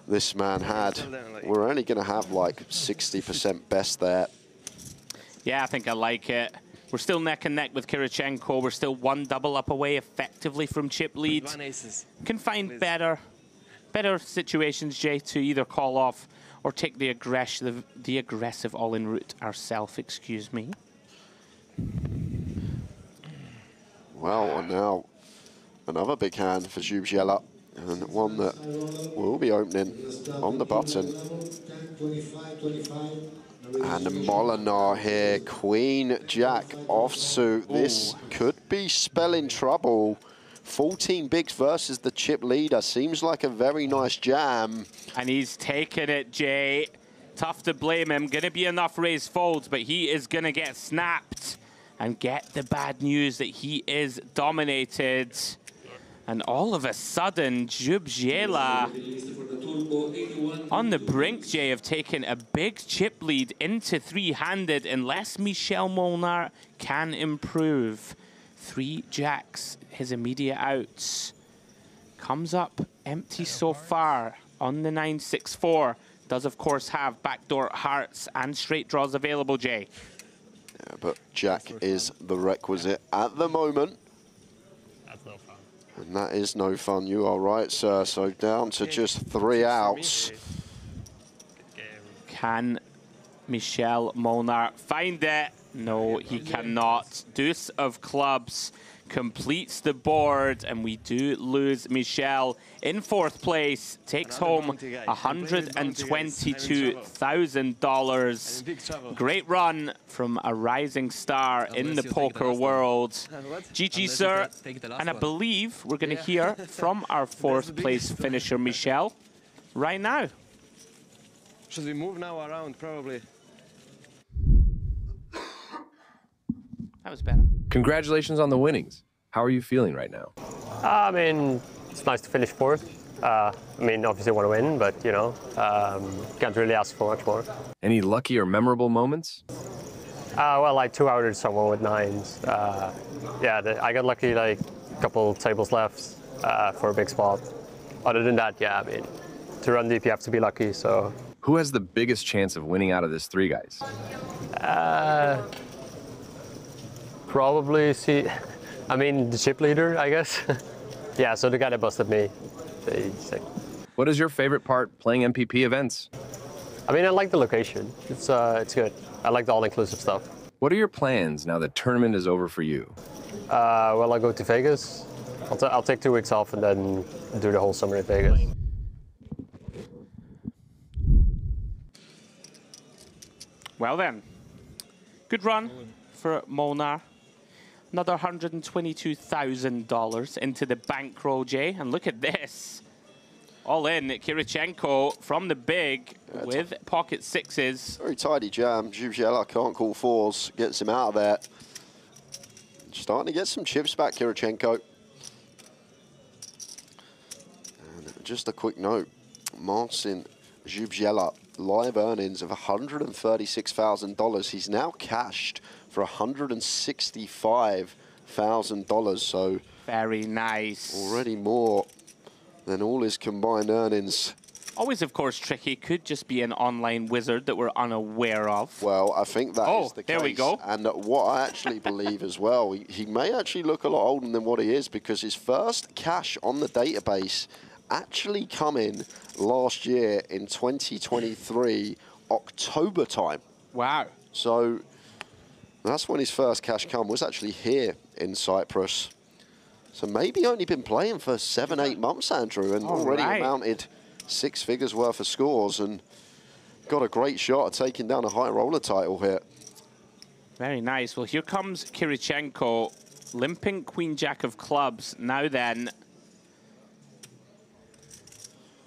this man had. We're only going to have like 60% best there. Yeah, I think I like it. We're still neck and neck with Kirichenko. We're still one double up away effectively from chip lead. Can find better situations, Jay, to either call off or take the aggressive all-in route ourselves, excuse me. Well, and now another big hand for Zubziela, and one that will be opening on the button. And Molinar here, Queen Jack offsuit. This could be spelling trouble. 14 bigs versus the chip leader. Seems like a very nice jam. And he's taken it, Jay. Tough to blame him. Gonna be enough raise folds, but he is gonna get snapped and get the bad news that he is dominated. And all of a sudden, Zubziela on the brink, Jay, of taking a big chip lead into three-handed unless Michel Molnar can improve. 3 jacks, his immediate outs. Comes up empty so far on the 9-6-4. Does, of course, have backdoor hearts and straight draws available, Jay. Yeah, but Jack is the requisite at the moment. That's no fun. And that is no fun, you are right, sir. So down to just 3 outs. Can Michel Molnar find it? No, he cannot. Deuce of clubs completes the board, and we do lose Michel in 4th place. Takes home $122,000. Great run from a rising star in the poker world. GG, sir. And I believe we're going to hear from our 4th place finisher, Michel, right now. Should we move now around, probably? That was better. Congratulations on the winnings. How are you feeling right now? I mean, it's nice to finish 4th. I mean, obviously want to win, but, you know, can't really ask for much more. Any lucky or memorable moments? Well, I 2-outed someone with 9s. Yeah, I got lucky, like, a couple tables left for a big spot. Other than that, yeah, I mean, to run deep, you have to be lucky, so... Who has the biggest chance of winning out of this 3 guys? Probably the chip leader, I guess. Yeah, so the guy that busted me. What is your favorite part playing MPP events? I mean, I like the location. It's good. I like the all-inclusive stuff. What are your plans now the tournament is over for you? Well, I'll go to Vegas. I'll take 2 weeks off and then do the whole summer in Vegas. Well then, good run for Molnar. Another $122,000 into the bankroll, Jay. And look at this. All in, Kirichenko from the big with pocket 6s. Very tidy jam. Zubziela can't call 4s. Gets him out of there. Starting to get some chips back, Kirichenko. And just a quick note. Marcin Zubziela, live earnings of $136,000. He's now cashed for $165,000. So very nice. Already more than all his combined earnings. Always, of course, tricky. Could just be an online wizard that we're unaware of. Well, I think that is the case. There we go. And what I actually believe as well, he may actually look a lot older than what he is, because his first cash on the database actually come in last year in 2023, October time. Wow. So that's when his first cash come, was actually here in Cyprus. So maybe only been playing for 7-8 months, Andrew, and already amounted 6 figures worth of scores and got a great shot at taking down a high roller title here. Very nice. Well, here comes Kirichenko, limping Queen Jack of clubs. Now then,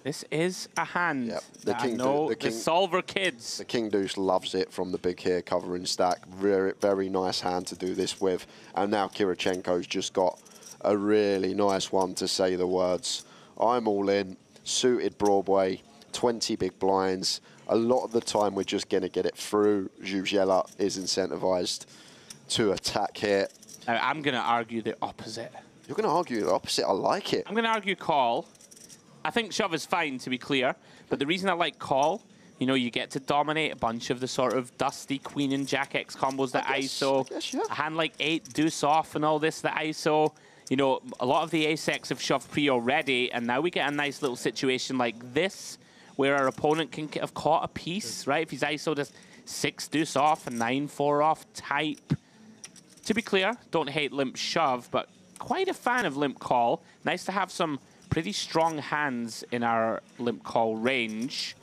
this is a hand. Yep. The solver kids. The King Deuce loves it from the big here covering stack. Very, very nice hand to do this with. And now Kirichenko's just got a really nice one to say the words. I'm all in, suited Broadway, 20 big blinds. A lot of the time we're just going to get it through. Zubziela is incentivized to attack here. Now, I'm going to argue the opposite. You're going to argue the opposite? I like it. I'm going to argue call. I think shove is fine, to be clear. But the reason I like call, you know, you get to dominate a bunch of the sort of dusty queen and jack X combos that ISO. A hand like 8 deuce off and all this that ISO. You know, a lot of the ace-X have shoved pre already, and now we get a nice little situation like this, where our opponent can have caught a piece, right? If he's ISO just 6 deuce off and 9-4 off type. To be clear, don't hate limp shove, but quite a fan of limp call. Nice to have some pretty strong hands in our limp call range.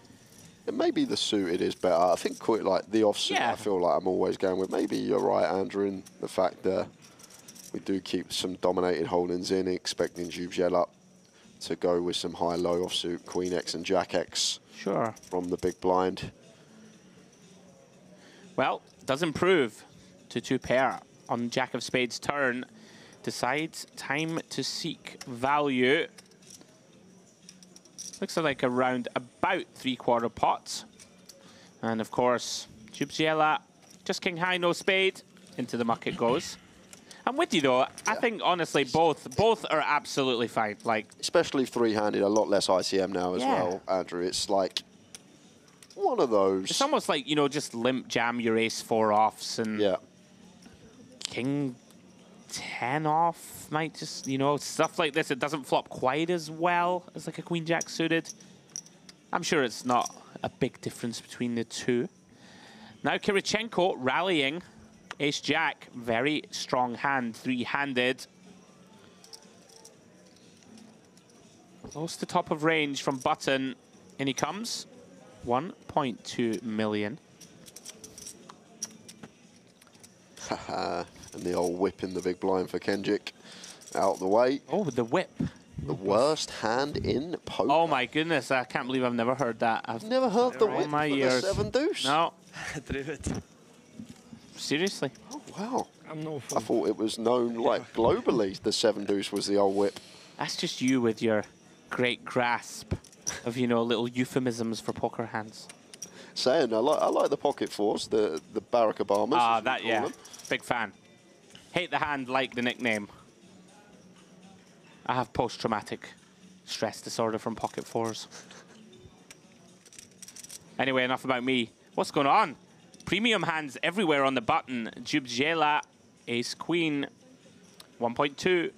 It may be the suited is better. I think quite like the offsuit, I feel like I'm always going with. Maybe you're right, Andrew, in the fact that we do keep some dominated holdings in, expecting Jubjela to go with some high-low offsuit, Queen X and Jack X. Sure. From the big blind. Well, does improve to 2 pair on Jack of Spades turn. Decides time to seek value. Looks like around about 3/4 pot. And of course, Jubjela, just king high, no spade. Into the muck it goes. I'm with you though. I think honestly both are absolutely fine. Like, especially three-handed, a lot less ICM now as well, Andrew. It's like one of those. It's almost like, you know, just limp jam your ace 4 offs and king 10 off might just, you know, stuff like this. It doesn't flop quite as well as like a queen jack suited. I'm sure it's not a big difference between the two. Now Kirichenko rallying. Ace jack, very strong hand, 3-handed. Close to top of range from button. In he comes. 1.2 million. And the old whip in the big blind for Kenjic. Out the way. Oh, the whip. The worst hand in poker. Oh my goodness, I can't believe I've never heard that. I've never heard the whip in my for ears. the 7 deuce? No. Seriously? Oh, wow. I thought it was known, like, globally, the 7 deuce was the old whip. That's just you with your great grasp of, you know, little euphemisms for poker hands. Saying, I like the pocket fours, the Barack Obamas. Ah, that, yeah. Big fan. Hate the hand, like the nickname. I have post-traumatic stress disorder from pocket fours. Anyway, enough about me. What's going on? Premium hands everywhere on the button. Jubjela, ace queen, 1.2.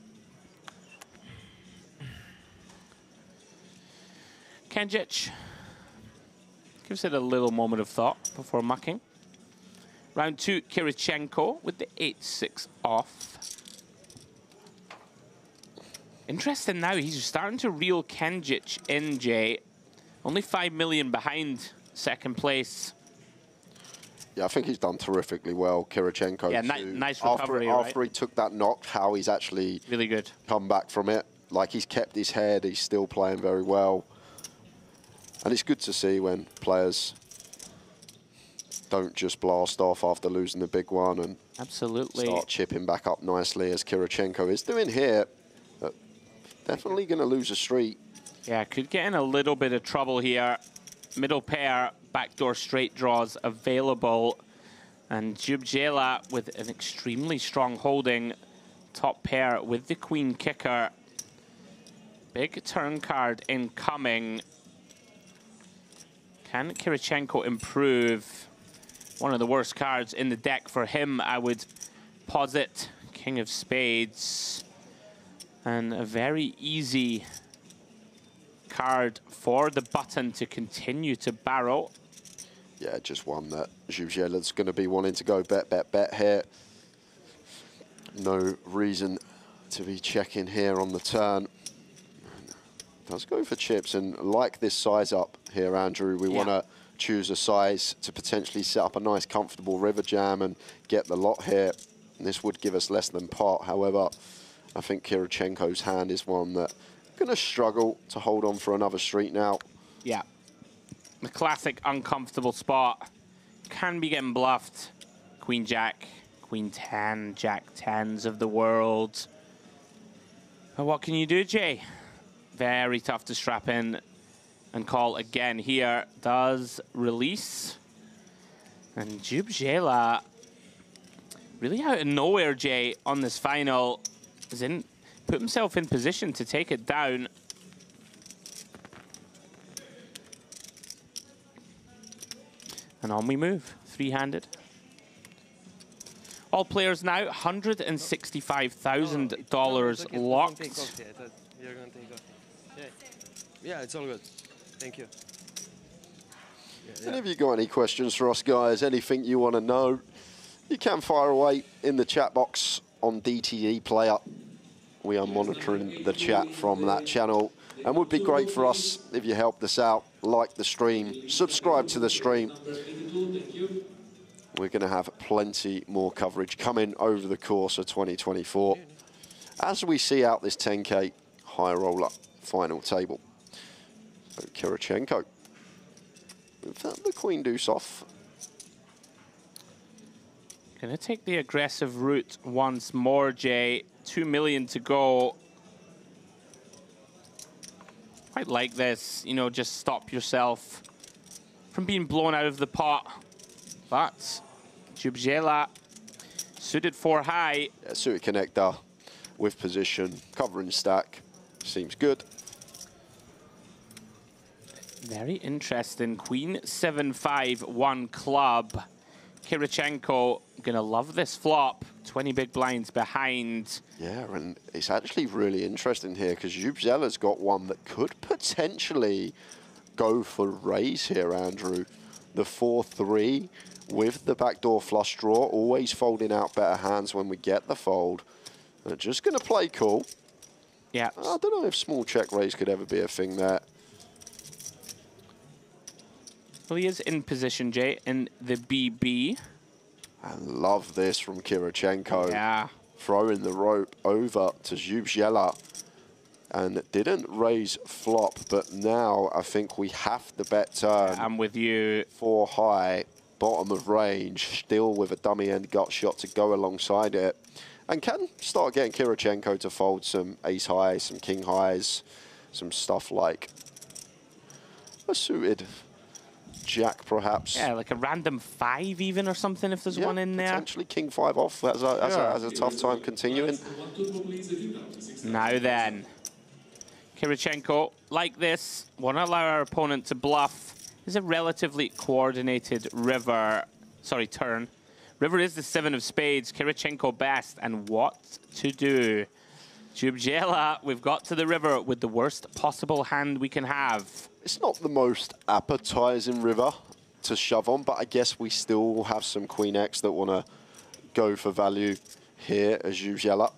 Kenjic gives it a little moment of thought before mucking. Round 2, Kirichenko with the 8-6 off. Interesting now, he's starting to reel Kenjic in, Jay. Only 5 million behind second place. Yeah, I think he's done terrifically well, Kirichenko. Yeah, nice recovery, after he took that knock, how he's actually really good. Come back from it. Like, he's kept his head, he's still playing very well. And it's good to see when players don't just blast off after losing the big one and start chipping back up nicely, as Kirichenko is doing here. Definitely going to lose a street. Yeah, could get in a little bit of trouble here. Middle pair, backdoor straight draws available. And Jubjela with an extremely strong holding. Top pair with the queen kicker. Big turn card incoming. Can Kirichenko improve? One of the worst cards in the deck for him, I would posit. King of Spades. And a very easy card for the button to continue to barrel. Yeah, just one that Jubjela's going to be wanting to go bet, bet, bet here. No reason to be checking here on the turn. Does go for chips, and like this size up here, Andrew, we want to choose a size to potentially set up a nice comfortable river jam and get the lot here. And this would give us less than pot. However, I think Kirichenko's hand is one that going to struggle to hold on for another street now. Yeah. The classic uncomfortable spot. Can be getting bluffed. Queen Jack, Queen 10, Jack 10s of the world. But what can you do, Jay? Very tough to strap in and call again here. Does release. And Jubjela, really out of nowhere, Jay, on this final, is in, put himself in position to take it down. And on we move, three-handed. All players now, $165,000 locked. Yeah, it's all good. Thank you. And have you got any questions for us, guys? Anything you want to know? You can fire away in the chat box on DTE Player. We are monitoring the chat from that channel. And would be great for us if you helped us out, like the stream, subscribe to the stream. We're going to have plenty more coverage coming over the course of 2024 as we see out this 10K high roller final table. So Kirichenko with the queen deuce off. Going to take the aggressive route once more, Jay. 2 million to go. Quite like this, you know, just stop yourself from being blown out of the pot. But Jubjela suited 4 high. Yeah, suited connector with position, covering stack. Seems good. Very interesting. Queen 7-5, 1 club. Kirichenko gonna love this flop. 20 big blinds behind. Yeah, and it's actually really interesting here because Jubjela's got one that could potentially go for raise here, Andrew. The 4-3 with the backdoor flush draw, always folding out better hands when we get the fold. They're just going to play cool. Yeah. I don't know if small check raise could ever be a thing there. Well, he is in position, Jay, in the BB. I love this from Kirichenko. Yeah. Throwing the rope over to Jubjela. And didn't raise flop, but now I think we have to bet turn. I'm with you. 4 high, bottom of range, still with a dummy end gut shot to go alongside it. And can start getting Kirichenko to fold some ace highs, some king highs, some stuff like a suited jack perhaps. Yeah, like a random 5 even or something if there's one in there. Potentially king 5 off as a tough time continuing. Now then, Kirichenko, like this, won't allow our opponent to bluff. Is a relatively coordinated turn. River is the 7 of spades, Kirichenko best, and what to do? Jubjela, we've got to the river with the worst possible hand we can have. It's not the most appetizing river to shove on, but I guess we still have some Queen X that want to go for value here as Jubjela.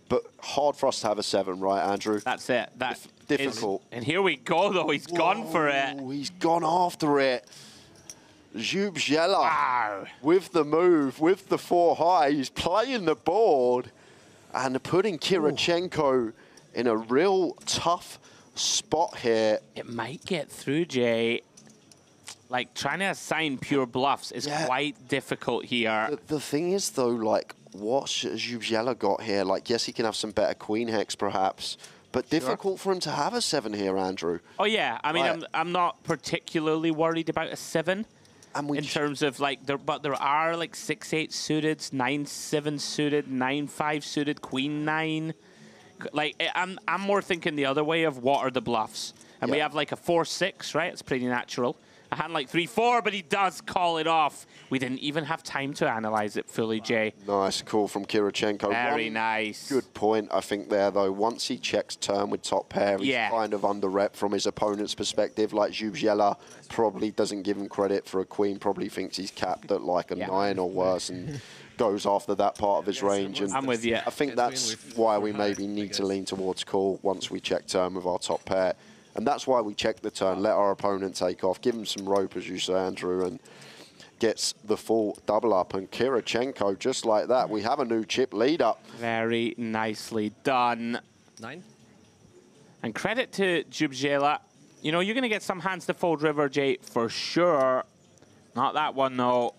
But hard for us to have a 7, right, Andrew? That's it. That's difficult. And here we go, though. He's gone for it. He's gone after it. Jubjela, wow, with the move, with the 4 high, he's playing the board and putting Kirichenko in a real tough spot here. It might get through, Jay. Like, trying to assign pure bluffs is quite difficult here. The thing is, though, like, what's Jubjela got here? Like, yes, he can have some better queen hex, perhaps, but difficult for him to have a 7 here, Andrew. Oh, yeah. I mean, I'm not particularly worried about a 7. In terms of like, but there are like 6-8 suited, 9-7 suited, 9-5 suited, queen 9. Like I'm more thinking the other way of what are the bluffs, and we have like a 4-6, right? It's pretty natural. A hand like 3-4, but he does call it off. We didn't even have time to analyze it fully, Jay. Nice call from Kirichenko. Very nice. Good point, I think, there, though. Once he checks turn with top pair, he's kind of under rep from his opponent's perspective. Like, Jubjela probably doesn't give him credit for a queen, probably thinks he's capped at like a 9 or worse, and goes after that part of his range. And I'm with you. I think that's why we maybe need to lean towards call once we check turn with our top pair. And that's why we check the turn, let our opponent take off, give him some rope, as you say, Andrew, and gets the full double up. And Kirichenko, just like that, we have a new chip leader. Very nicely done. 9. And credit to Jubjela. You know, you're going to get some hands to fold river, Jay, for sure. Not that one, though.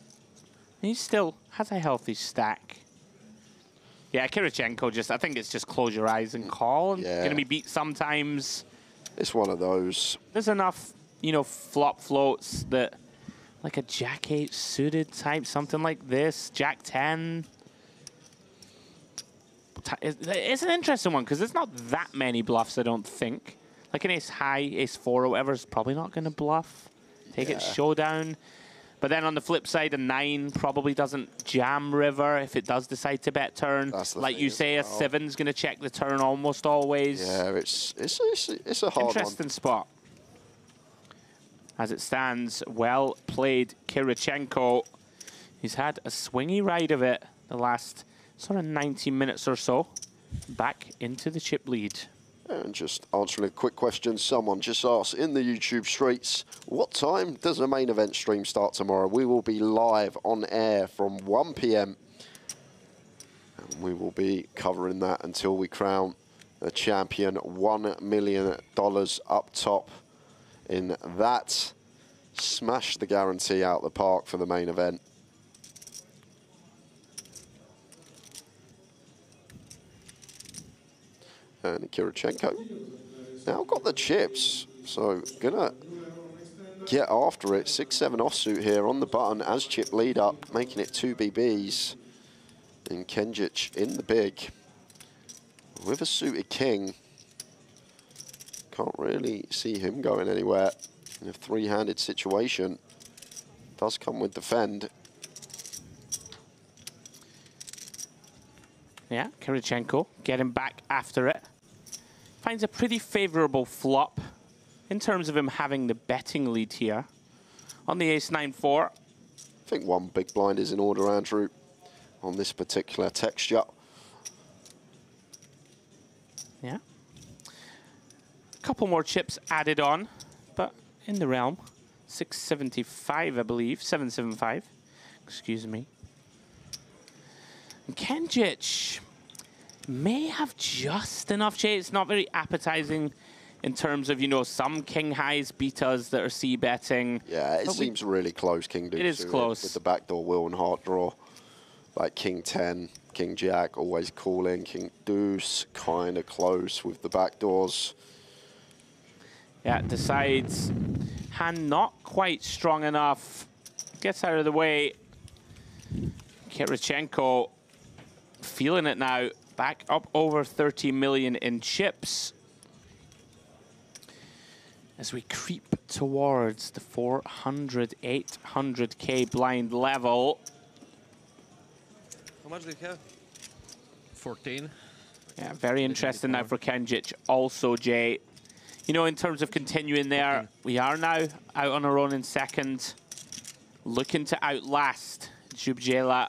He still has a healthy stack. Yeah, Kirichenko I think it's just close your eyes and call. And going to be beat sometimes. It's one of those. There's enough, you know, flop floats that, like a Jack 8 suited type, something like this, Jack 10. It's an interesting one because there's not that many bluffs, I don't think. Like an ace high, ace 4 or whatever is probably not going to bluff. Take it showdown. But then on the flip side, a 9 probably doesn't jam river if it does decide to bet turn. Like you say, a 7's going to check the turn almost always. Yeah, it's a hard Interesting spot. As it stands, well played, Kirichenko. He's had a swingy ride of it the last sort of 90 minutes or so. Back into the chip lead. And just answering a quick question, someone just asked in the YouTube streets, what time does the main event stream start tomorrow? We will be live on air from 1 p.m. And we will be covering that until we crown a champion. $1 million up top in that. Smash the guarantee out the park for the main event. And Kirichenko now got the chips, so gonna get after it. 6-7 offsuit here on the button as chip lead up, making it 2 BBs. And Kenjic in the big with a suited king. Can't really see him going anywhere in a three-handed situation. Does come with defend. Yeah, Kirichenko getting back after it. Finds a pretty favorable flop in terms of him having the betting lead here on the ace-9-4. I think one big blind is in order, Andrew, on this particular texture. Yeah. A couple more chips added on, but in the realm. 675, I believe. 775. Excuse me. Kenjic may have just enough shade. It's not very appetizing in terms of, you know, some king highs beat us that are c-betting. Yeah, it seems really close, King Deuce. It is close. With the backdoor will and heart draw. Like King 10, King Jack, always calling. King Deuce, kind of close with the backdoors. Yeah, decides hand not quite strong enough. Gets out of the way. Kirichenko feeling it now, back up over 30 million in chips. As we creep towards the 400, 800K blind level. How much do you have? 14. Yeah, very interesting now for Kenjic. Also, Jay, you know, in terms of continuing there, we are now out on our own in second, looking to outlast Jubjela.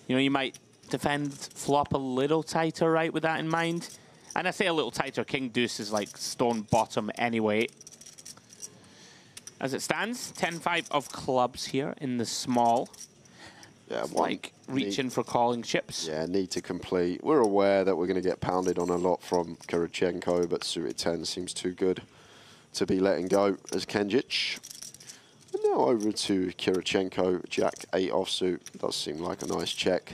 You know, you might defend flop a little tighter, right, with that in mind. And I say a little tighter, King Deuce is like stone bottom anyway. As it stands, 10-5 of clubs here in the small. Yeah, it's like reaching for calling chips. Yeah, need to complete. We're aware that we're going to get pounded on a lot from Kirichenko, but suited 10 seems too good to be letting go as Kenjic. And now over to Kirichenko, Jack 8 offsuit. Does seem like a nice check.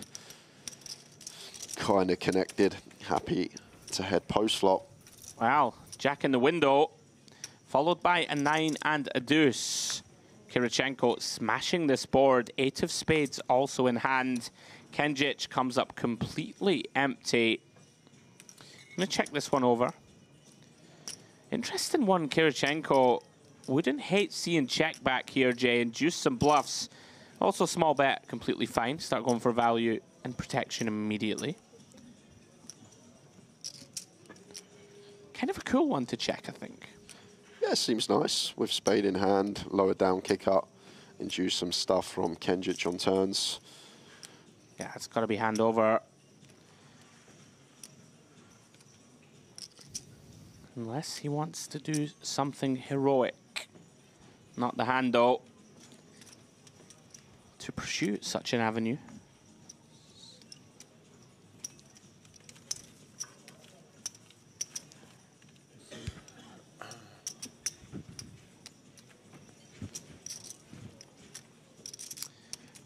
Kind of connected. Happy to head post flop. Wow, Jack in the window, followed by a 9 and a deuce. Kirichenko smashing this board. 8 of spades also in hand. Kenjic comes up completely empty. I'm going to check this one over. Interesting one, Kirichenko. Wouldn't hate seeing check back here, Jay, and juice some bluffs. Also small bet, completely fine. Start going for value and protection immediately. Kind of a cool one to check, I think. Yeah, seems nice. With spade in hand, lower down kick up, induce some stuff from Kenjic on turns. Yeah, it's got to be hand over. Unless he wants to do something heroic. Not the hand, though, to pursue such an avenue.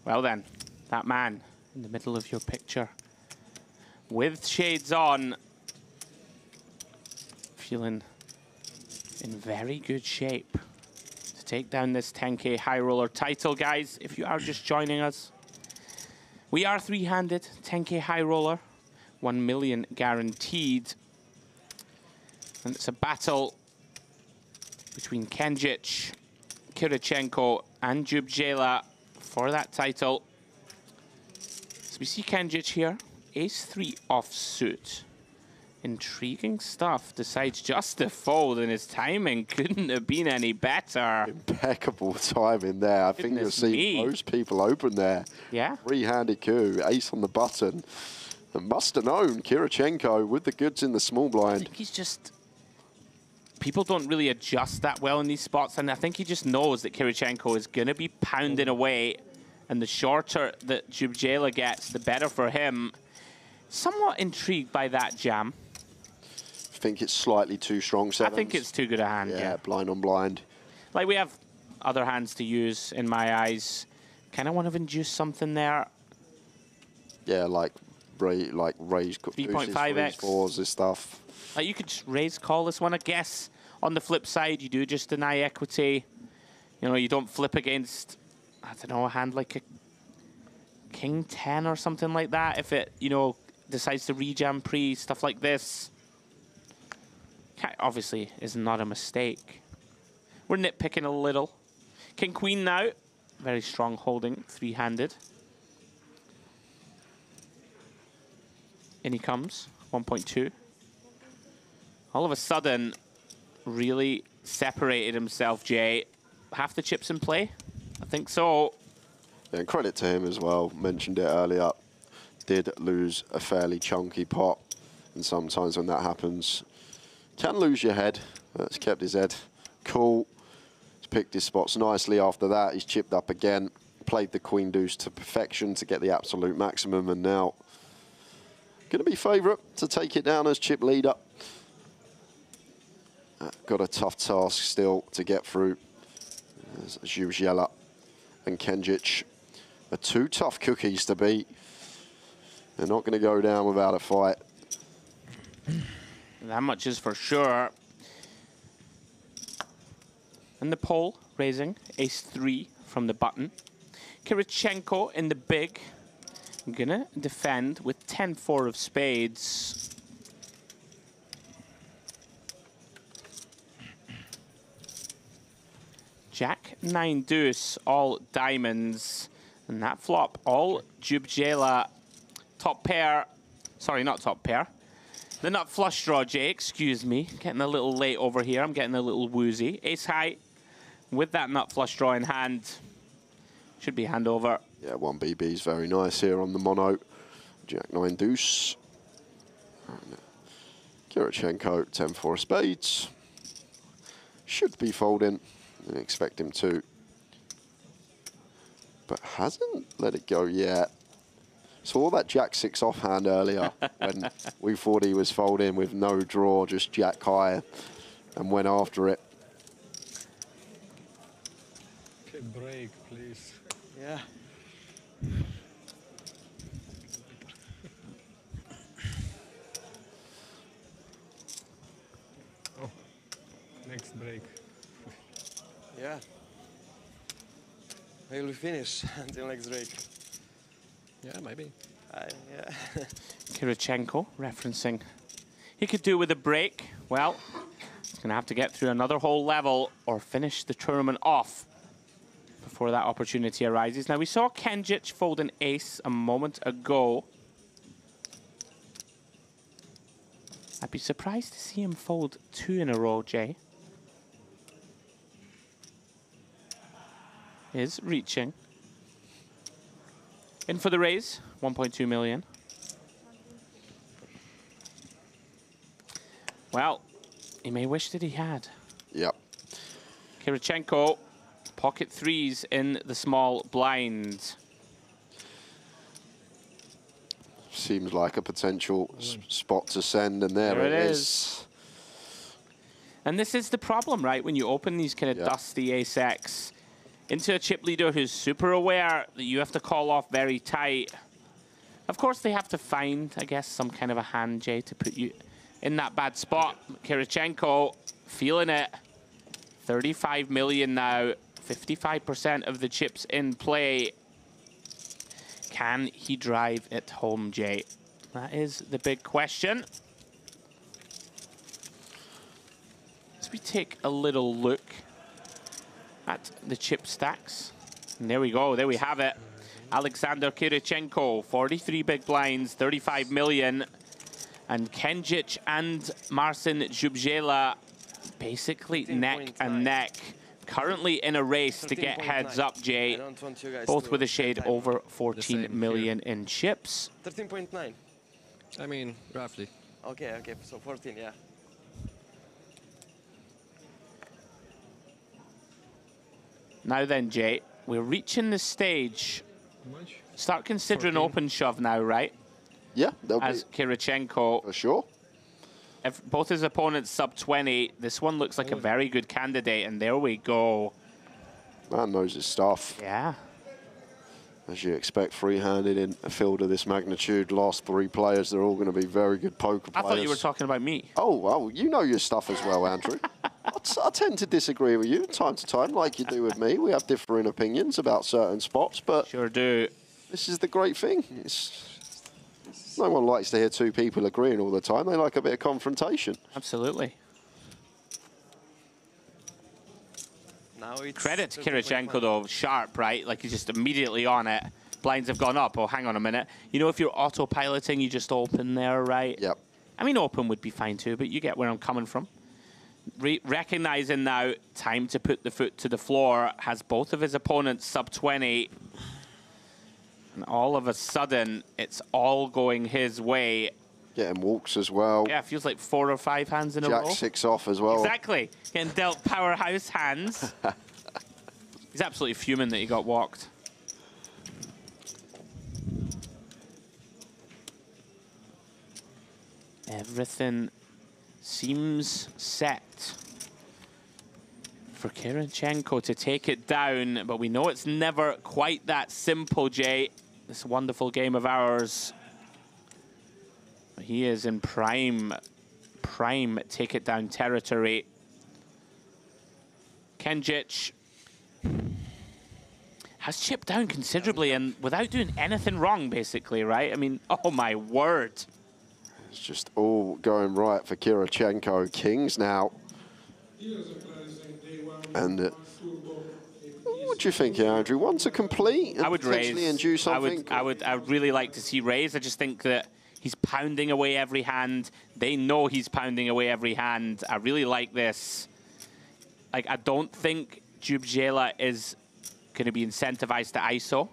Well then, that man in the middle of your picture, with shades on, feeling in very good shape to take down this 10K high roller title, guys. If you are just joining us, we are three-handed, 10K high roller, 1 million guaranteed. And it's a battle between Kenjic, Kirichenko and Djubjela for that title. So we see Kenjic here, ace-3 offsuit. Intriguing stuff. Decides just to fold, and his timing couldn't have been any better. Impeccable timing there. I think you'll see most people open there. Yeah. Three-handed coup, ace on the button. And must have known Kirichenko with the goods in the small blind. I think he's just... People don't really adjust that well in these spots, and I think he just knows that Kirichenko is going to be pounding away, and the shorter that Djubjela gets, the better for him. Somewhat intrigued by that jam. I think it's slightly too strong, sevens. I think it's too good a hand, yeah. Blind on blind. Like, we have other hands to use, in my eyes. Kind of want to induce something there. Yeah, like raise 3.5x. Fours, this stuff. Like, you could just raise call this one, I guess. On the flip side, you do just deny equity. You know, you don't flip against, I don't know, a hand like a King 10 or something like that. If it, you know, decides to rejam pre, stuff like this. Obviously is not a mistake. We're nitpicking a little. King Queen now. Very strong holding, three-handed. In he comes, 1.2. All of a sudden, really separated himself, Jay. Half the chips in play? I think so. Yeah, and credit to him as well. Mentioned it earlier. Did lose a fairly chunky pot. And sometimes when that happens, can lose your head. That's kept his head cool. He's picked his spots nicely after that. He's chipped up again. Played the queen deuce to perfection to get the absolute maximum. And now going to be favourite to take it down as chip leader. Got a tough task still to get through. There's Djubjela and Kenjic are two tough cookies to beat. They're not going to go down without a fight. That much is for sure. And the pole raising, ace-3 from the button. Kirichenko in the big. Gonna defend with 10-4 of spades. Jack 9 deuce, all diamonds. And that flop, all Djubjela. Top pair, sorry, not top pair. The nut flush draw, Jay, excuse me. Getting a little late over here, I'm getting a little woozy. Ace high, with that nut flush draw in hand. Should be hand over. Yeah, 1 BB is very nice here on the mono. Jack 9 deuce. Kirichenko 10-4 of spades. Should be folding. Didn't expect him to. But hasn't let it go yet. Saw that Jack 6 offhand earlier when we thought he was folding with no draw, just Jack high, and went after it. Okay, break, please. Yeah. Oh, next break. Yeah. Maybe we finish until next break. Yeah, maybe. Yeah. Kirichenko referencing. He could do with a break. Well, he's going to have to get through another whole level or finish the tournament off before that opportunity arises. Now, we saw Kenjic fold an ace a moment ago. I'd be surprised to see him fold 2 in a row, Jay. Is reaching. In for the raise, 1.2 million. Well, he may wish that he had. Yep. Kirichenko, pocket threes in the small blind. Seems like a potential spot to send, and there it is. And this is the problem, right? When you open these kind of dusty ace-X into a chip leader who's super aware that you have to call off very tight. Of course, they have to find, I guess, some kind of a hand, Jay, to put you in that bad spot. Kirichenko feeling it. 35 million now, 55% of the chips in play. Can he drive it home, Jay? That is the big question. As we take a little look at the chip stacks. And there we go. There we have it. Alexander Kirichenko, 43 big blinds, 35 million. And Kenjic and Marcin Jubjela basically neck and neck. Currently in a race to get heads up, Jay. Both with a shade over 14 million in chips. 13.9. I mean, roughly. Okay, okay, so 14, yeah. Now then, Jay, we're reaching the stage. Start considering open shove now, right? Yeah, as Kirichenko. For sure. If both his opponents sub 20, this one looks like a very good candidate, and there we go. Man knows his stuff. Yeah. As you expect, free-handed in a field of this magnitude, last 3 players, they're all going to be very good poker I players. thought you were talking about me. Oh, well, you know your stuff as well, Andrew. I tend to disagree with you time to time, like you do with me. We have differing opinions about certain spots, but... Sure do. This is the great thing. No one likes to hear 2 people agreeing all the time. They like a bit of confrontation. Absolutely. Now it's Credit to Kirichenko, though. Sharp, right? Like, he's just immediately on it. Blinds have gone up. Oh, hang on a minute. You know, if you're autopiloting, you just open there, right? Yep. I mean, open would be fine, too, but you get where I'm coming from. Recognizing now, time to put the foot to the floor, has both of his opponents sub 20. And all of a sudden, it's all going his way. Getting walks as well. Yeah, it feels like 4 or 5 hands in a row. Jack 6 off as well. Exactly. Getting dealt powerhouse hands. He's absolutely fuming that he got walked. Everything seems set for Kirichenko to take it down, but we know it's never quite that simple, Jay. This wonderful game of ours. He is in prime take it down territory. Kenjic has chipped down considerably and without doing anything wrong, basically, right? I mean, oh my word. It's just all going right for Kirichenko. Kings now. And what do you think, Andrew? One to complete? I would potentially raise. Induce something? I would really like to see raise. I just think that he's pounding away every hand. They know he's pounding away every hand. I really like this. Like, I don't think Jubjela is going to be incentivized to ISO,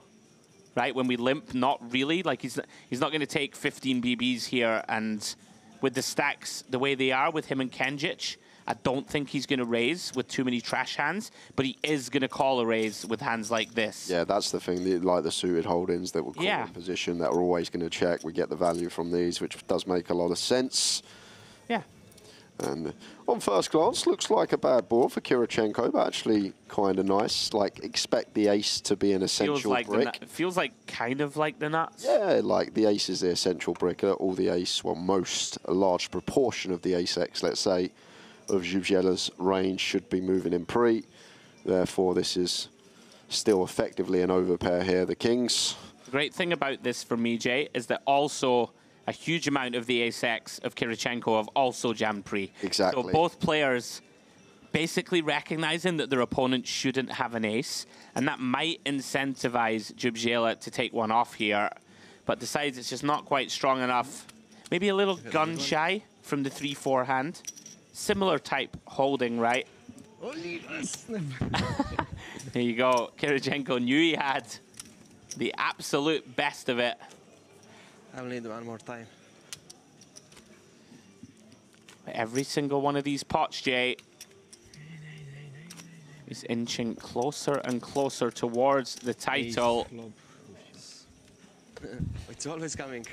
right? When we limp, not really. Like, he's not going to take 15 BBs here. And with the stacks the way they are with him and Kenjic, I don't think he's going to raise with too many trash hands, but he is going to call a raise with hands like this. Yeah, that's the thing, like the suited hold-ins that will call in position that are always going to check. We get the value from these, which does make a lot of sense. Yeah. And on first glance, looks like a bad board for Kirichenko, but actually kind of nice. Like, expect the ace to be an essential brick. Feels like kind of like the nuts. Yeah, like the ace is the essential brick. All the ace, well, a large proportion of the ace-X, let's say, of Jubjela's range should be moving in pre. Therefore, this is still effectively an overpair here, the kings. The great thing about this for me, Jay, is that also a huge amount of the ace-X of Kirichenko have also jammed pre. Exactly. So both players basically recognizing that their opponent shouldn't have an ace, and that might incentivize Jubjela to take one off here, but decides it's just not quite strong enough. Maybe a little gun shy from the 3-4 hand. Similar type holding, right? There you go. Kirichenko knew he had the absolute best of it. I'll need one more time. Every single one of these pots, Jay, is inching closer and closer towards the title. It's always coming.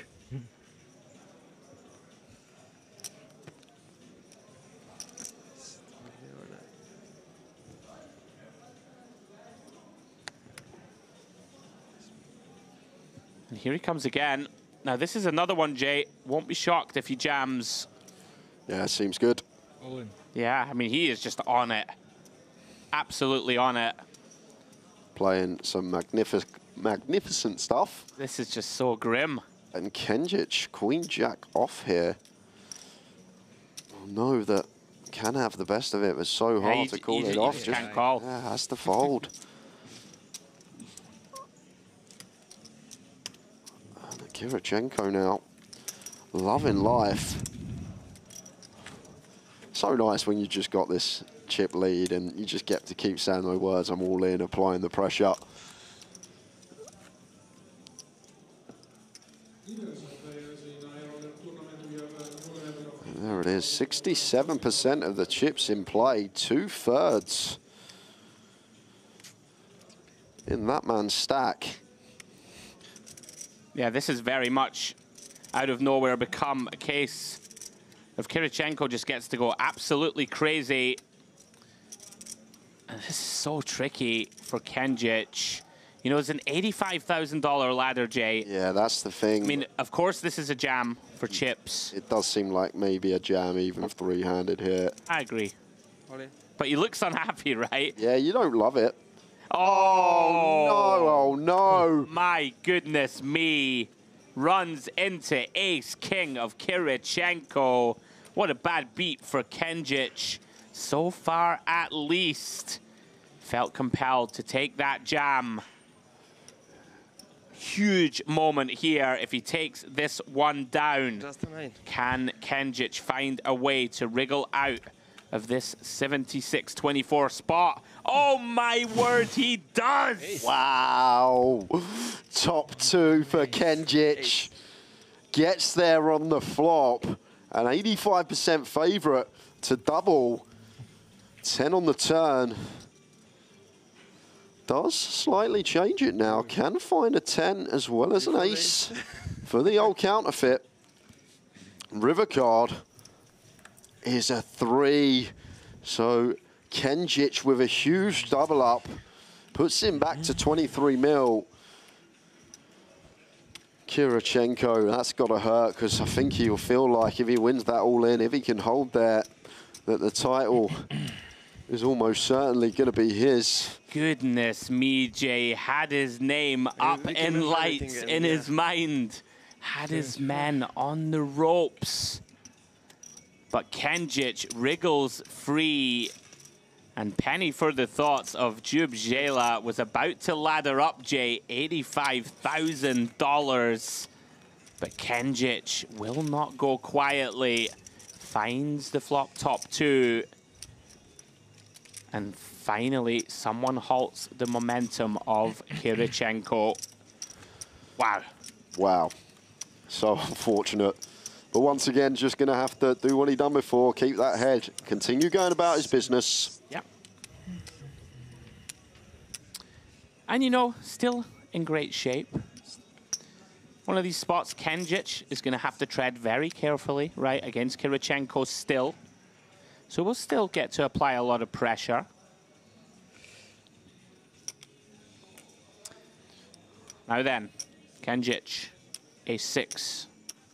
And here he comes again. Now, this is another one, Jay. Won't be shocked if he jams. Yeah, seems good. All in. Yeah, I mean, he is just on it. Absolutely on it. Playing some magnificent stuff. This is just so grim. And Kenjic, Queen Jack off here. We'll know that can have the best of it. It's so hard to call it off. Just can't call. Yeah, has to fold. And Kirichenko now, loving life. So nice when you just got this chip lead and you just get to keep saying those words, I'm all in, applying the pressure. And there it is, 67% of the chips in play, 2/3 in that man's stack. Yeah, this is very much out of nowhere become a case of Kirichenko just gets to go absolutely crazy. And this is so tricky for Kenjic. You know, it's an $85,000 ladder, Jay. Yeah, that's the thing. I mean, of course, this is a jam for chips. It does seem like maybe a jam, even three-handed here. I agree. But he looks unhappy, right? Yeah, you don't love it. Oh, no, oh no. My goodness me. Runs into ace-king of Kirichenko. What a bad beat for Kenjic. So far, at least, felt compelled to take that jam. Huge moment here if he takes this one down. Can Kenjic find a way to wriggle out of this 76-24 spot? Oh my word, he does! Wow. Top two for Kenjic. Gets there on the flop. An 85% favorite to double. 10 on the turn. Does slightly change it now. Can find a 10 as well as an ace for the old counterfeit. River card is a 3. So Kenjic with a huge double up puts him back to 23 mil. Kirichenko, that's got to hurt because I think he'll feel like if he wins that all in, if he can hold there, that the title is almost certainly going to be his. Goodness me, Jay. Had his name up in lights in his mind. Had his men on the ropes. But Kenjic wriggles free. And penny for the thoughts of Jubjela was about to ladder up, Jay, $85,000. But Kenjic will not go quietly. Finds the flop top 2. And finally, someone halts the momentum of Kirichenko. Wow. Wow. So unfortunate. But once again, just going to have to do what he done before, keep that head, continue going about his business. Yep. And, you know, still in great shape. One of these spots, Kenjic is going to have to tread very carefully, right, against Kirichenko still. So we'll still get to apply a lot of pressure. Now then, Kenjic, a6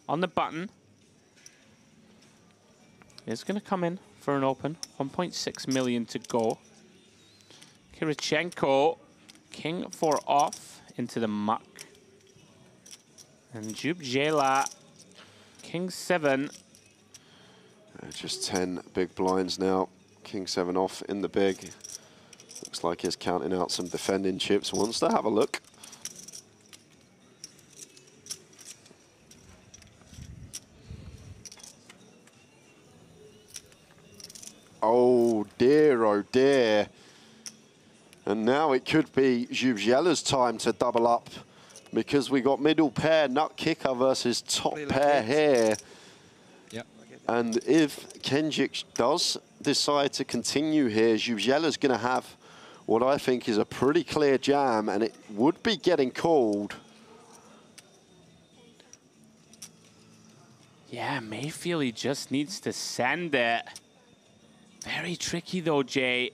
on the button. Is going to come in for an open. 1.6 million to go. Kirichenko, king 4 off into the muck. And Jubjela, king 7. Just 10 big blinds now. King 7 off in the big. Looks like he's counting out some defending chips. Wants to have a look. Oh dear. And now it could be Jubjela's time to double up because we got middle pair, nut kicker versus top pair here. And if Kenjic does decide to continue here, Jubjela's going to have what I think is a pretty clear jam, and it would be getting called. Yeah, Mayfield, he just needs to send it. Very tricky though, Jay.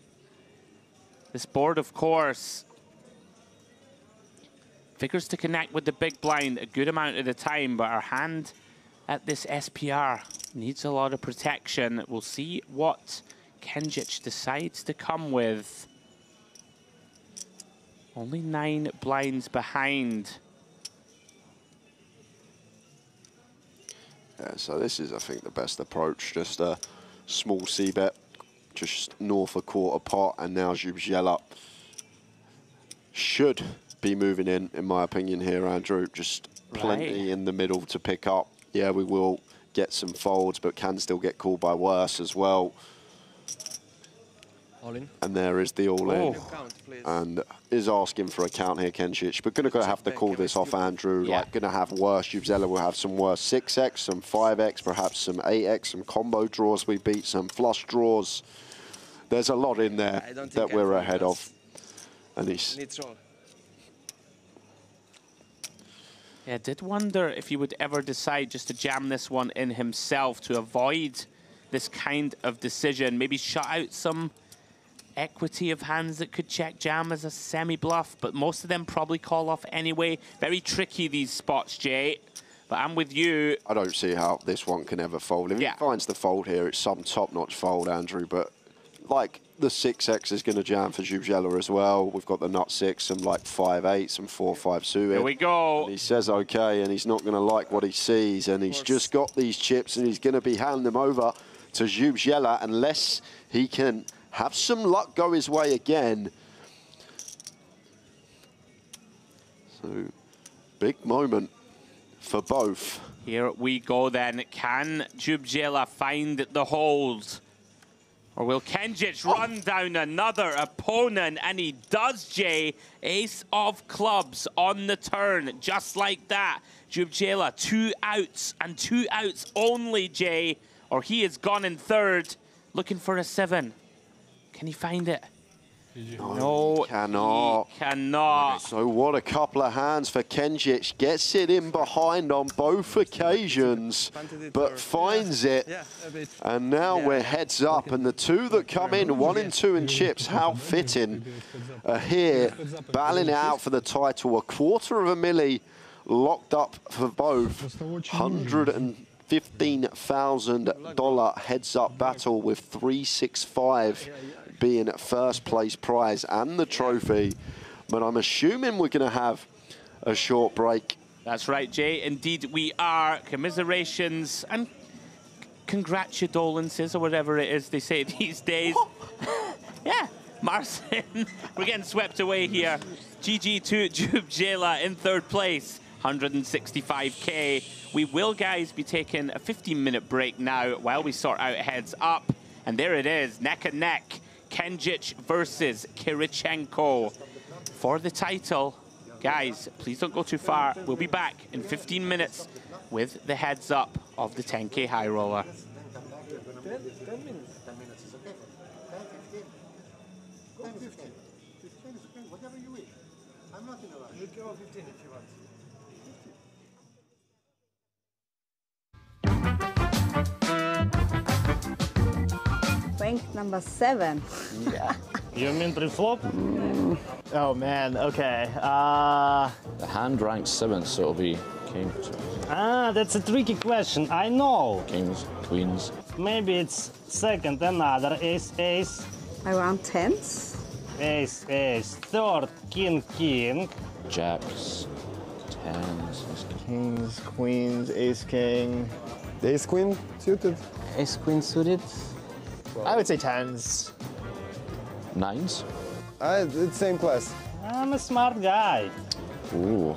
This board, of course, figures to connect with the big blind a good amount of the time, but our hand at this SPR needs a lot of protection. We'll see what Kenjic decides to come with. Only 9 blinds behind. Yeah, so this is, I think, the best approach. Just small c-bet, just north of quarter pot, and now Zhubzhela should be moving in my opinion here, Andrew. Just plenty in the middle to pick up. Yeah, we will get some folds, but can still get called by worse as well. All in. And there is the all-in. And is asking for a count here, Kenjic. But going to have to call this off, Andrew. Like, going to have worse. Zhubzhela will have some worse 6x, some 5x, perhaps some 8x, some combo draws we beat, some flush draws. There's a lot in there that we're ahead of. And he's... Yeah, I did wonder if he would ever decide just to jam this one in himself to avoid this kind of decision. Maybe shut out some equity of hands that could check jam as a semi-bluff, but most of them probably call off anyway. Very tricky, these spots, Jay. But I'm with you. I don't see how this one can ever fold. If he finds the fold here, it's some top-notch fold, Andrew. But, like, the 6x is going to jam for Zhubzhela as well. We've got the nut 6, some, like, 5-8, some 4-5 suited. Here we go. And he says okay, and he's not going to like what he sees. And he's just got these chips, and he's going to be handing them over to Zhubzhela unless he can have some luck go his way again. So, big moment for both. Here we go then. Can Zhubzhela find the hold? Or will Kenjic run down another opponent? And he does, Jay. Ace of clubs on the turn, just like that. Zhubzhela, 2 outs and 2 outs only, Jay. Or he is gone in third, looking for a 7. Can he find it? No, cannot. He cannot. So what a couple of hands for Kenjic. Gets it in behind on both occasions, but finds it. And now we're heads up. And the two that come in, 1 and 2 in chips, how fitting, are here, battling it out for the title. $250,000 locked up for both. $115,000 heads-up battle with 365 being first place prize and the trophy. But I'm assuming we're going to have a short break. That's right, Jay. Indeed, we are. Commiserations and congratulations, or whatever it is they say these days. Yeah, Marcin, we're getting swept away here. GG to Zhubzhela in third place, 165K. We will, guys, be taking a 15-minute break now while we sort out heads up. And there it is, neck and neck. Kenjic versus Kirichenko for the title. Guys, please don't go too far. We'll be back in 15 minutes with the heads up of the 10K high roller. 10 minutes. 10 minutes is okay. 10, 15. 10, 15. 15 is okay. Whatever you wish. I'm not in a rush. You can go 15 if you want. Rank number 7. Yeah. You mean pre-flop? Oh man, okay. The hand ranks 7th, so it'll be king. That's a tricky question. I know. Kings, queens. Maybe it's second, another ace, ace. Around 10s. Ace, ace. Third, king, king. Jacks, 10s, kings, queens, ace, king. Ace, queen suited. Ace, queen suited. I would say 10s. 9s? It's same class. I'm a smart guy. Ooh.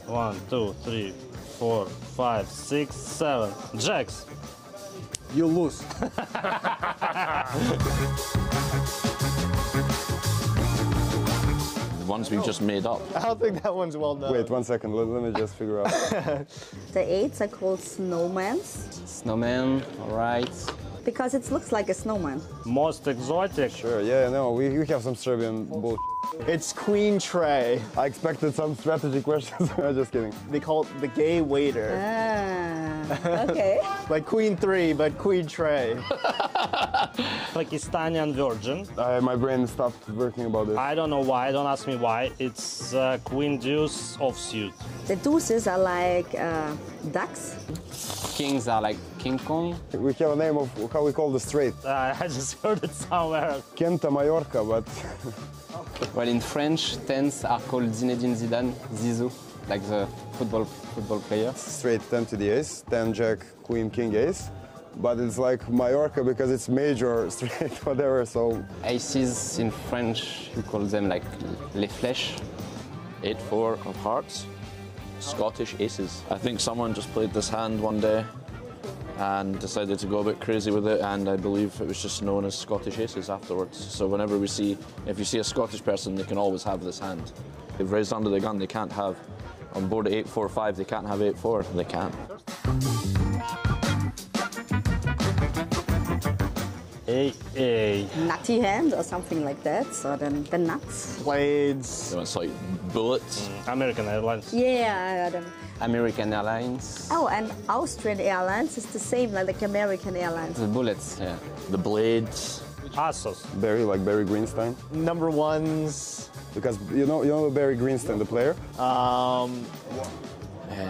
1, 2, 3, 4, 5, 6, 7. Jacks. You lose. The ones we've just made up. I don't think that one's well known. Wait 1 second, let me just figure out. The 8s are called snowmans. Snowman, all right. Because it looks like a snowman. Most exotic. Sure, yeah, no, we have some Serbian bullshit. It's Queen Tray. I expected some strategy questions. I'm just kidding. They call it the gay waiter. Okay. Like Queen 3, but Queen Tray. Pakistani virgin. My brain stopped working about this. I don't know why, don't ask me why. It's Queen Deuce offsuit. The deuces are like ducks. Kings are like King Kong. We have a name of how we call the straight. I just heard it somewhere. Kenta Mallorca, but... Well, in French, 10s are called Zinedine Zidane, Zizou, like the football player. Straight 10 to the ace, 10 jack, queen, king, ace. but it's like Mallorca because it's major, straight, whatever, so... Aces in French, you call them like les flèches. 8-4 of hearts, Scottish aces. I think someone just played this hand one day and decided to go a bit crazy with it, and I believe it was just known as Scottish aces afterwards. So whenever we see, if you see a Scottish person, they can always have this hand. They've raised under the gun, they can't have, on board 8-4-5, they can't have 8-4, they can't. 8-8. Nutty hand or something like that, so then the nuts. Blades. So it's like bullets. American Airlines. Yeah, I don't know. American Airlines. Oh, and Austrian Airlines is the same like American Airlines. The bullets, yeah. The blades. Assos. Barry, like Barry Greenstein. Number ones. Because you know Barry Greenstein, the player?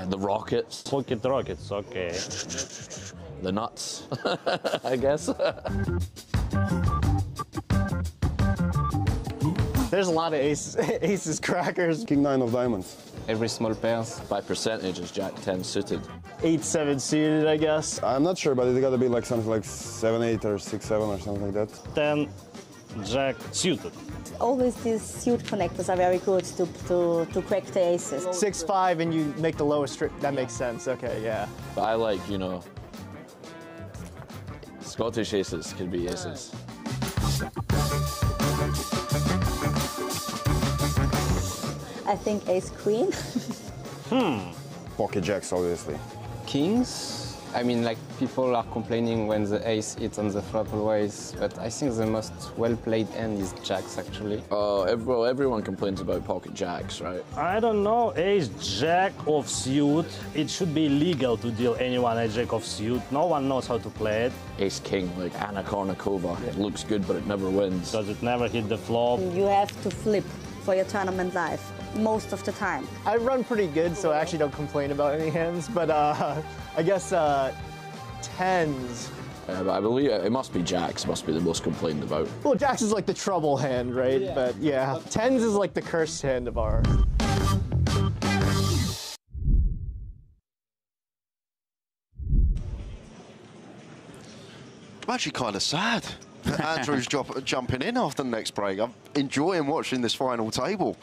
The Rockets. Pocket Rockets, okay. The nuts, I guess. There's a lot of aces crackers. King 9 of diamonds. Every small pairs. By percentage is Jack 10 suited. 8-7 suited, I guess. I'm not sure, but it gotta be like something like 7-8 or 6-7 or something like that. 10 Jack suited. Always these suit connectors are very good to crack the aces. 6-5 and you make the lowest strip. That makes sense. Okay, yeah. But I like, you know, Scottish aces could be aces. I think ace queen. Pocket jacks, obviously. Kings? I mean, like, people are complaining when the ace hits on the flop always, but I think the most well-played hand is jacks, actually. Well, everyone complains about pocket jacks, right? I don't know, ace jack of suit. It should be illegal to deal anyone a jack of suit. No one knows how to play it. Ace king, like Anna Kournikova. It looks good, but it never wins. Does it never hit the flop? You have to flip for your tournament life most of the time. I run pretty good, so I actually don't complain about any hands, but I guess 10s. But I believe it must be jacks, must be the most complained about. Well, jacks is like the trouble hand, right? Yeah. But yeah, 10s is like the cursed hand of ours. I'm actually kind of sad that Andrew's jumping in after the next break. I'm enjoying watching this final table.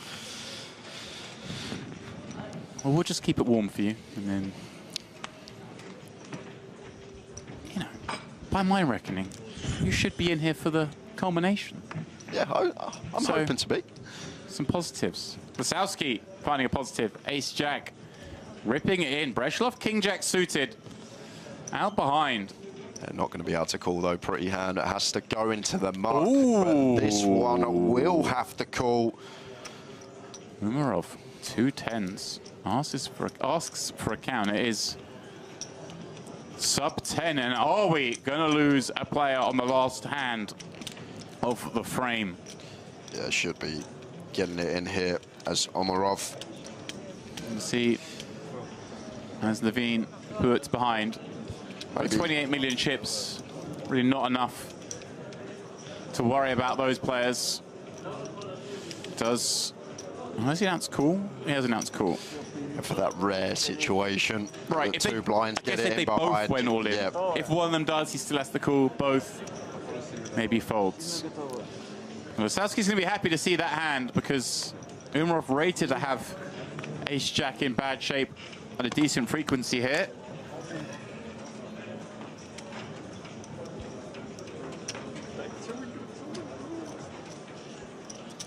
Well, we'll just keep it warm for you, and then, you know, by my reckoning, you should be in here for the culmination. Yeah, I'm hoping to be. Some positives. Lasowski finding a positive. Ace Jack, ripping it in. Breslov King Jack suited, out behind. They're not going to be able to call, though. Pretty hand. It has to go into the muck. Ooh. But this one will have to call. Umarov, 2 10s. Asks for a count. It is sub 10. And are we going to lose a player on the last hand of the frame? Yeah, should be getting it in here as Omarov. Let's see, as Levine puts behind. Maybe 28 million chips, really not enough to worry about those players. Has he announced call? He has announced call. For that rare situation, right? The two blinds get it in they behind. Both went all in. Yeah. If one of them does, he still has to call. Both maybe folds. Well, Lasowski's going to be happy to see that hand because Umarov rated to have Ace Jack in bad shape at a decent frequency here.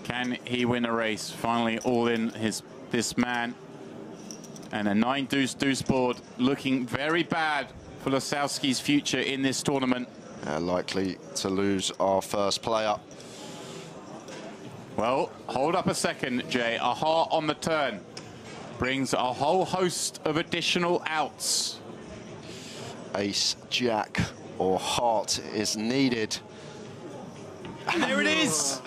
Can he win a race? Finally, all in this man. And a 9 deuce deuce board looking very bad for Lasowski's future in this tournament. Likely to lose our first player. Well, hold up a second, Jay. A heart on the turn brings a whole host of additional outs. Ace Jack or heart is needed. And there it is.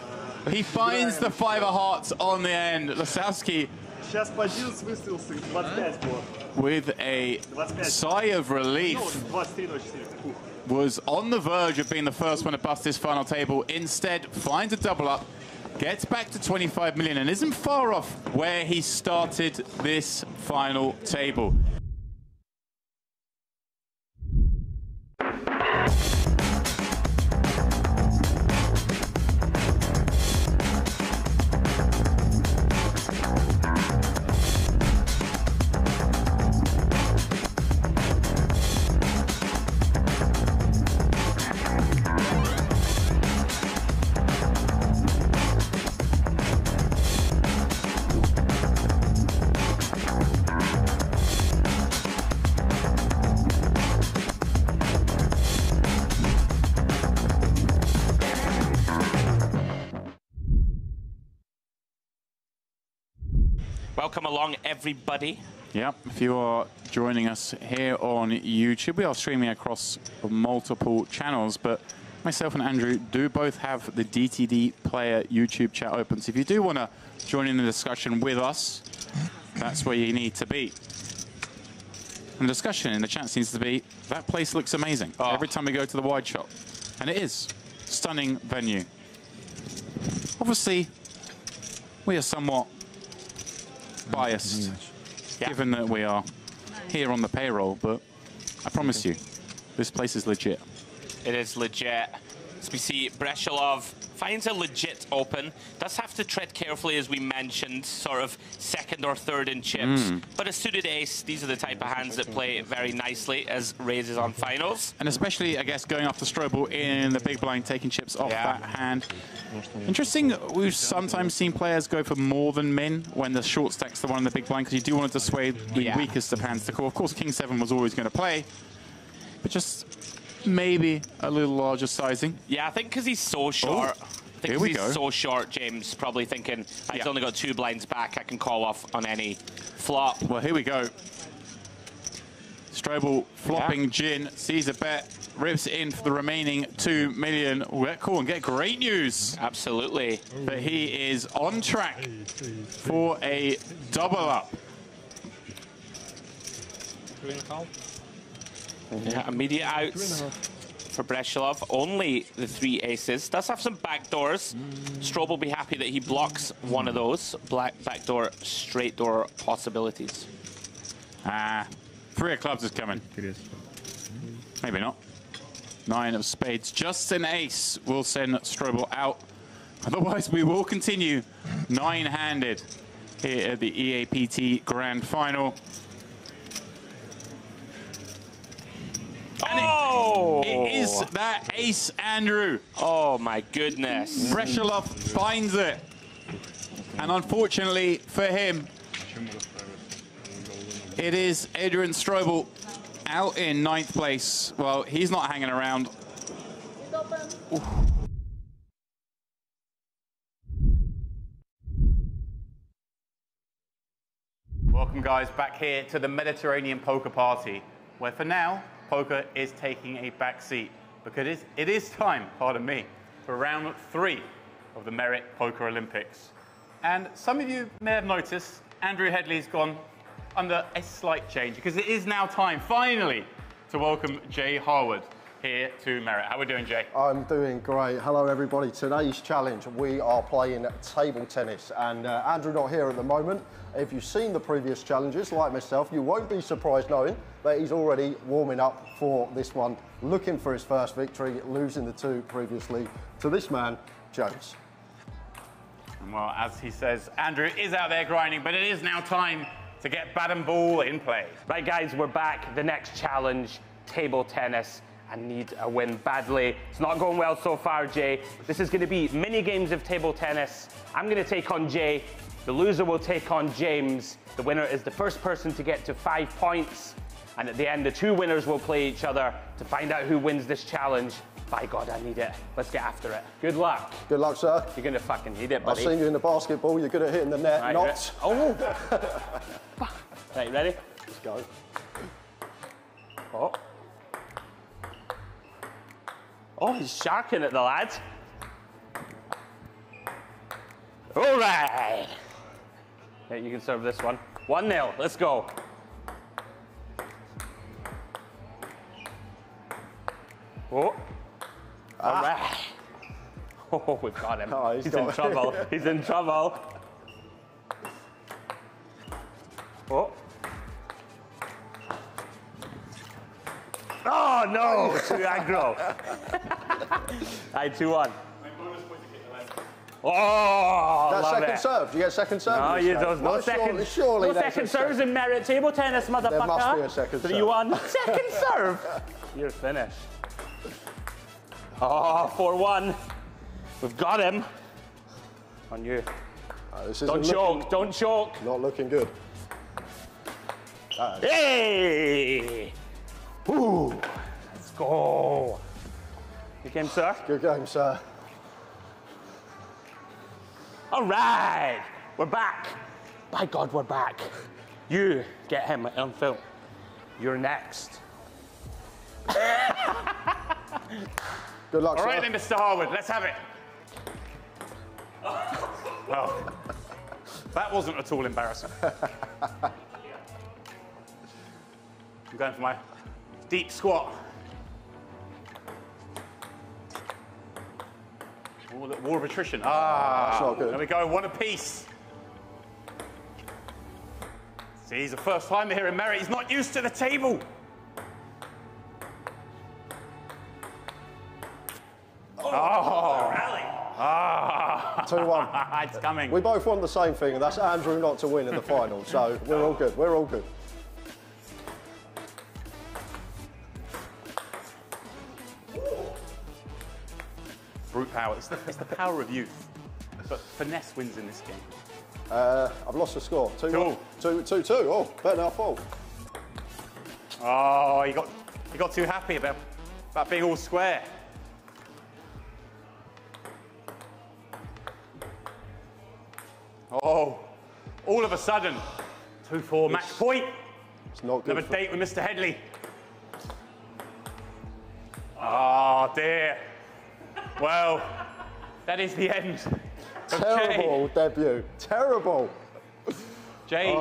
He finds the 5 of hearts on the end. Lasowski with a sigh of relief was on the verge of being the first one to bust this final table. Instead, finds a double up, gets back to 25 million and isn't far off where he started this final table. Welcome along, everybody. Yep, if you are joining us here on YouTube, we are streaming across multiple channels, but myself and Andrew do both have the DTD Player YouTube chat open. So if you do want to join in the discussion with us, that's where you need to be. And the discussion in the chat seems to be, that place looks amazing every time we go to the wide shot. And it is. Stunning venue. Obviously, we are somewhat biased, given that we are here on the payroll, but I promise you, this place is legit. It is legit. As we see, Breshilov finds a legit open. Does have to tread carefully, as we mentioned, sort of second or third in chips. But a suited ace, these are the type of hands that play very nicely as raises on finals. And especially, I guess, going after Strobel in the big blind, taking chips off that hand. Interesting, we've sometimes seen players go for more than min when the short stack's the one in the big blind, because you do want to dissuade the weakest of hands to call. Of course, King 7 was always going to play, but just maybe a little larger sizing. Yeah, I think because he's so short. I think he's so short, James, probably thinking, he's only got 2 blinds back, I can call off on any flop. Well, here we go. Strobel flopping Jin, sees a bet, rips it in for the remaining 2 million. We'll get cool and get great news. Absolutely. That he is on track for a double up. Yeah, immediate outs for Breshilov. Only the 3 aces. Does have some backdoors. Strobel will be happy that he blocks one of those backdoor, straight door possibilities. 3 of clubs is coming. Maybe not. 9 of spades. Just an ace will send Strobel out. Otherwise, we will continue 9-handed here at the EAPT Grand Final. And it is that ace, Andrew. Oh, my goodness. Breshilov finds it. And unfortunately for him, it is Adrian Strobel out in 9th place. Well, he's not hanging around. Oof. Welcome, guys, back here to the Mediterranean Poker Party, where for now, poker is taking a back seat because it is time, pardon me, for round 3 of the Merit Poker Olympics. And some of you may have noticed Andrew Headley's gone under a slight change because it is now time, finally, to welcome Jay Harwood here to Merit. How are we doing, Jay? I'm doing great. Hello, everybody. Today's challenge, we are playing table tennis, and Andrew not here at the moment. If you've seen the previous challenges, like myself, you won't be surprised knowing that he's already warming up for this one, looking for his first victory, losing the 2 previously to this man, Jones. Well, as he says, Andrew is out there grinding, but it is now time to get bat and ball in play. Right, guys, we're back. The next challenge, table tennis. I need a win badly. It's not going well so far, Jay. This is going to be mini games of table tennis. I'm going to take on Jay. The loser will take on James. The winner is the first person to get to 5 points. And at the end, the 2 winners will play each other to find out who wins this challenge. By God, I need it. Let's get after it. Good luck. Good luck, sir. You're going to fucking need it, buddy. I've seen you in the basketball. You're good at hitting the net. Right, Not. Right, ready? Let's go. Oh. Oh, he's sharking at the lad. All right. Yeah, you can serve this one. 1-0. Let's go. Oh. All right. Oh, we've got him. Oh, he's in trouble. He's in trouble. Oh. Oh, no. Too aggro. Right, 2-1. Oh, That's love second it. serve. Do you get second serve? No, you don't. No second, surely no second serves in Merit table tennis, motherfucker. There must be a second serve. 3-1. Second serve. You're finished. Oh, 4-1. We've got him. On you. Don't choke. Don't choke. Not looking good. Hey! Ooh. Let's go. Good game, sir. Good game, sir. All right. We're back. By God, we're back. You get him on film. You're next. Good luck, All sir. right then, Mr. Harwood, let's have it. Well, that wasn't at all embarrassing. I'm going for my deep squat. Oh, look, war of attrition. That's not good. There we go, one apiece. See, he's the first time here in Merritt. He's not used to the table. Oh, rally. Ah. 2-1. It's coming. We both want the same thing, and that's Andrew not to win in the final, so we're all good. We're all good. Brute power. It's the power of youth. But finesse wins in this game. I've lost the score. 2-1. 2-2. Oh, better now fall. Oh, he got too happy about being all square. Oh, all of a sudden, 2-4 match point. It's not good. Another date with Mr. Headley. Oh dear. Well, that is the end. Terrible debut. Terrible. Jay,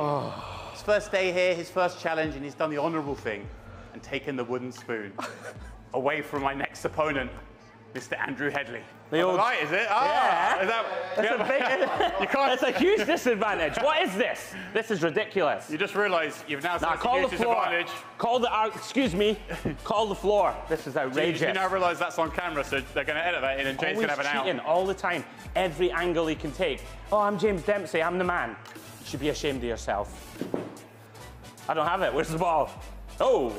his first day here, his first challenge, and he's done the honourable thing and taken the wooden spoon away from my next opponent, Mr. Andrew Headley. The old... Right, is it? Yeah. Is that... That's a big... You can't... It's a huge disadvantage. What is this? This is ridiculous. You just realised you've now Nah, call the floor. disadvantage. Call the... excuse me. Call the floor. This is outrageous. You now realise that's on camera, so they're going to edit that in and Jay's going to have an out. Cheating all the time. Every angle he can take. Oh, I'm James Dempsey. I'm the man. You should be ashamed of yourself. I don't have it. Where's the ball? Oh.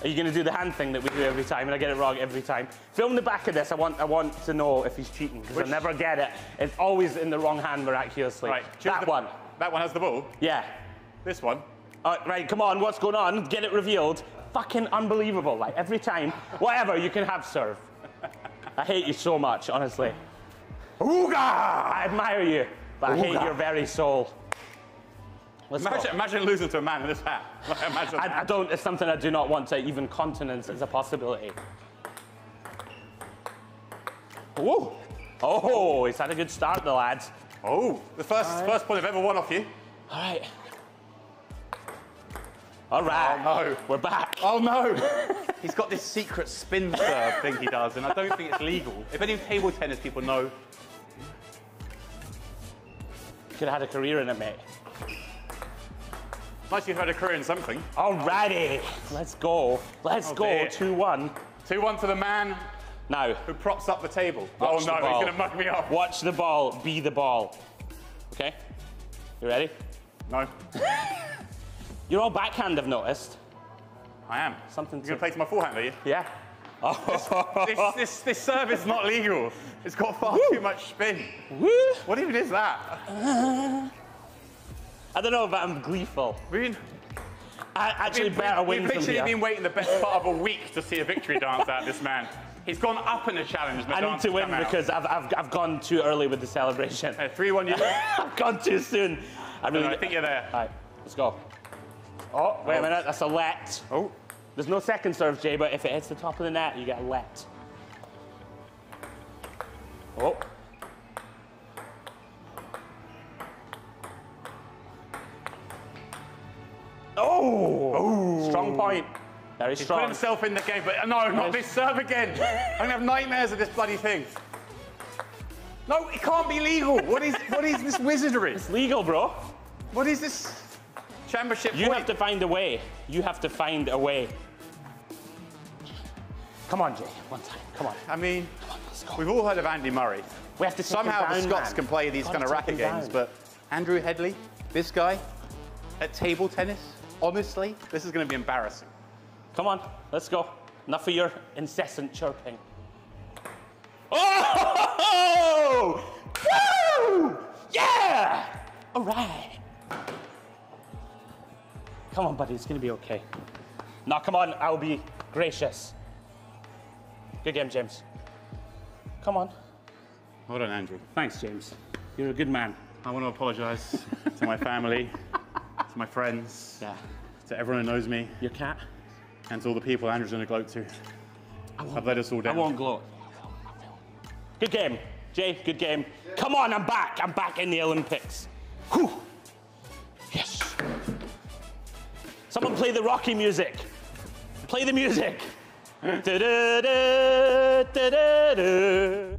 Are you going to do the hand thing that we do every time, and I get it wrong every time? Film the back of this. I want to know if he's cheating, because I never get it. It's always in the wrong hand miraculously. Right, that one. That one has the ball? Yeah. This one? Right, come on, what's going on? Get it revealed. Fucking unbelievable. Like, every time, whatever, you can have serve. I hate you so much, honestly. Ooga! I admire you, but I hate your very soul. Imagine losing to a man in this hat. Imagine I don't, it's something I do not want to even continence as a possibility. Whoa. Oh, he's had a good start, the lads. Oh, the first point I've ever won off you. All right. All right. Oh, no. We're back. Oh, no. He's got this secret spin serve thing he does, and I don't think it's legal. If any table tennis people know. Could have had a career in it, mate. Nice you've had a career in something. Alrighty, let's go. Let's go. 2-1. 2-1 to the man now who props up the table. Watch oh no, he's going to mug me off. Watch the ball, be the ball. Okay? You ready? No. You're all backhand, I've noticed. I am. Something You're going to play to my forehand, are you? Yeah. Oh. This serve is not legal. It's got far too much spin. Woo. What even is that? I don't know, but I'm gleeful. I actually better win We've from literally here. been waiting the best part of a week to see a victory dance out of this man. He's gone up in the challenge. I need to win because I've gone too early with the celebration. 3-1 you. I've gone too soon. I think you're there. All right, let's go. Oh, wait a minute, that's a let. Oh. There's no second serve, Jay, but if it hits the top of the net, you get a let. Oh. Oh! Strong point. Very He's strong. put himself in the game, but no, not this serve again. I'm gonna have nightmares of this bloody thing. No, it can't be legal. What is this wizardry? It's legal, bro. What is this championship You point? have to find a way. You have to find a way. Come on, Jay. One time. Come on. I mean, come on, let's go. We've all heard of Andy Murray. We have to take Somehow him down, the Scots man. can play these kind of racket games, but Andrew Headley, this guy, at table tennis, honestly, this is going to be embarrassing. Come on, let's go. Enough of your incessant chirping. Oh! Woo! Yeah! All right. Come on, buddy, it's going to be okay. Now, come on, I'll be gracious. Good game, James. Come on. Hold on, Andrew. Thanks, James. You're a good man. I want to apologise to my family, to my friends, to everyone who knows me. Your cat? And to all the people Andrew's going to gloat to. I've let us all down. I won't gloat. Good game. Jay, good game. Come on, I'm back. I'm back in the Olympics. Whew. Yes. Someone play the Rocky music. Play the music. Da-da-da, da-da-da.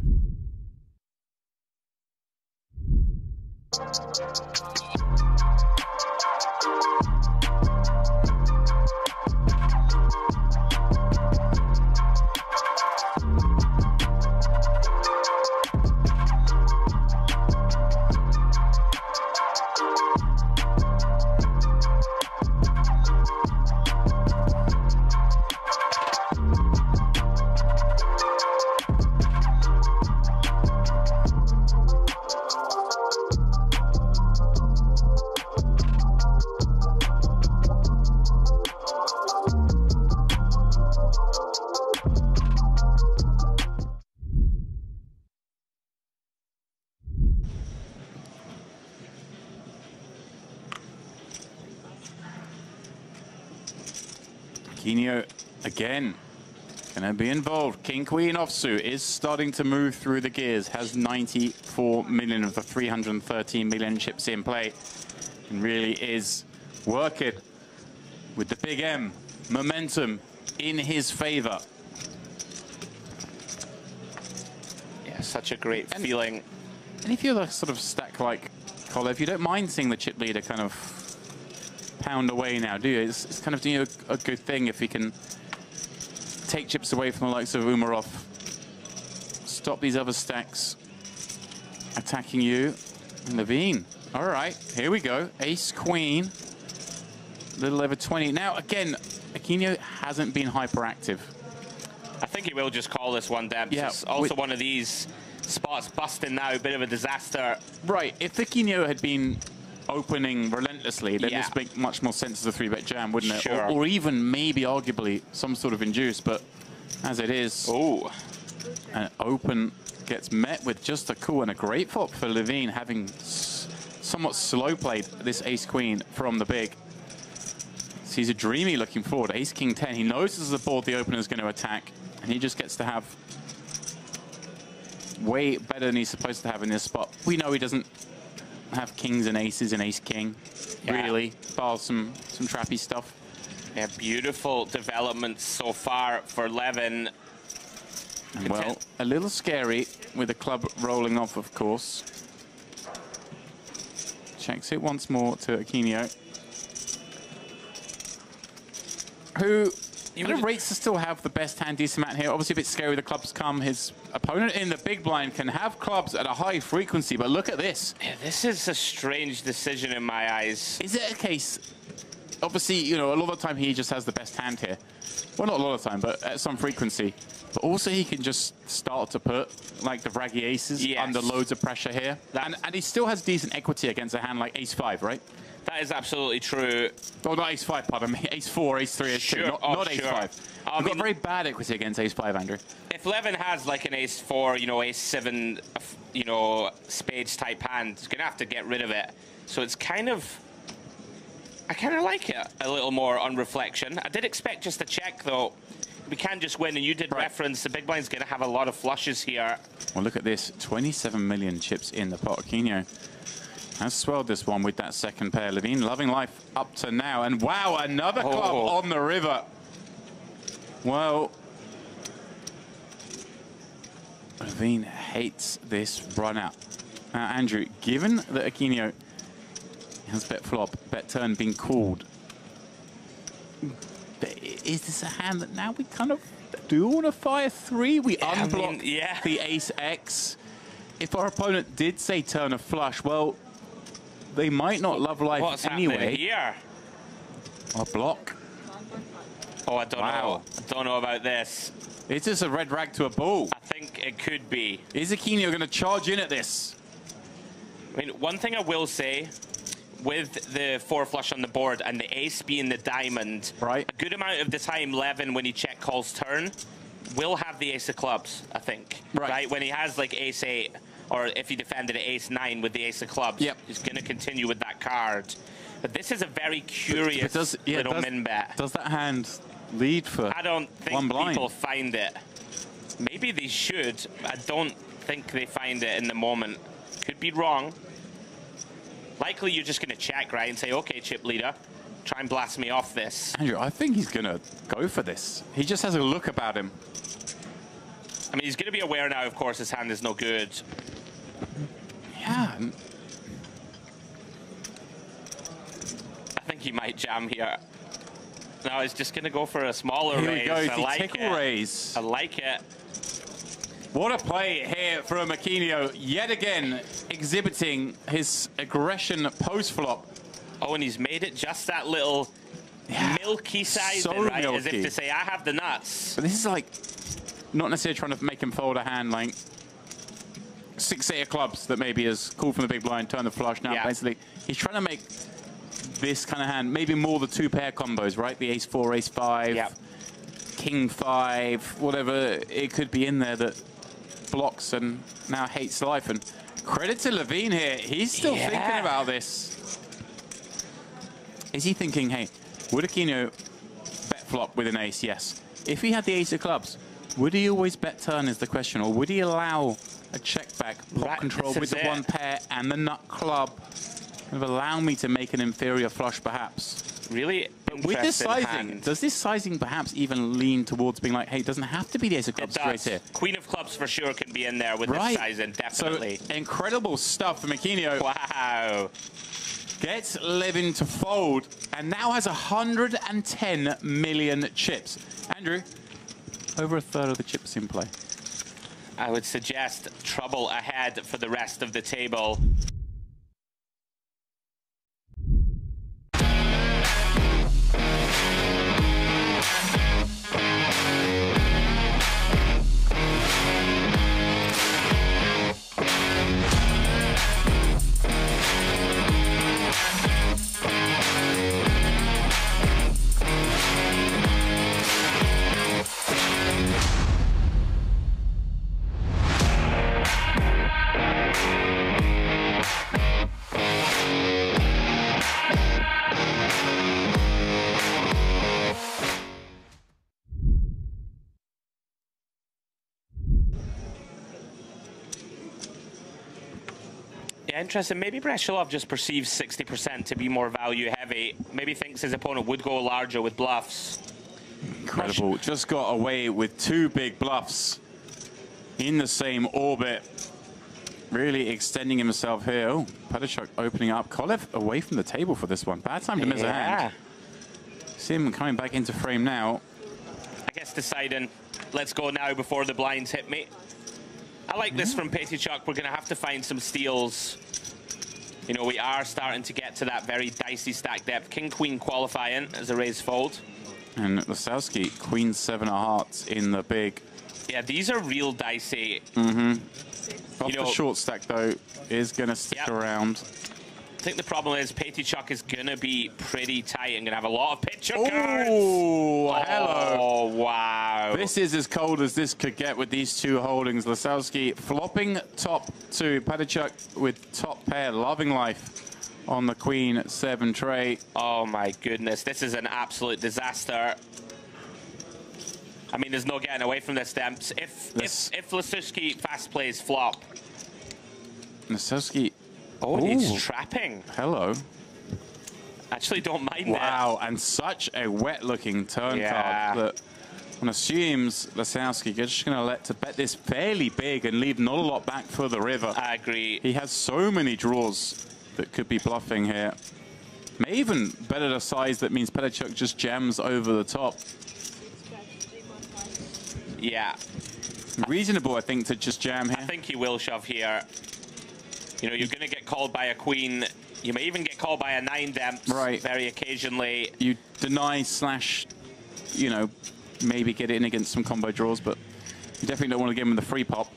Aquino again gonna be involved. King Queen offsuit is starting to move through the gears, has 94 million of the 313 million chips in play, and really is working with the big M. Momentum in his favor. Yeah, such a great feeling. And if you're the sort of stack like Kolev, you don't mind seeing the chip leader kind of pound away now, do you? It's kind of a good thing if he can take chips away from the likes of Umarov, stop these other stacks attacking you. And Levine, all right, here we go. Ace Queen, little over 20. Now, again, Aquino hasn't been hyperactive. I think he will just call this one, Debs. Yeah, It's also one of these spots busting now, a bit of a disaster. Right, if Aquino had been opening relentlessly, then this makes much more sense as a 3-bet jam, wouldn't it? Sure. Or even maybe arguably some sort of induce, but as it is, an open gets met with just a cool and a great flop for Levine, having somewhat slow played this ace-queen from the big. Sees a dreamy looking forward, ace-king 10. He knows this is the board the opener is going to attack, and he just gets to have way better than he's supposed to have in this spot. We know he doesn't have kings and aces and ace-king, really, bar some trappy stuff. Yeah, beautiful developments so far for Levin. And well, a little scary with the club rolling off, of course. Checks it once more to Aquino, who rates to still have the best hand decent amount here. Obviously a bit scary, the clubs come. His opponent in the big blind can have clubs at a high frequency, but look at this. Yeah, this is a strange decision in my eyes. Is it a case, obviously, you know, a lot of the time he just has the best hand here. Well, not a lot of the time, but at some frequency. But also he can just start to put, like, the Vraggy aces under loads of pressure here. And he still has decent equity against a hand like ace-5, right? That is absolutely true. Well, not ace-5, pardon me. Ace-4, ace-3, ace-2, not ace-5. You've got very bad equity against ace-5, Andrew. If Levin has like an ace-4, you know, ace-7, you know, spades type hand, he's going to have to get rid of it. So it's kind of... I kind of like it a little more on reflection. I did expect just a check, though. We can just win, and you did reference the big blind's going to have a lot of flushes here. Well, look at this. 27 million chips in the pot. Aquino has swelled this one with that second pair. Levine loving life up to now. And wow, another club on the river. Well, Levine hates this run out. Now, Andrew, given that Aquino has bet flop, bet turn being called, is this a hand that now we kind of do want to fire 3? We unblock the ace-x. If our opponent did say turn a flush, well, they might not love life What's anyway. happening here? A block. Oh, I don't know. I don't know about this. Is this a red rag to a bull? I think it could be. Is Aquino going to charge in at this? I mean, one thing I will say, with the 4 flush on the board and the ace being the diamond, a good amount of the time Levin, when he check calls turn, will have the ace of clubs, I think. Right? When he has like ace-8 or if he defended at ace-9 with the ace of clubs, he's going to continue with that card. But this is a very curious little min bet. Does that hand lead for I don't think one blind? People find it. Maybe they should. I don't think they find it in the moment. Could be wrong. Likely you're just going to check, right, and say, okay, chip leader, try and blast me off this. Andrew, I think he's going to go for this. He just has a look about him. I mean, he's going to be aware now, of course, his hand is no good. Yeah. I think he might jam here. No, he's just going to go for a smaller raise. Here we go, I like tickle raise. I like it. What a play here from Aquino, yet again exhibiting his aggression post-flop. Oh, and he's made it just that little milky size, So right? milky. As if to say, I have the nuts. But this is like, not necessarily trying to make him fold a hand like 6-8 of clubs that maybe is called from the big blind, turn the flush. Now basically, he's trying to make this kind of hand, maybe more the 2-pair combos, right? The ace-4, ace-5, king-5, whatever it could be in there that blocks and now hates life. And credit to Levine here. He's still thinking about this. Is he thinking, hey, would Aquino bet flop with an ace? Yes. If he had the ace of clubs, would he always bet turn is the question, or would he allow a check back, pot control with the 1 pair and the nut club? Kind of allow me to make an inferior flush perhaps. Really with this sizing, hand. does this sizing perhaps even lean towards being like, hey, it doesn't have to be the ace of clubs straight here? Queen of clubs for sure can be in there with this sizing, definitely. So incredible stuff from Aquino. Wow. Gets Levin to fold and now has 110 million chips. Andrew, over a third of the chips in play. I would suggest trouble ahead for the rest of the table. Yeah, interesting. Maybe Breshilov just perceives 60% to be more value heavy. Maybe thinks his opponent would go larger with bluffs. Incredible. Just got away with 2 big bluffs in the same orbit. Really extending himself here. Oh, Padishuk opening up. Kolev away from the table for this one. Bad time to miss a hand. See him coming back into frame now. I guess deciding, let's go now before the blinds hit me. I like this from Pettychuk. We're going to have to find some steals. You know, we are starting to get to that very dicey stack depth. King-Queen qualifying as a raise fold. And Lasowski, Queen 7 of hearts in the big. Yeah, these are real dicey. Off the short stack, though, is going to stick around. I think the problem is Pettychuk is going to be pretty tight and going to have a lot of picture cards. Oh, hello. Oh, wow. This is as cold as this could get with these 2 holdings. Lasowski flopping top 2. Padishuk with top pair, loving life on the Queen 7 tray. Oh, my goodness. This is an absolute disaster. I mean, there's no getting away from this, Demps. If Lasowski fast plays flop. Lasowski. Oh, he's trapping. Hello. Actually, don't mind Wow, and such a wet-looking turn card that one assumes Lasowski is just going to let to bet this fairly big and leave not a lot back for the river. I agree. He has so many draws that could be bluffing here. May even bet at a size that means Pettychuk just jams over the top. Yeah. Reasonable, I think, to just jam here. I think he will shove here. You know, you're going to get called by a queen. You may even get called by a 9 Demps. Right. Very occasionally. You deny / you know, maybe get it in against some combo draws, but you definitely don't want to give him the free pop.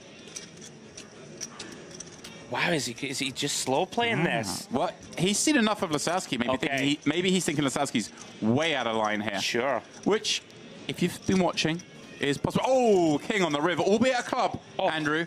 Wow, is he just slow playing this? Well, he's seen enough of Lasowski. Maybe he's thinking Lasowski's way out of line here. Sure. Which, if you've been watching, is possible. Oh, king on the river, albeit a club, Andrew.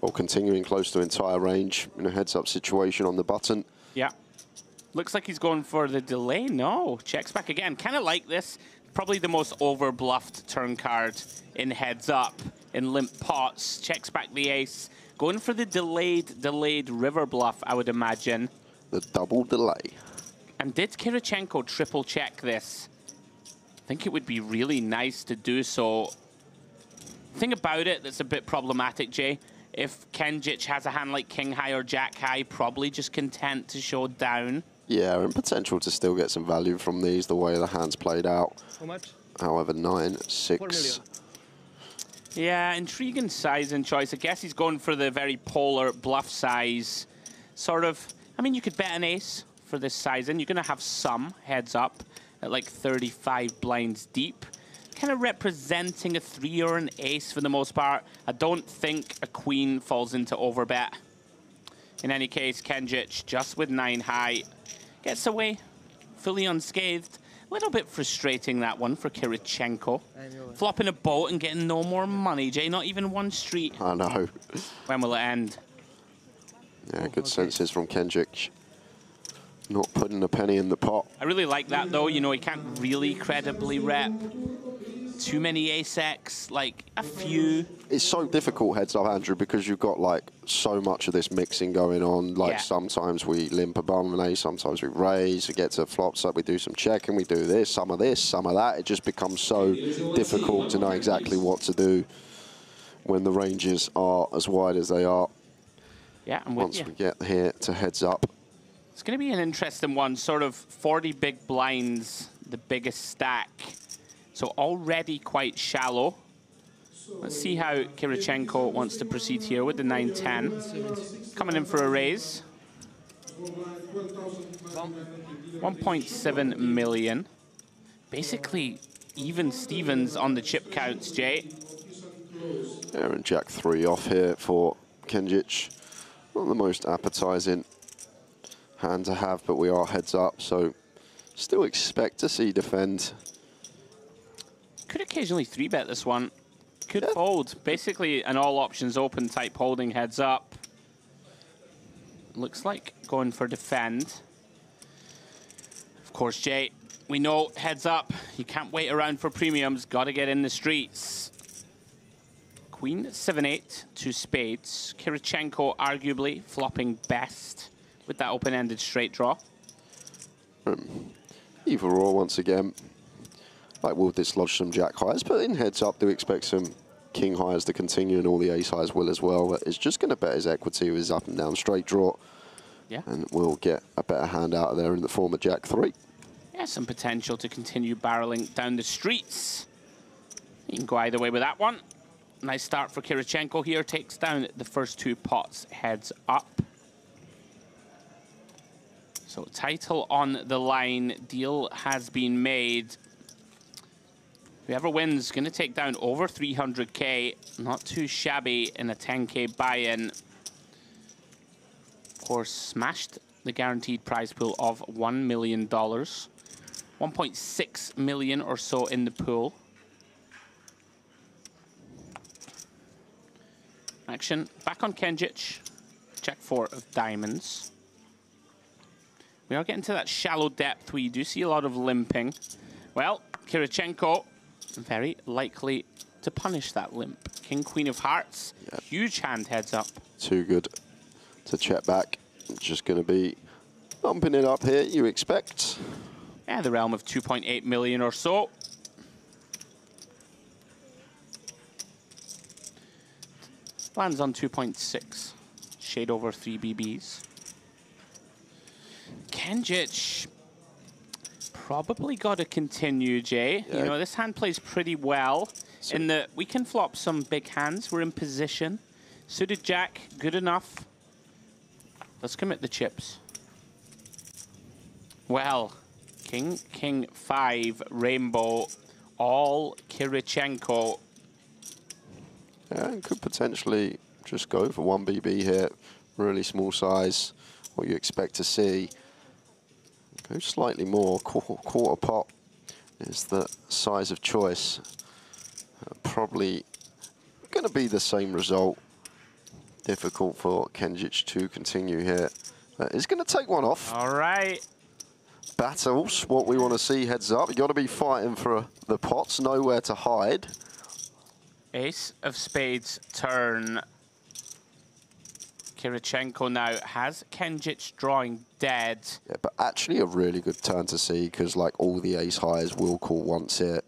Well, continuing close to entire range in a heads-up situation on the button. Yeah. Looks like he's going for the delay. No, checks back again. Kind of like this. Probably the most over-bluffed turn card in heads up, in limp pots. Checks back the ace. Going for the delayed river bluff, I would imagine. The double delay. And did Kirichenko triple check this? I think it would be really nice to do so. Thing about it that's a bit problematic, Jay, if Kenjic has a hand like king high or jack high, probably just content to show down. Yeah, and potential to still get some value from these, the way the hand's played out. How much? However, 9, 6. 4 million. Yeah, intriguing size and choice. I guess he's going for the very polar bluff size. Sort of, I mean, you could bet an ace for this size, and you're going to have some heads up at like 35 blinds deep. Kind of representing a 3 or an ace for the most part. I don't think a queen falls into overbet. In any case, Kenjic, just with 9 high, gets away fully unscathed. A little bit frustrating, that one, for Kirichenko. Flopping a boat and getting no more money, Jay. Not even one street. I know. When will it end? Yeah, good senses from Kenjic. Not putting a penny in the pot. I really like that, though. You know, he can't really credibly rep too many ace-X, like a few. It's so difficult heads up, Andrew, because you've got like so much of this mixing going on. Like sometimes we limp above an ace, sometimes we raise, we get to flops up, we do some checking, we do this, some of that. It just becomes so difficult to know exactly what to do when the ranges are as wide as they are. Yeah, I'm with you. Once we get here to heads up. It's going to be an interesting one, sort of 40 big blinds, the biggest stack. So already quite shallow. Let's see how Kirichenko wants to proceed here with the 9-10. Coming in for a raise. 1.7 million. Basically, even Stevens on the chip counts, Jay. Aaron Jack 3 off here for Kenjic. Not the most appetizing hand to have, but we are heads up, so still expect to see defend. Could occasionally 3-bet this one. Could fold. Basically an all options open type holding heads up. Looks like going for defend. Of course, Jay, we know heads up. You can't wait around for premiums. Got to get in the streets. Queen 7-8 to spades. Kirichenko arguably flopping best with that open-ended straight draw. Either or, once again. Like, we'll dislodge some jack highs, but in heads up, do expect some king highs to continue, and all the ace highs will as well. But it's just going to bet his equity with his up and down straight draw. Yeah. And we'll get a better hand out of there in the form of jack 3. Yeah, some potential to continue barreling down the streets. You can go either way with that one. Nice start for Kirichenko here. Takes down the first 2 pots heads up. So title on the line. Deal has been made. Whoever wins going to take down over 300K. Not too shabby in a 10K buy-in. Of course, smashed the guaranteed prize pool of $1 million. 1.6 million or so in the pool. Action back on Kenjic. Check 4 of diamonds. We are getting to that shallow depth where you do see a lot of limping. Well, Kirichenko very likely to punish that limp. King, Queen of Hearts. Yep. Huge hand heads up. Too good to check back. Just going to be bumping it up here, you expect. Yeah, the realm of 2.8 million or so. Lands on 2.6. Shade over 3 BBs. Kenjic probably got to continue, Jay. Yeah. You know, this hand plays pretty well in that we can flop some big hands. We're in position. Suited jack, good enough. Let's commit the chips. Well, King, King 5, rainbow, all Kirichenko. Yeah, and could potentially just go for 1 BB here. Really small size, what you expect to see. Go slightly more, quarter pot is the size of choice. Probably going to be the same result. difficult for Kenjic to continue here. He's going to take one off. All right. Battles, what we want to see heads up. You got to be fighting for the pots, nowhere to hide. Ace of spades turn. Kirichenko now has Kenjic drawing dead. Yeah, but actually a really good turn to see because like all the ace highs will call once here.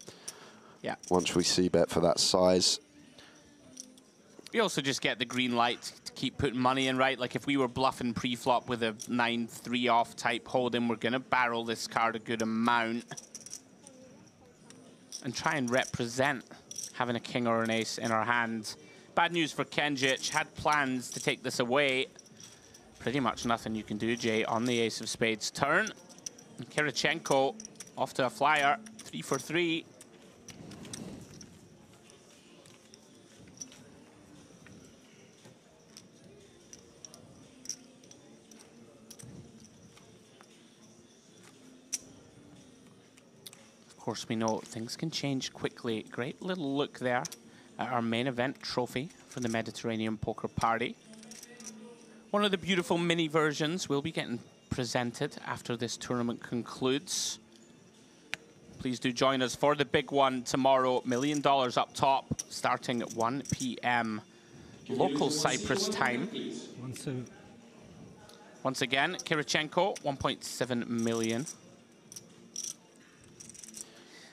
Yeah. Once we see bet for that size. We also just get the green light to keep putting money in, right? Like if we were bluffing pre-flop with a 9-3 off type holding, we're going to barrel this card a good amount. And try and represent having a king or an ace in our hand. Bad news for Kenjic. Had plans to take this away. Pretty much nothing you can do, Jay, on the ace of spades turn. And Kirichenko off to a flyer. 3 for 3. Of course, we know things can change quickly. Great little look there at our main event trophy for the Mediterranean Poker Party. One of the beautiful mini versions will be getting presented after this tournament concludes. Please do join us for the big one tomorrow. $1 million up top, starting at 1 p.m. local Cyprus time. Once again, Kirichenko, 1.7 million.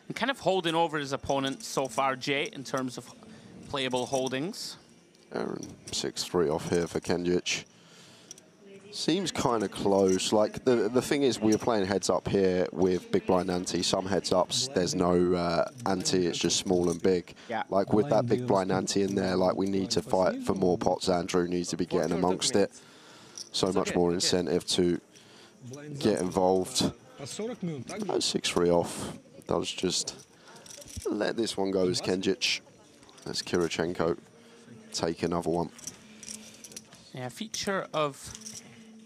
And kind of holding over his opponent so far, Jay, in terms of playable holdings. 6-3 off here for Kenjic. Seems kind of close. Like the thing is, we're playing heads up here with big blind ante. Some heads ups, there's no ante. It's just small and big. Yeah. Like with that big blind ante in there, like we need to fight for more pots. Andrew needs to be getting amongst it. So much more incentive to get involved. 6-3 off. Does just let this one go as Kenjic. As Kirichenko take another one. Yeah, feature of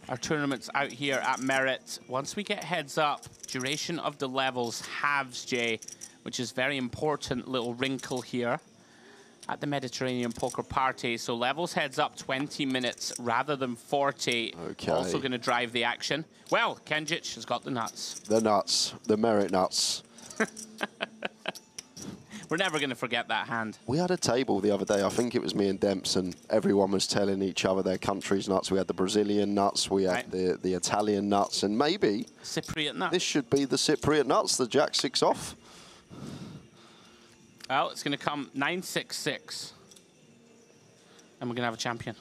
our tournaments out here at Merit. Once we get heads up, duration of the levels halves, Jay, which is very important little wrinkle here at the Mediterranean Poker Party. So levels heads up 20 minutes rather than 40. Okay. Also going to drive the action. Well, Kenjic has got the nuts. The nuts, the Merit nuts. We're never going to forget that hand. We had a table the other day, I think it was me and Demps, and everyone was telling each other their country's nuts. We had the Brazilian nuts, we had the Italian nuts, and maybe Cypriot nuts. This should be the Cypriot nuts, the Jack-6 off. Well, it's going to come 9-6-6. And we're going to have a champion.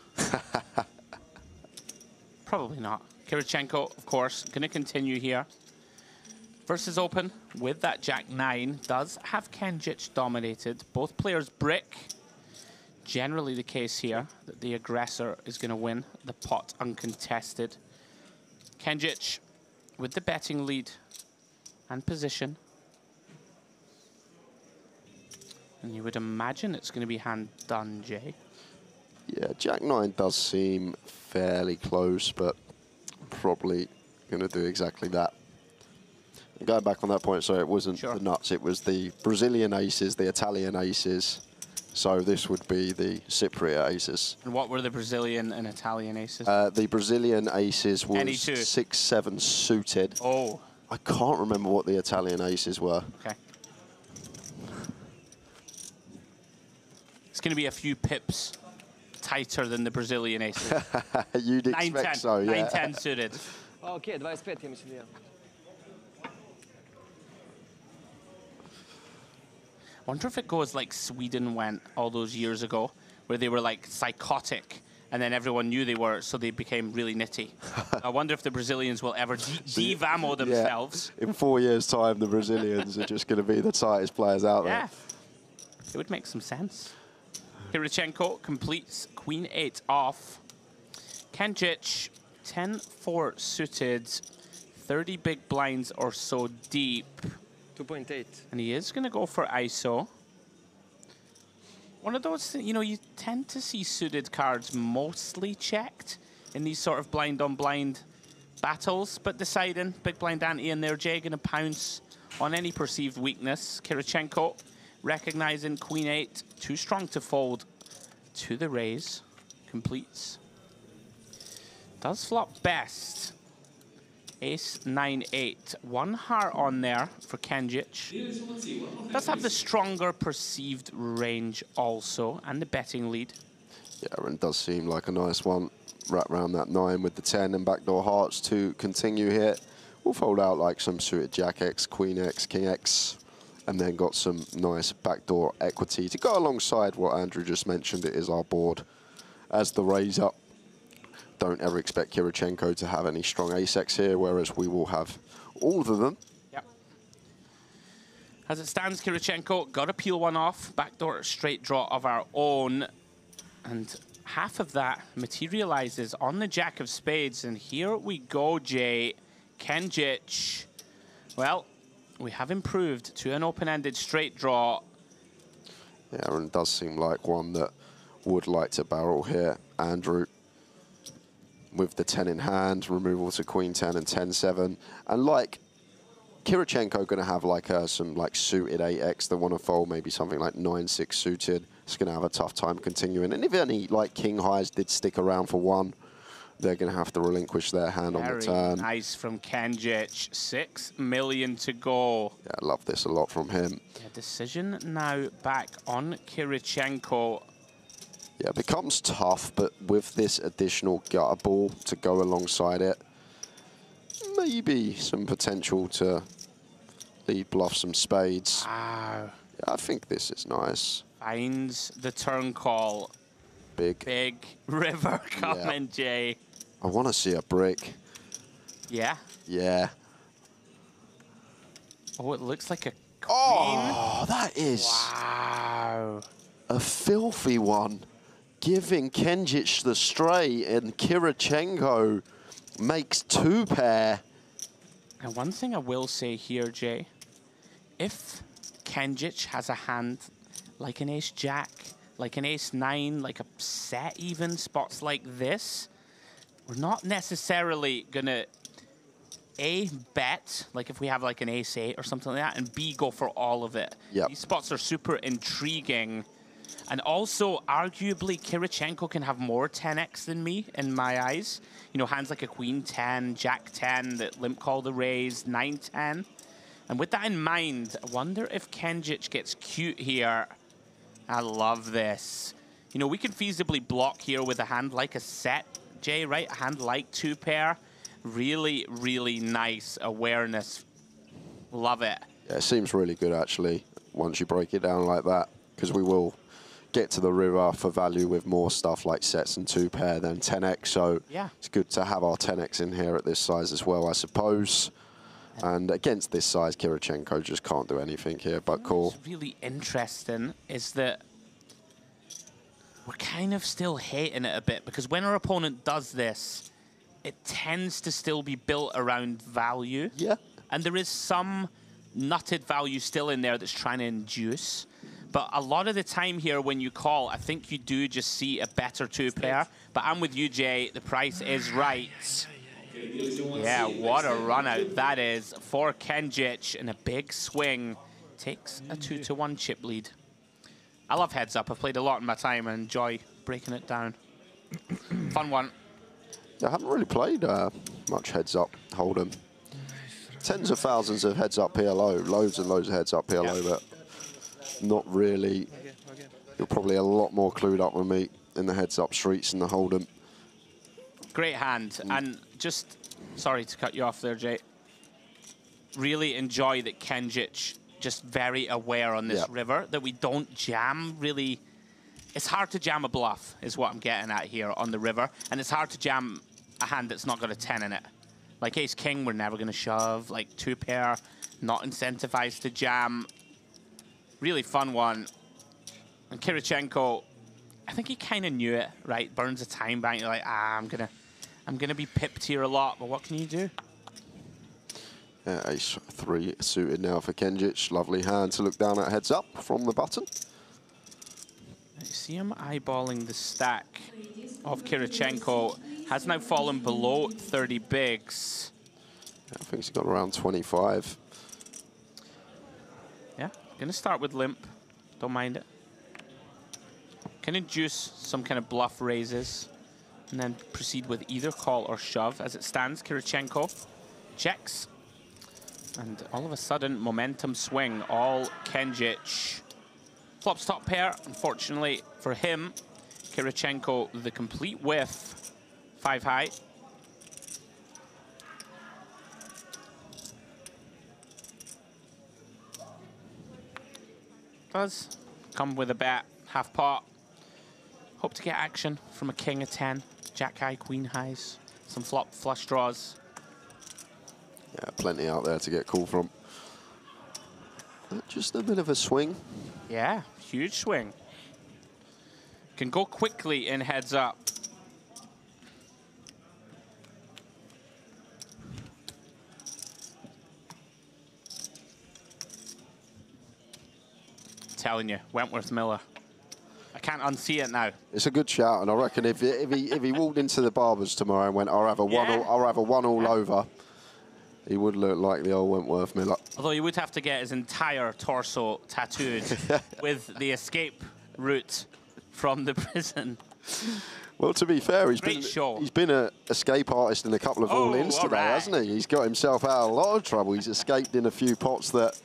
Probably not. Kirichenko, of course, going to continue here. Versus open with that Jack-9 does have Kenjic dominated. Both players brick. Generally the case here that the aggressor is going to win the pot uncontested. Kenjic with the betting lead and position. And you would imagine it's going to be hand done, Jay. Yeah, Jack-9 does seem fairly close, but probably going to do exactly that. Going back on that point, so it wasn't the nuts, it was the Brazilian aces, the Italian aces. So this would be the Cypriot aces. And what were the Brazilian and Italian aces? The Brazilian aces was Any two. 6-7 suited. Oh. I can't remember what the Italian aces were. Okay. It's going to be a few pips tighter than the Brazilian aces. You'd expect so, yeah. 9-10 suited. Okay, 25 ja mislim ja. Wonder if it goes like Sweden went all those years ago, where they were like psychotic, and then everyone knew they were, so they became really nitty. I wonder if the Brazilians will ever de-vamo themselves. Yeah. In 4 years' time, the Brazilians are just going to be the tightest players out there. Yeah, it would make some sense. Kirichenko completes Queen 8 off. Kenjic, 10-4 suited, 30 big blinds or so deep. 2.8. And he is going to go for ISO. One of those, you know, you tend to see suited cards mostly checked in these sort of blind-on-blind battles, but deciding big blind ante in there, Jay going to pounce on any perceived weakness. Kirichenko recognizing Queen 8, too strong to fold to the raise. completes. Does flop best. Ace, 9, 8. 1 heart on there for Kenjic. Does have the stronger perceived range also, and the betting lead. Yeah, and does seem like a nice one. Wrap around that 9 with the 10 and backdoor hearts to continue here. We'll fold out like some suited Jack X, Queen X, King X, and then got some nice backdoor equity to go alongside what Andrew just mentioned. It is our board as the raise up. Don't ever expect Kirichenko to have any strong ace-X here, whereas we will have all of them. Yep. As it stands, Kirichenko got to peel one off. Backdoor straight draw of our own. And half of that materializes on the Jack of Spades. And here we go, Jay. Kenjic. Well, we have improved to an open-ended straight draw. Yeah, and it does seem like one that would like to barrel here. Andrew, with the 10 in hand, removal to Queen 10 and 10-7. And like Kirichenko going to have like some like suited 8x that want to fold, maybe something like 9-6 suited. It's going to have a tough time continuing. And if any like king highs did stick around for one, they're going to have to relinquish their hand on the turn. Very nice from Kenjic. 6 million to go. Yeah, I love this a lot from him. Yeah, decision now back on Kirichenko. Yeah, it becomes tough, but with this additional gutter ball to go alongside it, maybe some potential to lead bluff some spades. Wow. Yeah, I think this is nice. Finds the turn call. Big river coming, Jay. I want to see a brick. Yeah. Yeah. Oh, it looks like a queen. Oh, that is wow. A filthy one. Giving Kenjic the straight, and Kirichenko makes 2 pair. And one thing I will say here, Jay, if Kenjic has a hand like an ace-jack, like an ace-9, like a set even, spots like this, we're not necessarily going to, A, bet, like if we have like an ace-8 or something like that, and B, go for all of it. Yep. These spots are super intriguing. And also, arguably, Kirichenko can have more 10x than me, in my eyes. You know, hands like a Queen 10, Jack 10, that limp call the raise, 9-10. And with that in mind, I wonder if Kenjic gets cute here. I love this. You know, we can feasibly block here with a hand like a set, Jay, right? A hand like 2 pair. Really, really nice awareness. Love it. Yeah, it seems really good, actually, once you break it down like that, because we will get to the river for value with more stuff like sets and 2 pair than 10x. So yeah, it's good to have our 10x in here at this size as well, I suppose. And against this size, Kirichenko just can't do anything here but call. What's really interesting is that we're kind of still hating it a bit, because when our opponent does this, it tends to still be built around value. Yeah. And there is some nutted value still in there that's trying to induce. But a lot of the time here when you call, I think you do just see a better 2 pair. But I'm with you, Jay. The price is right. Yeah, what a run out that is for Kenjic, and a big swing. Takes a 2-1 chip lead. I love heads up. I've played a lot in my time and enjoy breaking it down. Fun one. I haven't really played much heads up hold'em. Tens of thousands of heads up PLO, loads and loads of heads up PLO, but not really. You're probably a lot more clued up than me in the heads up streets and the hold'em. Great hand, and just, sorry to cut you off there, Jay. Really enjoy that Kenjic just very aware on this river, that we don't jam really. It's hard to jam a bluff, is what I'm getting at here on the river, and it's hard to jam a hand that's not got a 10 in it. Like ace-king, we're never going to shove. Like 2 pair, not incentivized to jam. Really fun one. And Kirichenko, I think he kind of knew it, right? Burns a time bank. You're like, I'm gonna be pipped here a lot, but what can you do? Yeah, ace 3 suited now for Kenjic. Lovely hand to look down at heads up from the button. You see him eyeballing the stack of Kirichenko. Has now fallen below 30 bigs. Yeah, I think he's got around 25. Yeah, gonna start with limp. Don't mind it. can induce some kind of bluff raises and then proceed with either call or shove. As it stands, Kirichenko checks. And all of a sudden, momentum swing, all Kenjic. Flops top pair, unfortunately for him. Kirichenko, the complete whiff, 5 high. Does come with a bet, half pot. Hope to get action from a king of 10, jack high, queen highs, some flop flush draws. Yeah, plenty out there to get called from. Just a bit of a swing. Yeah, huge swing. Can go quickly in heads up. Telling you, Wentworth Miller. I can't unsee it now. It's a good shout, and I reckon if he walked into the barbers tomorrow and went, I'll have a one all over, he would look like the old Wentworth Miller. Although he would have to get his entire torso tattooed with the escape route from the prison. Well, to be fair, he's been an escape artist in a couple of all-ins today, hasn't he? He's got himself out of a lot of trouble. He's escaped in a few pots that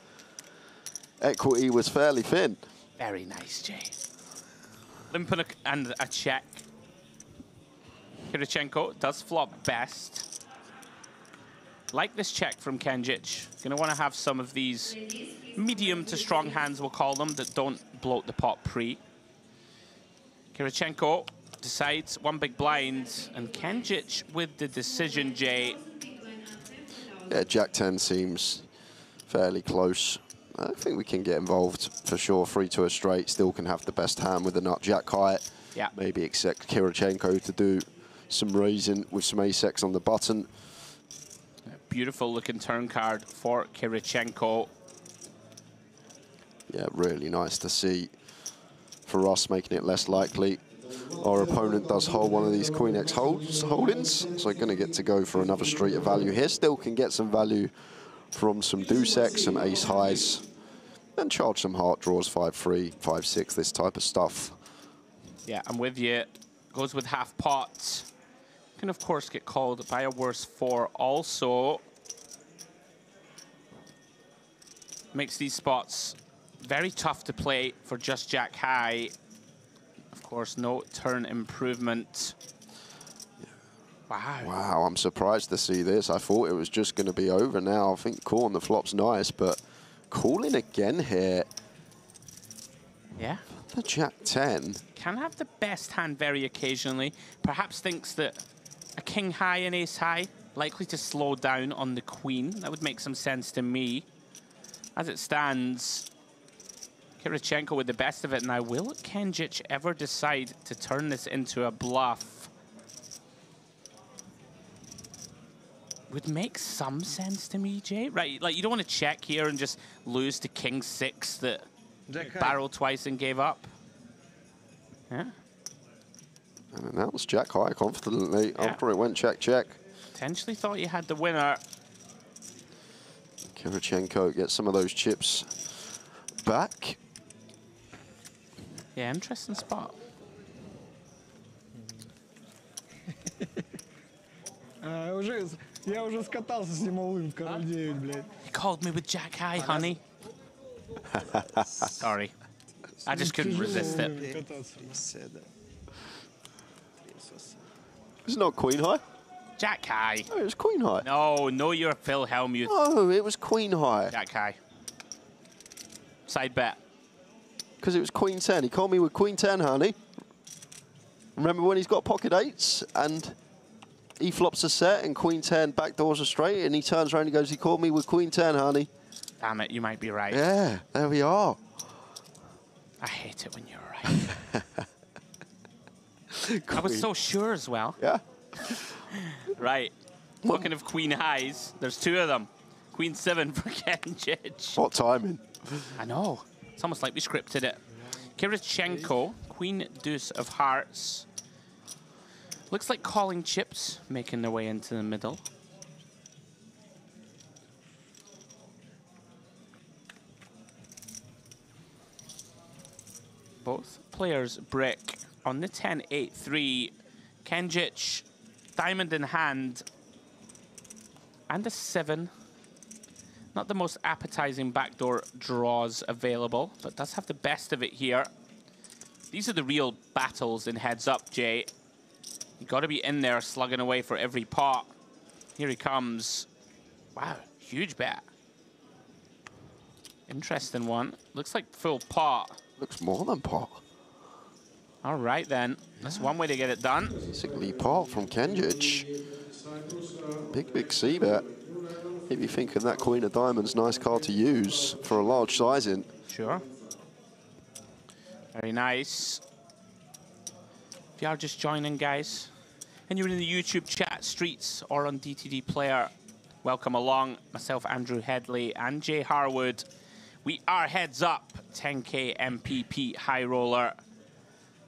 equity was fairly thin. Very nice, Jay. Limp and a check. Kirichenko does flop best. Like this check from Kenjic. Gonna want to have some of these medium to strong hands, we'll call them, that don't bloat the pot pre. Kirichenko decides one big blind, and Kenjic with the decision, Jay. Yeah, Jack 10 seems fairly close. I think we can get involved for sure. 3 to a straight, still can have the best hand with a nut jack high. Yeah. Maybe expect Kirichenko to do some raising with some ace-X on the button. Beautiful looking turn card for Kirichenko. Yeah, really nice to see. For us, making it less likely. Our opponent does hold one of these Queen X holdings, so going to get to go for another street of value here. Still can get some value from some deuce X, some ace highs, and charge some heart draws, 5-3, 5-6, this type of stuff. Yeah, I'm with you. Goes with half pots. Can, of course, get called by a worse 4 also. Makes these spots very tough to play for just jack high. Of course, no turn improvement. Wow. Wow, I'm surprised to see this. I thought it was just going to be over now. I think calling the flop's nice, but calling again here. Yeah. The jack 10. Can have the best hand very occasionally. Perhaps thinks that a king high and ace high likely to slow down on the queen. That would make some sense to me. As it stands, Kirichenko with the best of it now. Will Kenjic ever decide to turn this into a bluff? Would make some sense to me, Jay. Right, like you don't want to check here and just lose to king 6 that barreled twice and gave up. Yeah. And announced jack high confidently after it went check, check. Potentially thought you had the winner. Kirichenko gets some of those chips back. Yeah, interesting spot. Я уже скатался с ним малым, король 9, блядь. He called me with jack high, honey. Sorry. I just couldn't resist it. It's not queen high. Jack high. Oh, it was queen high. No, you're Phil Hellmuth. Oh, it was queen high. Jack high. Side bet. Because it was queen 10. He called me with queen 10, honey. Remember when he's got pocket 8s and he flops a set and queen 10 backdoors are straight and he turns around and goes, he called me with queen 10, honey. Damn it, you might be right. Yeah, there we are. I hate it when you're right. I was so sure as well. Yeah. Right. Talking of queen highs, there's 2 of them. Queen 7 for Kenjic. What timing? I know. It's almost like we scripted it. Kirichenko, queen deuce of hearts. Looks like calling chips making their way into the middle. Both players brick on the 10-8-3. Kenjic, diamond in hand, and a 7. Not the most appetizing backdoor draws available, but does have the best of it here. These are the real battles in heads up, Jay. You got to be in there slugging away for every pot. Here he comes. Wow, huge bet. Interesting one. Looks like full pot. Looks more than pot. All right, then. That's one way to get it done. Basically pot from Kenjic. Big C bet. If you're thinking that Queen of Diamonds, nice card to use for a large sizing. Sure. Very nice. If you are just joining, guys, and you're in the YouTube chat streets or on DTD Player, welcome along. Myself, Andrew Headley, and Jay Harwood. We are heads up 10K MPP High Roller.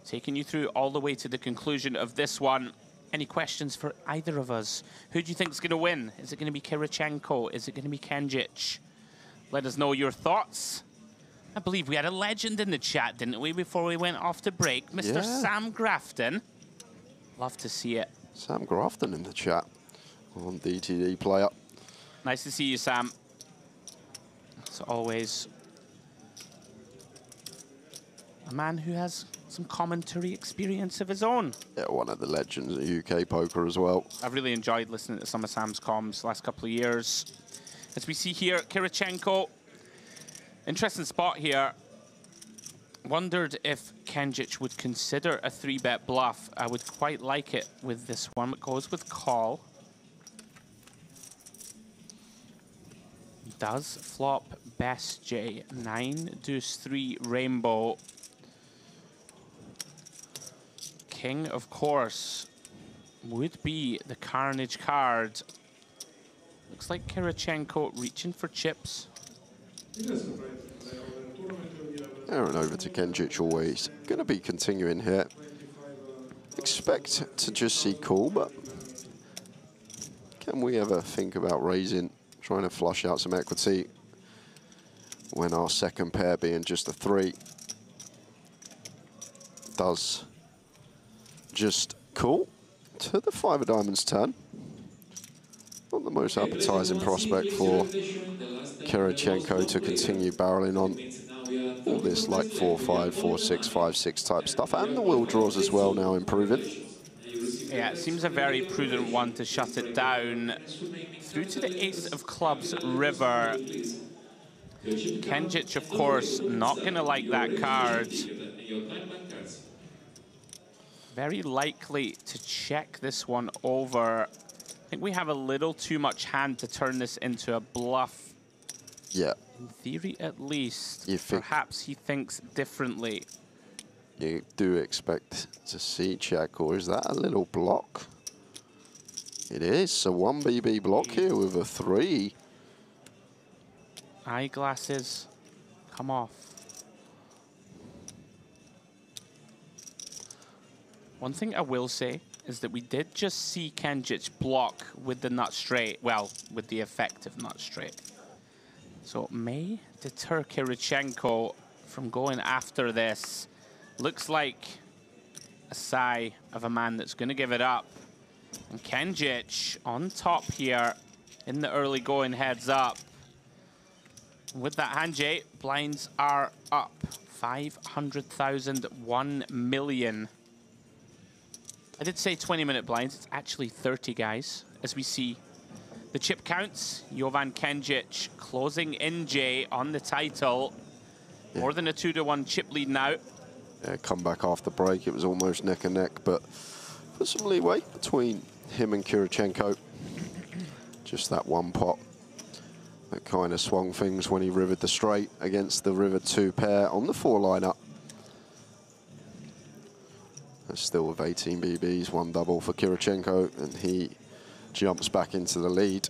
Taking you through all the way to the conclusion of this one. Any questions for either of us? Who do you think is going to win? Is it going to be Kirichenko? Is it going to be Kenjic? Let us know your thoughts. I believe we had a legend in the chat, didn't we, before we went off to break? Mr. Sam Grafton. Love to see it. Sam Grafton in the chat on DTD Player. Nice to see you, Sam. As always, a man who has some commentary experience of his own. Yeah, one of the legends of UK poker as well. I've really enjoyed listening to some of Sam's comms the last couple of years. As we see here, Kirichenko. Interesting spot here. Wondered if Kenjic would consider a 3-bet bluff. I would quite like it with this one. It goes with call. Does flop best J. 9, deuce 3, rainbow. King, of course, would be the Carnage card. Looks like Kirichenko reaching for chips. Aaron over to Kenjic always. Going to be continuing here. Expect to just see call, but can we ever think about raising, trying to flush out some equity when our second pair being just a 3 does just call to the 5 of diamonds turn. Not the most appetizing prospect for Kirichenko to continue barreling on all this like 4-5, 4-6, 5-6 type stuff, and the wheel draws as well now improving. Yeah, it seems a very prudent one to shut it down. Through to the ace of clubs, river. Kenjic, of course, not going to like that card. Very likely to check this one over. I think we have a little too much hand to turn this into a bluff. Yeah. In theory, at least. You think perhaps he thinks differently. You do expect to see check, or is that a little block? It is. So 1 BB block here with a 3. Eyeglasses come off. One thing I will say is that we did just see Kenjic block with the nut straight, well, with the effective nut straight. So it may deter Kirichenko from going after this. Looks like a sigh of a man that's going to give it up. And Kenjic on top here in the early going, heads up. With that hand, Jay, blinds are up. 500,000, 1 million. I did say 20-minute blinds. It's actually 30, guys, as we see the chip counts. Jovan Kenjic closing in, Jay, on the title. Yeah. More than a 2-to-1 chip lead now. Yeah, come back after break. It was almost neck and neck, but put some leeway between him and Kirichenko. Just that one pot that kind of swung things when he rivered the straight against the river 2 pair on the 4 lineup. Still with 18 BBs, 1 double for Kirichenko, and he jumps back into the lead.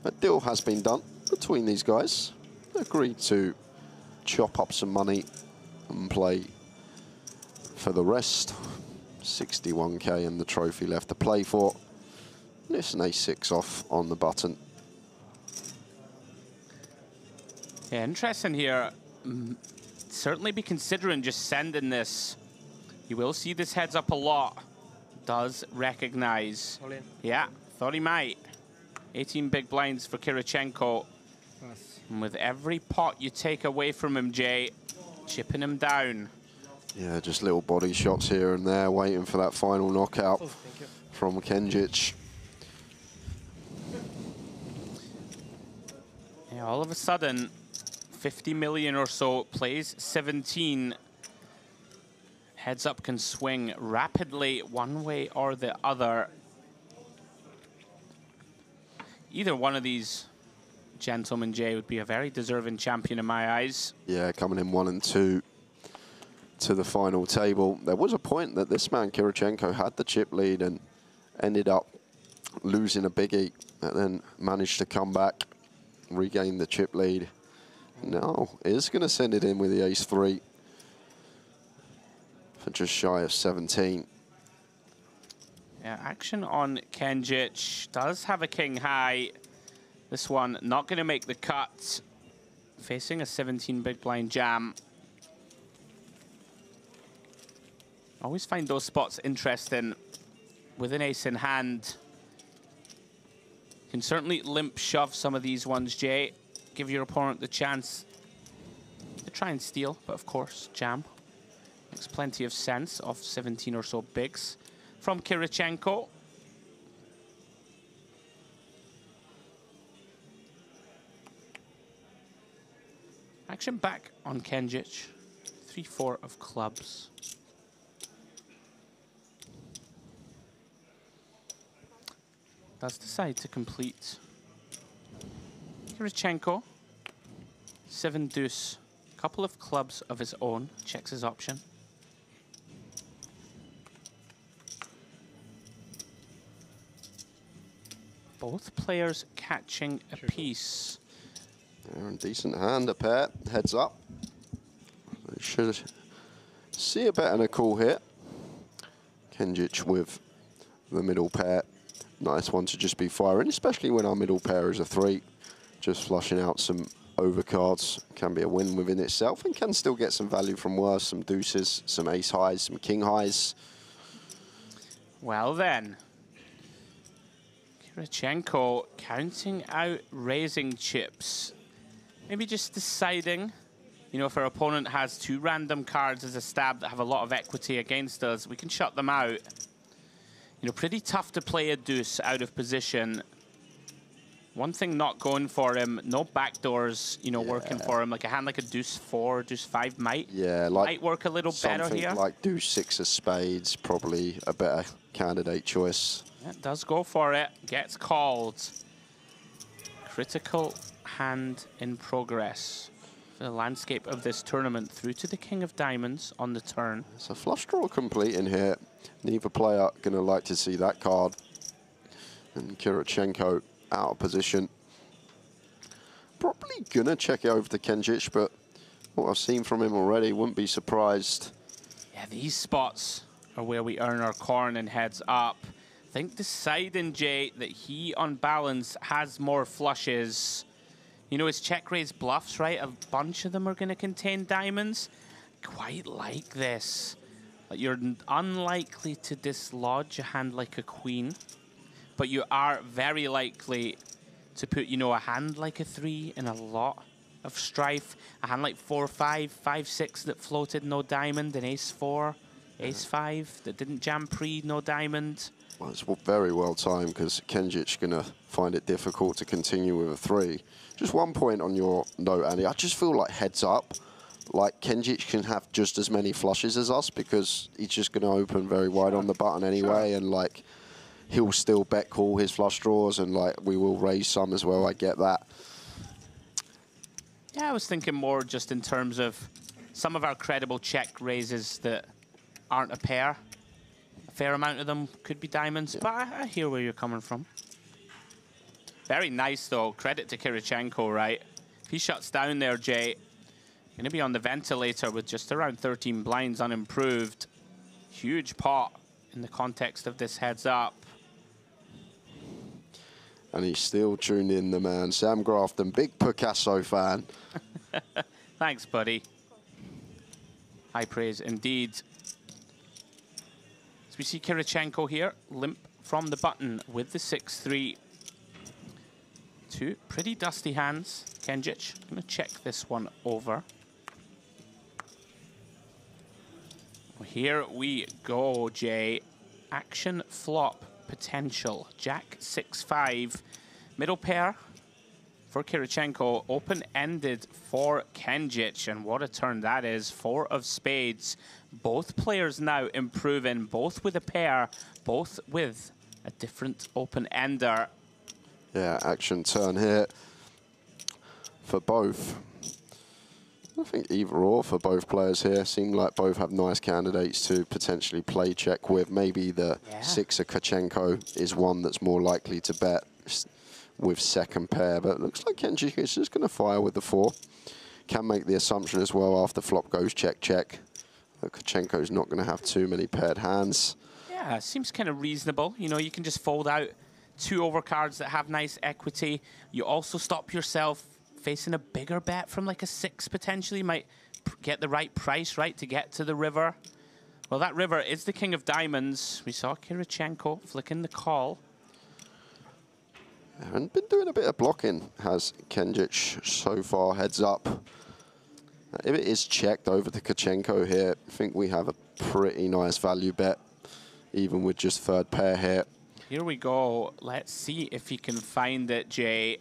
A deal has been done between these guys. They agreed to chop up some money and play for the rest. 61K and the trophy left to play for. And it's an A6 off on the button. Yeah, interesting here. certainly be considering just sending this. You will see this heads up a lot. Does recognize. All in. Yeah, thought he might. 18 big blinds for Kirichenko. Pass. And with every pot you take away from him, Jay, chipping him down. Yeah, just little body shots here and there, waiting for that final knockout from Kenjic. Yeah, all of a sudden, 50 million or so, plays 17. Heads up can swing rapidly one way or the other. Either one of these gentlemen, Jay, would be a very deserving champion in my eyes. Yeah, coming in 1 and 2 to the final table. There was a point that this man, Kirichenko, had the chip lead and ended up losing a biggie, and then managed to come back, regain the chip lead. Now is going to send it in with the ace-3 for just shy of 17. Yeah, action on Kenjic. Does have a king high. This one not going to make the cut. Facing a 17 big blind jam. Always find those spots interesting with an ace in hand. Can certainly limp shove some of these ones, Jay. Give your opponent the chance to try and steal, but of course, jam. Makes plenty of sense of 17 or so bigs from Kirichenko. Action back on Kenjic. 3-4 of clubs. Does decide to complete. Kirichenko, 7 deuce. Couple of clubs of his own. Checks his option. Both players catching a piece. They're in decent hand, a pair. Heads up. They should see a bet and a call here. Kenjic with the middle pair. Nice one to just be firing, especially when our middle pair is a 3. Just flushing out some overcards can be a win within itself, and can still get some value from worse, some deuces, some ace highs, some king highs. Well then, Kirichenko counting out raising chips. Maybe just deciding, you know, if our opponent has 2 random cards as a stab that have a lot of equity against us, we can shut them out. You know, pretty tough to play a deuce out of position. One thing not going for him, no backdoors, you know, working for him. Like a hand like a deuce 4, deuce 5 might, might work a little better here. Something like deuce 6 of spades, probably a better candidate choice. Yeah, does go for it, gets called. Critical hand in progress for the landscape of this tournament, through to the king of diamonds on the turn. It's a flush draw complete in here. Neither player going to like to see that card. And Kirichenko out of position. Probably going to check it over to Kenjic, but what I've seen from him already, wouldn't be surprised. Yeah, these spots are where we earn our corn and heads up. I think deciding, Jay, that he, on balance, has more flushes. You know, his check raise bluffs, right? A bunch of them are going to contain diamonds. Quite like this. You're unlikely to dislodge a hand like a queen, but you are very likely to put, you know, a hand like a 3 in a lot of strife. A hand like 4-5, 5-6 that floated, no diamond, an ace-4, ace-5 that didn't jam pre, no diamond. Well, it's very well timed, because Kenjic going to find it difficult to continue with a 3. Just 1 point on your note, Andy. I just feel like heads up, like Kenjic can have just as many flushes as us, because he's just going to open very wide on the button anyway, and like he'll still bet call his flush draws, and like we will raise some as well. I get that. Yeah, I was thinking more just in terms of some of our credible check raises that aren't a pair. A fair amount of them could be diamonds, but I hear where you're coming from. Very nice, though. Credit to Kirichenko, right? If he shuts down there, Jay, going to be on the ventilator with just around 13 blinds unimproved. Huge pot in the context of this heads up. And he's still tuned in, the man. Sam Grafton, big Picasso fan. Thanks, buddy. High praise indeed. So we see Kirichenko here, limp from the button with the 6-3. Two pretty dusty hands. Kenjic, I'm going to check this one over. Well, here we go, Jay. Action flop potential. Jack 6-5. Middle pair for Kirichenko. Open-ended for Kenjic. And what a turn that is. 4 of spades. Both players now improving. Both with a pair. Both with a different open-ender. Yeah, action turn here for both. I think either or for both players here. Seem like both have nice candidates to potentially play check with. Maybe the 6 of Kirichenko is one that's more likely to bet with second pair. But it looks like Kenjic is just going to fire with the 4. Can make the assumption as well after flop goes check, check. But Kirichenko's not going to have too many paired hands. Yeah, seems kind of reasonable. You know, you can just fold out 2 overcards that have nice equity. You also stop yourself facing a bigger bet from like a 6 potentially. Might get the right price, right, to get to the river. Well, that river is the king of diamonds. We saw Kirichenko flicking the call. And been doing a bit of blocking, has Kenjic so far, heads up. If it is checked over to Kirichenko here, I think we have a pretty nice value bet, even with just third pair here. Here we go. Let's see if he can find it, Jay.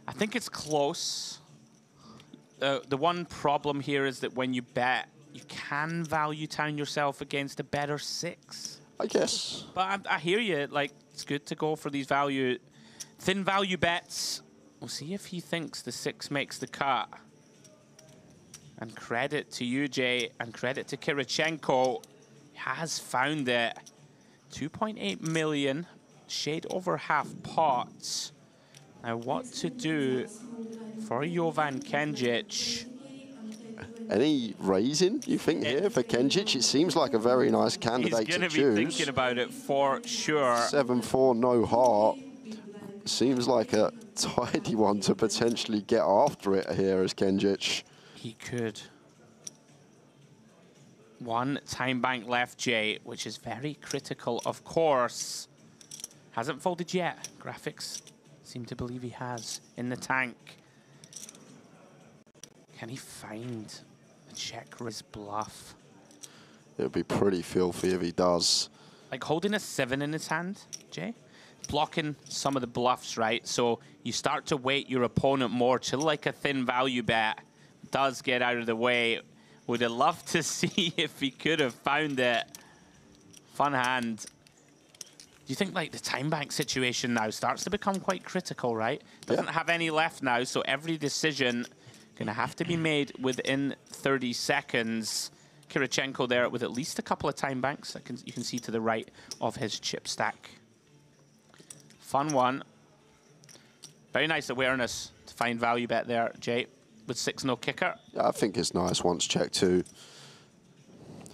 I think it's close. The one problem here is that when you bet, you can value town yourself against a better 6. I guess. But I hear you. Like, it's good to go for these thin value bets. We'll see if he thinks the 6 makes the cut. And credit to you, Jay, and credit to Kirichenko. He has found it. 2.8 million, shade over half pots. Now what to do for Jovan Kenjic? Any raising, you think, here for Kenjic? It seems like a very nice candidate to choose. He's going to be thinking about it for sure. 7-4, no heart. Seems like a tidy one to potentially get after it here as Kenjic. He could. 1 time bank left, Jay, which is very critical, of course. Hasn't folded yet. Graphics seem to believe he has in the tank. Can he find a check raise bluff? It would be pretty filthy if he does. Like holding a 7 in his hand, Jay? Blocking some of the bluffs, right? So you start to weight your opponent more to like a thin value bet. Does get out of the way. Would have loved to see if he could have found it. Fun hand. Do you think like the time bank situation now starts to become quite critical, right? Doesn't have any left now, so every decision gonna have to be made within 30 seconds. Kirichenko there with at least a couple of time banks. You can see to the right of his chip stack. Fun one. Very nice awareness to find value bet there, Jay, with 6 no kicker. Yeah, I think it's nice once check 2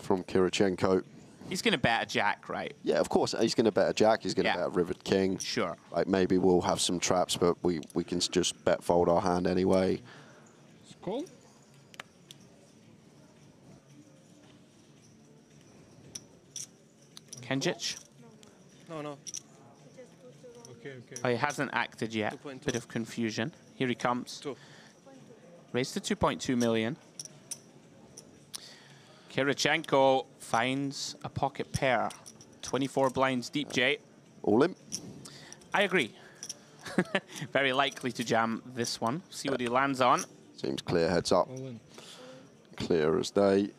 from Kirichenko. He's going to bet a jack, right? Yeah, of course. He's going to bet a jack. He's going to bet a rivered king. Sure. Like maybe we'll have some traps, but we can just bet fold our hand anyway. It's cool. Kenjic? No. Okay. Oh, he hasn't acted yet. 2.2. Bit of confusion. Here he comes. 2. Raised to 2.2 million. Kirichenko finds a pocket pair. 24 blinds deep, Jay. All in? I agree. Very likely to jam this one. See what he lands on. Seems clear heads up. Clear as day.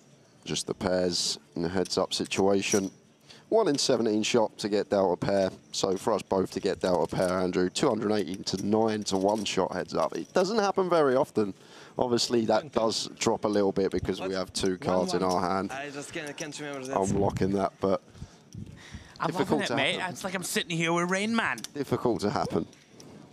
Just the pairs in a heads up situation. 1 in 17 shot to get dealt a pair. So for us both to get dealt a pair, Andrew, 218 to 9 to 1 shot heads up. It doesn't happen very often. Obviously, that does drop a little bit because we have 2 cards in our hand. I just can't remember that. I'm blocking that, but I'm loving it, mate. It's like I'm sitting here with Rain Man. Difficult to happen.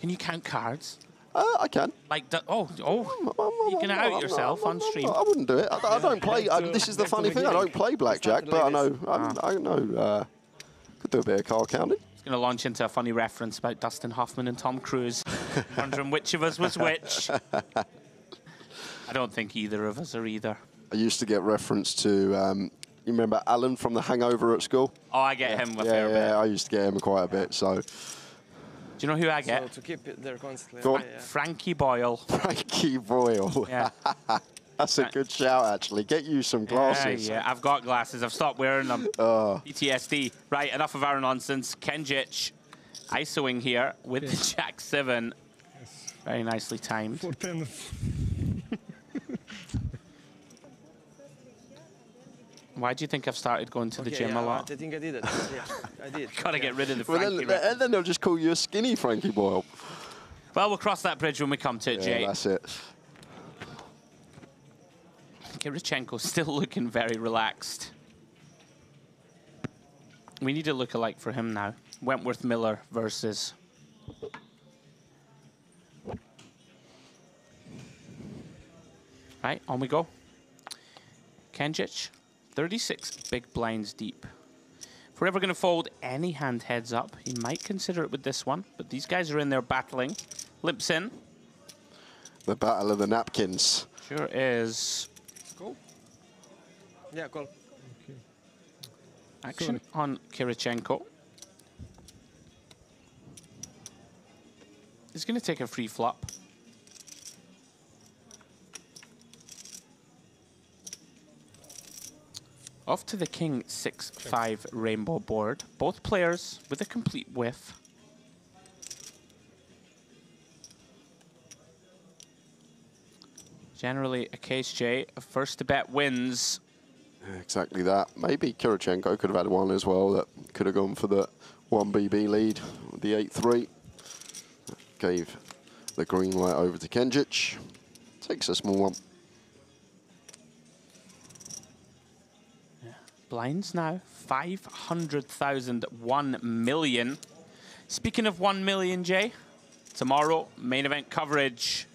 Can you count cards? I can. Like, you're going to out yourself on stream. I wouldn't do it. I don't play. This is the funny thing. I don't play blackjack, but I know. I know. Could do a bit of card counting. It's going to launch into a funny reference about Dustin Hoffman and Tom Cruise, wondering which of us was which. I don't think either of us are either. I used to get reference to, you remember Alan from The Hangover at school? Oh, I get him a yeah, fair bit. I used to get him quite a bit, so. Do you know who I get? So to keep it there constantly. Go on. Okay, yeah. Frankie Boyle. Frankie Boyle. Yeah. That's a good shout, actually. Get you some glasses. Yeah, I've got glasses. I've stopped wearing them. PTSD. Right, enough of our nonsense. Kenjic ISOing here with the Jack 7. Very nicely timed. 410. Why do you think I've started going to the gym a lot? I think I did it. Yeah, I did. Gotta get rid of the Well, Frankie. then they'll just call you a skinny Frankie Boyle. Well, we'll cross that bridge when we come to it, Jay. That's it. Kirichenko's still looking very relaxed. We need a lookalike for him now. Wentworth Miller versus... Right, on we go. Kenjic, 36 big blinds deep. If we're ever going to fold any hand heads up, he might consider it with this one. But these guys are in there battling. Limps in. The battle of the napkins. Sure is. Go. Yeah, call. Action on Kirichenko. He's going to take a free flop. Off to the King 6-5 rainbow board. Both players with a complete whiff. Generally a case, Jay, of first to bet wins. Exactly that. Maybe Kirichenko could have had one as well that could have gone for the 1 BB lead with the 8-3. Gave the green light over to Kenjic. Takes a small one. Blinds now, 500,000, 1 million. Speaking of 1 million, Jay, tomorrow, main event coverage.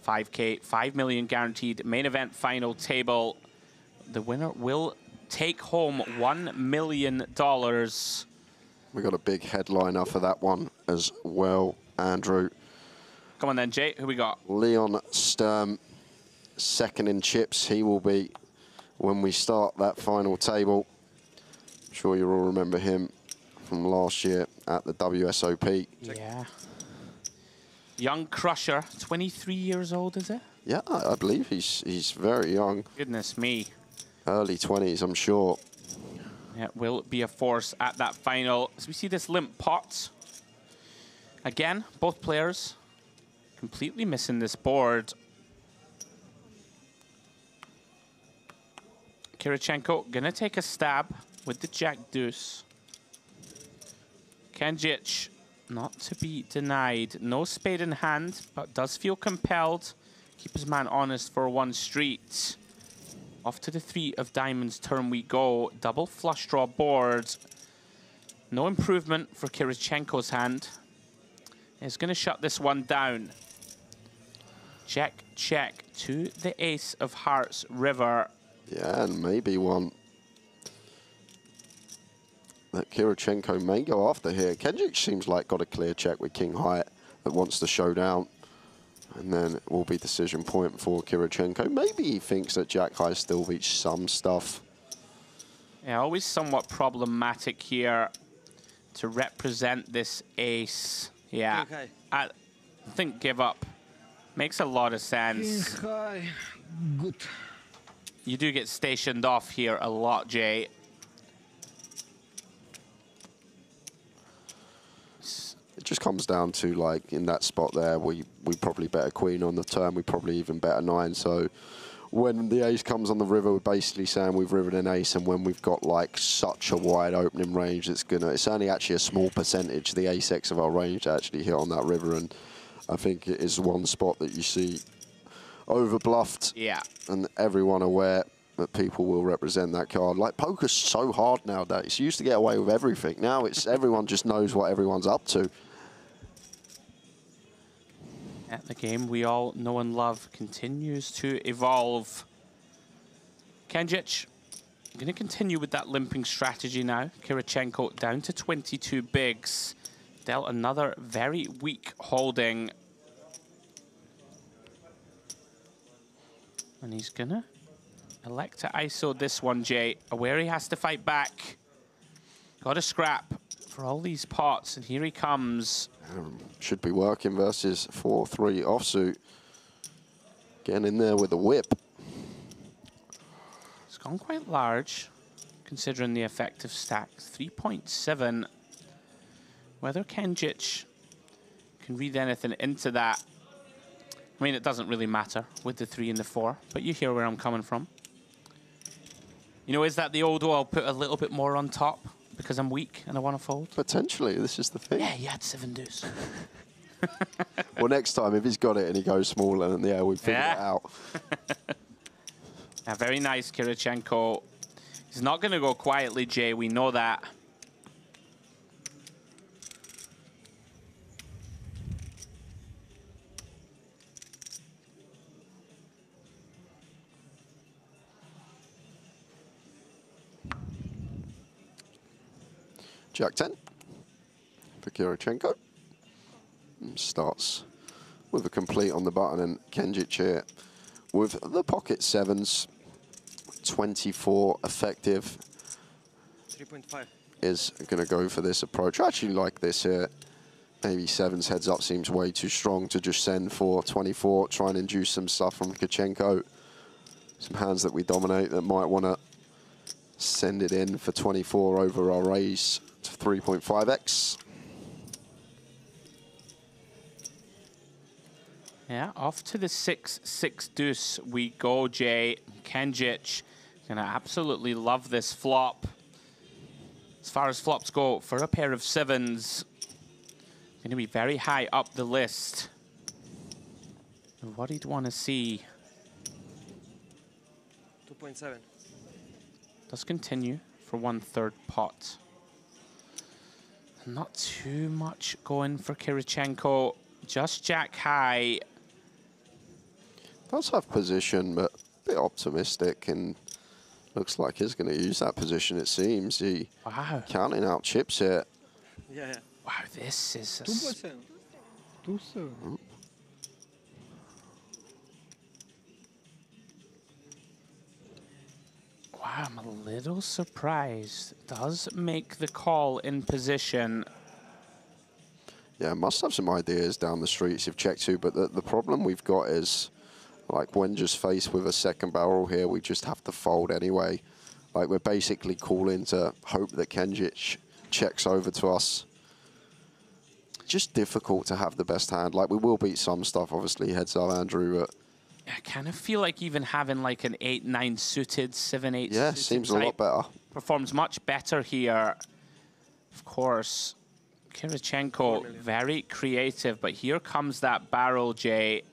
5K, 5 million guaranteed, main event final table. The winner will take home $1 million. We got a big headliner for that one as well, Andrew. Come on then, Jay, who we got? Leon Sturm, second in chips. He will be when we start that final table. I'm sure you all remember him from last year at the WSOP. Yeah. Young crusher, 23 years old, is it? Yeah, I believe he's very young. Goodness me. Early 20s, I'm sure. Yeah, will be a force at that final. As we see this limp pot. Again, both players completely missing this board. Kirichenko gonna take a stab with the Jack Deuce. Kenjic not to be denied. No spade in hand, but does feel compelled. Keep his man honest for one street. Off to the 3 of diamonds turn we go. Double flush draw board. No improvement for Kirichenko's hand. He's gonna shut this one down. Check, check to the ace of hearts river. Yeah, and maybe one that Kirichenko may go after here. Kenjic seems like got a clear check with King High that wants to show down. And then it will be decision point for Kirichenko. Maybe he thinks that Jack High still reached some stuff. Yeah, always somewhat problematic here to represent this ace. Yeah, Okay. I think give up. Makes a lot of sense. High. Good. You do get stationed off here a lot, Jay. It just comes down to, like, in that spot there, we probably bet a queen on the turn. We probably even bet a 9. So when the ace comes on the river, we're basically saying we've rivered an ace. And when we've got, like, such a wide opening range, it's only actually a small percentage, the ace-x of our range, to actually hit on that river. And I think it is one spot that you see over-bluffed. Yeah. And everyone aware that people will represent that card. Like, poker's so hard nowadays. You used to get away with everything. Now it's everyone just knows what everyone's up to. At the game we all know and love continues to evolve. Kenjic going to continue with that limping strategy now. Kirichenko down to 22 bigs. Dealt another very weak holding. And he's gonna elect to ISO this one, Jay. Aware he has to fight back. Got a scrap for all these pots, and here he comes. Should be working versus 4-3 offsuit. Getting in there with a whip. It's gone quite large, considering the effective stacks. 3.7. Whether Kenjic can read anything into that, I mean, it doesn't really matter with the 3 and the 4, but you hear where I'm coming from. You know, is that the old, I'll put a little bit more on top because I'm weak and I want to fold? Potentially, this is the thing. Yeah, you had 7 deuce. Well, next time, if he's got it and he goes smaller, then yeah, we figure it out. Yeah, very nice, Kirichenko. He's not going to go quietly, Jay. We know that. Jack 10 for Kirichenko. Starts with a complete on the button, and Kenjic here with the pocket 7s. 24 effective. 3.5. Is going to go for this approach. I actually like this here. Maybe 7s heads up seems way too strong to just send for 24. Try and induce some stuff from Kirichenko. Some hands that we dominate that might want to send it in for 24 over our raise to 3.5x. Yeah, off to the 6-6 deuce we go, Jay. Kenjic gonna absolutely love this flop. As far as flops go, for a pair of 7s, gonna be very high up the list. And what he'd want to see. 2.7. Does continue for 1/3 pot. Not too much going for Kirichenko. Just jack high. Does have position, but a bit optimistic, and looks like he's going to use that position, it seems. He counting out chips here. Yeah. Wow, this is a 2%. 2-7. Wow, I'm a little surprised. Does make the call in position. Yeah, must have some ideas down the streets if check 2, but the problem we've got is, like, when just faced with a second barrel here, we just have to fold anyway. Like, we're basically calling to hope that Kenjic checks over to us. Just difficult to have the best hand. Like, we will beat some stuff, obviously, heads up, Andrew, but I kind of feel like even having like an 8-9 suited, 7-8 yeah, suited seems a lot better. Performs much better here. Of course, Kirichenko, very creative, but here comes that barrel, Jay.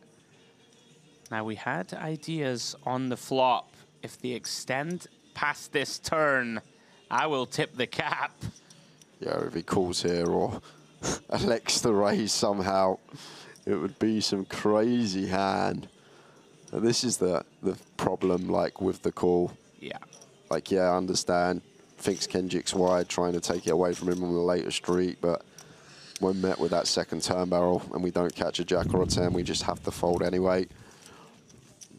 Now, we had ideas on the flop. If they extend past this turn, I will tip the cap. Yeah, if he calls here or elects to raise somehow, it would be some crazy hand. And this is the problem, like, with the call. Yeah. Like, yeah, I understand. Thinks Kenjic's wide, trying to take it away from him on the later street, but when met with that second turn barrel and we don't catch a jack or a 10, we just have to fold anyway.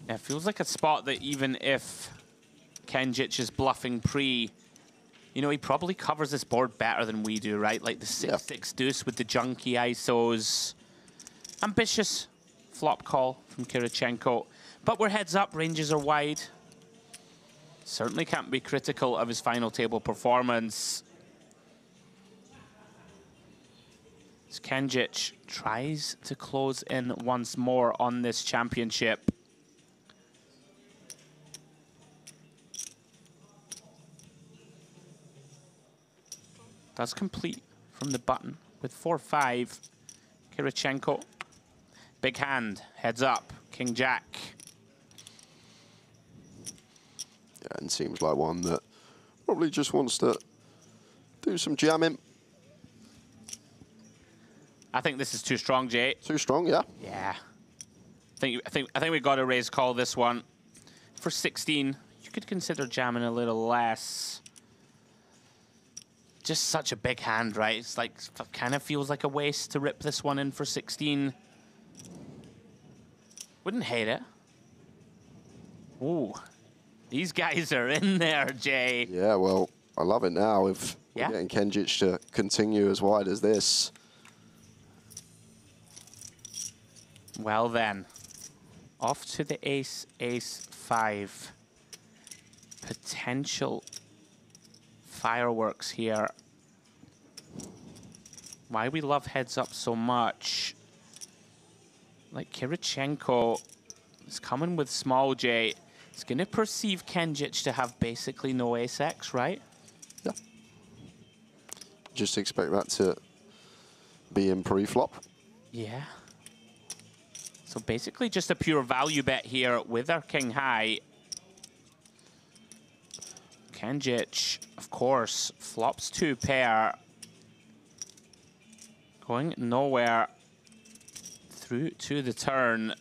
Yeah, it feels like a spot that even if Kenjic is bluffing pre, you know, he probably covers this board better than we do, right? Like the 6-6 deuce with the junky ISOs. Ambitious flop call from Kirichenko. But we're heads up, ranges are wide. Certainly can't be critical of his final table performance. As Kenjic tries to close in once more on this championship. Does complete from the button with 4-5. Kirichenko. Big hand, heads up, King Jack. Yeah, and seems like one that probably just wants to do some jamming. I think this is too strong, Jay. Too strong, yeah. Yeah. I think we got to raise call this one. For 16, you could consider jamming a little less. Just such a big hand, right? It's like, kind of feels like a waste to rip this one in for 16. Wouldn't hate it. Ooh. These guys are in there, Jay. Yeah, well, I love it now if Yeah. we're getting Kenjic to continue as wide as this. Well then, off to the ace, ace 5. Potential fireworks here. Why we love heads up so much. Like Kirichenko is coming with small J. He's going to perceive Kenjic to have basically no ace-x, right? Yeah. Just expect that to be in pre-flop. Yeah. So basically just a pure value bet here with our king high. Kenjic, of course, flops 2 pair. Going nowhere through to the turn.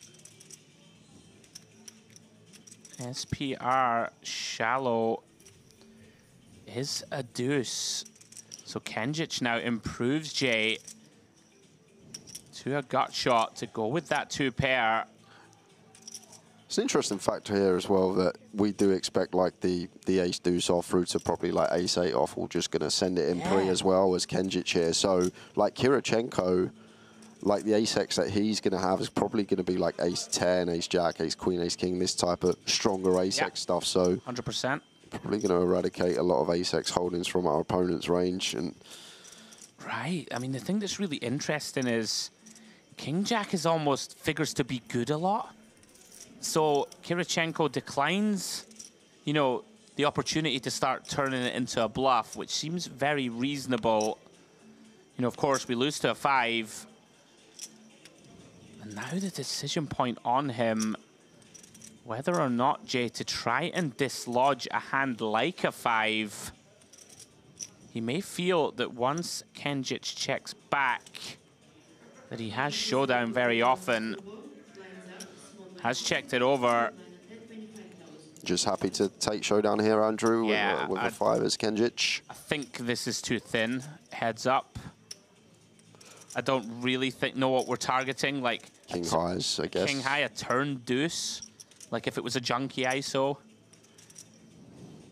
SPR shallow is a deuce. So Kenjic now improves J to a gut shot to go with that 2 pair. It's an interesting factor here as well that we do expect like the ace deuce off through to probably like ace 8 off. We're just going to send it in pre as well as Kenjic here. So like Kirichenko, like the ace x that he's going to have is probably going to be like ace 10, ace jack, ace queen, ace king, this type of stronger ace x stuff. So 100%. Probably going to eradicate a lot of ace x holdings from our opponent's range. And right. I mean, the thing that's really interesting is king jack is almost figures to be good a lot. So Kirichenko declines, you know, the opportunity to start turning it into a bluff, which seems very reasonable. You know, of course, we lose to a 5. And now the decision point on him, whether or not, Jay, to try and dislodge a hand like a 5. He may feel that once Kenjic checks back, that he has showdown very often. Has checked it over. just happy to take showdown here, Andrew, with a 5 as Kenjic. I think this is too thin. Heads up. I don't really know what we're targeting. Like king highs, I guess. King high, a turn deuce. Like if it was a junky ISO.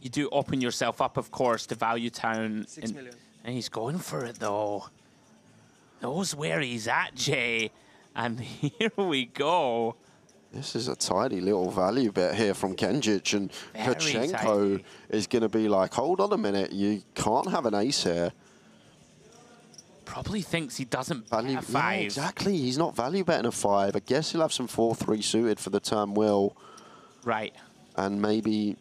You do open yourself up, of course, to value town. 6 million. And he's going for it, though. Knows where he's at, Jay. And here we go. This is a tidy little value bet here from Kenjic, and Kirichenko is going to be like, hold on a minute, you can't have an ace here. Probably thinks he doesn't value bet a 5. Yeah, exactly, he's not value betting a 5. I guess he'll have some 4-3 suited for the turn will. Right. And maybe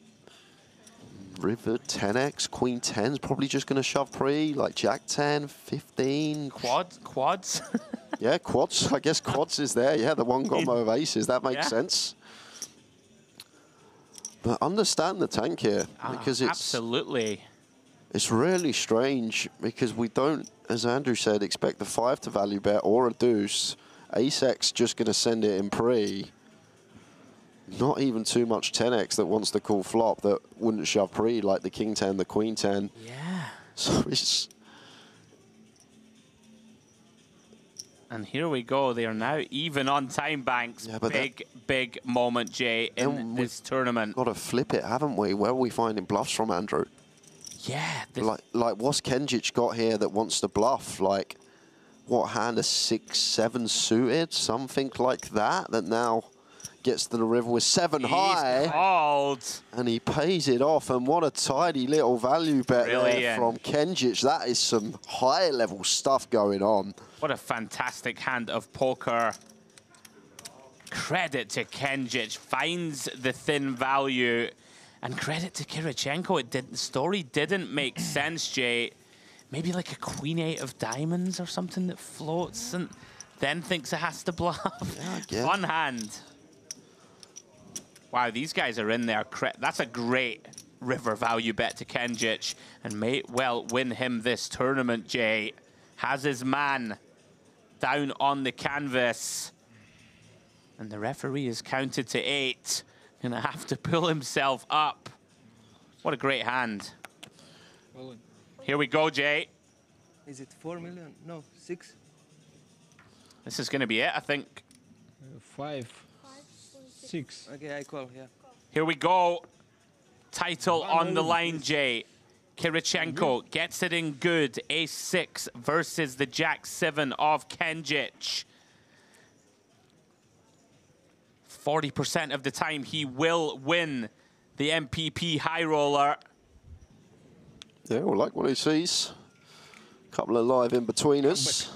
river 10x, queen 10's probably just going to shove pre, like jack 10, 15. Quads? Yeah, quads. I guess quads is there. Yeah, the one combo of aces. That makes sense. But understand the tank here, because it's absolutely. It's really strange because we don't, as Andrew said, expect the 5 to value bet or a deuce. Ace-X just going to send it in pre. Not even too much 10x that wants to call flop that wouldn't shove pre, like the king 10, the queen 10. Yeah. So it's... And here we go. They are now even on time banks. Yeah, big moment, Jay, in this tournament. Got to flip it, haven't we? Where are we finding bluffs from, Andrew? Yeah. Like what's Kenjic got here that wants to bluff? Like, what hand, a 6-7 suited? Something like that, that now gets to the river with 7 high. Called. And he pays it off. And what a tidy little value bet there from Kenjic. That is some high level stuff going on. What a fantastic hand of poker. Credit to Kenjic. Finds the thin value. And credit to Kirichenko. The story didn't make sense, Jay. Maybe like a queen 8 of diamonds or something that floats and then thinks it has to bluff. Yeah, Fun hand. Wow, these guys are in there. That's a great river value bet to Kenjic and may well win him this tournament, Jay. Has his man down on the canvas. And the referee is counted to 8. Gonna have to pull himself up. What a great hand. Well, here we go, Jay. Is it 4 million? No, 6. This is gonna be it, I think. 5, 6. Okay, I call, yeah. Here we go. title on the line, Jay. Kirichenko gets it in good. Ace-6 versus the Jack-7 of Kenjic. 40% of the time, he will win the MPP high roller. Yeah, we'll like what he sees. Couple of live in between us.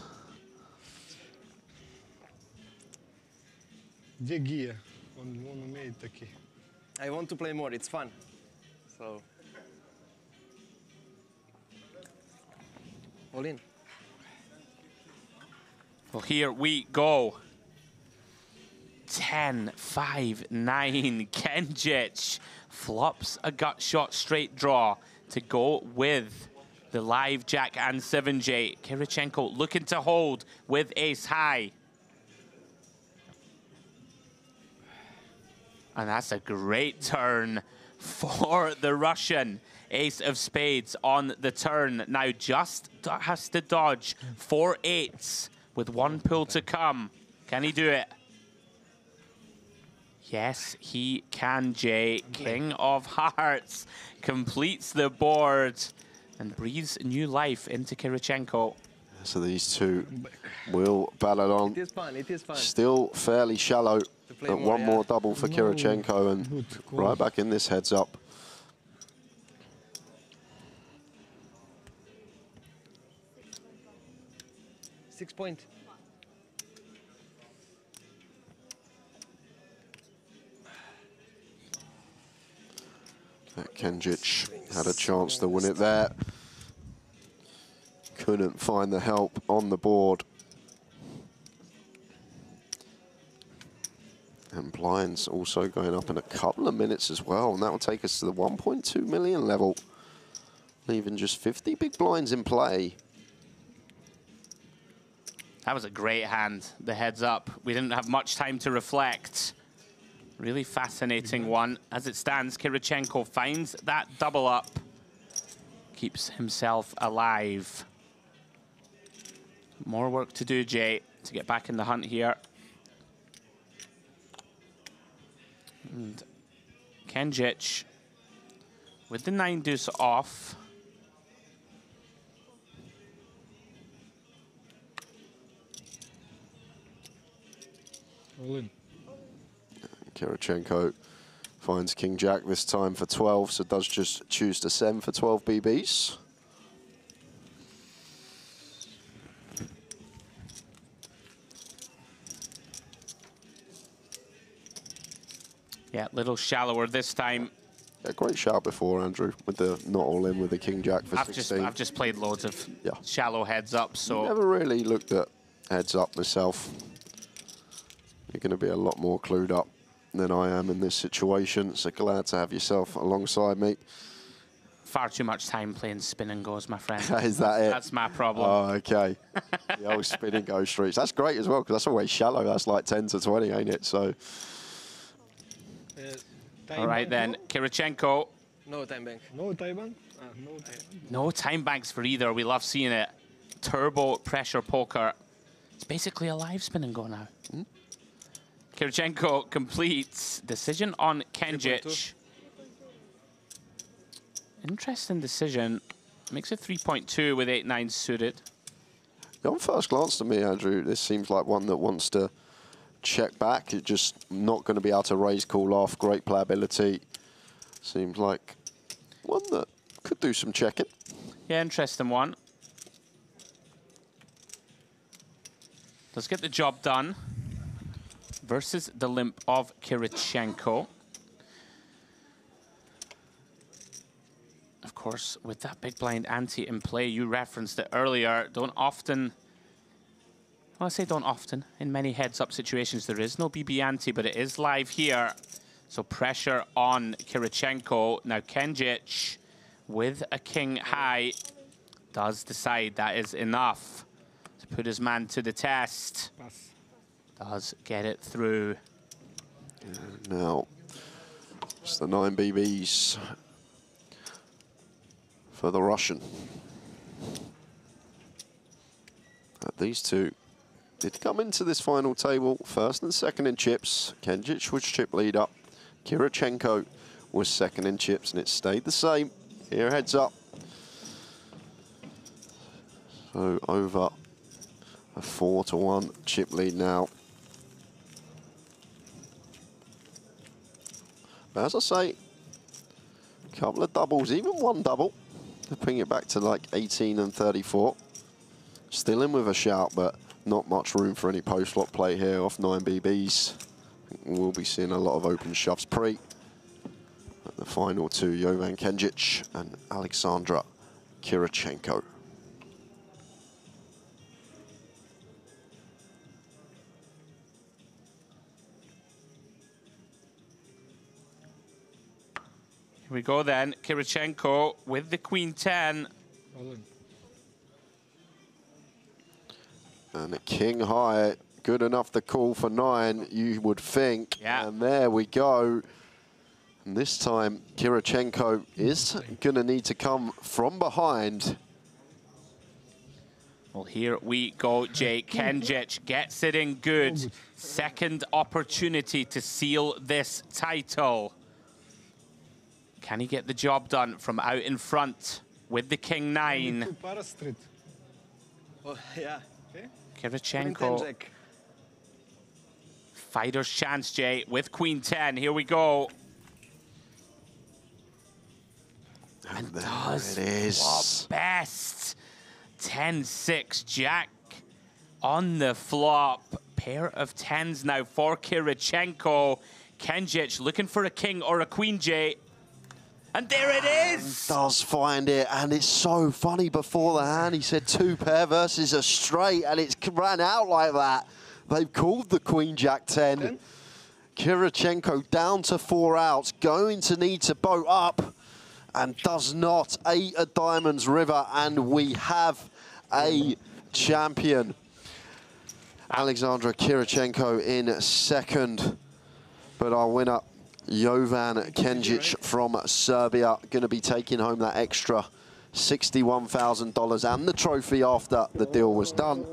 I want to play more, it's fun. So, all in. Well, here we go. 10, 5, 9. Kenjic flops a gut shot straight draw to go with the live Jack and 7J. Kirichenko looking to hold with ace high. And that's a great turn for the Russian. Ace of spades on the turn. Now just has to dodge 4 8s with 1 pull to come. Can he do it? Yes, he can, Jay. King of Hearts completes the board and breathes new life into Kirichenko. So these two will battle on. It is fun, it is fun. Still fairly shallow. But one more double for Kirichenko and right back in this heads up. Six point. Kenjic had a chance to win it there. Couldn't find the help on the board. And blinds also going up in a couple of minutes as well. And that will take us to the 1.2 million level. Leaving just 50 big blinds in play. That was a great hand, the heads up. We didn't have much time to reflect. Really fascinating one. As it stands, Kirichenko finds that double up. Keeps himself alive. More work to do, Jay, to get back in the hunt here. And Kenjic with the 9 deuce off. All in. Kirichenko finds King Jack this time for 12, so does just choose to send for 12 BBs. Yeah, a little shallower this time. Yeah, great shout before, Andrew, with the not all in with the King Jack for 16. I've just played loads of shallow heads up, so... Never really looked at heads up myself. You're going to be a lot more clued up than I am in this situation, so glad to have yourself alongside me. Far too much time playing spin and goes, my friend. Is that it? That's my problem. Oh, okay. The old spin and go streets. That's great as well, because that's always shallow. That's like 10 to 20, ain't it? So... All right, then. Kirichenko. No time bank. No time bank? No time bank. No time banks for either. We love seeing it. Turbo pressure poker. It's basically a live spin and go now. Kirichenko completes. Decision on Kenjic. Interesting decision. Makes it 3.2 with 8-9 suited. On first glance to me, Andrew, this seems like one that wants to check back. It's just not going to be able to raise, call off. Great playability. Seems like one that could do some checking. Yeah, interesting one. Let's get the job done. Versus the limp of Kirichenko. Of course, with that big blind ante in play, you referenced it earlier. Don't often... Well, I say don't often. In many heads-up situations, there is no BB ante, but it is live here. So pressure on Kirichenko. Now Kenjic, with a king high, does decide that is enough to put his man to the test. Pass. Does get it through. And now, it's the 9 BBs for the Russian. These two did come into this final table first and second in chips. Kenjic was chip leader. Kirichenko was second in chips, and it stayed the same. Here, heads up. So over a 4-1 chip lead now. But as I say, a couple of doubles, even one double, to bring it back to like 18 and 34. Still in with a shout, but not much room for any post-flop play here off 9 BBs. I think we'll be seeing a lot of open shoves pre. At the final two, Jovan Kenjic and Alexandra Kirichenko. Here we go then, Kirichenko with the Queen 10. And a king high, good enough to call for 9, you would think. Yeah. And there we go. And this time, Kirichenko is going to need to come from behind. Well, here we go, Jay. Kenjic gets it in good. Second opportunity to seal this title. Can he get the job done from out in front with the King 9? Oh, yeah. Okay. Kirichenko. Fighter's chance, Jay, with Queen 10. Here we go. And does it is. flop best. 10-6, Jack on the flop. Pair of 10s now for Kirichenko. Kenjic looking for a king or a queen, Jay. And there it is! Does find it, and it's so funny. Before the hand, he said 2 pair versus a straight, and it's ran out like that. They've called the Queen Jack 10. Kirichenko down to 4 outs, going to need to boat up, and does not. 8 of Diamonds River, and we have a champion. Alexandra Kirichenko in second, but our winner, Jovan Kenjic from Serbia, going to be taking home that extra $61,000 and the trophy after the deal was done.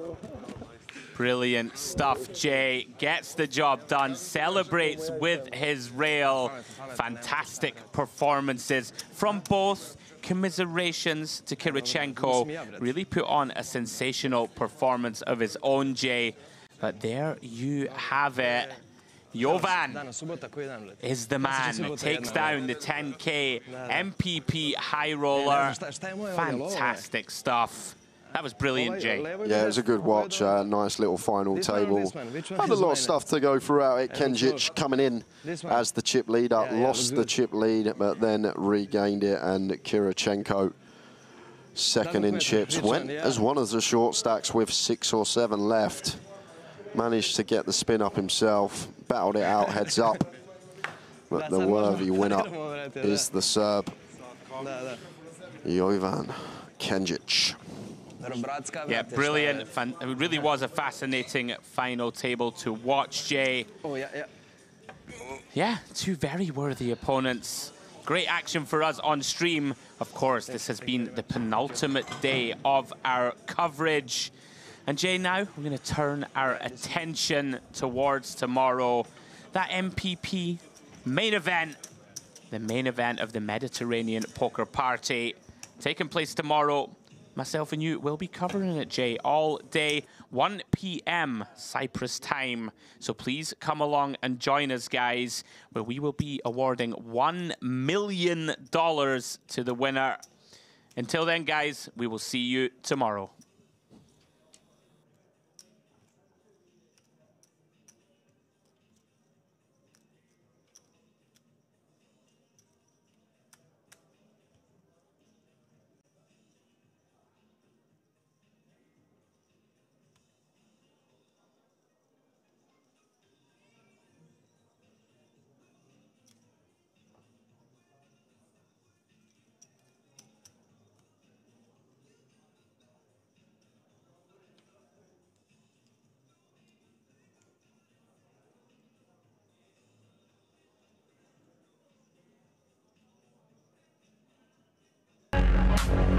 Brilliant stuff, Jay. Gets the job done, celebrates with his rail. Fantastic performances from both. Commiserations to Kirichenko. Really put on a sensational performance of his own, Jay. But there you have it. Jovan is the man, takes down the 10K MPP high roller. Fantastic stuff. That was brilliant, Jay. Yeah, it was a good watch. Nice little final table. Had a lot of stuff to go throughout it. Kenjic coming in as the chip leader, lost the chip lead, but then regained it. And Kirichenko, second in chips, went as one of the short stacks with 6 or 7 left. Managed to get the spin up himself, battled it out heads up. But the worthy winner is the Serb, Jovan Kenjic. Yeah, brilliant. It really was a fascinating final table to watch, Jay. Yeah, 2 very worthy opponents. Great action for us on stream. Of course, this has been the penultimate day of our coverage. And Jay, now we're going to turn our attention towards tomorrow. That MPP main event, the main event of the Mediterranean Poker Party, taking place tomorrow. Myself and you will be covering it, Jay, all day, 1 p.m. Cyprus time. So please come along and join us, guys, where we will be awarding $1 million to the winner. Until then, guys, we will see you tomorrow.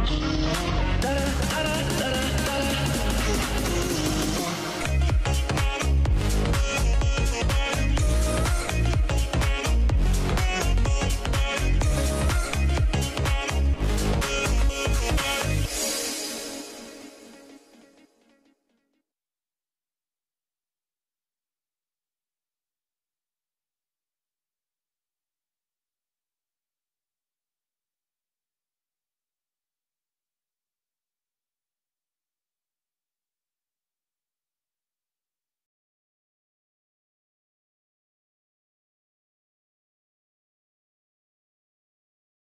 Thank you.